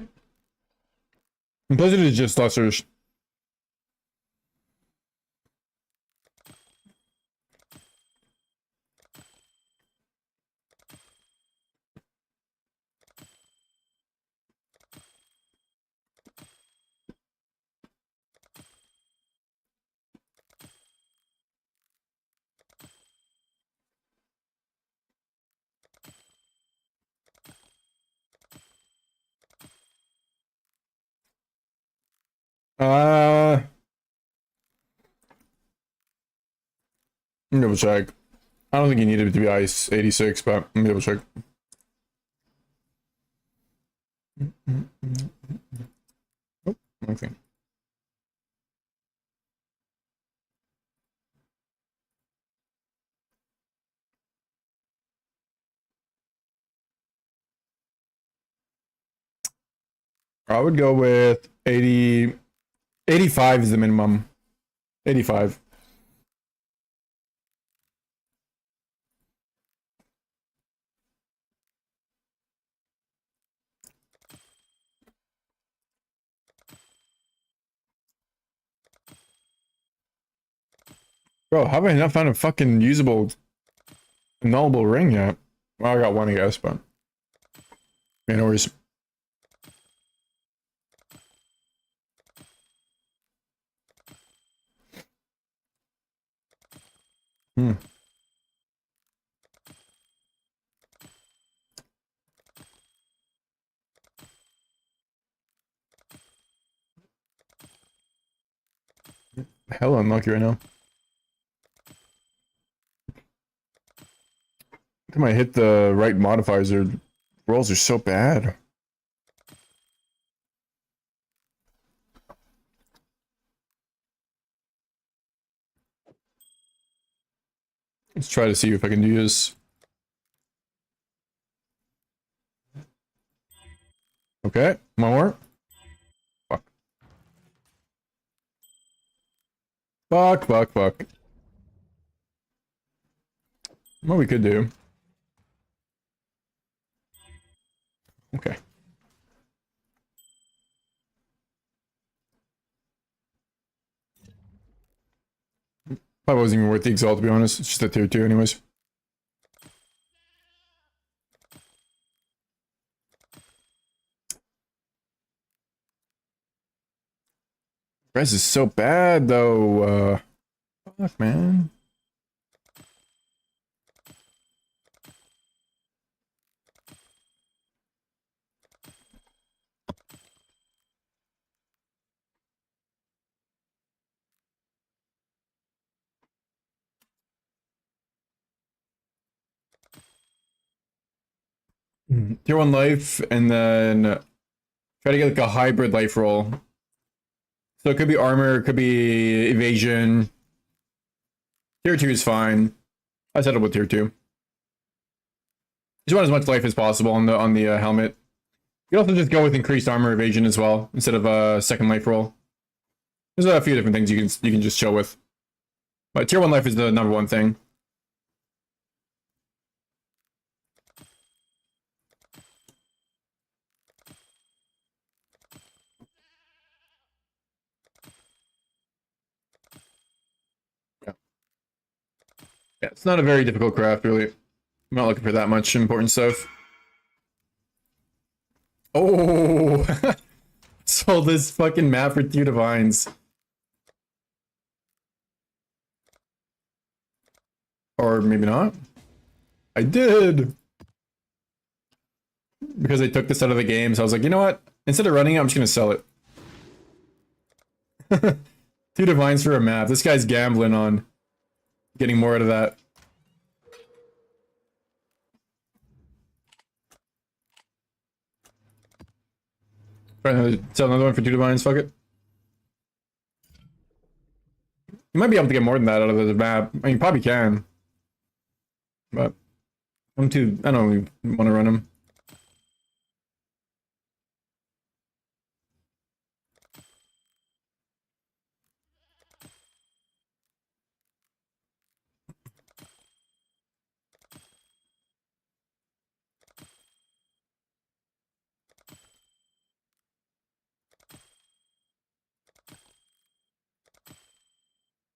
And Blizzard is just lessers. Let me double check. I don't think you needed it to be ice 86, but let me double check. Oh, okay. I would go with 80. 85 is the minimum. 85. Bro, how have I not found a fucking usable, nullable ring yet? Well, I got one, I guess, but... Man, no worries. Hmm. Hella unlucky right now. Time I hit the right modifiers, their rolls are so bad. Let's try to see if I can do this. Okay, one more. Fuck. Fuck. What we could do. Okay. Probably wasn't even worth the exalt, to be honest. It's just a tier 2 anyways. Res is so bad, though. Fuck, man. Tier 1 life, and then try to get like a hybrid life roll. So it could be armor, it could be evasion. Tier 2 is fine. I settled with tier 2. Just want as much life as possible on the helmet. You can also just go with increased armor evasion as well, instead of a second life roll. There's a few different things you can just chill with. But tier 1 life is the number one thing. Yeah, it's not a very difficult craft, really. I'm not looking for that much important stuff. Oh! Sold this fucking map for 2 divines. Or maybe not. I did! Because I took this out of the game, so I was like, you know what? Instead of running it, I'm just gonna sell it. 2 divines for a map. This guy's gambling on getting more out of that. Trying to sell another one for 2 divines, fuck it. You might be able to get more than that out of the map. I mean, you probably can. But I don't really want to run him.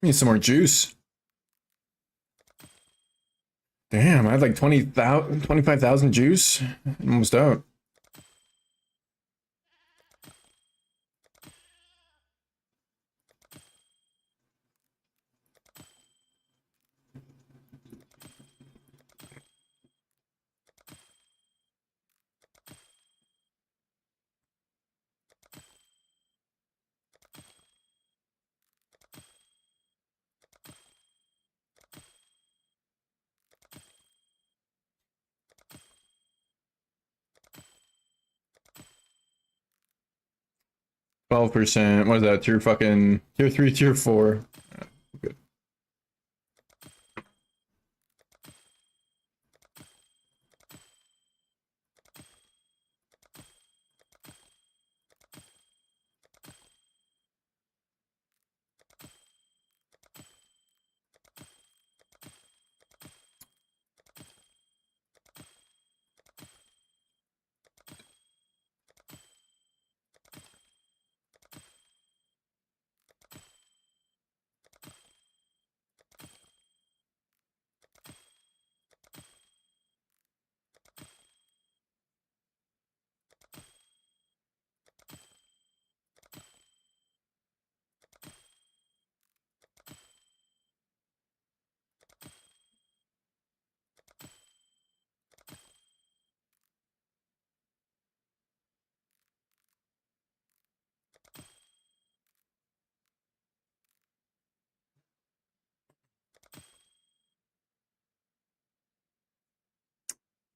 Need some more juice. Damn, I had like 20,000, 25,000 juice. Almost out. %. What is that? Tier 3, tier 4. Good.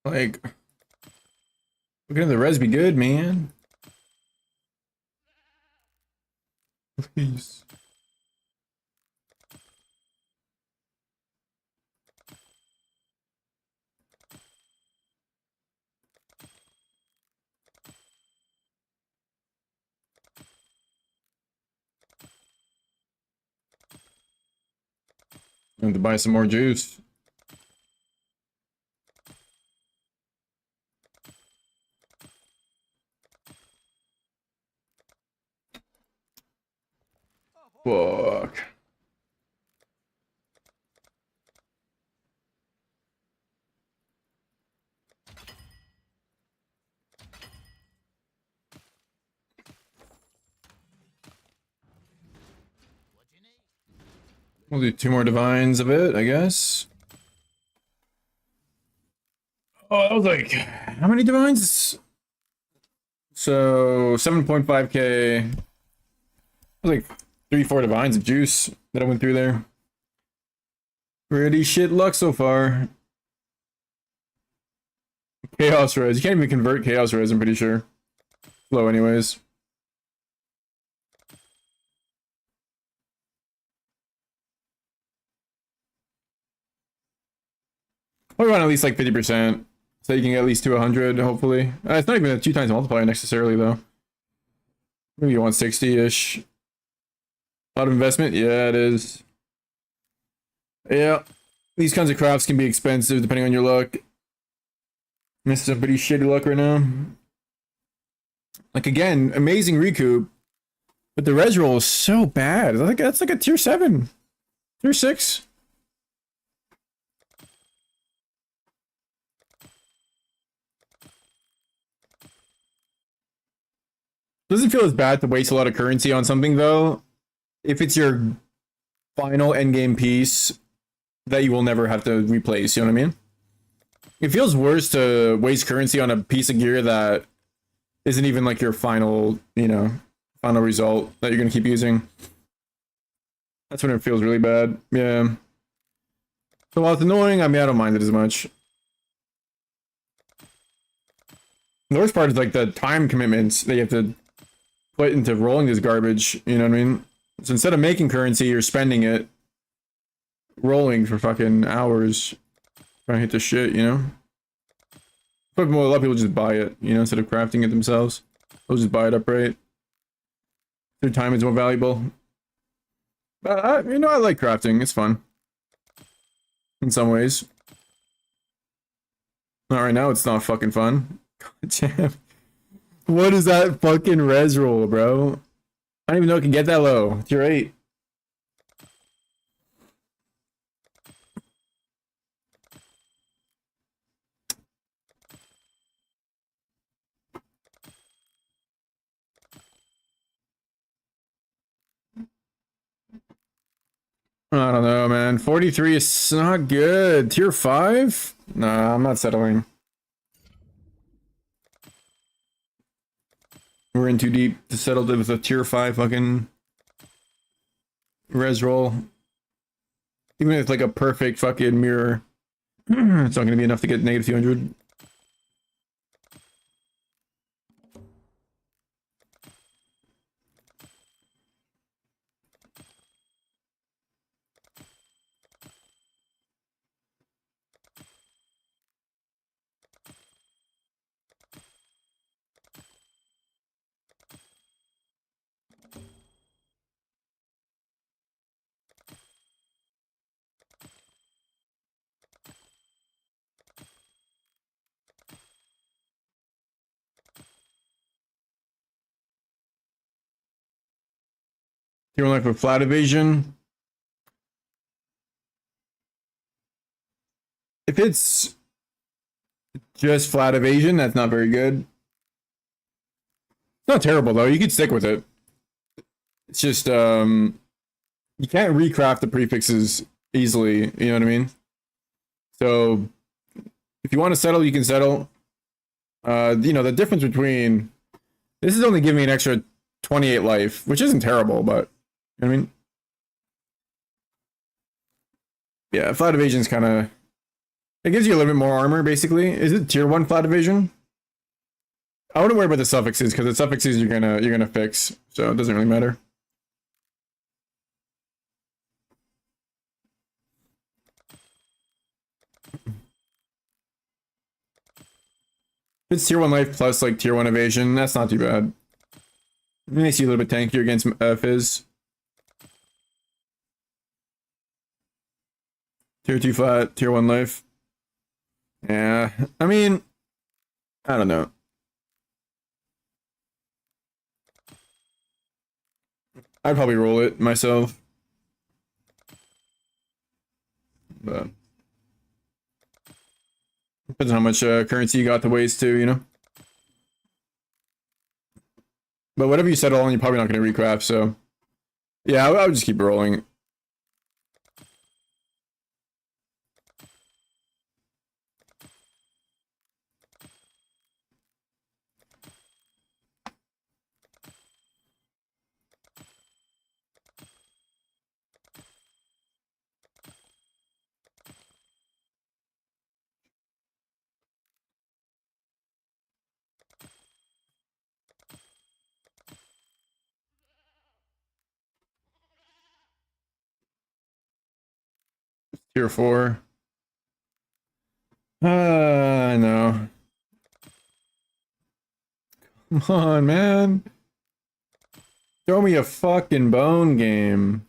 Like, look at the res be good, man. Please. I have to buy some more juice. Fuck. We'll do 2 more divines of it, I guess. Oh, that was like, how many divines? So 7.5k. That was like 3-4 divines of juice that I went through there. Pretty shit luck so far. Chaos res. You can't even convert chaos res, I'm pretty sure. Slow anyways. We want at least like 50%. So you can get at least to 100, hopefully. It's not even a 2 times multiplier necessarily, though. Maybe 160-ish. A lot of investment? Yeah, it is. Yeah. These kinds of crafts can be expensive depending on your luck. This is some pretty shitty luck right now. Like, again, amazing recoup. But the res roll is so bad. That's like a tier 7. Tier 6. Doesn't feel as bad to waste a lot of currency on something, though, if it's your final endgame piece that you will never have to replace, you know what I mean? It feels worse to waste currency on a piece of gear that isn't even like your final, you know, final result that you're going to keep using. That's when it feels really bad. Yeah. So while it's annoying, I mean, I don't mind it as much. The worst part is like the time commitments that you have to put into rolling this garbage, you know what I mean? So instead of making currency, you're spending it rolling for fucking hours trying to hit the shit, you know? But a lot of people just buy it, you know, instead of crafting it themselves. They'll just buy it upright. Their time is more valuable. But you know, I like crafting. It's fun. In some ways. Not right now, it's not fucking fun. God damn. What is that fucking res roll, bro? I don't even know it can get that low. Tier 8. I don't know, man. 43 is not good. Tier 5? Nah, I'm not settling. We're in too deep to settle with a tier 5 fucking res roll. Even if it's like a perfect fucking mirror, it's not gonna be enough to get negative 200. Tier 1 life with flat evasion. If it's just flat evasion, that's not very good. It's not terrible though. You could stick with it. It's just you can't recraft the prefixes easily, you know what I mean? So if you want to settle, you can settle. You know, the difference between this is only giving me an extra 28 life, which isn't terrible, but you know what I mean? Yeah, flat evasion is kind of It gives you a little bit more armor, basically. Is it tier 1 flat evasion? I wouldn't worry about the suffixes, because the suffixes you're gonna fix, so it doesn't really matter. It's tier 1 life plus like tier 1 evasion. That's not too bad. It makes you a little bit tankier against Fizz. Tier 2 flat, tier 1 life. Yeah, I mean, I don't know. I'd probably roll it myself. But depends on how much currency you got to waste too, you know? But whatever you settle on, you're probably not going to recraft, so... Yeah, I would just keep rolling. Tier 4. I know. Come on, man. Throw me a fucking bone game.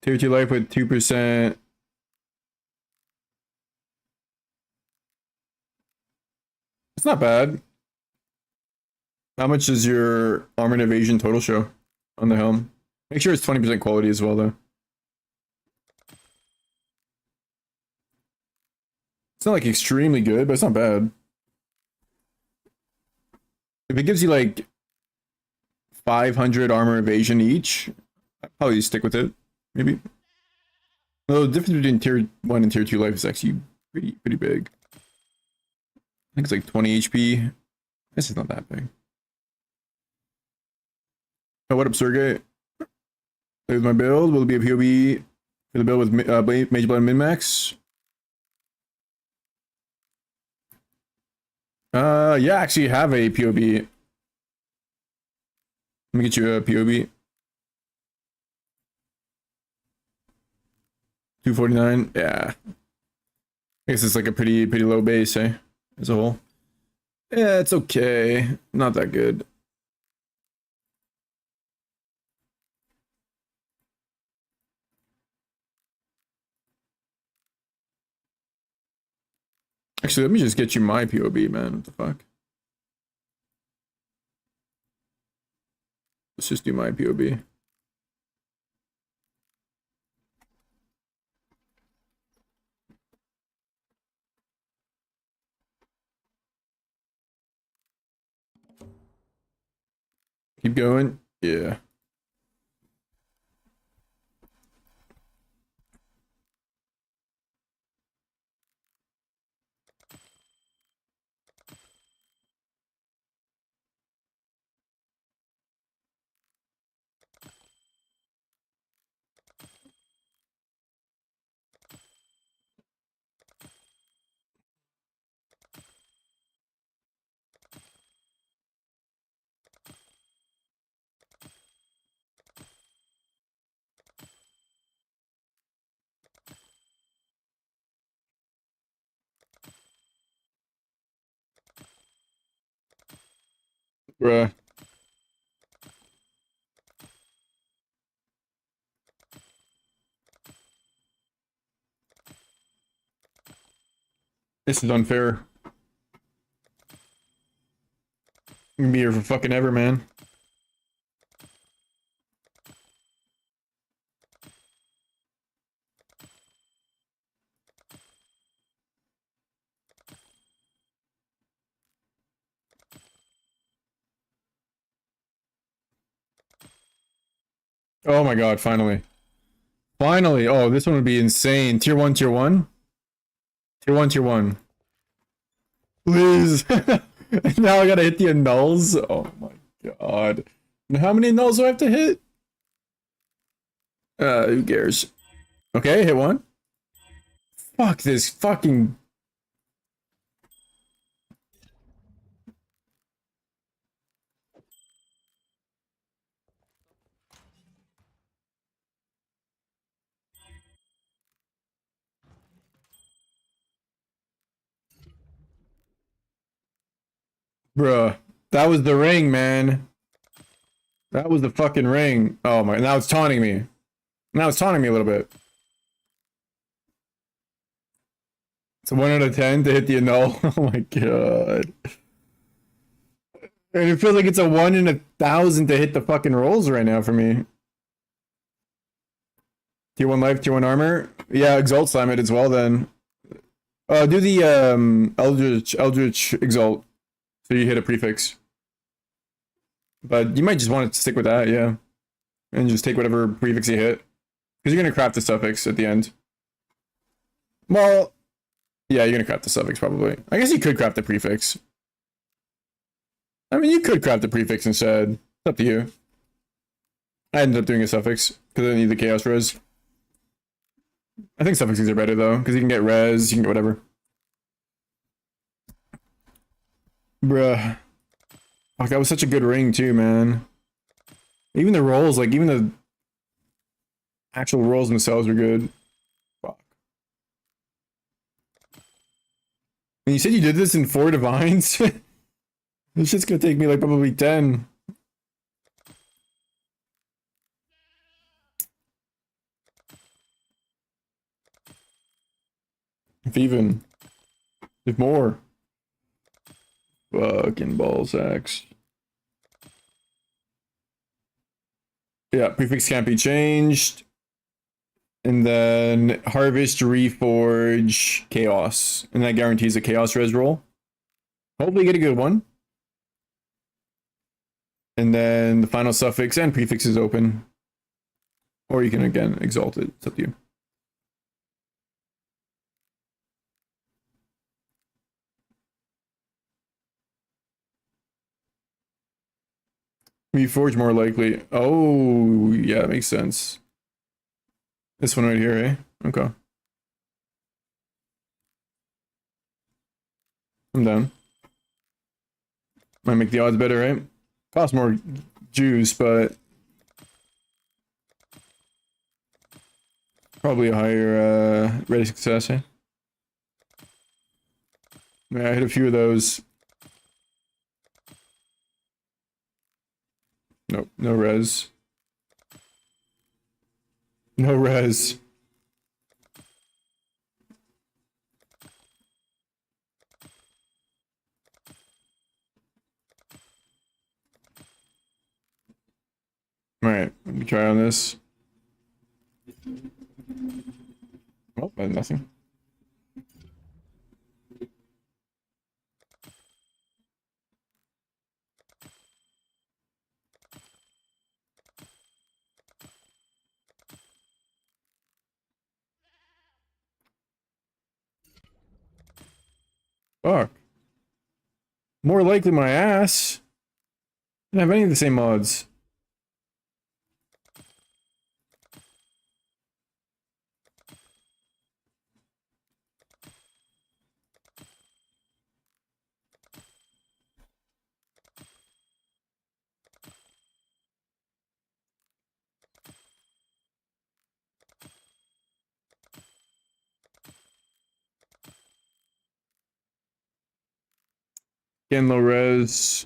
Tier 2 life with 2%. It's not bad. How much does your armor and evasion total show on the helm? Make sure it's 20% quality as well, though. It's not like extremely good, but it's not bad. If it gives you like 500 armor evasion each, I'd probably stick with it. Maybe. Well, the difference between tier 1 and tier 2 life is actually pretty big. I think it's like 20 HP. This is not that big. Oh, what up, Sergey? There's my build. Will it be a POB for the build with Mage Blood and Min-Max? Yeah, I actually have a POB. Let me get you a POB. 249. Yeah. I guess it's like a pretty low base, eh? As a whole. Yeah, it's okay. Not that good. Actually, let me just get you my POB, man. What the fuck? Let's just do my POB. Keep going. Yeah. Bruh. This is unfair. I'm gonna be here for fucking ever, man. Oh my god, finally. Finally! Oh, this one would be insane. Tier 1, tier 1? Tier 1, tier 1. Please! Now I gotta hit the annuls? Oh my god. And how many annuls do I have to hit? Who cares? Okay, hit one. Fuck this fucking. Bruh. That was the ring, man. That was the fucking ring. Oh my, now it's taunting me. Now it's taunting me a little bit. It's a 1 out of 10 to hit the annul. Oh my god. And it feels like it's a 1 in 1,000 to hit the fucking rolls right now for me. Tier 1 life, tier 1 armor. Yeah, Exalt Slam it as well then. Do the Eldritch Exalt. So you hit a prefix. But you might just want to stick with that, yeah. And just take whatever prefix you hit. Because you're going to craft the suffix at the end. Well, yeah, you're going to craft the suffix probably. I guess you could craft the prefix. I mean, you could craft the prefix instead. It's up to you. I ended up doing a suffix because I need the chaos res. I think suffixes are better though, because you can get res, you can get whatever. Bruh. Fuck, that was such a good ring too, man. Even the rolls, like even the actual rolls themselves were good. Fuck. And you said you did this in 4 divines? This shit's gonna take me like probably 10. If more. Fucking ball sacks. Yeah, prefix can't be changed. And then Harvest, Reforge, Chaos. And that guarantees a Chaos res roll. Hopefully get a good one. And then the final suffix and prefix is open. Or you can again exalt it. It's up to you. Reforge more likely. Oh, yeah, makes sense. This one right here, eh? Okay. I'm down. Might make the odds better, right? Cost more juice, but probably a higher rate of success, eh? Yeah, I hit a few of those. Nope, no res. No res. Alright, let me try on this. Oh, nothing. Fuck. More likely my ass. I don't have any of the same mods. Again, low res.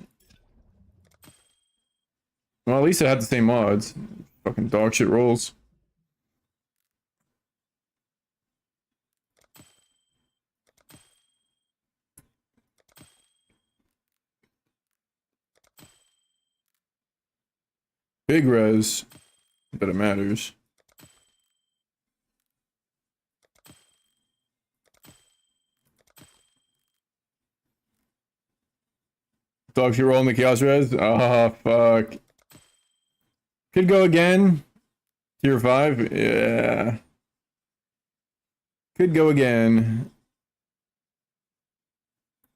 Well, at least I had the same mods. Fucking dog shit rolls. Big res. But it matters. Dog shit roll in the chaos res. Oh, fuck. Could go again. Tier 5. Yeah. Could go again.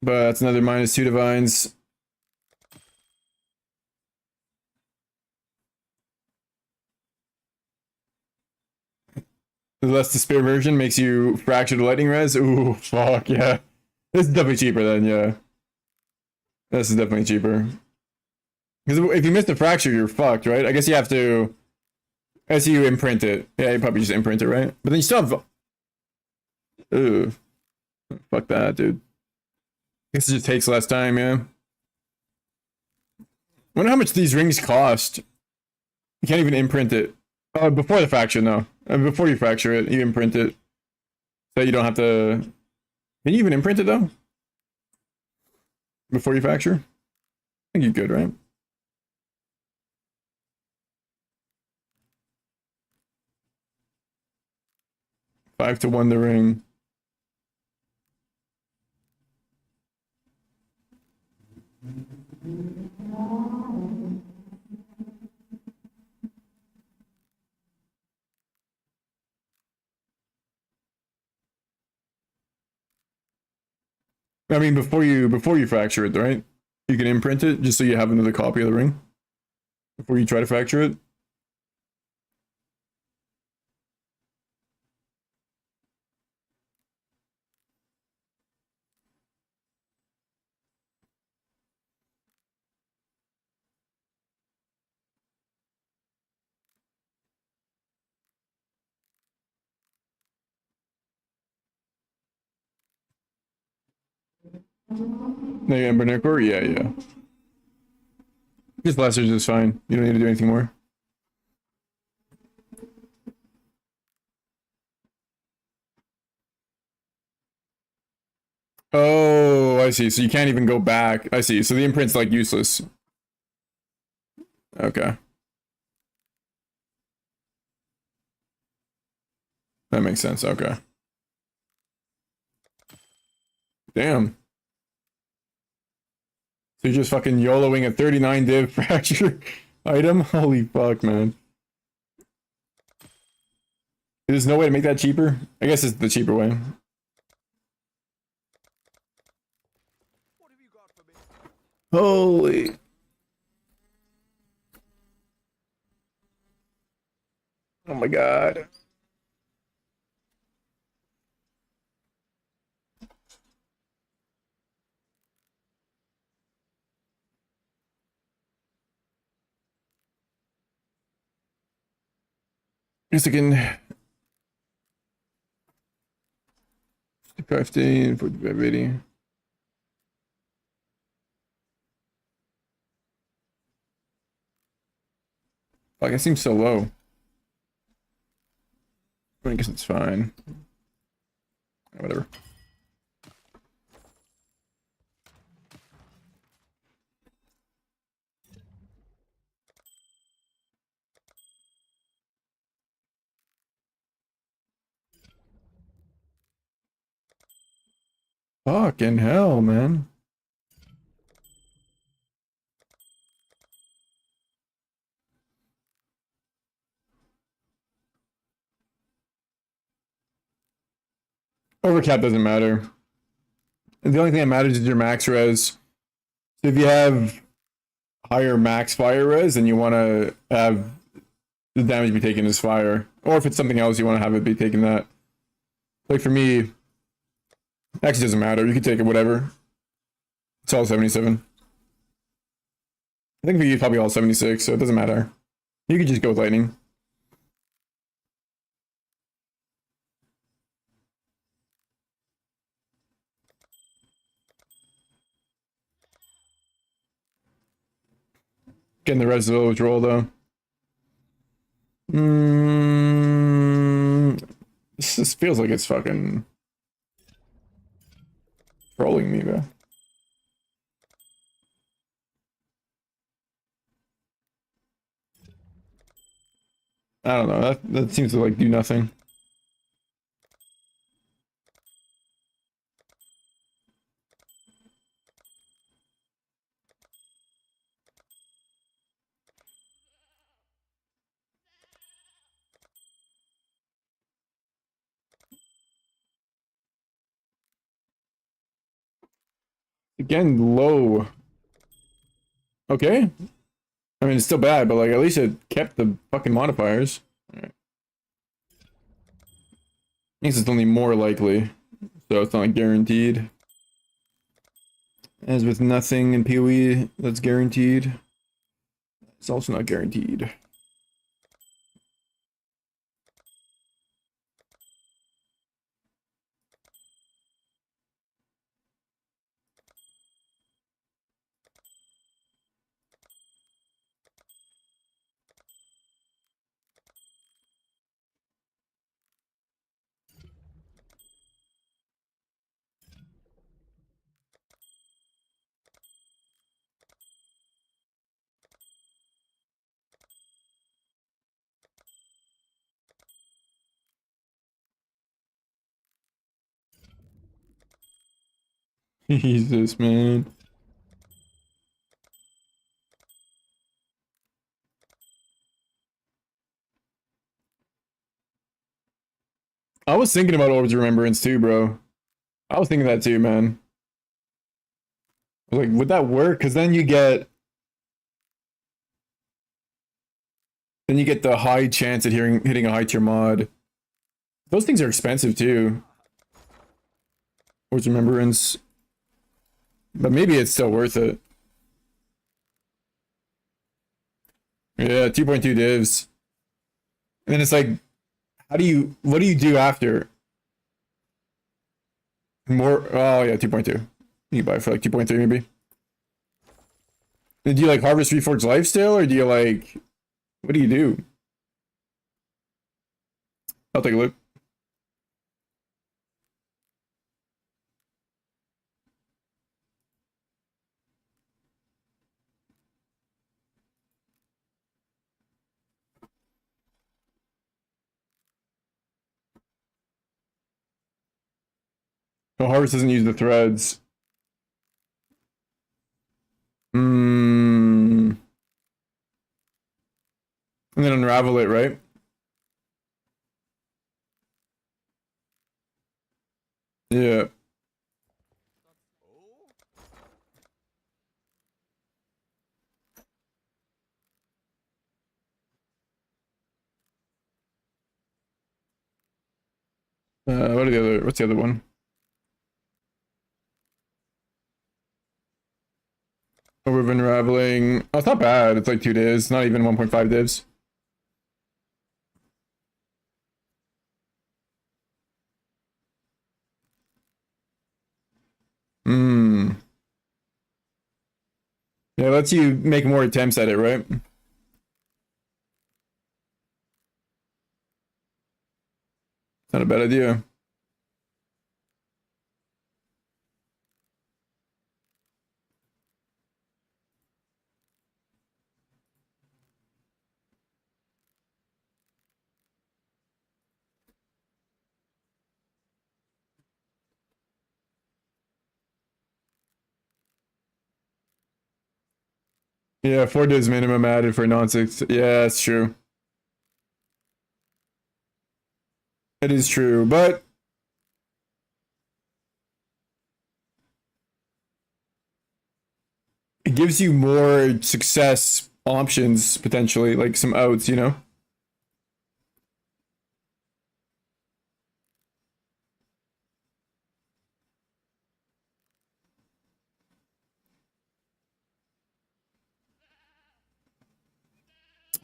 But that's another -2 divines. The less despair version makes you fracture the lightning res. Ooh, fuck yeah. This is definitely cheaper then, yeah. This is definitely cheaper. Because if you miss the fracture, you're fucked, right? I guess you have to. I guess you imprint it. Yeah, you probably just imprint it, right? But then you still have. Ooh. Fuck that, dude. I guess it just takes less time, yeah. Wonder how much these rings cost. You can't even imprint it. Oh, before the fracture, no. Before you fracture it, you imprint it. So you don't have to... Can you even imprint it, though? Before you fracture? I think you're good, right? Five to 1 the ring. I mean, before you fracture it, right? You can imprint it just so you have another copy of the ring before you try to fracture it. No, Ember Necor? Yeah, yeah. Just Blasters is fine. You don't need to do anything more. Oh, I see. So you can't even go back. I see. So the imprint's like useless. Okay. That makes sense. Okay. Damn. So you're just fucking YOLOing a 39 div fracture item? Holy fuck, man. There's no way to make that cheaper? I guess it's the cheaper way. Holy. Oh my god. Just again. 15, 45, 80. Fuck, it seems so low. I guess it's fine. Whatever. Fucking hell, man. Overcap doesn't matter. The only thing that matters is your max res. So if you have higher max fire res, then you want to have the damage be taken as fire. Or if it's something else, you want to have it be taken that. Like for me, actually doesn't matter. You can take it whatever. It's all 77. I think for you, it's probably all 76, so it doesn't matter. You could just go with lightning. Getting the rest of the village roll though. This feels like it's fucking trolling me, bro. I don't know. That seems to like do nothing. Again, low. Okay. I mean, it's still bad, but like at least it kept the fucking modifiers. All right. Means it's only more likely, so it's not like guaranteed. As with nothing in PoE that's guaranteed, it's also not guaranteed. Jesus, man. I was thinking about Orbs of Remembrance too, bro. I was thinking that too, man. Like, would that work? Because then you get the high chance at hitting a high tier mod. Those things are expensive too. Orbs of Remembrance. But maybe it's still worth it. Yeah, 2.2 divs. And then it's like, what do you do after? More, oh yeah, 2.2. You buy for like 2.3 maybe. And do you like harvest Reforged life still, or do you like, what do you do? I'll take a look. No, harvest doesn't use the threads. And then unravel it, right? Yeah. What's the other one? Oh, we've been unraveling. Oh, it's not bad. It's like 2 divs, not even 1.5 divs. Yeah, it lets you make more attempts at it, right? Not a bad idea. Yeah, 4 divs minimum added for non-6. Yeah, that's true. It is true, but it gives you more success options, potentially, like some outs, you know?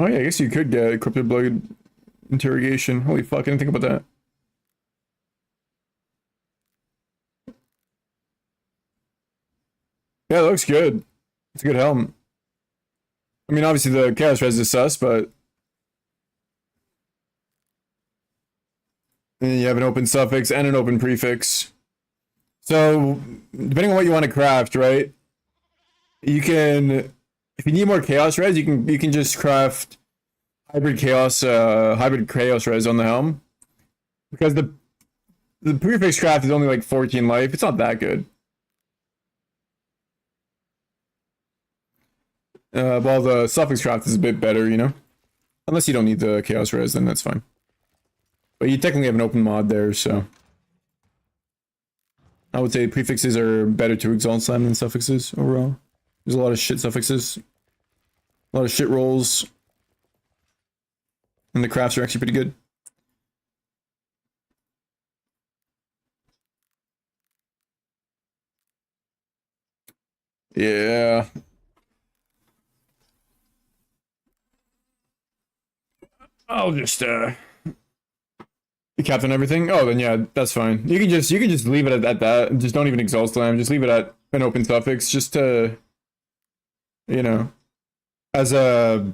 Oh yeah, I guess you could get Cryptid Blood Interrogation. Holy fuck, I didn't think about that. Yeah, it looks good. It's a good helm. I mean, obviously the Chaos Res is sus, but then you have an open suffix and an open prefix. So, depending on what you want to craft, right? You can, if you need more Chaos Res, you can just craft hybrid chaos res on the helm, because the prefix craft is only like 14 life. It's not that good. While the suffix craft is a bit better, you know, unless you don't need the chaos res, then that's fine. But you technically have an open mod there, so I would say prefixes are better to exalt slam than suffixes overall. There's a lot of shit suffixes, a lot of shit rolls, and the crafts are actually pretty good. Yeah. I'll just captain everything. Oh, then yeah, that's fine. You can just leave it at that. Just don't even exhaust slam. Just leave it at an open suffix, just to, you know, as a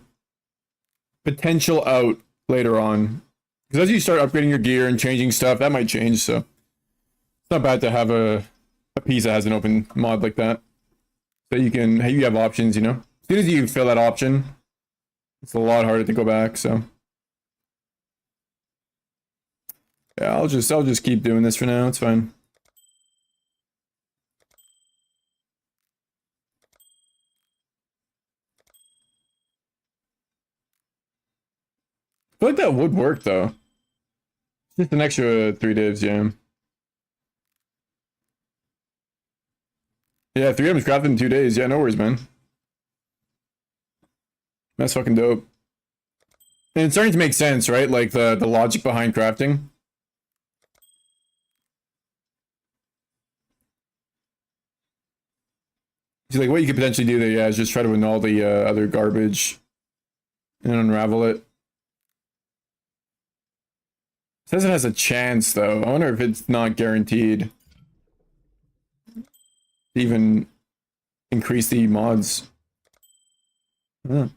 potential out later on. Because as you start upgrading your gear and changing stuff, that might change. So it's not bad to have a piece that has an open mod like that. So you have options. You know, as soon as you fill that option, it's a lot harder to go back. So. Yeah, I'll just keep doing this for now. It's fine. I feel like that would work though. Just an extra 3 divs, yeah. Yeah, 3 items crafted in 2 days. Yeah, no worries, man. That's fucking dope. And it's starting to make sense, right? Like the logic behind crafting. So like what you could potentially do there, yeah, is just try to annul the other garbage and unravel it. It says it has a chance though. I wonder if it's not guaranteed to even increase the mods. Never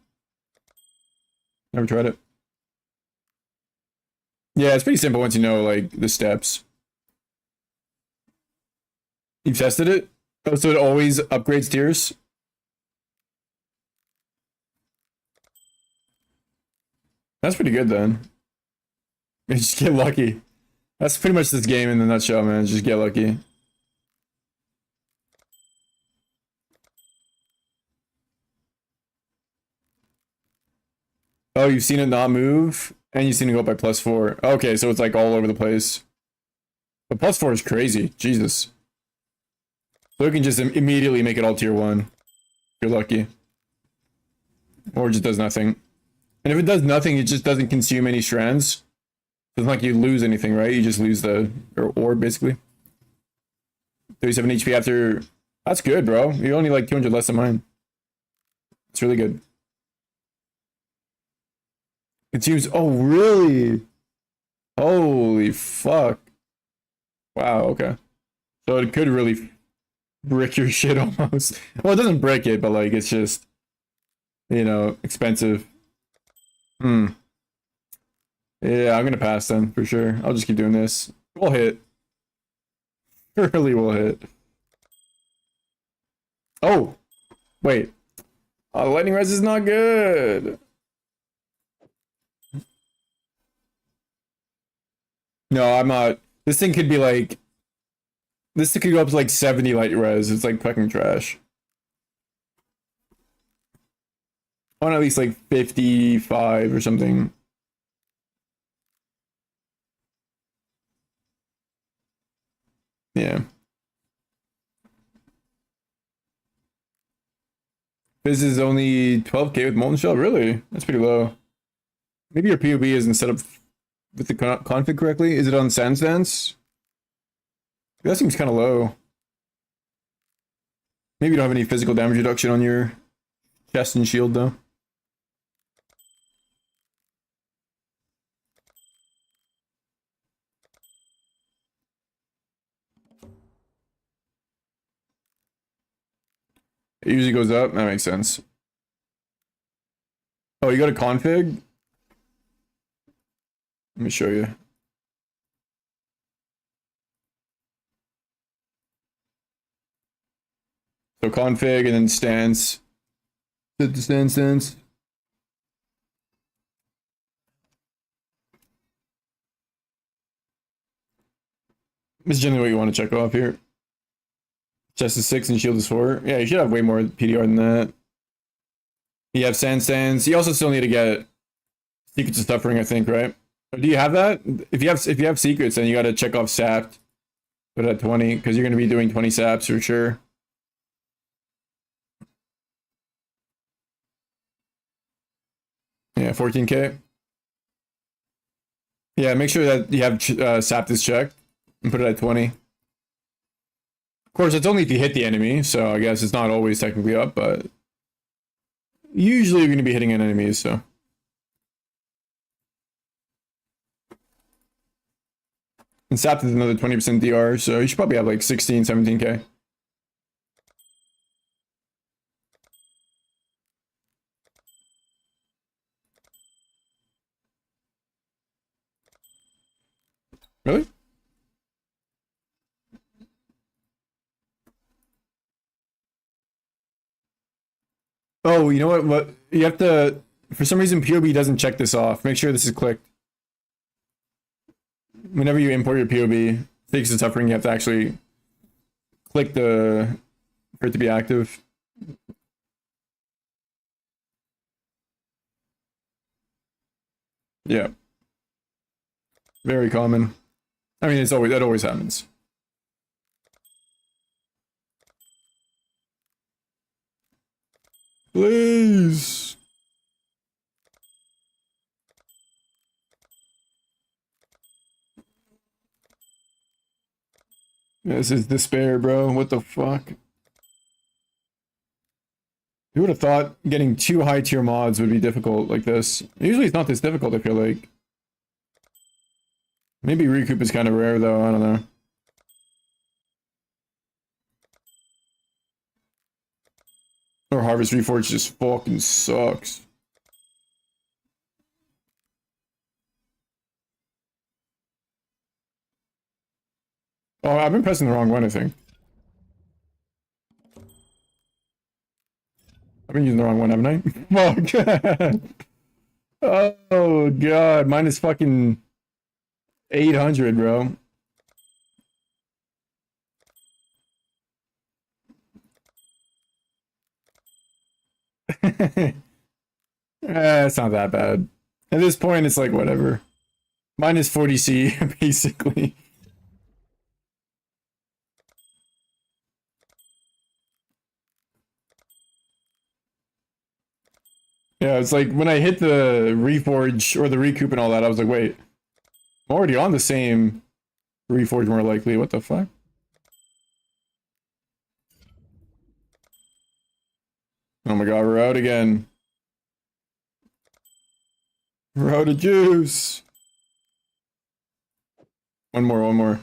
tried it. Yeah, it's pretty simple once you know like the steps. You've tested it? Oh, so it always upgrades tiers? That's pretty good then. You just get lucky. That's pretty much this game in a nutshell, man. Just get lucky. Oh, you've seen it not move, and you've seen it go up by +4. Okay, so it's like all over the place. But +4 is crazy. Jesus. So you can just immediately make it all tier 1. If you're lucky. Or it just does nothing. And if it does nothing, it just doesn't consume any strands. It's not like you lose anything, right? You just lose the orb, basically. 37 HP after... That's good, bro. You're only like 200 less than mine. It's really good. Consumes... Oh, really? Holy fuck. Wow, okay. So it could really brick your shit almost. Well, it doesn't brick it, but like, it's just... You know, expensive. Yeah, I'm gonna pass then, for sure. I'll just keep doing this. We'll hit. Surely we'll hit. Oh! Wait. Oh, lightning res is not good! No, I'm not. This thing could be like... This thing could go up to like 70 light res. It's like fucking trash. I want at least like 55 or something. Yeah. This is only 12k with Molten Shell? Really? That's pretty low. Maybe your POB isn't set up with the config correctly. Is it on Sand Stance? That seems kind of low. Maybe you don't have any physical damage reduction on your chest and shield though. It usually goes up. That makes sense. Oh, you got a config? Let me show you. So config and then stance. Set the stance. This is generally what you want to check off here. Chest is 6 and shield is 4. Yeah, you should have way more PDR than that. You have sand stands. You also still need to get Secrets of Suffering, I think, right? Or do you have that? If you have secrets, then you got to check off Sapped. Put it at 20 because you're going to be doing 20 saps for sure. Yeah, 14k. Yeah, make sure that you have Sapped is checked and put it at 20. course, it's only if you hit the enemy, so I guess it's not always technically up, but usually you're going to be hitting an enemy, so. And Sat is another 20% DR, so you should probably have like 16, 17k. Really? Oh, you know what? What you have to, for some reason, POB doesn't check this off. Make sure this is clicked. Whenever you import your POB, Fakes the Suffering, you have to actually click the for it to be active. Yeah. Very common. I mean, that always happens. Please. This is despair, bro. What the fuck? Who would have thought getting 2 high tier mods would be difficult like this? Usually it's not this difficult, I feel like. Maybe recoup is kind of rare though, I don't know. Or Harvest Reforged just fucking sucks. Oh, I've been pressing the wrong one, I think. I've been using the wrong one, haven't I? Fuck. Oh, God. Mine is fucking 800, bro. It's not that bad. At this point, it's like, whatever. Mine is 40C, basically. Yeah, it's like when I hit the reforge or the recoup and all that, I was like, wait, I'm already on the same reforge more likely. What the fuck? Oh my god, we're out again. We're out of juice. One more.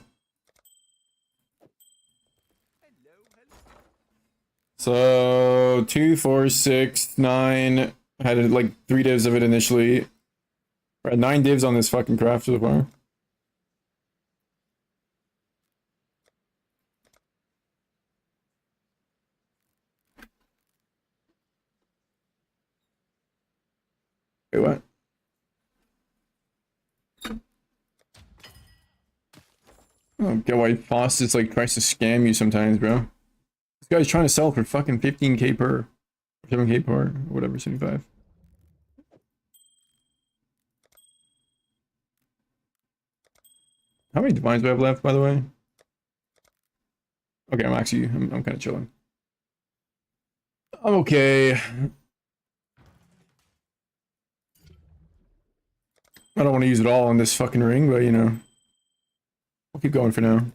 So 2, 4, 6, 9. I had like 3 divs of it initially. We're at 9 divs on this fucking craft so far. Wait, what? I don't get why Faucet's like tries to scam you sometimes, bro. This guy's trying to sell for fucking 15k per, 7k per, whatever, 75. How many divines do I have left, by the way? Okay, I'm kind of chilling. I'm okay. I don't want to use it all on this fucking ring, but you know, I'll keep going for now.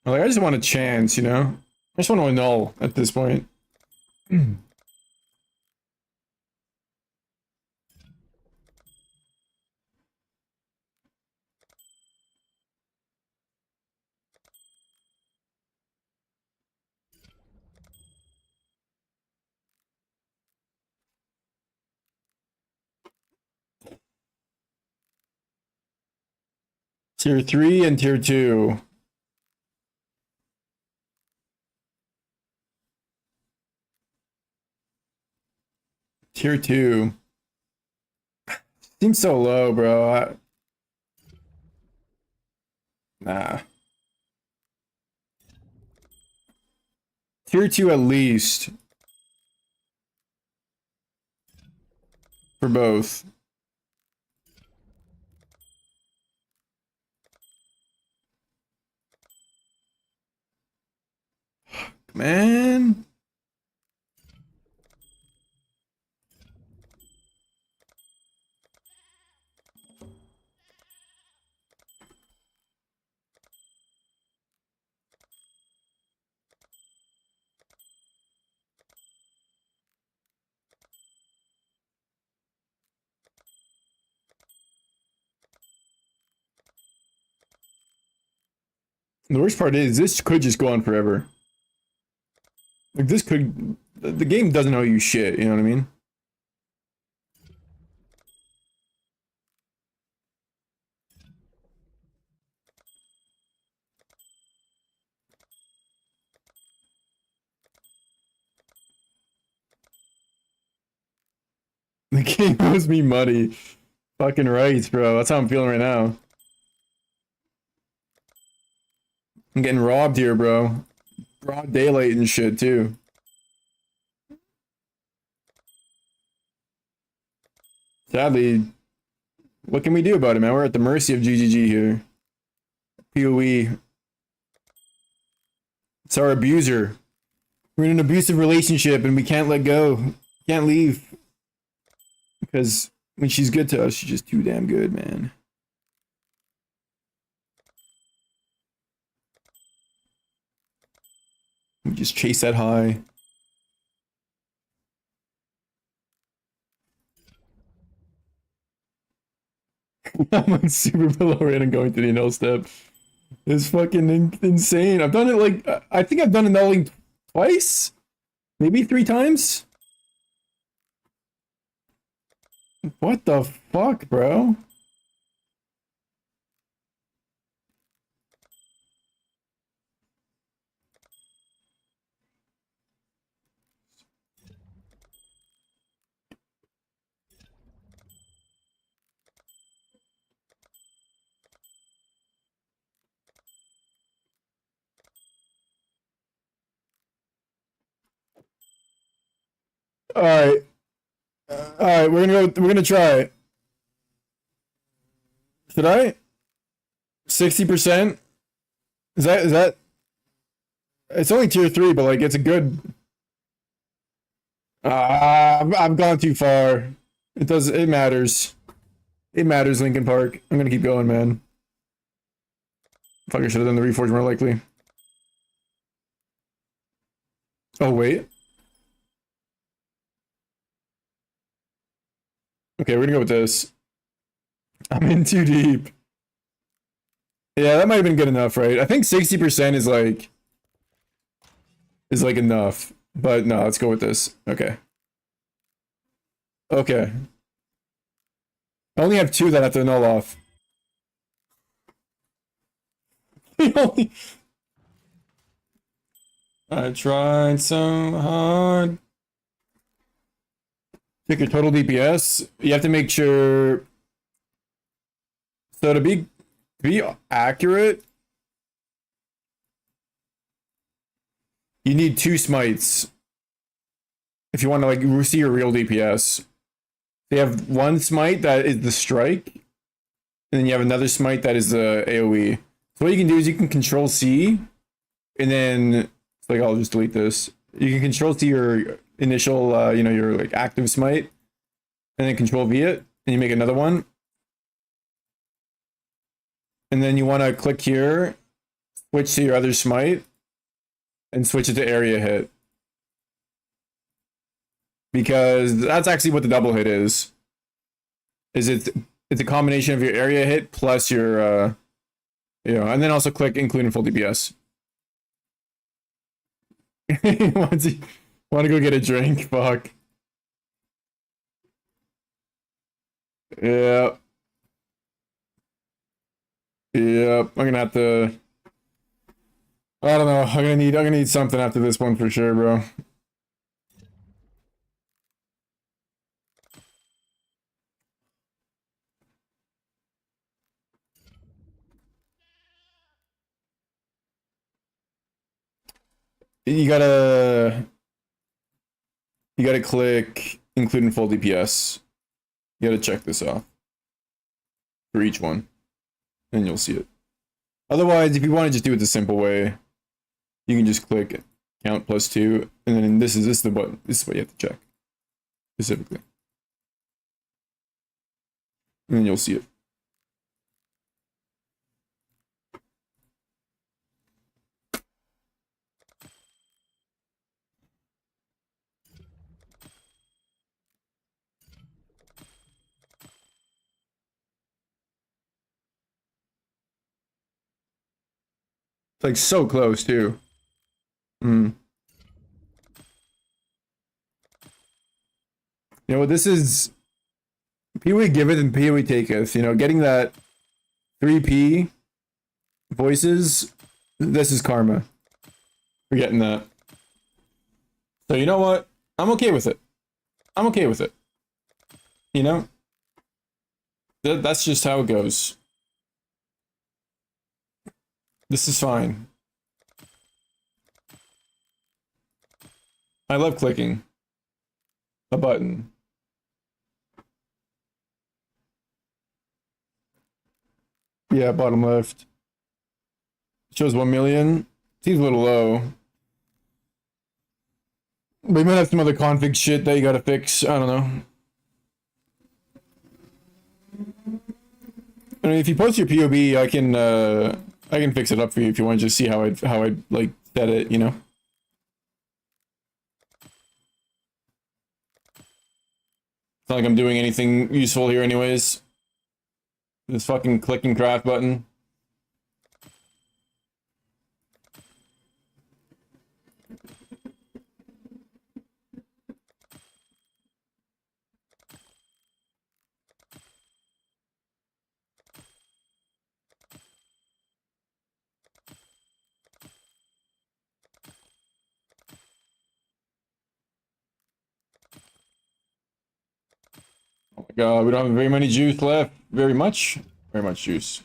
Like, I just want a chance, you know? I just want to annul at this point. Tier 3 and Tier 2. Tier 2. Seems so low, bro. Nah. Tier 2 at least. For both. Man. The worst part is this could just go on forever. Like this could, the game doesn't owe you shit, you know what I mean? The game owes me money. Fucking right, bro. That's how I'm feeling right now. I'm getting robbed here, bro. Broad daylight and shit, too. Sadly, what can we do about it, man? We're at the mercy of GGG here. PoE. It's our abuser. We're in an abusive relationship and we can't let go. Can't leave. Because when she's good to us, she's just too damn good, man. We just chase that high. I'm like super below rate and going to the no step. It's fucking insane. I've done it like, I think I've done it nulling twice? Maybe 3 times? What the fuck, bro? Alright. Alright, we're gonna try it. Should I? 60%? Is that it's only tier 3, but like it's a good I've gone too far. It matters. It matters, Lincoln Park. I'm gonna keep going, man. Fuck, I should have done the reforge more likely. Oh wait. Okay, we're gonna go with this. I'm in too deep. Yeah, that might have been good enough, right? I think 60% is like enough. But no, let's go with this. Okay. Okay. I only have 2 that I have to null off. I tried so hard. Pick your total DPS. You have to make sure. So to be accurate, you need 2 smites if you want to like see your real DPS. They have 1 smite that is the strike, and then you have another smite that is the AoE. So what you can do is you can control C, and then it's like I'll just delete this. You can control C your initial, you know, your like active smite, and then control V it, and you make another one. And then you want to click here, switch to your other smite, and switch it to area hit. Because that's actually what the double hit is. It's a combination of your area hit plus your, you know, and then also click including full DPS. Want to go get a drink? Fuck. Yeah. Yep, I'm gonna have to. I don't know. I'm gonna need something after this one for sure, bro. You gotta click include in full DPS. You gotta check this off for each one, and you'll see it. Otherwise, if you want to just do it the simple way, you can just click count +2, and then this is the button. This is what you have to check specifically, and then you'll see it. It's like so close too. You know what, this is PoE giveth and PoE taketh. You know, getting that 3p voices, this is karma. We're getting that. So you know what? I'm okay with it. I'm okay with it. You know? That's just how it goes. This is fine. I love clicking a button. Yeah, bottom left. Shows 1 million. Seems a little low. But you might have some other config shit that you gotta fix. I don't know. I mean, if you post your POB, I can fix it up for you if you want to just see how I'd like set it, you know. It's not like I'm doing anything useful here anyways. This fucking click and craft button. Oh my god, we don't have very many juice left. Very much juice.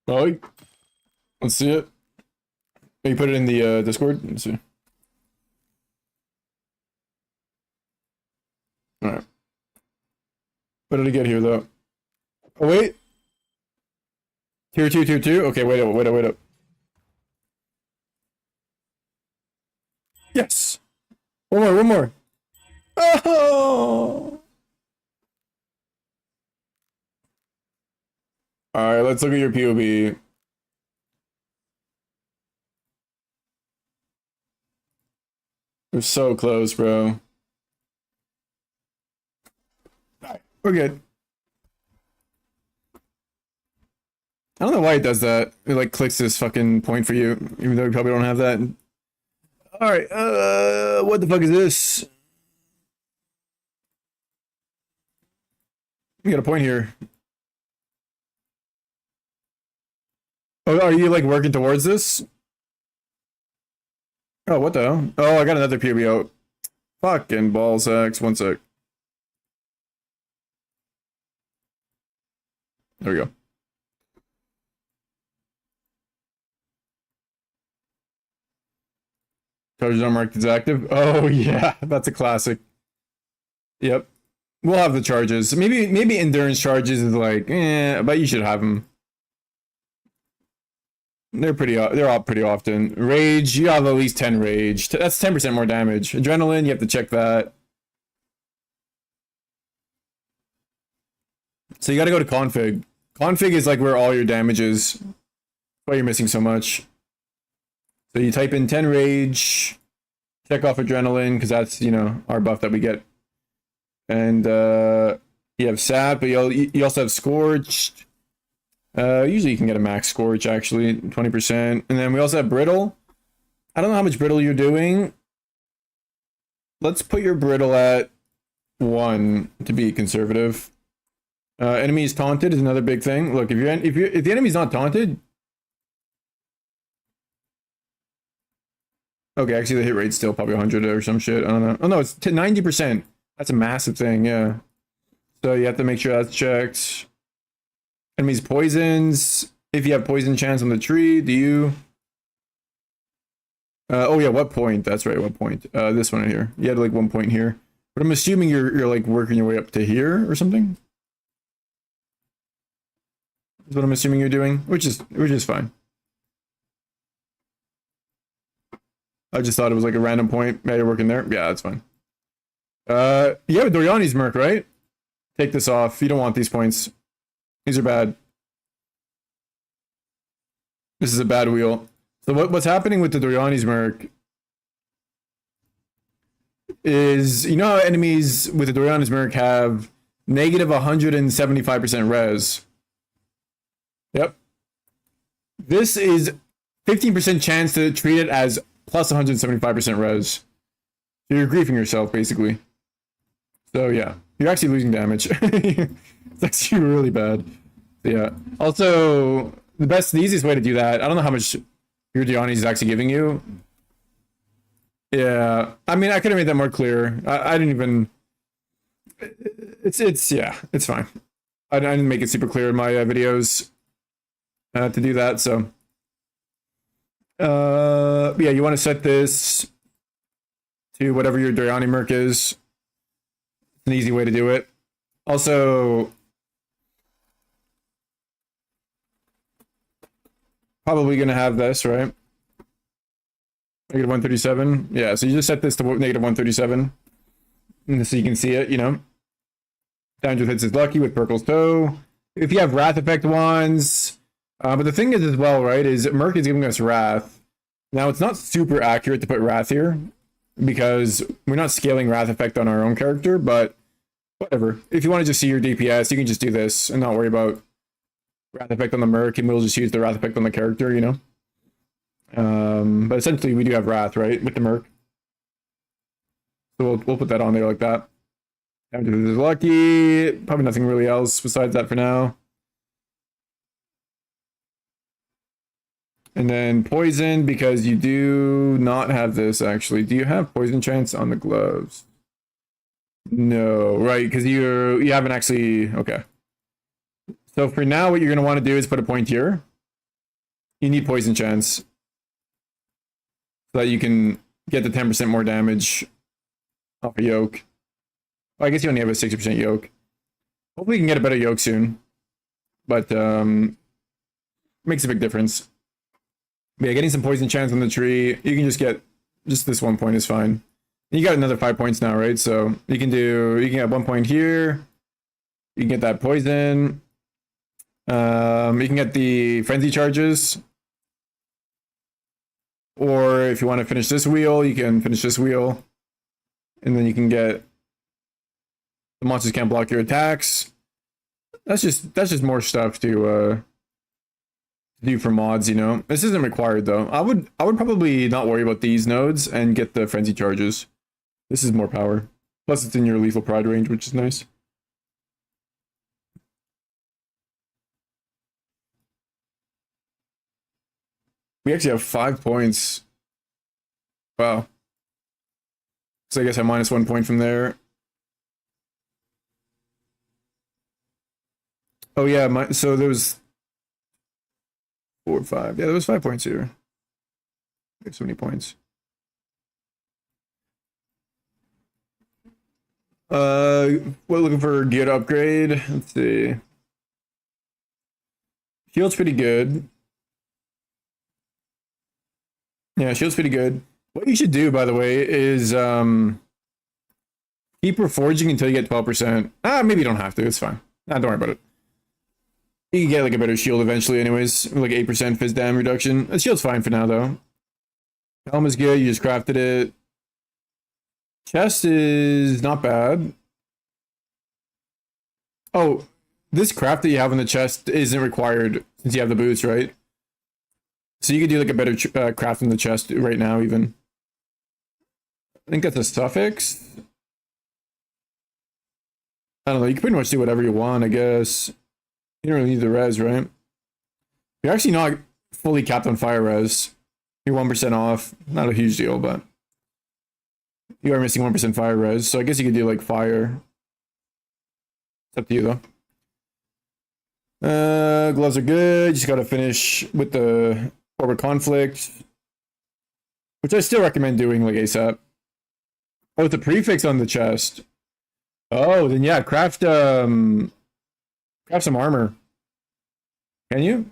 Oh, let's see it. Oh, you put it in the Discord? Let's see. Alright. What did I get here, though? Oh, wait. Tier 2, tier 2? Okay, wait up. Yes! One more. Oh! Alright, let's look at your POB. We're so close, bro. Alright, we're good. I don't know why it does that. It like clicks this fucking point for you, even though you probably don't have that. Alright, what the fuck is this? We got a point here. Oh, are you like working towards this? Oh, what the hell? Oh, I got another POB out. Fucking ball sacks. 1 sec. There we go. Charges unmarked is active. Oh yeah, that's a classic. Yep. We'll have the charges. Maybe endurance charges is like, but you should have them. They're up pretty often. Rage, you have at least 10 rage. That's 10% more damage. Adrenaline, you have to check that. So you gotta go to config. Config is like where all your damage is. That's why you're missing so much. So you type in 10 rage, check off adrenaline, because that's, you know, our buff that we get. And you have Sat, but you also have Scorched. Usually you can get a max Scorch, actually, 20%. And then we also have Brittle. I don't know how much Brittle you're doing. Let's put your Brittle at 1 to be conservative. Enemies taunted is another big thing. Look, if the enemy's not taunted, okay, actually the hit rate's still probably 100 or some shit. I don't know. Oh no, it's 90%. That's a massive thing, yeah. So you have to make sure that's checked. Enemies poisons. If you have poison chance on the tree, do you? Oh yeah, what point? That's right, what point? This one right here. You had like 1 point here. But I'm assuming you're like working your way up to here or something. Is what I'm assuming you're doing, which is fine. I just thought it was like a random point. Yeah, you're working there. Yeah, that's fine. You have a Doriani's Merc, right? Take this off. You don't want these points. These are bad. This is a bad wheel. So what's happening with the Doriani's Merc is, you know how enemies with the Doriani's Merc have negative 175% res? Yep. This is 15% chance to treat it as plus 175% res. So you're griefing yourself, basically. So yeah, you're actually losing damage. It's actually really bad. Yeah. Also, the easiest way to do that, I don't know how much your Diani's is actually giving you. Yeah. I mean, I could have made that more clear. I didn't even... Yeah, it's fine. I didn't make it super clear in my videos to do that, so... yeah, you want to set this to whatever your Doriani Merc is. It's an easy way to do it. Also, probably going to have this, right? Negative 137. Yeah, so you just set this to negative 137. And so you can see it, you know. Downdraft hits is lucky with Perkle's Toe. If you have Wrath effect wands... but the thing is as well, right, is Merc is giving us Wrath. Now, it's not super accurate to put Wrath here, because we're not scaling Wrath effect on our own character, but whatever. If you want to just see your DPS, you can just do this and not worry about Wrath effect on the Merc, and we'll just use the Wrath effect on the character, you know? But essentially, we do have Wrath, right, with the Merc. So we'll put that on there like that. Downdraft is lucky. Probably nothing really else besides that for now. And then poison, because you do not have this, actually. Do you have poison chance on the gloves? No, right, because you haven't actually... Okay. So for now, what you're going to want to do is put a point here. You need poison chance. So that you can get the 10% more damage off a yoke. Well, I guess you only have a 60% yoke. Hopefully you can get a better yoke soon. But makes a big difference. But yeah, getting some poison chance on the tree, you can just get just this 1 point is fine. You got another 5 points now, right? So you can get 1 point here. You can get that poison. You can get the frenzy charges. Or if you want to finish this wheel, you can finish this wheel. And then you can get the monsters can't block your attacks. That's just more stuff to do for mods, you know. This isn't required though. I would probably not worry about these nodes and get the frenzy charges. This is more power. Plus it's in your lethal pride range, which is nice. We actually have 5 points. Wow. So I guess I minus 1 point from there. Oh yeah, so there was 4 or 5. Yeah, there was 5 points here. We have so many points. We're looking for gear to upgrade. Let's see. Shield's pretty good. Yeah, shield's pretty good. What you should do, by the way, is keep reforging until you get 12%. Maybe you don't have to. It's fine. Don't worry about it. You can get like a better shield eventually anyways. Like 8% fizz dam reduction. The shield's fine for now though. Helm is good. You just crafted it. Chest is not bad. Oh, this craft that you have on the chest isn't required since you have the boots, right? So you could do like a better craft in the chest right now even. I think that's a suffix. I don't know. You can pretty much do whatever you want, I guess. You don't really need the res, right? You're actually not fully capped on fire res. You're 1% off. Not a huge deal, but you are missing 1% fire res. So I guess you could do like fire. It's up to you though. Gloves are good. Just gotta finish with the Orbit Conflict, which I still recommend doing like ASAP. Oh, with the prefix on the chest. Oh, then yeah, craft some armor. Can you?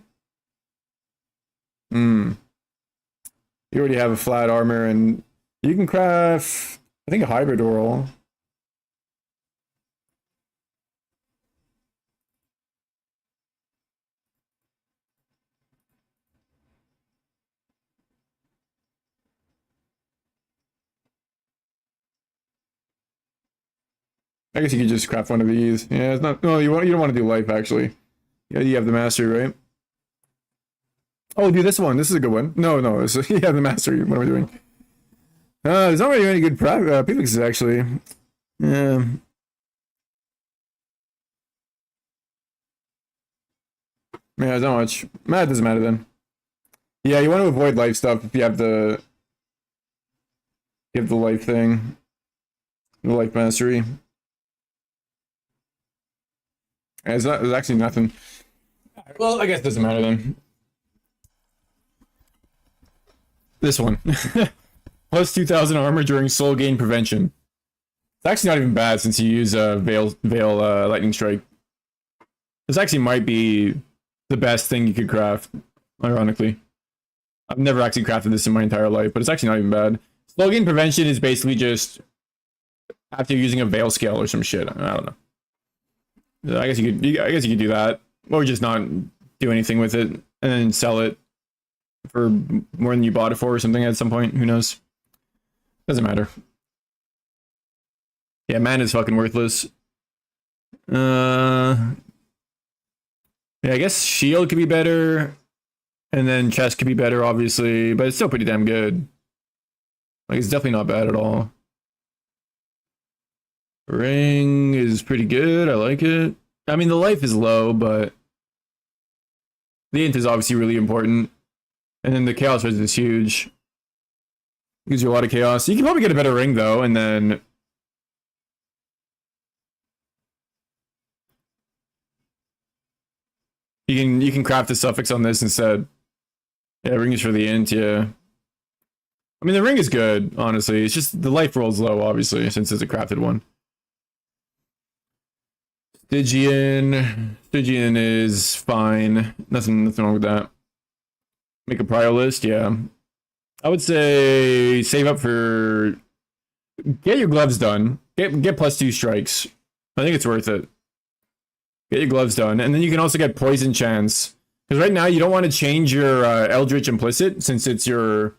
You already have a flat armor, and you can craft, I think, a hybrid oral. I guess you could just craft one of these. Yeah, it's not. No, you don't want to do life actually. Yeah, you have the mastery, right? Oh, do this one. This is a good one. No, you have the mastery. What am I doing? There's not really any good prefixes actually. Yeah. Yeah, there's not much. It doesn't matter then. Yeah, you want to avoid life stuff if you have the life thing, the life mastery. There's actually nothing. Well, I guess it doesn't matter then. This one. Plus 2,000 armor during soul gain prevention. It's actually not even bad since you use Veil Lightning Strike. This actually might be the best thing you could craft, ironically. I've never actually crafted this in my entire life, but it's actually not even bad. Soul gain prevention is basically just after using a Veil scale or some shit. I don't know. I guess you could do that, or just not do anything with it and then sell it for more than you bought it for or something at some point. Who knows? Doesn't matter. Yeah, man is fucking worthless. Yeah, I guess shield could be better, and then chest could be better, obviously, but it's still pretty damn good. Like, it's definitely not bad at all. Ring is pretty good. I like it. I mean, the life is low, but the int is obviously really important. And then the chaos res is huge. Gives you a lot of chaos. You can probably get a better ring though, and then you can craft the suffix on this instead. Yeah, ring is for the int, yeah. I mean, the ring is good, honestly. It's just the life roll is low, obviously, since it's a crafted one. Stygian is fine. Nothing wrong with that. Make a prior list, yeah. I would say save up for, get your gloves done. Get plus 2 strikes. I think it's worth it. Get your gloves done, and then you can also get poison chance. Because right now you don't want to change your Eldritch Implicit since it's your.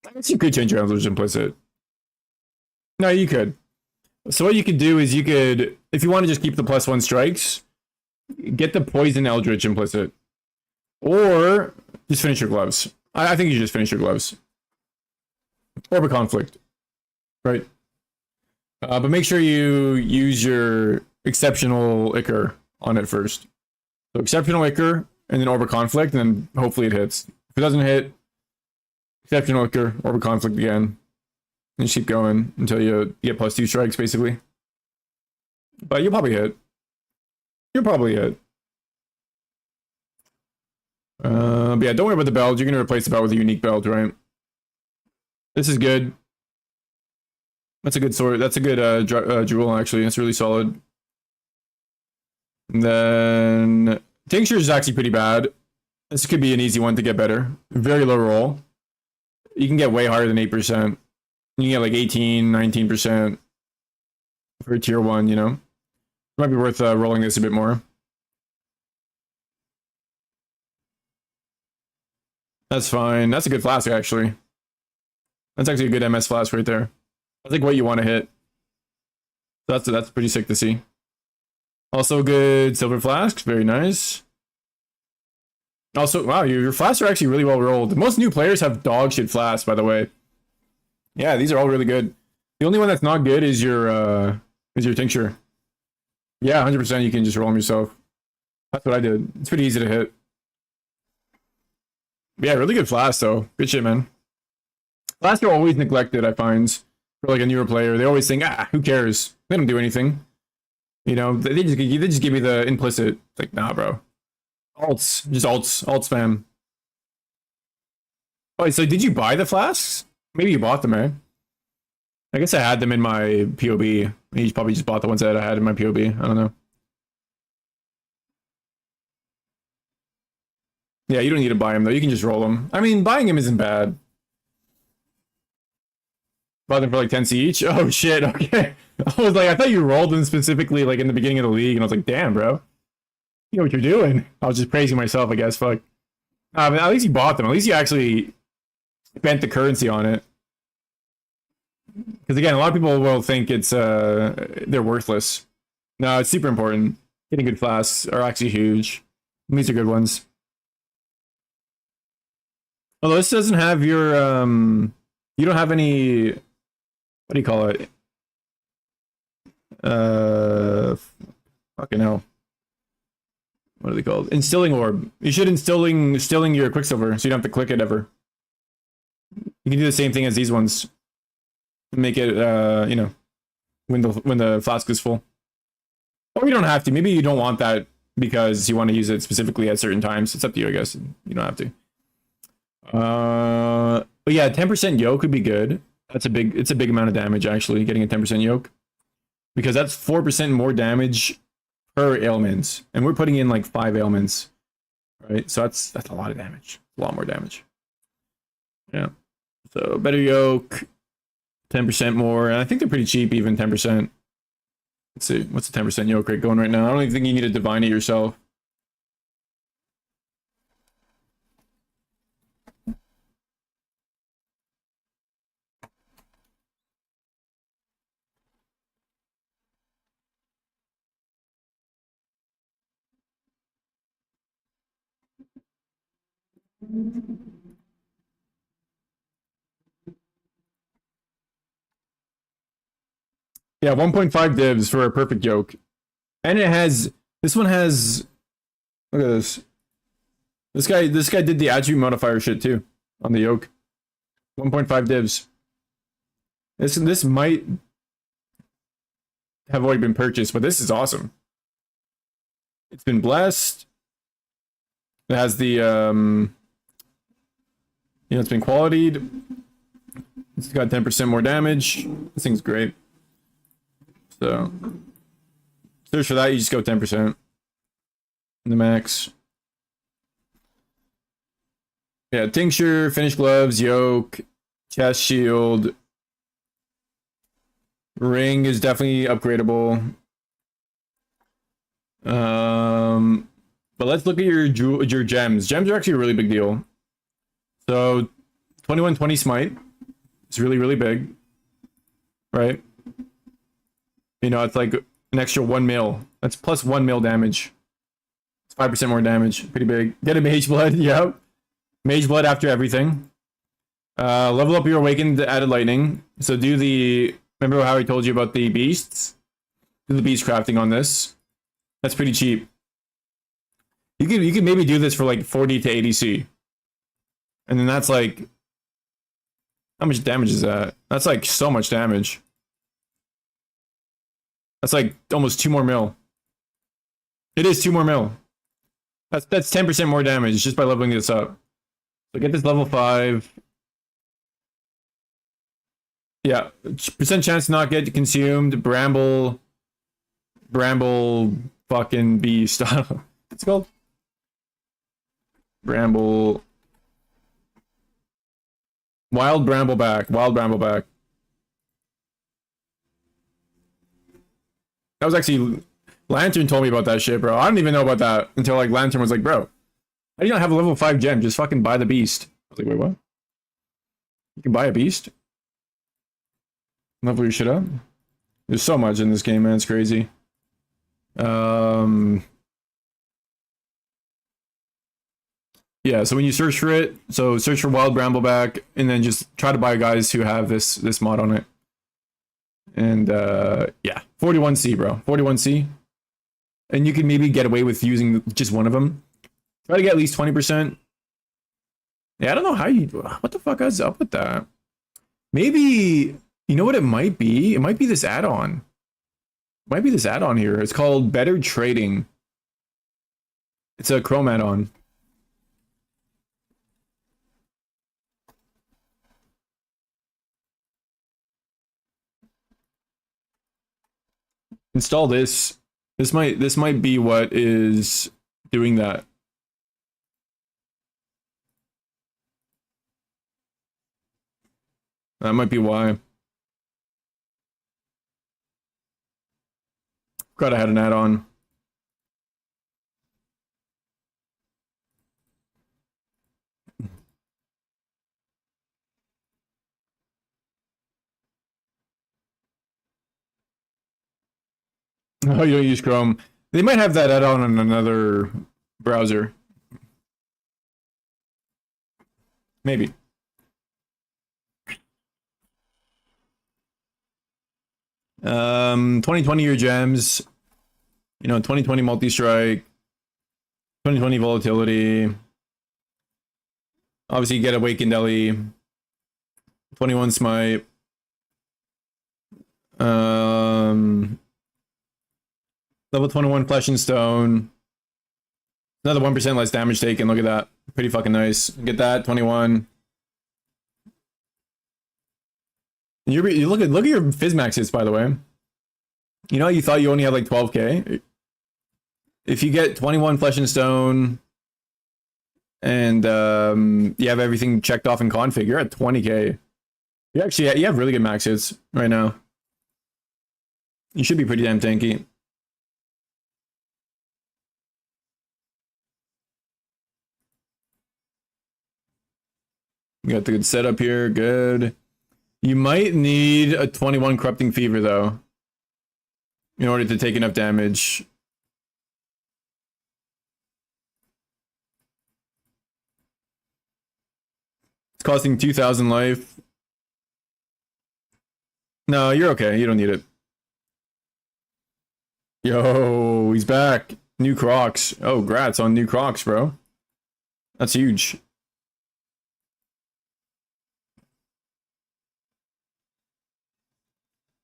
I guess you could change your Eldritch Implicit. No, you could. So what you could do is you could, if you want to just keep the plus 1 strikes, get the poison Eldritch Implicit. Or just finish your gloves. I think you just finish your gloves. Orbit Conflict. Right. But make sure you use your Exceptional Ichor on it first. So Exceptional Ichor, and then Orbit Conflict, and then hopefully it hits. If it doesn't hit, Exceptional Ichor, Orbit Conflict again. And just keep going until you get plus 2 strikes, basically. But you'll probably hit. You'll probably hit. But yeah, don't worry about the belt. You're going to replace the belt with a unique belt, right? This is good. That's a good sword. That's a good jewel, actually. That's really solid. And then Tincture is actually pretty bad. This could be an easy one to get better. Very low roll. You can get way higher than 8%. You can get like 18, 19% for tier 1, you know? It might be worth rolling this a bit more. That's fine. That's a good flask, actually. That's actually a good MS flask right there. That's like what you want to hit. That's pretty sick to see. Also good silver flasks. Very nice. Also, wow, your flasks are actually really well rolled. Most new players have dog shit flasks, by the way. Yeah, these are all really good. The only one that's not good is your tincture. Yeah, 100% you can just roll them yourself. That's what I did. It's pretty easy to hit. Yeah, really good flash though. Good shit, man. Flash are always neglected, I find, for like a newer player. They always think, who cares? They don't do anything. You know, they just give me the implicit. It's like, nah, bro. Alts, just alts spam. Oh, so did you buy the flasks? Maybe you bought them, eh? I guess I had them in my POB. You probably just bought the ones that I had in my POB. I don't know. Yeah, you don't need to buy them though. You can just roll them. I mean, buying them isn't bad. Bought them for like 10C each. Oh shit. Okay. I was like, I thought you rolled them specifically like in the beginning of the league, and I was like, damn, bro. You know what you're doing. I was just praising myself, I guess. Fuck. But at least you bought them. At least you actually spent the currency on it. Because again, a lot of people will think it's they're worthless. No, it's super important. Getting good flasks are actually huge. These are good ones. Although this doesn't have your you don't have any, what do you call it? Fucking hell. What are they called? Instilling orb. You should instilling your Quicksilver, so you don't have to click it ever. You can do the same thing as these ones. Make it you know, when the flask is full. Or you don't have to. Maybe you don't want that because you want to use it specifically at certain times. It's up to you, I guess. You don't have to. But yeah, 10% yoke would be good. It's a big amount of damage actually, getting a 10% yoke. Because that's 4% more damage per ailment. And we're putting in like 5 ailments. Right? So that's a lot of damage. A lot more damage. Yeah. So better yoke, 10% more. And I think they're pretty cheap, even 10%. Let's see. What's the 10% yoke rate going right now? I don't even think you need to divine it yourself. Yeah, 1.5 divs for a perfect yoke. And it has, this one has, look at this. This guy did the attribute modifier shit too on the yoke. 1.5 divs. This might have already been purchased, but this is awesome. It's been blessed. It has the you know, it's been qualityed. It's got 10% more damage. This thing's great. So search for that, you just go 10%. The max. Yeah, tincture, finished gloves, yoke, chest shield. Ring is definitely upgradable. But let's look at your gems. Gems are actually a really big deal. So 2120 smite. It's really, really big. Right? You know, it's like an extra 1 mil. That's plus 1 mil damage. It's 5% more damage. Pretty big. Get a mage blood. Yep. Mage blood after everything. Level up your awakened added lightning. So do the, remember how I told you about the beasts? Do the beast crafting on this. That's pretty cheap. You can maybe do this for like 40 to 80 C. And then that's like, how much damage is that? That's like so much damage. That's like almost 2 more mil. It is 2 more mil. That's 10% more damage just by leveling this up. So get this level 5. Yeah, percent chance to not get consumed. Bramble fucking beast. What's it called? Bramble. Wild brambleback. Wild brambleback. That was actually, Lantern told me about that shit, bro. I didn't even know about that until like Lantern was like, bro, how do you not have a level 5 gem? Just fucking buy the beast. I was like, wait, what? You can buy a beast? Level your shit up? There's so much in this game, man. It's crazy. Yeah, so when you search for it, so search for Wild Brambleback, and then just try to buy guys who have this mod on it. And yeah, 41C, bro. 41C. and you can maybe get away with using just one of them. Try to get at least 20%. Yeah, I don't know how you. What the fuck is up with that? Maybe you know what it might be. It might be this add-on. Might be this add-on here. It's called Better Trading. It's a Chrome add-on. Install this. This might be what is doing that. That might be why. Forgot I had an add-on. Oh, you don't use Chrome. They might have that add-on on another browser. Maybe. Um, 2020 year gems. You know, 2020 multi-strike. 2020 volatility. Obviously, you get Awakened Ellie. 21 Smite. Level 21 Flesh and Stone. Another 1% less damage taken. Look at that. Pretty fucking nice. Get that, 21. You look at your Fizzmax hits, by the way. You know, you thought you only had like 12k. If you get 21 Flesh and Stone, and you have everything checked off in config, you're at 20k. You have really good max hits right now. You should be pretty damn tanky. We got the good setup here. Good. You might need a 21 Corrupting Fever, though, in order to take enough damage. It's costing 2,000 life. No, you're okay. You don't need it. Yo, he's back. New Crocs. Oh, grats on new Crocs, bro. That's huge.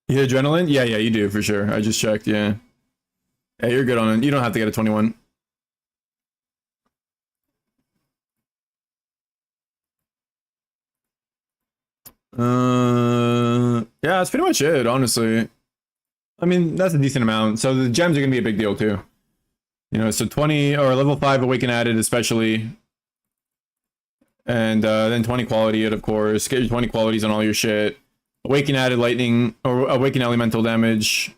You hit adrenaline? Yeah, you do for sure. I just checked, yeah. Yeah, you're good on it. You don't have to get a 21. Yeah, that's pretty much it, honestly. I mean, that's a decent amount. So the gems are gonna be a big deal too. You know, so 20 or level 5 Awaken added, especially. And then 20 quality it, of course. Get your 20 qualities on all your shit. Awaken added lightning or Awaken elemental damage.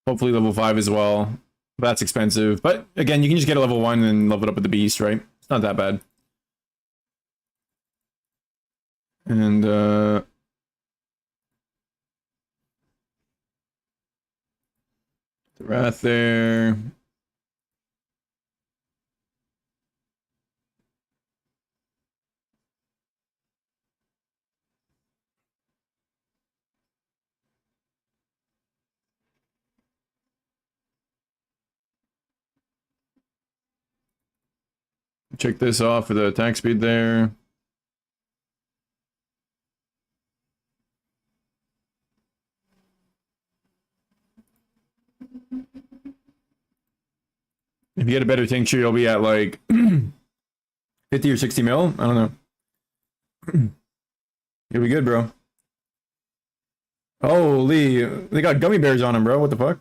Hopefully level 5 as well. That's expensive. But again, you can just get a level 1 and level it up with the beast, right? It's not that bad. And the Wrath there. Check this off for the attack speed there. If you get a better tincture, you'll be at like 50 or 60 mil. I don't know. You'll be good, bro. Holy, they got gummy bears on them, bro. What the fuck?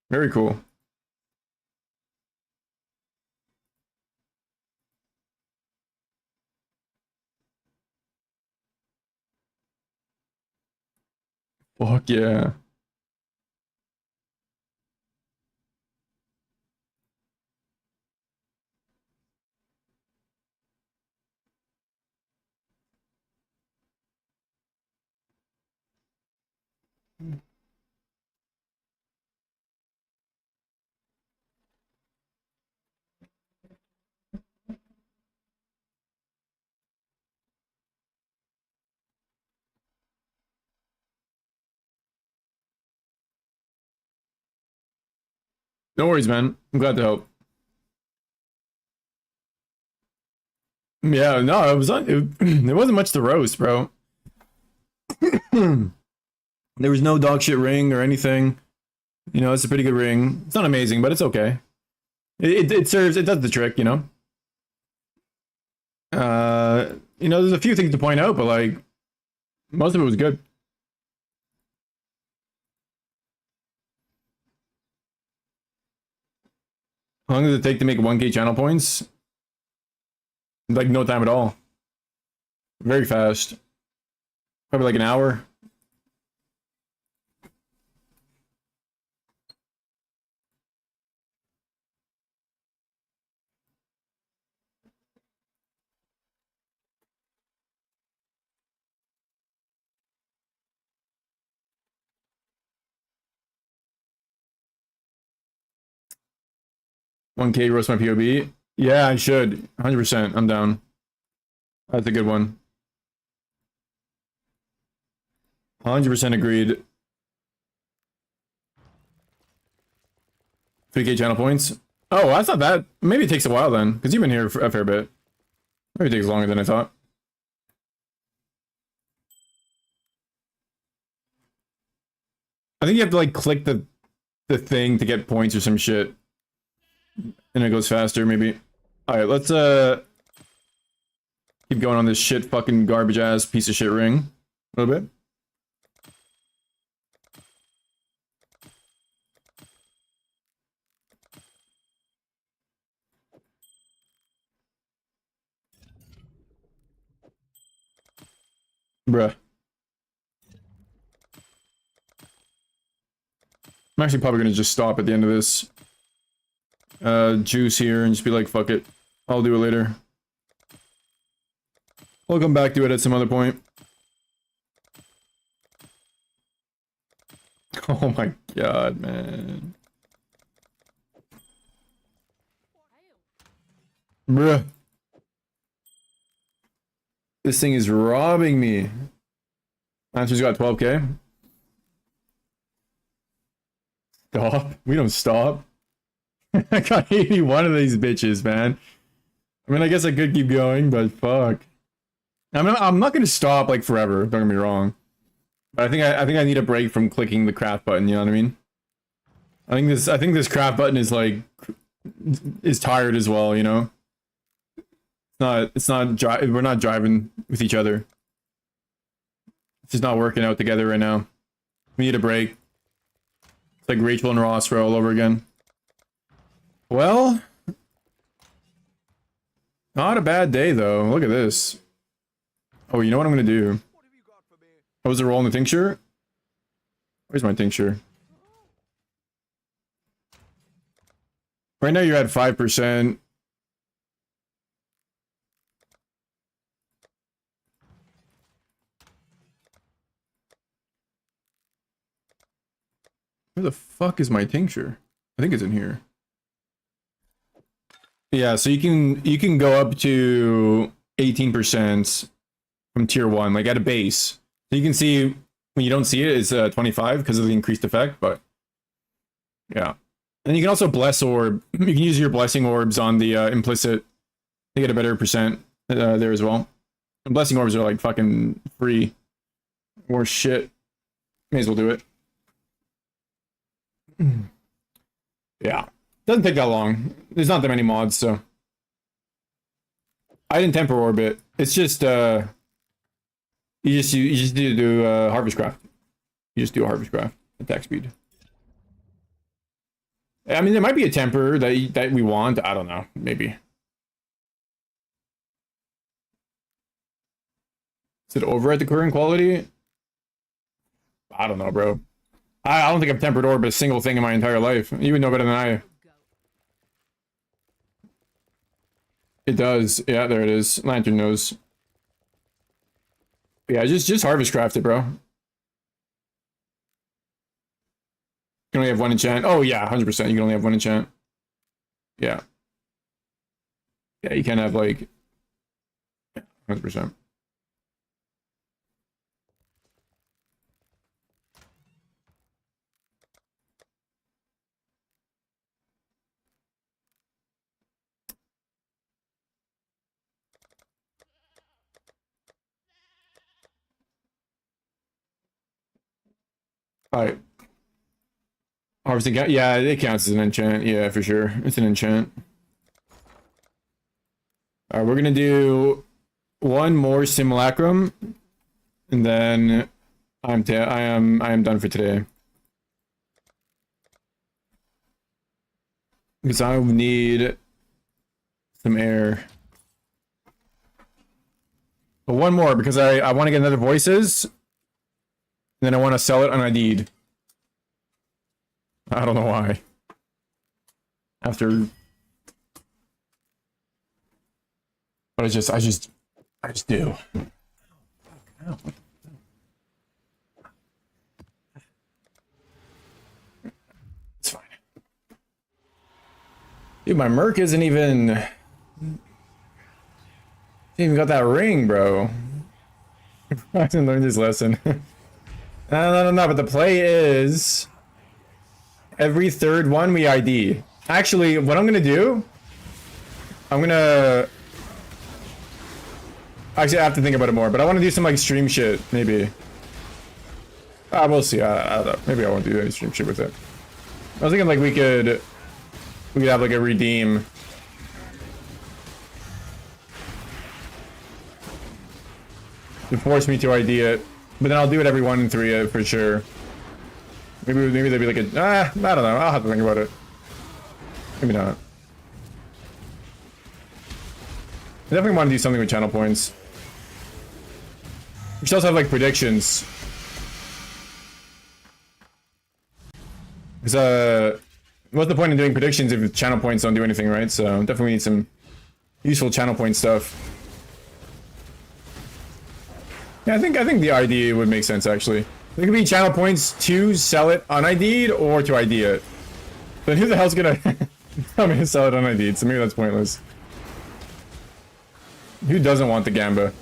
Very cool. Fuck yeah. No worries, man. I'm glad to help. Yeah, no, there wasn't much to roast, bro. There was no dog shit ring or anything. You know, it's a pretty good ring. It's not amazing, but it's okay. It serves, it does the trick, you know. You know, there's a few things to point out, but like most of it was good. How long does it take to make 1K channel points? Like no time at all. Very fast. Probably like an hour. $1K roast my POB. Yeah, I should. 100%. I'm down. That's a good one. 100% agreed. 3K channel points. Oh, that's not bad. Maybe it takes a while then, because you've been here for a fair bit. Maybe it takes longer than I thought. I think you have to like click the thing to get points or some shit. And it goes faster, maybe. Alright, let's keep going on this shit fucking garbage ass piece of shit ring. A little bit. Bruh. I'm actually probably gonna just stop at the end of this juice here and just be like, fuck it. I'll do it later. I'll come back to it at some other point. Oh my god, man. Bruh. This thing is robbing me. Answer's got 12K. Stop. We don't stop. I got 81 of these bitches, man. I mean, I guess I could keep going, but fuck. I'm not gonna stop like forever. Don't get me wrong. But I think I need a break from clicking the craft button. You know what I mean? I think this craft button is like is tired as well. You know. It's not we're not driving with each other. It's just not working out together right now. We need a break. It's like Rachel and Ross all over again. Well, not a bad day though. Look at this. Oh, you know what I'm gonna do? Oh, was it rolling the tincture? Where's my tincture? Right now you're at 5%. Where the fuck is my tincture? I think it's in here. Yeah, so you can go up to 18% from tier 1, like at a base. So you can see when you don't see it, it's 25 because of the increased effect, but yeah. And you can also bless orb. You can use your blessing orbs on the implicit to get a better percent there as well. And blessing orbs are like fucking free. Or shit. May as well do it. Yeah. Doesn't take that long. There's not that many mods, so. I didn't temper orbit. It's just you just need to do harvest craft. You just do a harvest craft attack speed. I mean, there might be a temper that we want. I don't know. Maybe. Is it over at the current quality? I don't know, bro. I don't think I've tempered orb a single thing in my entire life. You would know better than I. It does. Yeah, there it is. Lantern knows. Yeah, just harvest craft it, bro. You can only have one enchant. Oh yeah, 100%. You can only have one enchant. Yeah. Yeah, you can't have like 100%. Alright. Harvesting, yeah, it counts as an enchant. Yeah, for sure. It's an enchant. Alright, we're gonna do one more simulacrum, and then I am done for today. Because I need some air. But one more, because I want to get another voices. And then I want to sell it unID'd. I don't know why. After... But I just do. It's fine. Dude, my Merc isn't even... Even got that ring, bro. I didn't learn this lesson. No, but the play is... Every third one we ID. Actually, what I'm gonna do... I'm gonna... Actually, I have to think about it more, but I want to do some, like, stream shit, maybe. We'll see. I don't know. Maybe I won't do any stream shit with it. I was thinking, like, we could have, like, a redeem... to force me to ID it, but then I'll do it every 1 in 3 for sure. Maybe there'd be like a I don't know. I'll have to think about it. Maybe not. I definitely want to do something with channel points. We should also have like predictions. Because what's the point in doing predictions if channel points don't do anything, right? So definitely need some useful channel point stuff. Yeah, I think the ID would make sense actually. There could be channel points to sell it unID'd or to ID it. Then who the hell's gonna tell me to sell it unID'd? So maybe that's pointless. Who doesn't want the Gamba?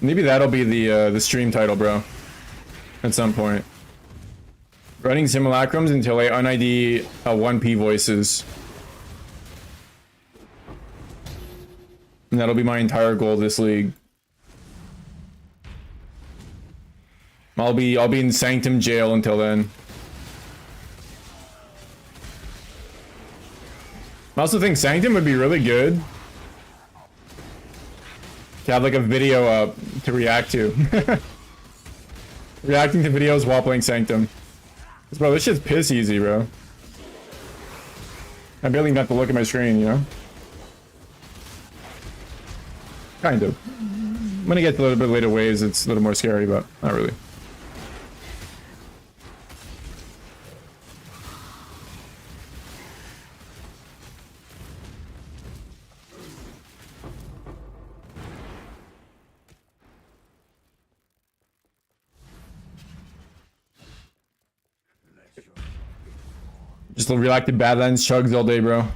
Maybe that'll be the stream title, bro. At some point. Running simulacrums until I unID 1P voices. And that'll be my entire goal this league. I'll be in Sanctum jail until then. I also think Sanctum would be really good to have like a video up to react to. Reacting to videos while playing Sanctum. Bro, this shit's piss easy, bro. I barely even have to look at my screen, you know? Kind of. When it gets a little bit later waves, it's a little more scary, but not really. Just reactive Badlands chugs all day, bro.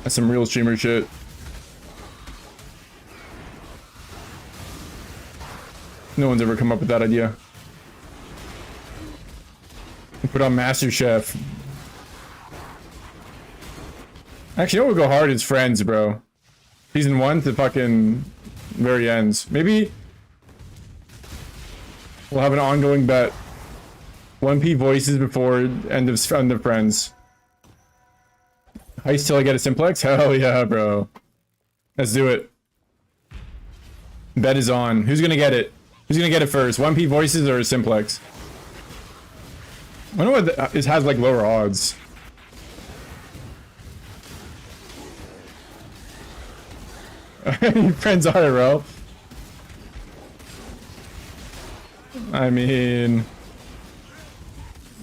That's some real streamer shit. No one's ever come up with that idea. Put on MasterChef. Actually, what would go hard is Friends, bro. Season 1 to fucking very ends. Maybe we'll have an ongoing bet. 1P voices before end of Friends. Heist till I get a simplex? Hell yeah, bro. Let's do it. Bet is on. Who's gonna get it? Who's gonna get it first? 1P voices or a simplex? I wonder what it has like lower odds. Friends IRL. I mean,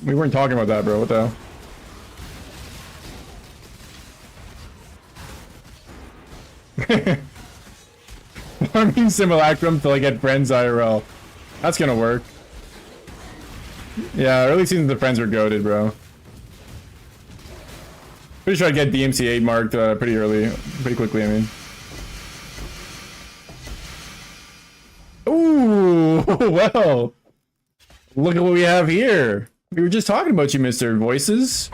we weren't talking about that, bro. What the hell? I mean, Simulacrum till I get Friends IRL. That's gonna work. Yeah, early seasons of Friends were goated, bro. Pretty sure I'd get DMC8 marked pretty early, pretty quickly, I mean. Ooh, well. Look at what we have here. We were just talking about you, Mr. Voices.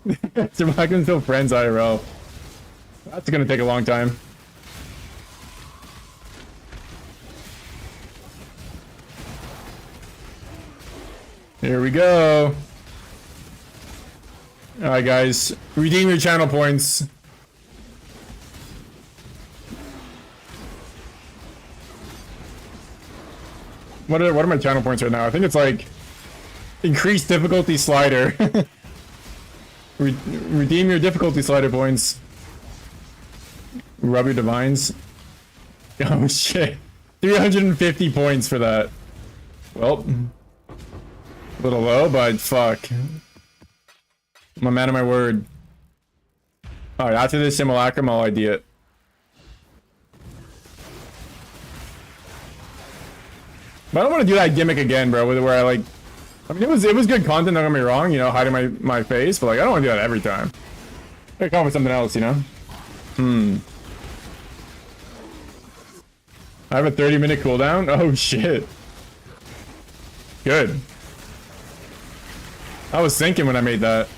Simulacrums still friends IRL. That's gonna take a long time. Here we go. Alright guys, redeem your channel points. What are my channel points right now? I think it's like increased difficulty slider. Redeem your difficulty slider points. Rub your divines. Oh shit. 350 points for that. Well, a little low, but fuck. I'm a man of my word. Alright, after this simulacrum, I'll ID it. But I don't want to do that gimmick again, bro, where I like... I mean, it was good content, don't get me wrong, you know, hiding my face, but like, I don't want to do that every time. I gotta come up with something else, you know? I have a 30-minute cooldown? Oh, shit. Good. I was thinking when I made that.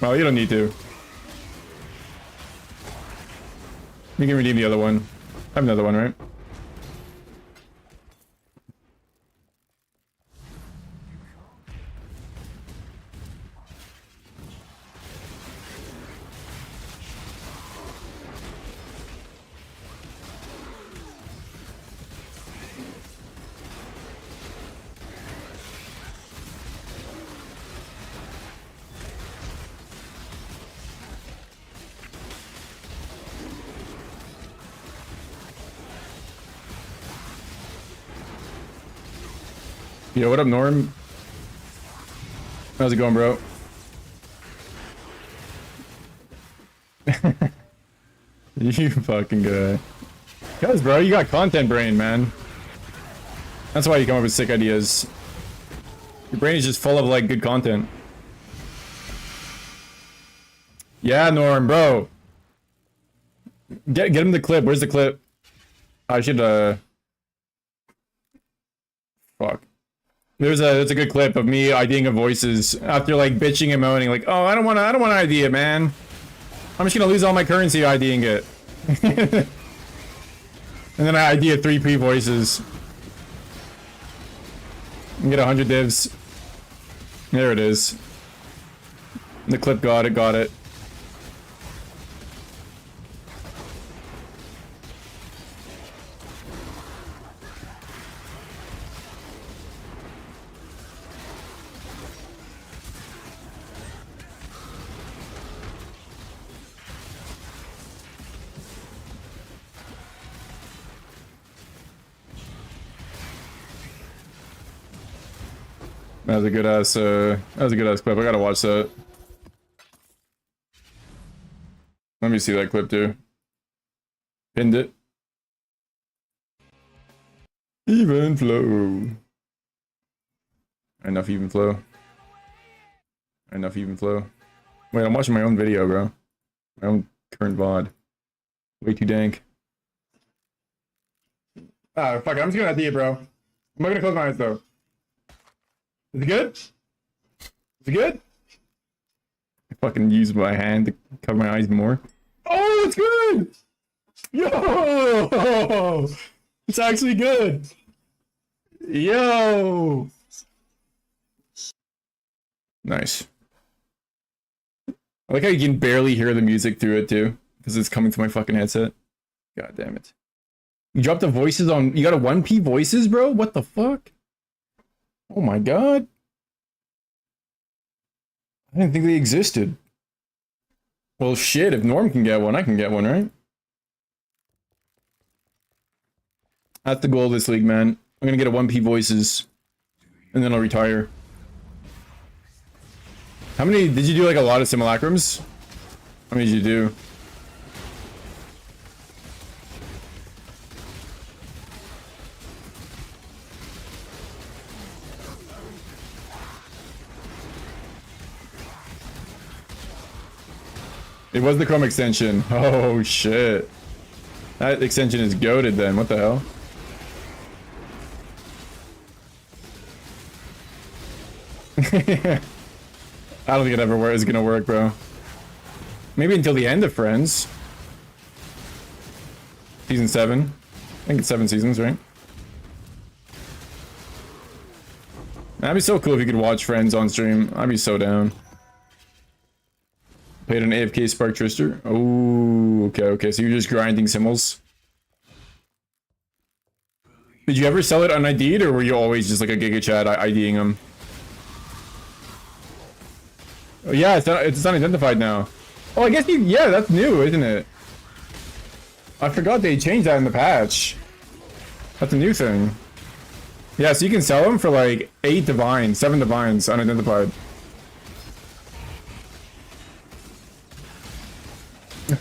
Well, you don't need to. You can redeem the other one. I have another one, right? Yo, what up, Norm? How's it going, bro? You fucking guy. Cuz, bro, you got content brain, man. That's why you come up with sick ideas. Your brain is just full of, like, good content. Yeah, Norm, bro. Get him the clip. Where's the clip? I should, fuck. There's a good clip of me IDing a voices after like bitching and moaning like, oh, I don't want to ID it, man. I'm just gonna lose all my currency IDing it. And then I ID a 3P voices. And get 100 divs. There it is. The clip got it. That was a good ass clip. I gotta watch that. Let me see that clip too. Pinned it. Even flow. Enough even flow. Enough even flow. Wait, I'm watching my own video, bro. My own current VOD. Way too dank. Ah, fuck it. I'm just gonna ID it, bro. I'm not gonna close my eyes though. Is it good? Is it good? I fucking use my hand to cover my eyes more. Oh, it's good! Yo! It's actually good! Yo! Nice. I like how you can barely hear the music through it too, because it's coming to my fucking headset. God damn it. You dropped the voices on... You got a 1P voices, bro? What the fuck? Oh my god. I didn't think they existed. Well, shit, if Norm can get one, I can get one, right? That's the goal of this league, man. I'm gonna get a 1P voices, and then I'll retire. How many... Did you do, like, a lot of simulacrums? How many did you do? It was the Chrome extension. Oh shit. That extension is goated then. What the hell? I don't think it ever is gonna work, bro. Maybe until the end of Friends. Season 7. I think it's 7 seasons, right? That'd be so cool if you could watch Friends on stream. I'd be so down. Played an AFK Spark Trister. Oh, okay. So you're just grinding simmels. Did you ever sell it un-ID'd, or were you always just like a Giga Chat IDing them? Oh, yeah, it's unidentified now. Oh, I guess yeah, that's new, isn't it? I forgot they changed that in the patch. That's a new thing. Yeah, so you can sell them for like 7 divines, unidentified.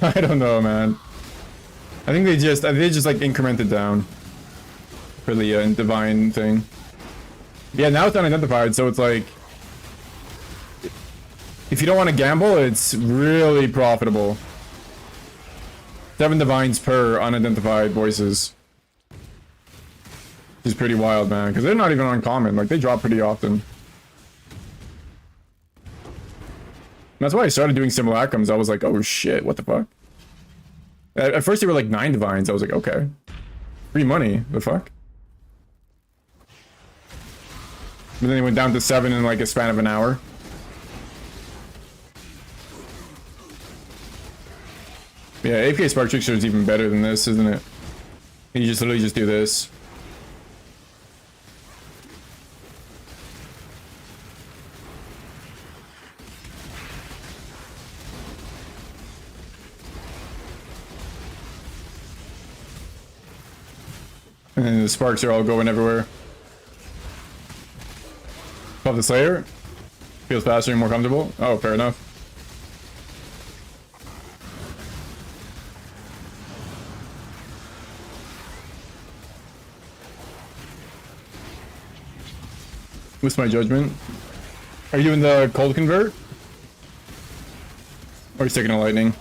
I don't know, man. I think they just like incremented down for the divine thing. Yeah, now it's unidentified, so it's like if you don't want to gamble, it's really profitable. 7 divines per unidentified voices. Which is pretty wild, man, because they're not even uncommon. Like, they drop pretty often. That's why I started doing Simulacrums. I was like, oh shit, what the fuck? At first they were like 9 divines. I was like, okay. Free money, the fuck? But then it went down to 7 in like a span of an hour. Yeah, AFK Spark Trickster is even better than this, isn't it? You just literally just do this. And then the sparks are all going everywhere. Pop the Slayer. Feels faster and more comfortable. Oh, fair enough. What's my judgment? Are you in the cold convert? Or are you sticking to lightning?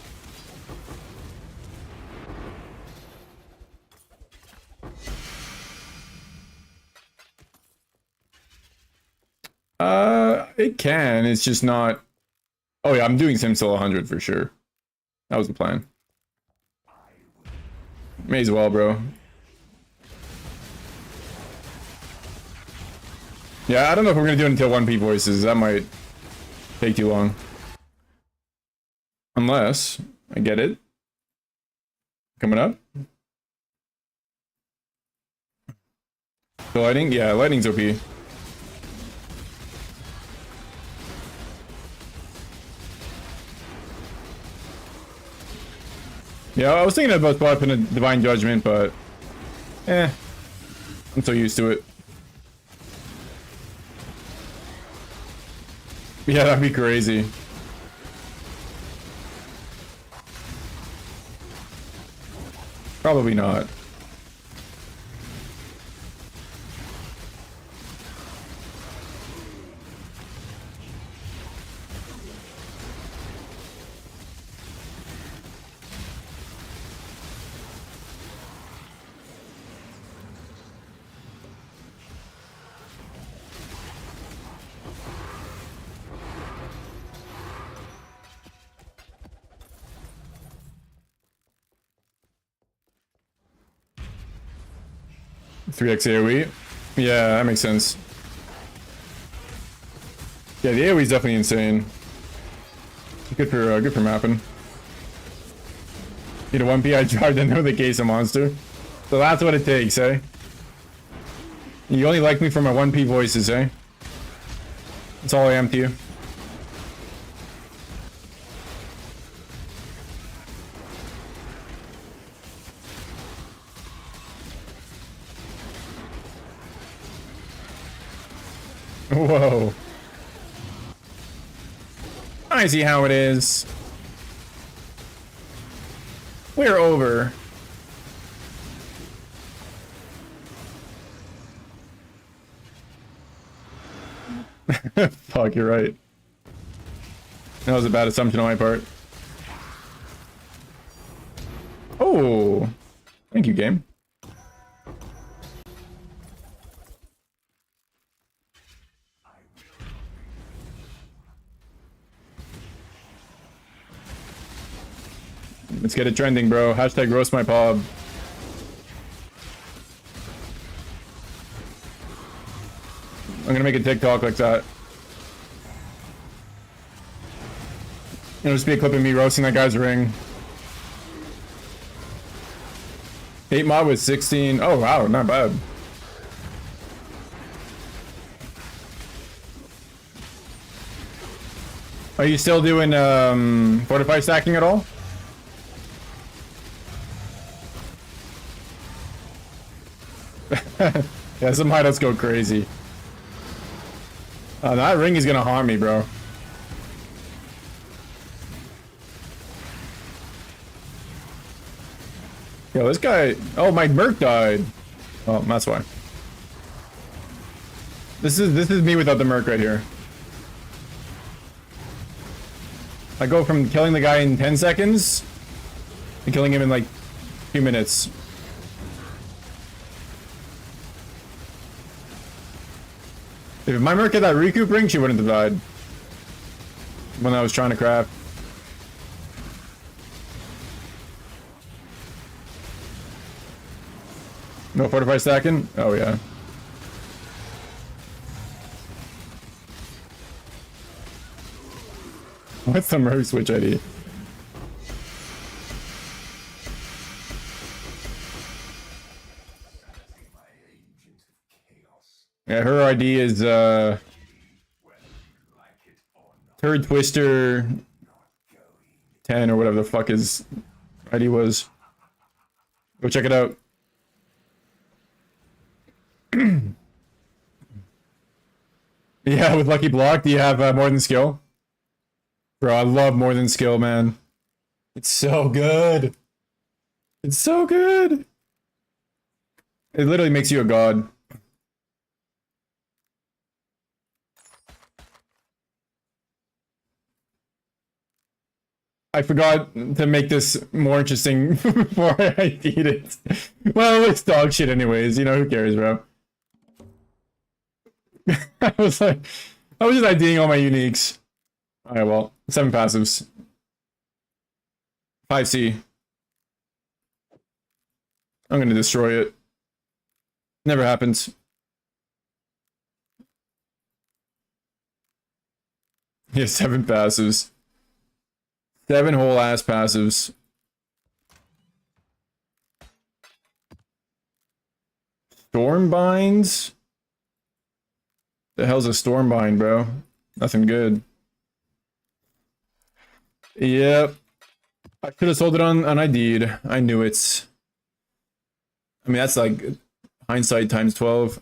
It can. It's just not. Oh yeah, I'm doing Simcil 100 for sure. That was the plan. May as well, bro. Yeah, I don't know if we're gonna do it until 1P voices. That might take too long. Unless I get it. Coming up. The lighting? Yeah, lighting's OP. Yeah, I was thinking about swapping a Divine Judgment, but I'm so used to it. Yeah, that'd be crazy. Probably not. Three X AoE? Yeah, that makes sense. Yeah, the AoE is definitely insane. Good for mapping. Get a 1P, I tried to know the case of monster. So that's what it takes, eh? You only like me for my 1P voices, eh? That's all I am to you. Whoa. I see how it is. We're over. Fuck, you're right. That was a bad assumption on my part. good game. Let's get it trending, bro. Hashtag roast my pub. I'm gonna make a TikTok like that. It'll just be a clip of me roasting that guy's ring. 8 mod with 16. Oh wow, not bad. Are you still doing fortify stacking at all? Yeah, some hideouts go crazy. That ring is gonna harm me, bro. Yo, this guy. Oh, my Merc died. Oh, that's why. This is me without the Merc right here. I go from killing the guy in 10 seconds to killing him in like 2 minutes. If my Merc had that recoup ring, she wouldn't have died. When I was trying to craft. No fortify stacking? Oh yeah. What's the Merc switch ID? Yeah, her ID is Turd Twister 10 or whatever the fuck his ID was. Go check it out. Yeah, with Lucky Block, do you have more than skill? Bro, I love more than skill, man. It's so good. It's so good. It literally makes you a god. I forgot to make this more interesting before I eat it. Well, it's dog shit anyways, you know, who cares, bro? I was just IDing all my uniques. Alright, well, 7 passives. 5C. I'm gonna destroy it. Never happens. Yeah, 7 passives. 7 whole ass passives. Stormbinds? The hell's a Stormbind, bro? Nothing good. Yep. I could have sold it on ID'd. I knew it. I mean, that's like hindsight times 12.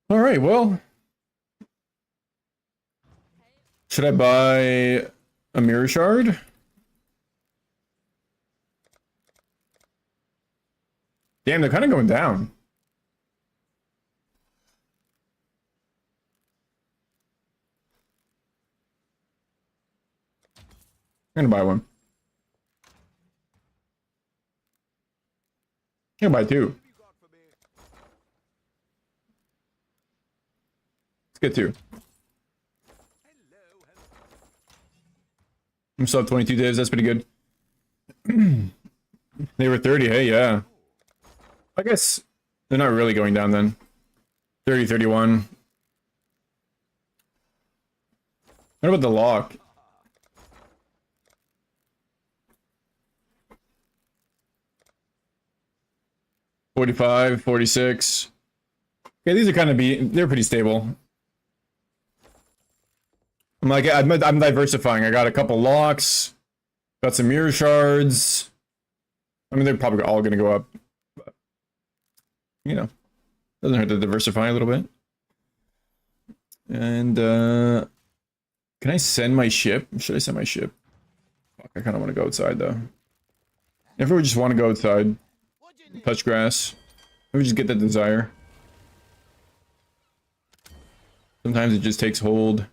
All right, well. Should I buy a mirror shard? Damn, they're kind of going down. I'm gonna buy one. I'm gonna buy 2. Let's get 2. I'm still at 22 divs, that's pretty good. They were 30, hey, yeah. I guess they're not really going down then. 30, 31. What about the lock? $45, $46. Okay, these are kind of they're pretty stable. I'm diversifying. I got a couple locks. Got some mirror shards. I mean, they're probably all going to go up. But, you know, doesn't hurt to diversify a little bit. And, can I send my ship? Should I send my ship? Fuck, I kind of want to go outside, though. If we just want to go outside, touch grass, maybe just get that desire. Sometimes it just takes hold.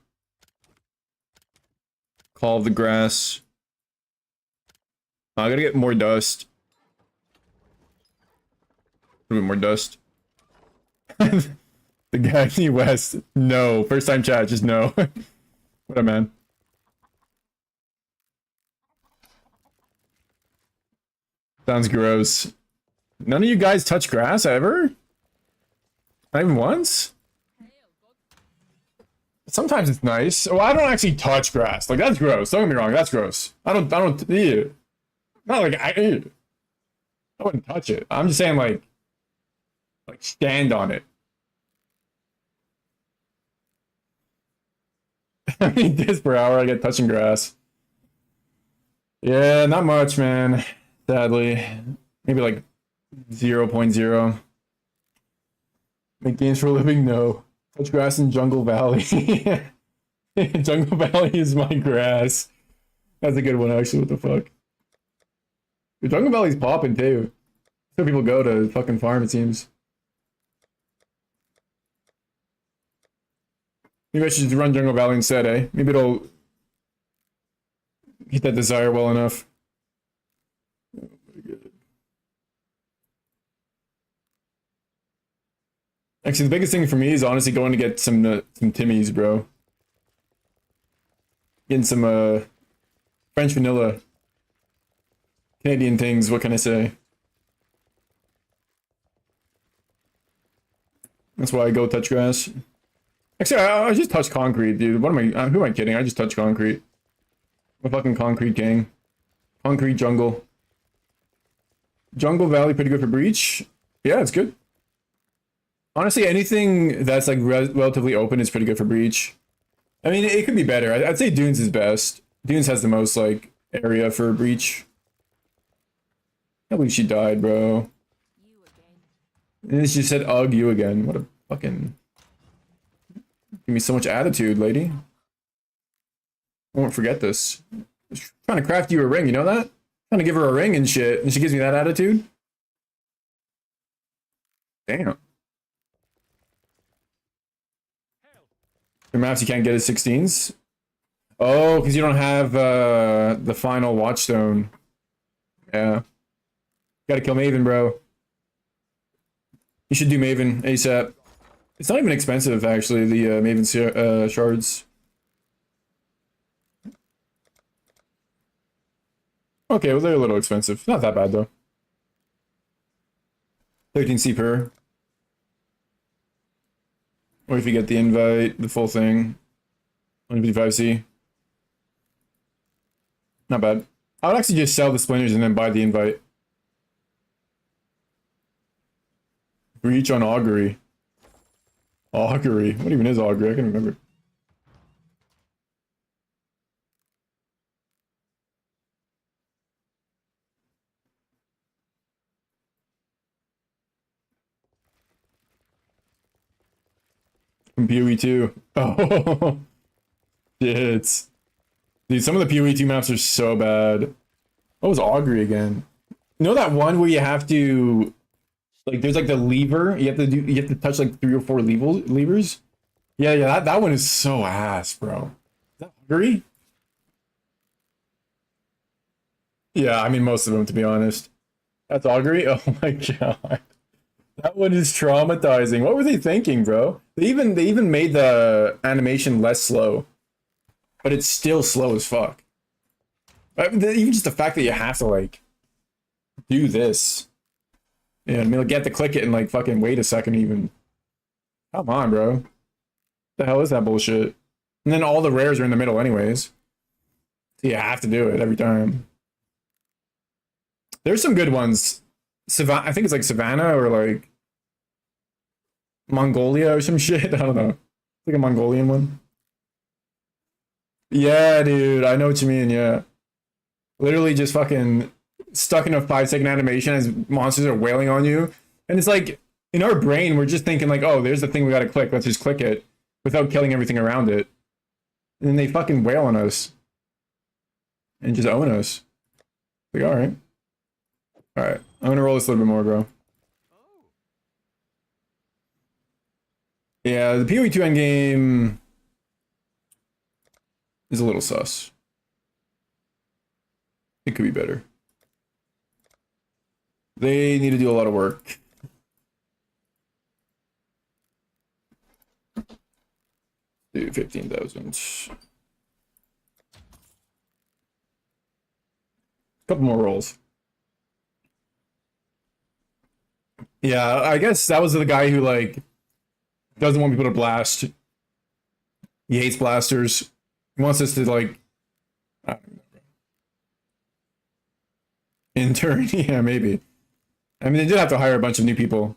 Call of the grass. I gotta get more dust. A little bit more dust. The guy in the West. No. First time chat, just no. What a man. Sounds gross. None of you guys touch grass ever? Not even once? Sometimes it's nice. Well, I don't actually touch grass. Like, that's gross. Don't get me wrong, that's gross. I don't, ew. Not like, I wouldn't touch it. I'm just saying, like stand on it. How many discs per hour I get touching grass? Yeah, not much, man. Sadly. Maybe like 0.0. Make games for a living? No. Touch grass in Jungle Valley. Jungle Valley is my grass. That's a good one, actually. What the fuck? The Jungle Valley's popping, too. So people go to fucking farm, it seems. Maybe I should just run Jungle Valley instead, eh? Maybe it'll hit that desire well enough. Actually, the biggest thing for me is honestly going to get some Timmies, bro. Getting some French vanilla. Canadian things, what can I say? That's why I go touch grass. Actually, I just touch concrete, dude. What am I? Who am I kidding? I just touch concrete. I'm a fucking concrete king. Concrete jungle. Jungle Valley, pretty good for breach. Yeah, it's good. Honestly, anything that's like relatively open is pretty good for breach. I mean, it could be better. I'd say Dunes is best. Dunes has the most like area for breach. I can't believe she died, bro. And then she said, "Ugh, you again." What a fucking. Give me so much attitude, lady. I won't forget this. She's trying to craft you a ring, you know that? Trying to give her a ring and shit, and she gives me that attitude? Damn. Your maps you can't get as 16s? Oh, because you don't have the final watchstone. Yeah. Gotta kill Maven, bro. You should do Maven ASAP. It's not even expensive, actually, the Maven shards. Okay, well, they're a little expensive. Not that bad, though. 13C per. Or if you get the invite, the full thing. 155C. Not bad. I would actually just sell the splinters and then buy the invite. Breach on augury. Augury? What even is augury? I can't remember. From PoE 2. Oh, shit. Dude, some of the PoE 2 maps are so bad. What was augury again? You know that one where you have to, like, there's like the lever. You have to touch like 3 or 4 levers. Yeah. That one is so ass, bro. Is that augury? Yeah, I mean most of them, to be honest. That's augury. Oh my god. That one is traumatizing. What were they thinking, bro? They even made the animation less slow, but it's still slow as fuck. Even just the fact that you have to like do this. Yeah, I mean, like, you have to click it and like fucking wait a second even. Come on, bro. The hell is that bullshit? And then all the rares are in the middle anyways. So you have to do it every time. There's some good ones. I think it's like Savannah or like Mongolia or some shit. I don't know. It's like a Mongolian one. Yeah, dude. I know what you mean. Yeah. Literally just fucking stuck in a 5-second animation as monsters are wailing on you. And it's like, in our brain, we're just thinking like, oh, there's the thing we gotta click. Let's just click it without killing everything around it. And then they fucking wail on us. And just own us. Like, alright. Alright. I'm gonna roll this a little bit more, bro. Yeah, the PoE2 endgame is a little sus. It could be better. They need to do a lot of work. Do 15,000. Couple more rolls. Yeah, I guess that was the guy who like doesn't want people to blast. He hates blasters. He wants us to like intern. Yeah, maybe. I mean, they did have to hire a bunch of new people.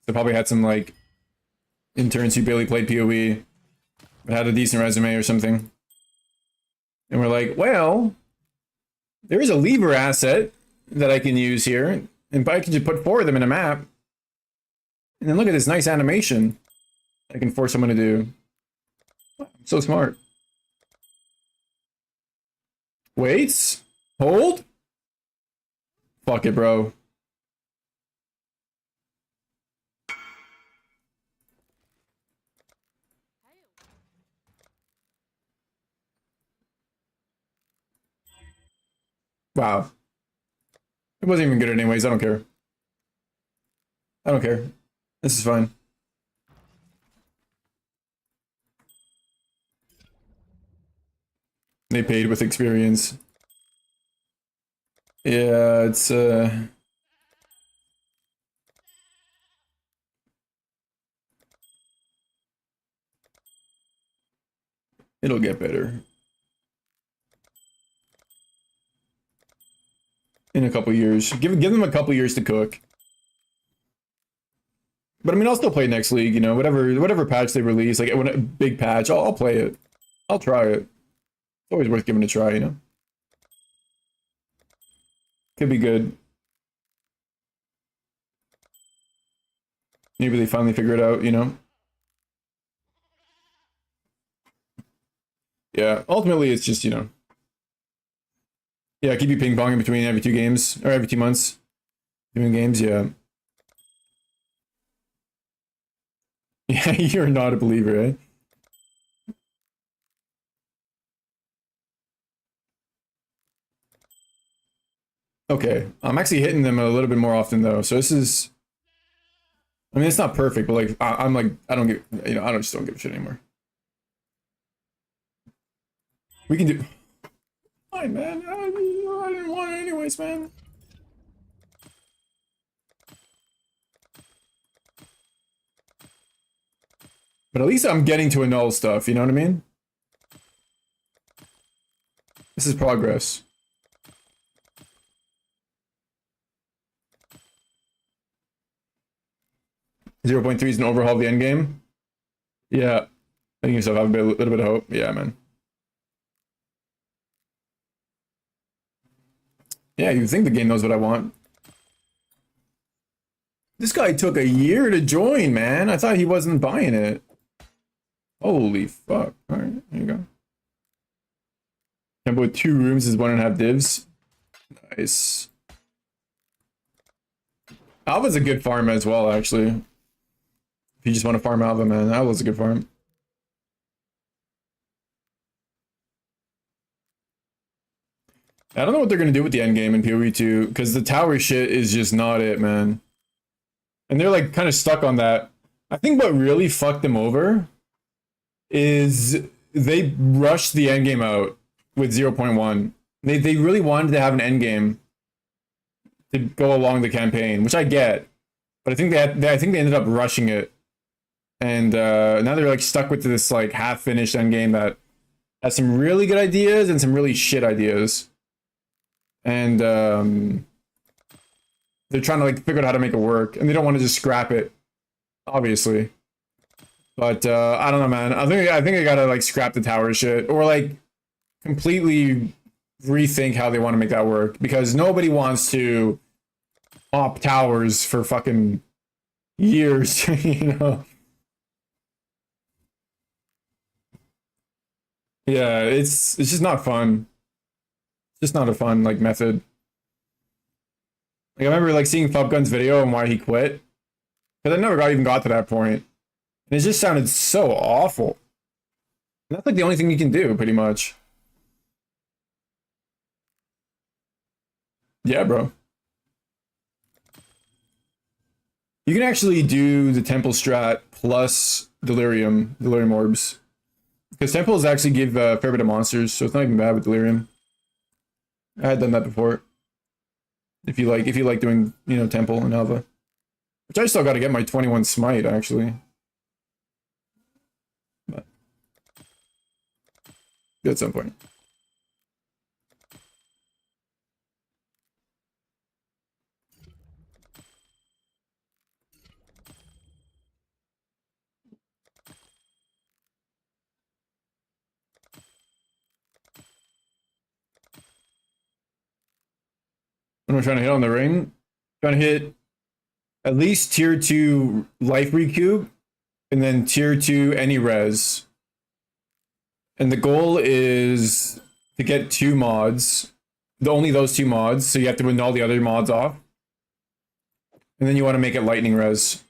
They probably had some like interns who barely played PoE, but had a decent resume or something. And we're like, well, there is a lever asset that I can use here, and I can just put 4 of them in a map. And then look at this nice animation I can force someone to do. I'm so smart. Waits. Hold. Fuck it, bro. Wow. It wasn't even good anyways. I don't care. I don't care. This is fine. They paid with experience. Yeah, it's it'll get better. In a couple years. Give them a couple years to cook. But I mean, I'll still play next league, you know, whatever patch they release, like when a big patch, I'll play it. I'll try it. It's always worth giving it a try, you know. Could be good. Maybe they finally figure it out, you know. Yeah, ultimately it's just, you know. Yeah, keep you ping-ponging between every 2 games, or every 2 months. Doing games, yeah. Yeah, you're not a believer, eh? Okay, I'm actually hitting them a little bit more often though, so this is... I mean, it's not perfect, but like, I'm like, I don't give, you know, I just don't give a shit anymore. We can do... Fine, man. I didn't want it anyways, man. But at least I'm getting to annul stuff, you know what I mean? This is progress. .3 is an overhaul of the endgame. Yeah. Making yourself have a little bit of hope. Yeah, man. Yeah, you think the game knows what I want. This guy took a year to join, man. I thought he wasn't buying it. Holy fuck. Alright, here you go. Temple with 2 rooms is 1.5 divs. Nice. Alva's a good farm as well, actually. If you just want to farm Alva, man, Alva's a good farm. I don't know what they're going to do with the endgame in PoE 2, because the tower shit is just not it, man. And they're like kind of stuck on that. I think what really fucked them over is they rushed the endgame out with 0.1. They really wanted to have an endgame to go along the campaign, which I get. But I think I think they ended up rushing it. And now they're like stuck with this like half-finished endgame that has some really good ideas and some really shit ideas. And they're trying to like figure out how to make it work, and they don't want to just scrap it, obviously. But I don't know, man. I think I gotta like scrap the tower shit, or like completely rethink how they want to make that work, because nobody wants to op towers for fucking years, you know. Yeah, it's just not fun. It's just not a fun like method. Like I remember like seeing Fubgun's video and why he quit, because I never even got to that point. And it just sounded so awful. And that's like the only thing you can do, pretty much. Yeah, bro. You can actually do the Temple strat plus Delirium Orbs. Because Temples actually give a fair bit of monsters, so it's not even bad with Delirium. I had done that before. If you like doing, you know, Temple and Alva. Which I still gotta get my 21 Smite, actually. But at some point. What am I trying to hit on the ring? Trying to hit at least tier 2 life recoup, and then tier 2 any res. And the goal is to get 2 mods. Only those 2 mods, so you have to win all the other mods off. And then you want to make it lightning res.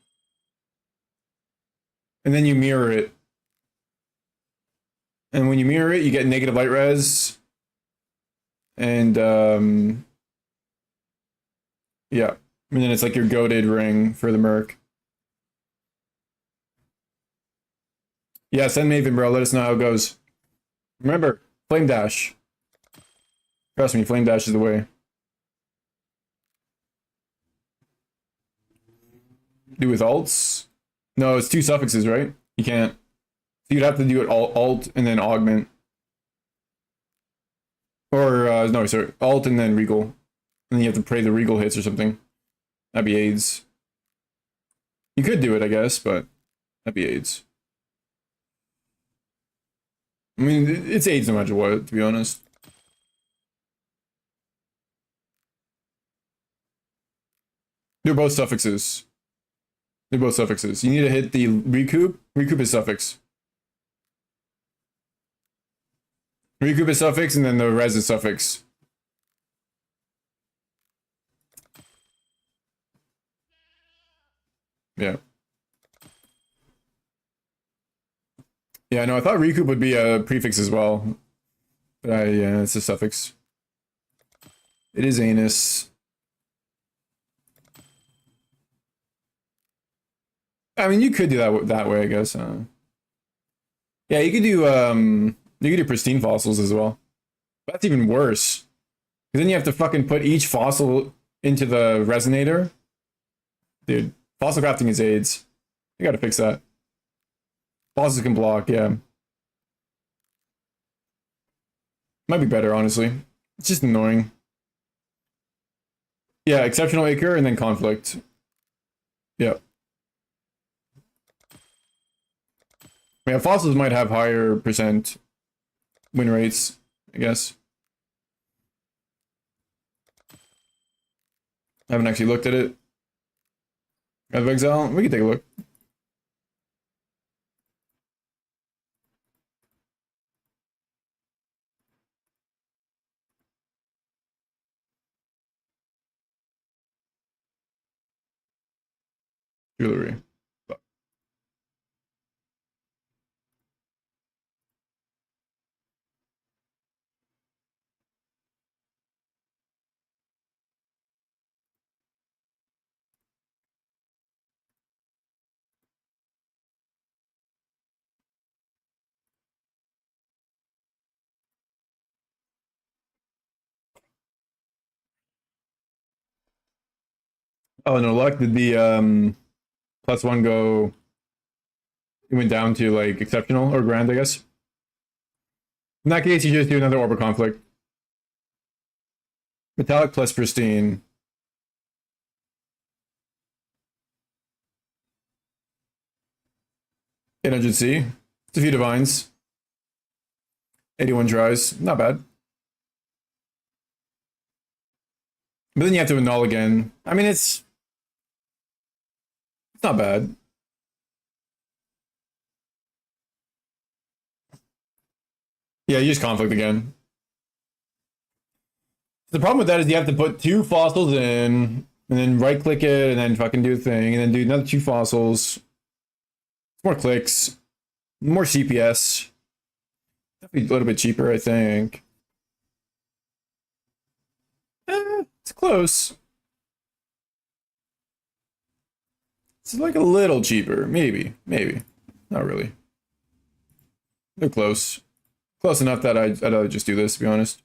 And then you mirror it. And when you mirror it, you get negative light res. And yeah. And then it's like your goated ring for the Merc. Yeah, send Maven, bro. Let us know how it goes. Remember, Flame Dash. Trust me, Flame Dash is the way. Do with alts? No, it's 2 suffixes, right? You can't. So you'd have to do it alt and then augment. Or, no, sorry. Alt and then regal. And then you have to pray the regal hits or something. That'd be AIDS. You could do it, I guess, but that'd be AIDS. I mean, it's AIDS no matter what, to be honest. They're both suffixes. They're both suffixes. You need to hit the recoup. Recoup is suffix. Recoup is suffix, and then the res is suffix. Yeah. Yeah, no, I thought recoup would be a prefix as well. But yeah, it's a suffix. It is anus. I mean, you could do that way, I guess. Yeah, you could do pristine fossils as well. That's even worse. Because then you have to fucking put each fossil into the resonator. Dude, fossil crafting is AIDS. You gotta fix that. Fossils can block, yeah. Might be better, honestly. It's just annoying. Yeah, exceptional acre and then conflict. Yeah. Yeah, fossils might have higher percent win rates, I guess. I haven't actually looked at it. Out of Exile, we can take a look. Jewelry. Oh, no luck. Did the +1 go? It went down to like exceptional or grand, I guess. In that case, you just do another Orb Conflict. Metallic plus pristine. C. It's a few divines. 81 tries. Not bad. But then you have to annul again. I mean, it's not bad. Yeah, you just conflict again. The problem with that is you have to put 2 fossils in, and then right click it, and then fucking do a thing, and then do another 2 fossils. It's More clicks, more CPS. Definitely a little bit cheaper, I think. It's close. It's like a little cheaper, maybe. Not really. They're close. Close enough that I'd rather just do this, to be honest.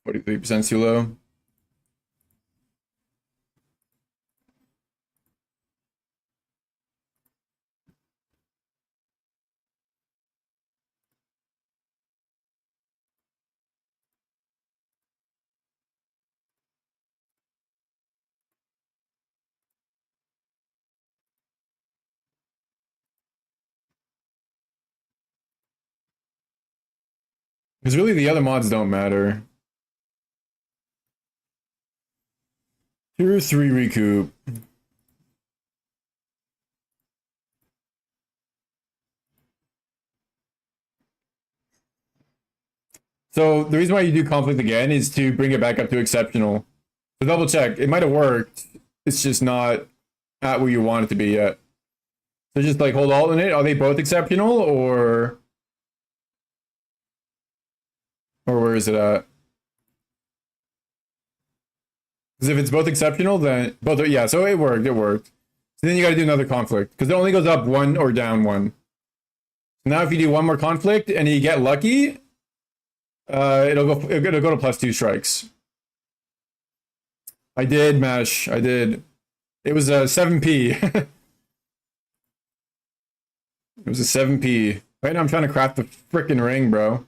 43% too low. Because really the other mods don't matter. Tier 3 recoup. So the reason why you do conflict again is to bring it back up to exceptional. So double check. It might have worked. It's just not at where you want it to be yet. So just like hold alt in it. Are they both exceptional or where is it at? Because if it's both exceptional, then both are, yeah, so it worked. So then you got to do another conflict because it only goes up one or down one. So now if you do one more conflict and you get lucky, it'll go to plus 2 strikes. I did mash. I did. It was a 7p. It was a 7p. Right now I'm trying to craft the frickin' ring, bro.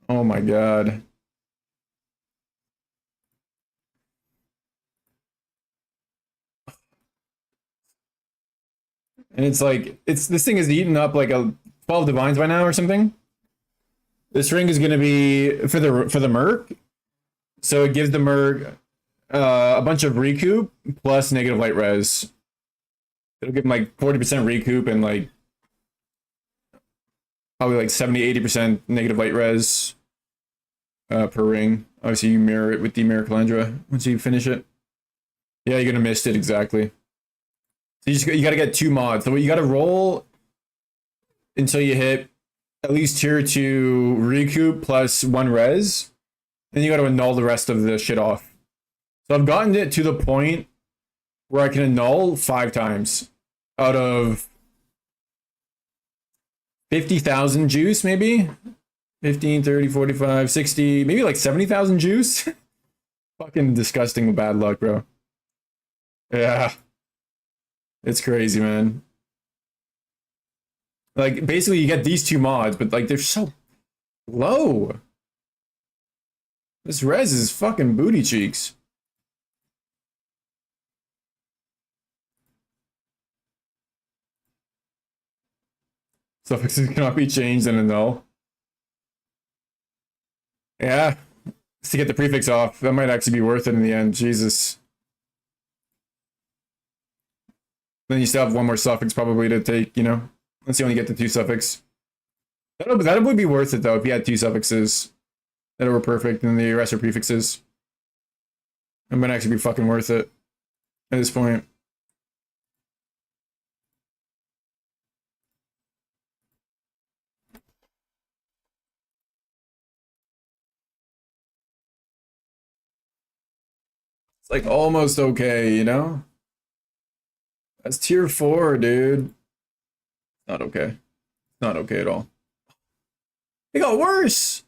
Oh my god. And it's like, this thing is eating up like a 12 divines by now or something. This ring is going to be for the merc. So it gives the merc a bunch of recoup plus negative light res. It'll give him like 40% recoup and like probably like 70-80% negative light res per ring. Obviously you mirror it with the Mirror Calandra once you finish it. Yeah, you're gonna miss it exactly. So you got to get 2 mods. So you got to roll until you hit at least tier 2 recoup plus 1 res. Then you got to annul the rest of the shit off. So I've gotten it to the point where I can annul 5 times out of 50,000 juice, maybe 15, 30, 45, 60, maybe like 70,000 juice. Fucking disgusting bad luck, bro. Yeah. It's crazy, man. Like, basically, you get these 2 mods, but, like, they're so low. This res is fucking booty cheeks. Suffixes cannot be changed and annul. Yeah. Just to get the prefix off. That might actually be worth it in the end. Jesus. Then you still have 1 more suffix probably to take, you know? Unless you only get the 2 suffix. That would be worth it though if you had 2 suffixes that were perfect and the rest are prefixes. It might actually be fucking worth it at this point. It's like almost okay, you know? That's tier 4, dude. Not okay. Not okay at all. It got worse.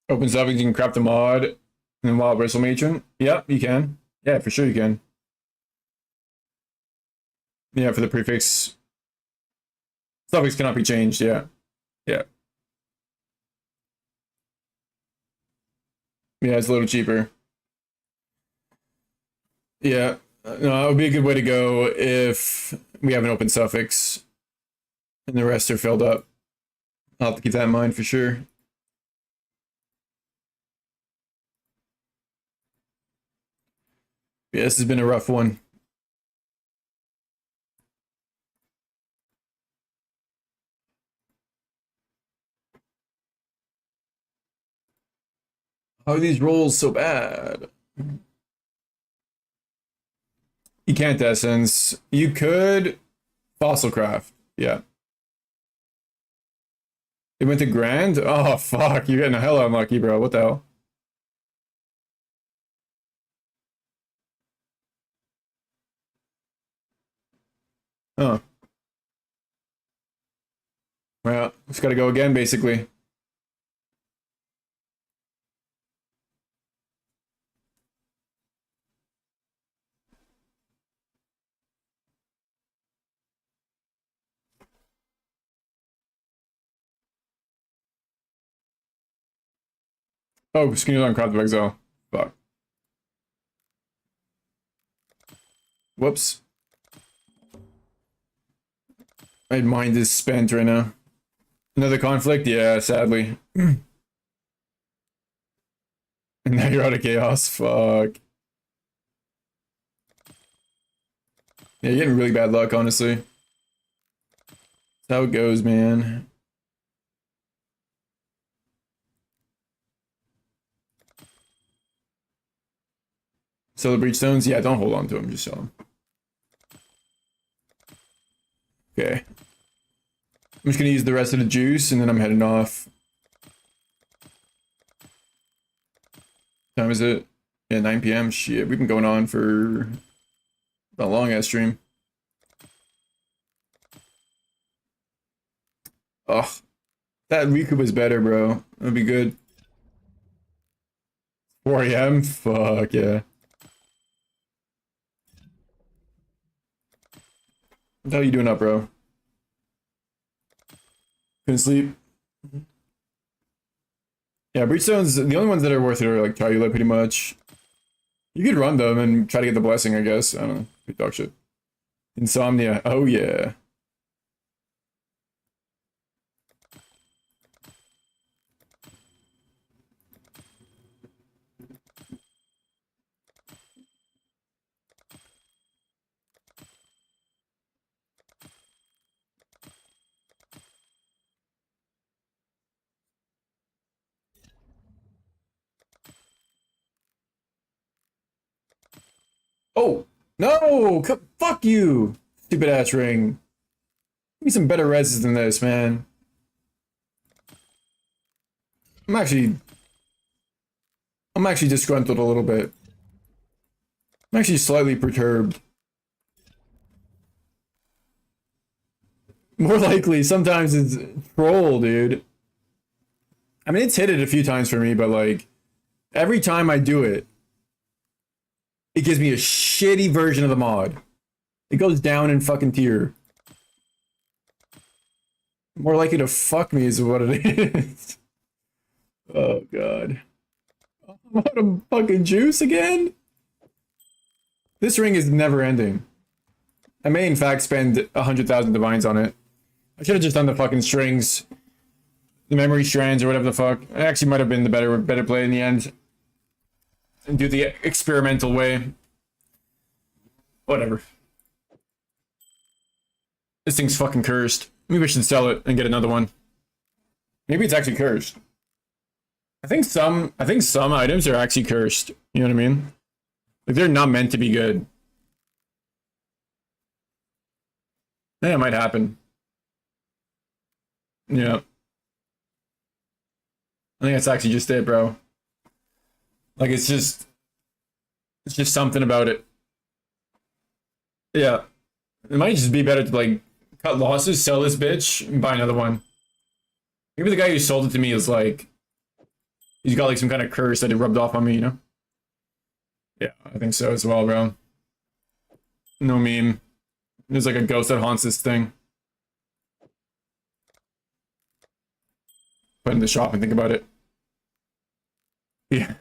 Open suffix, you can craft the mod and then wild bristle matron. Yep, you can. Yeah, for sure you can. Yeah, for the prefix. Suffix cannot be changed, yeah. Yeah. Yeah, it's a little cheaper. Yeah. No, it would be a good way to go if we have an open suffix and the rest are filled up. I'll have to keep that in mind for sure. Yeah, this has been a rough one. How are these rolls so bad? You can't essence. You could fossil craft. Yeah. It went to grand? Oh, fuck. You're getting hella unlucky, bro. What the hell? Oh. Well, just gotta go again, basically. Oh, skinny on Craft of Exile. Fuck. Whoops. My mind is spent right now. Another conflict? Yeah, sadly. And now you're out of chaos. Fuck. Yeah, you're getting really bad luck, honestly. That's how it goes, man. Sell the breach stones? Yeah, don't hold on to them, just sell them. Okay. I'm just gonna use the rest of the juice and then I'm heading off. What time is it? Yeah, 9 PM. Shit, we've been going on for a long ass stream. Ugh. That recoup was better, bro. That'd be good. 4 AM? Fuck yeah. What the hell you doing up, bro? Couldn't sleep? Yeah, breachstones, the only ones that are worth it are like Tarula, pretty much. You could run them and try to get the blessing, I guess. I don't know. We talk shit. Insomnia. Oh, yeah. Oh, no! Fuck you! Stupid ass ring. Give me some better reses than this, man. I'm actually disgruntled a little bit. I'm actually slightly perturbed. More likely, sometimes it's troll, dude. I mean, it's hit it a few times for me, but like, every time I do it, it gives me a shitty version of the mod. It goes down in fucking tier. More likely to fuck me is what it is. Oh god. I'm out of fucking juice again? This ring is never ending. I may in fact spend 100,000 divines on it. I should have just done the fucking strings. The memory strands or whatever the fuck. It actually might have been the better play in the end. And do the experimental way. Whatever. This thing's fucking cursed. Maybe I should sell it and get another one. Maybe it's actually cursed. I think some items are actually cursed. You know what I mean? Like they're not meant to be good. Yeah, it might happen. Yeah. I think that's actually just it, bro. Like it's just something about it. Yeah. It might just be better to like cut losses, sell this bitch, and buy another one. Maybe the guy who sold it to me is like he's got like some kind of curse that it rubbed off on me, you know? Yeah, I think so as well, bro. No meme. There's like a ghost that haunts this thing. Put in the shop and think about it. Yeah,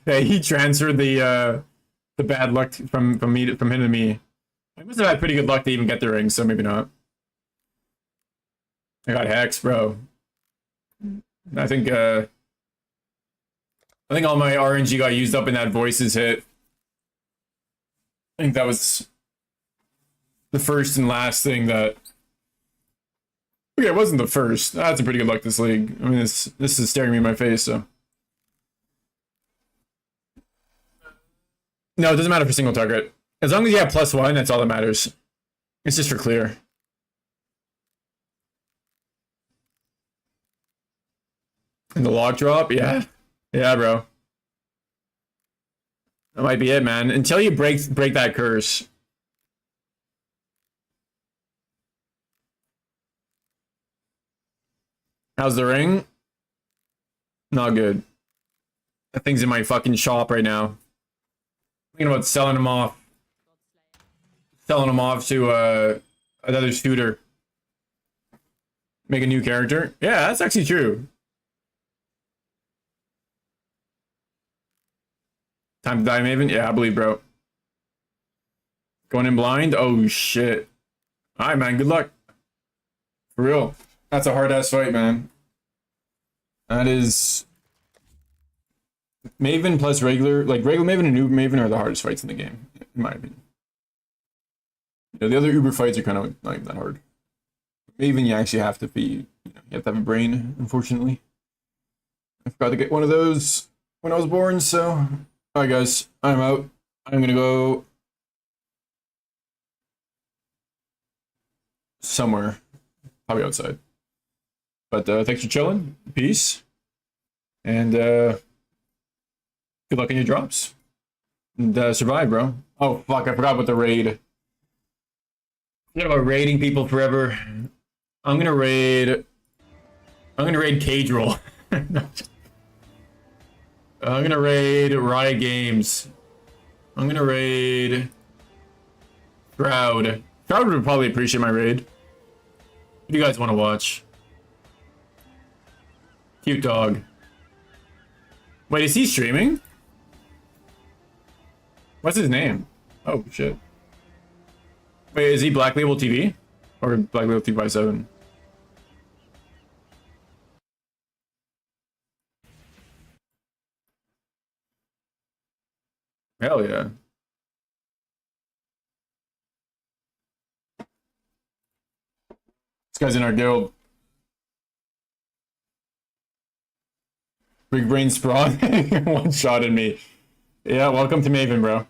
hey, he transferred the bad luck from him to me. I must have had pretty good luck to even get the ring, so maybe not. I got Hex, bro. I think all my RNG got used up in that voices hit. I think that was the first and last thing that. Okay, it wasn't the first. That's a pretty good luck this league. I mean, this is staring me in my face, so. No, it doesn't matter for single target. As long as you have +1, that's all that matters. It's just for clear. And the log drop, yeah. Yeah, bro. That might be it, man. Until you break that curse. How's the ring? Not good. That thing's in my fucking shop right now. Thinking about selling them off. Selling them off to another shooter. Make a new character. Yeah, that's actually true. Time to die, Maven? Yeah, I believe, bro. Going in blind? Oh, shit. Alright, man. Good luck. For real. That's a hard-ass fight, man. That is... Maven plus regular... Like, regular Maven and Uber Maven are the hardest fights in the game, in my opinion. You know, the other Uber fights are kind of not even that hard. Maven, you actually have to be... You know, you have to have a brain, unfortunately. I forgot to get one of those when I was born, so... Alright guys, I'm out. I'm gonna go somewhere. Probably outside. But thanks for chilling. Peace. And good luck in your drops. And survive, bro. Oh fuck, I forgot about the raid. Forgot about raiding people forever. I'm gonna raid Cage Roll. I'm gonna raid Riot Games. I'm gonna raid Shroud. Shroud would probably appreciate my raid. What do you guys want to watch? Cute dog. Wait, is he streaming? What's his name? Oh shit. Wait, is he Black Label TV? Or Black Label TV by 7? Hell yeah. This guy's in our guild. Big brain sprawn. One shot at me. Yeah, welcome to Maven, bro.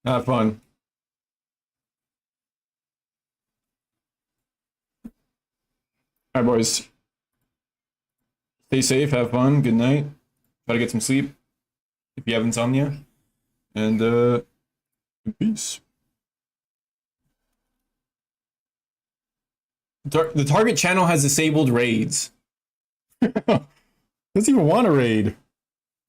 Have fun. Alright, boys. Stay safe, have fun, good night. Try to get some sleep if you have insomnia. And peace. The target channel has disabled raids. Doesn't even want to raid.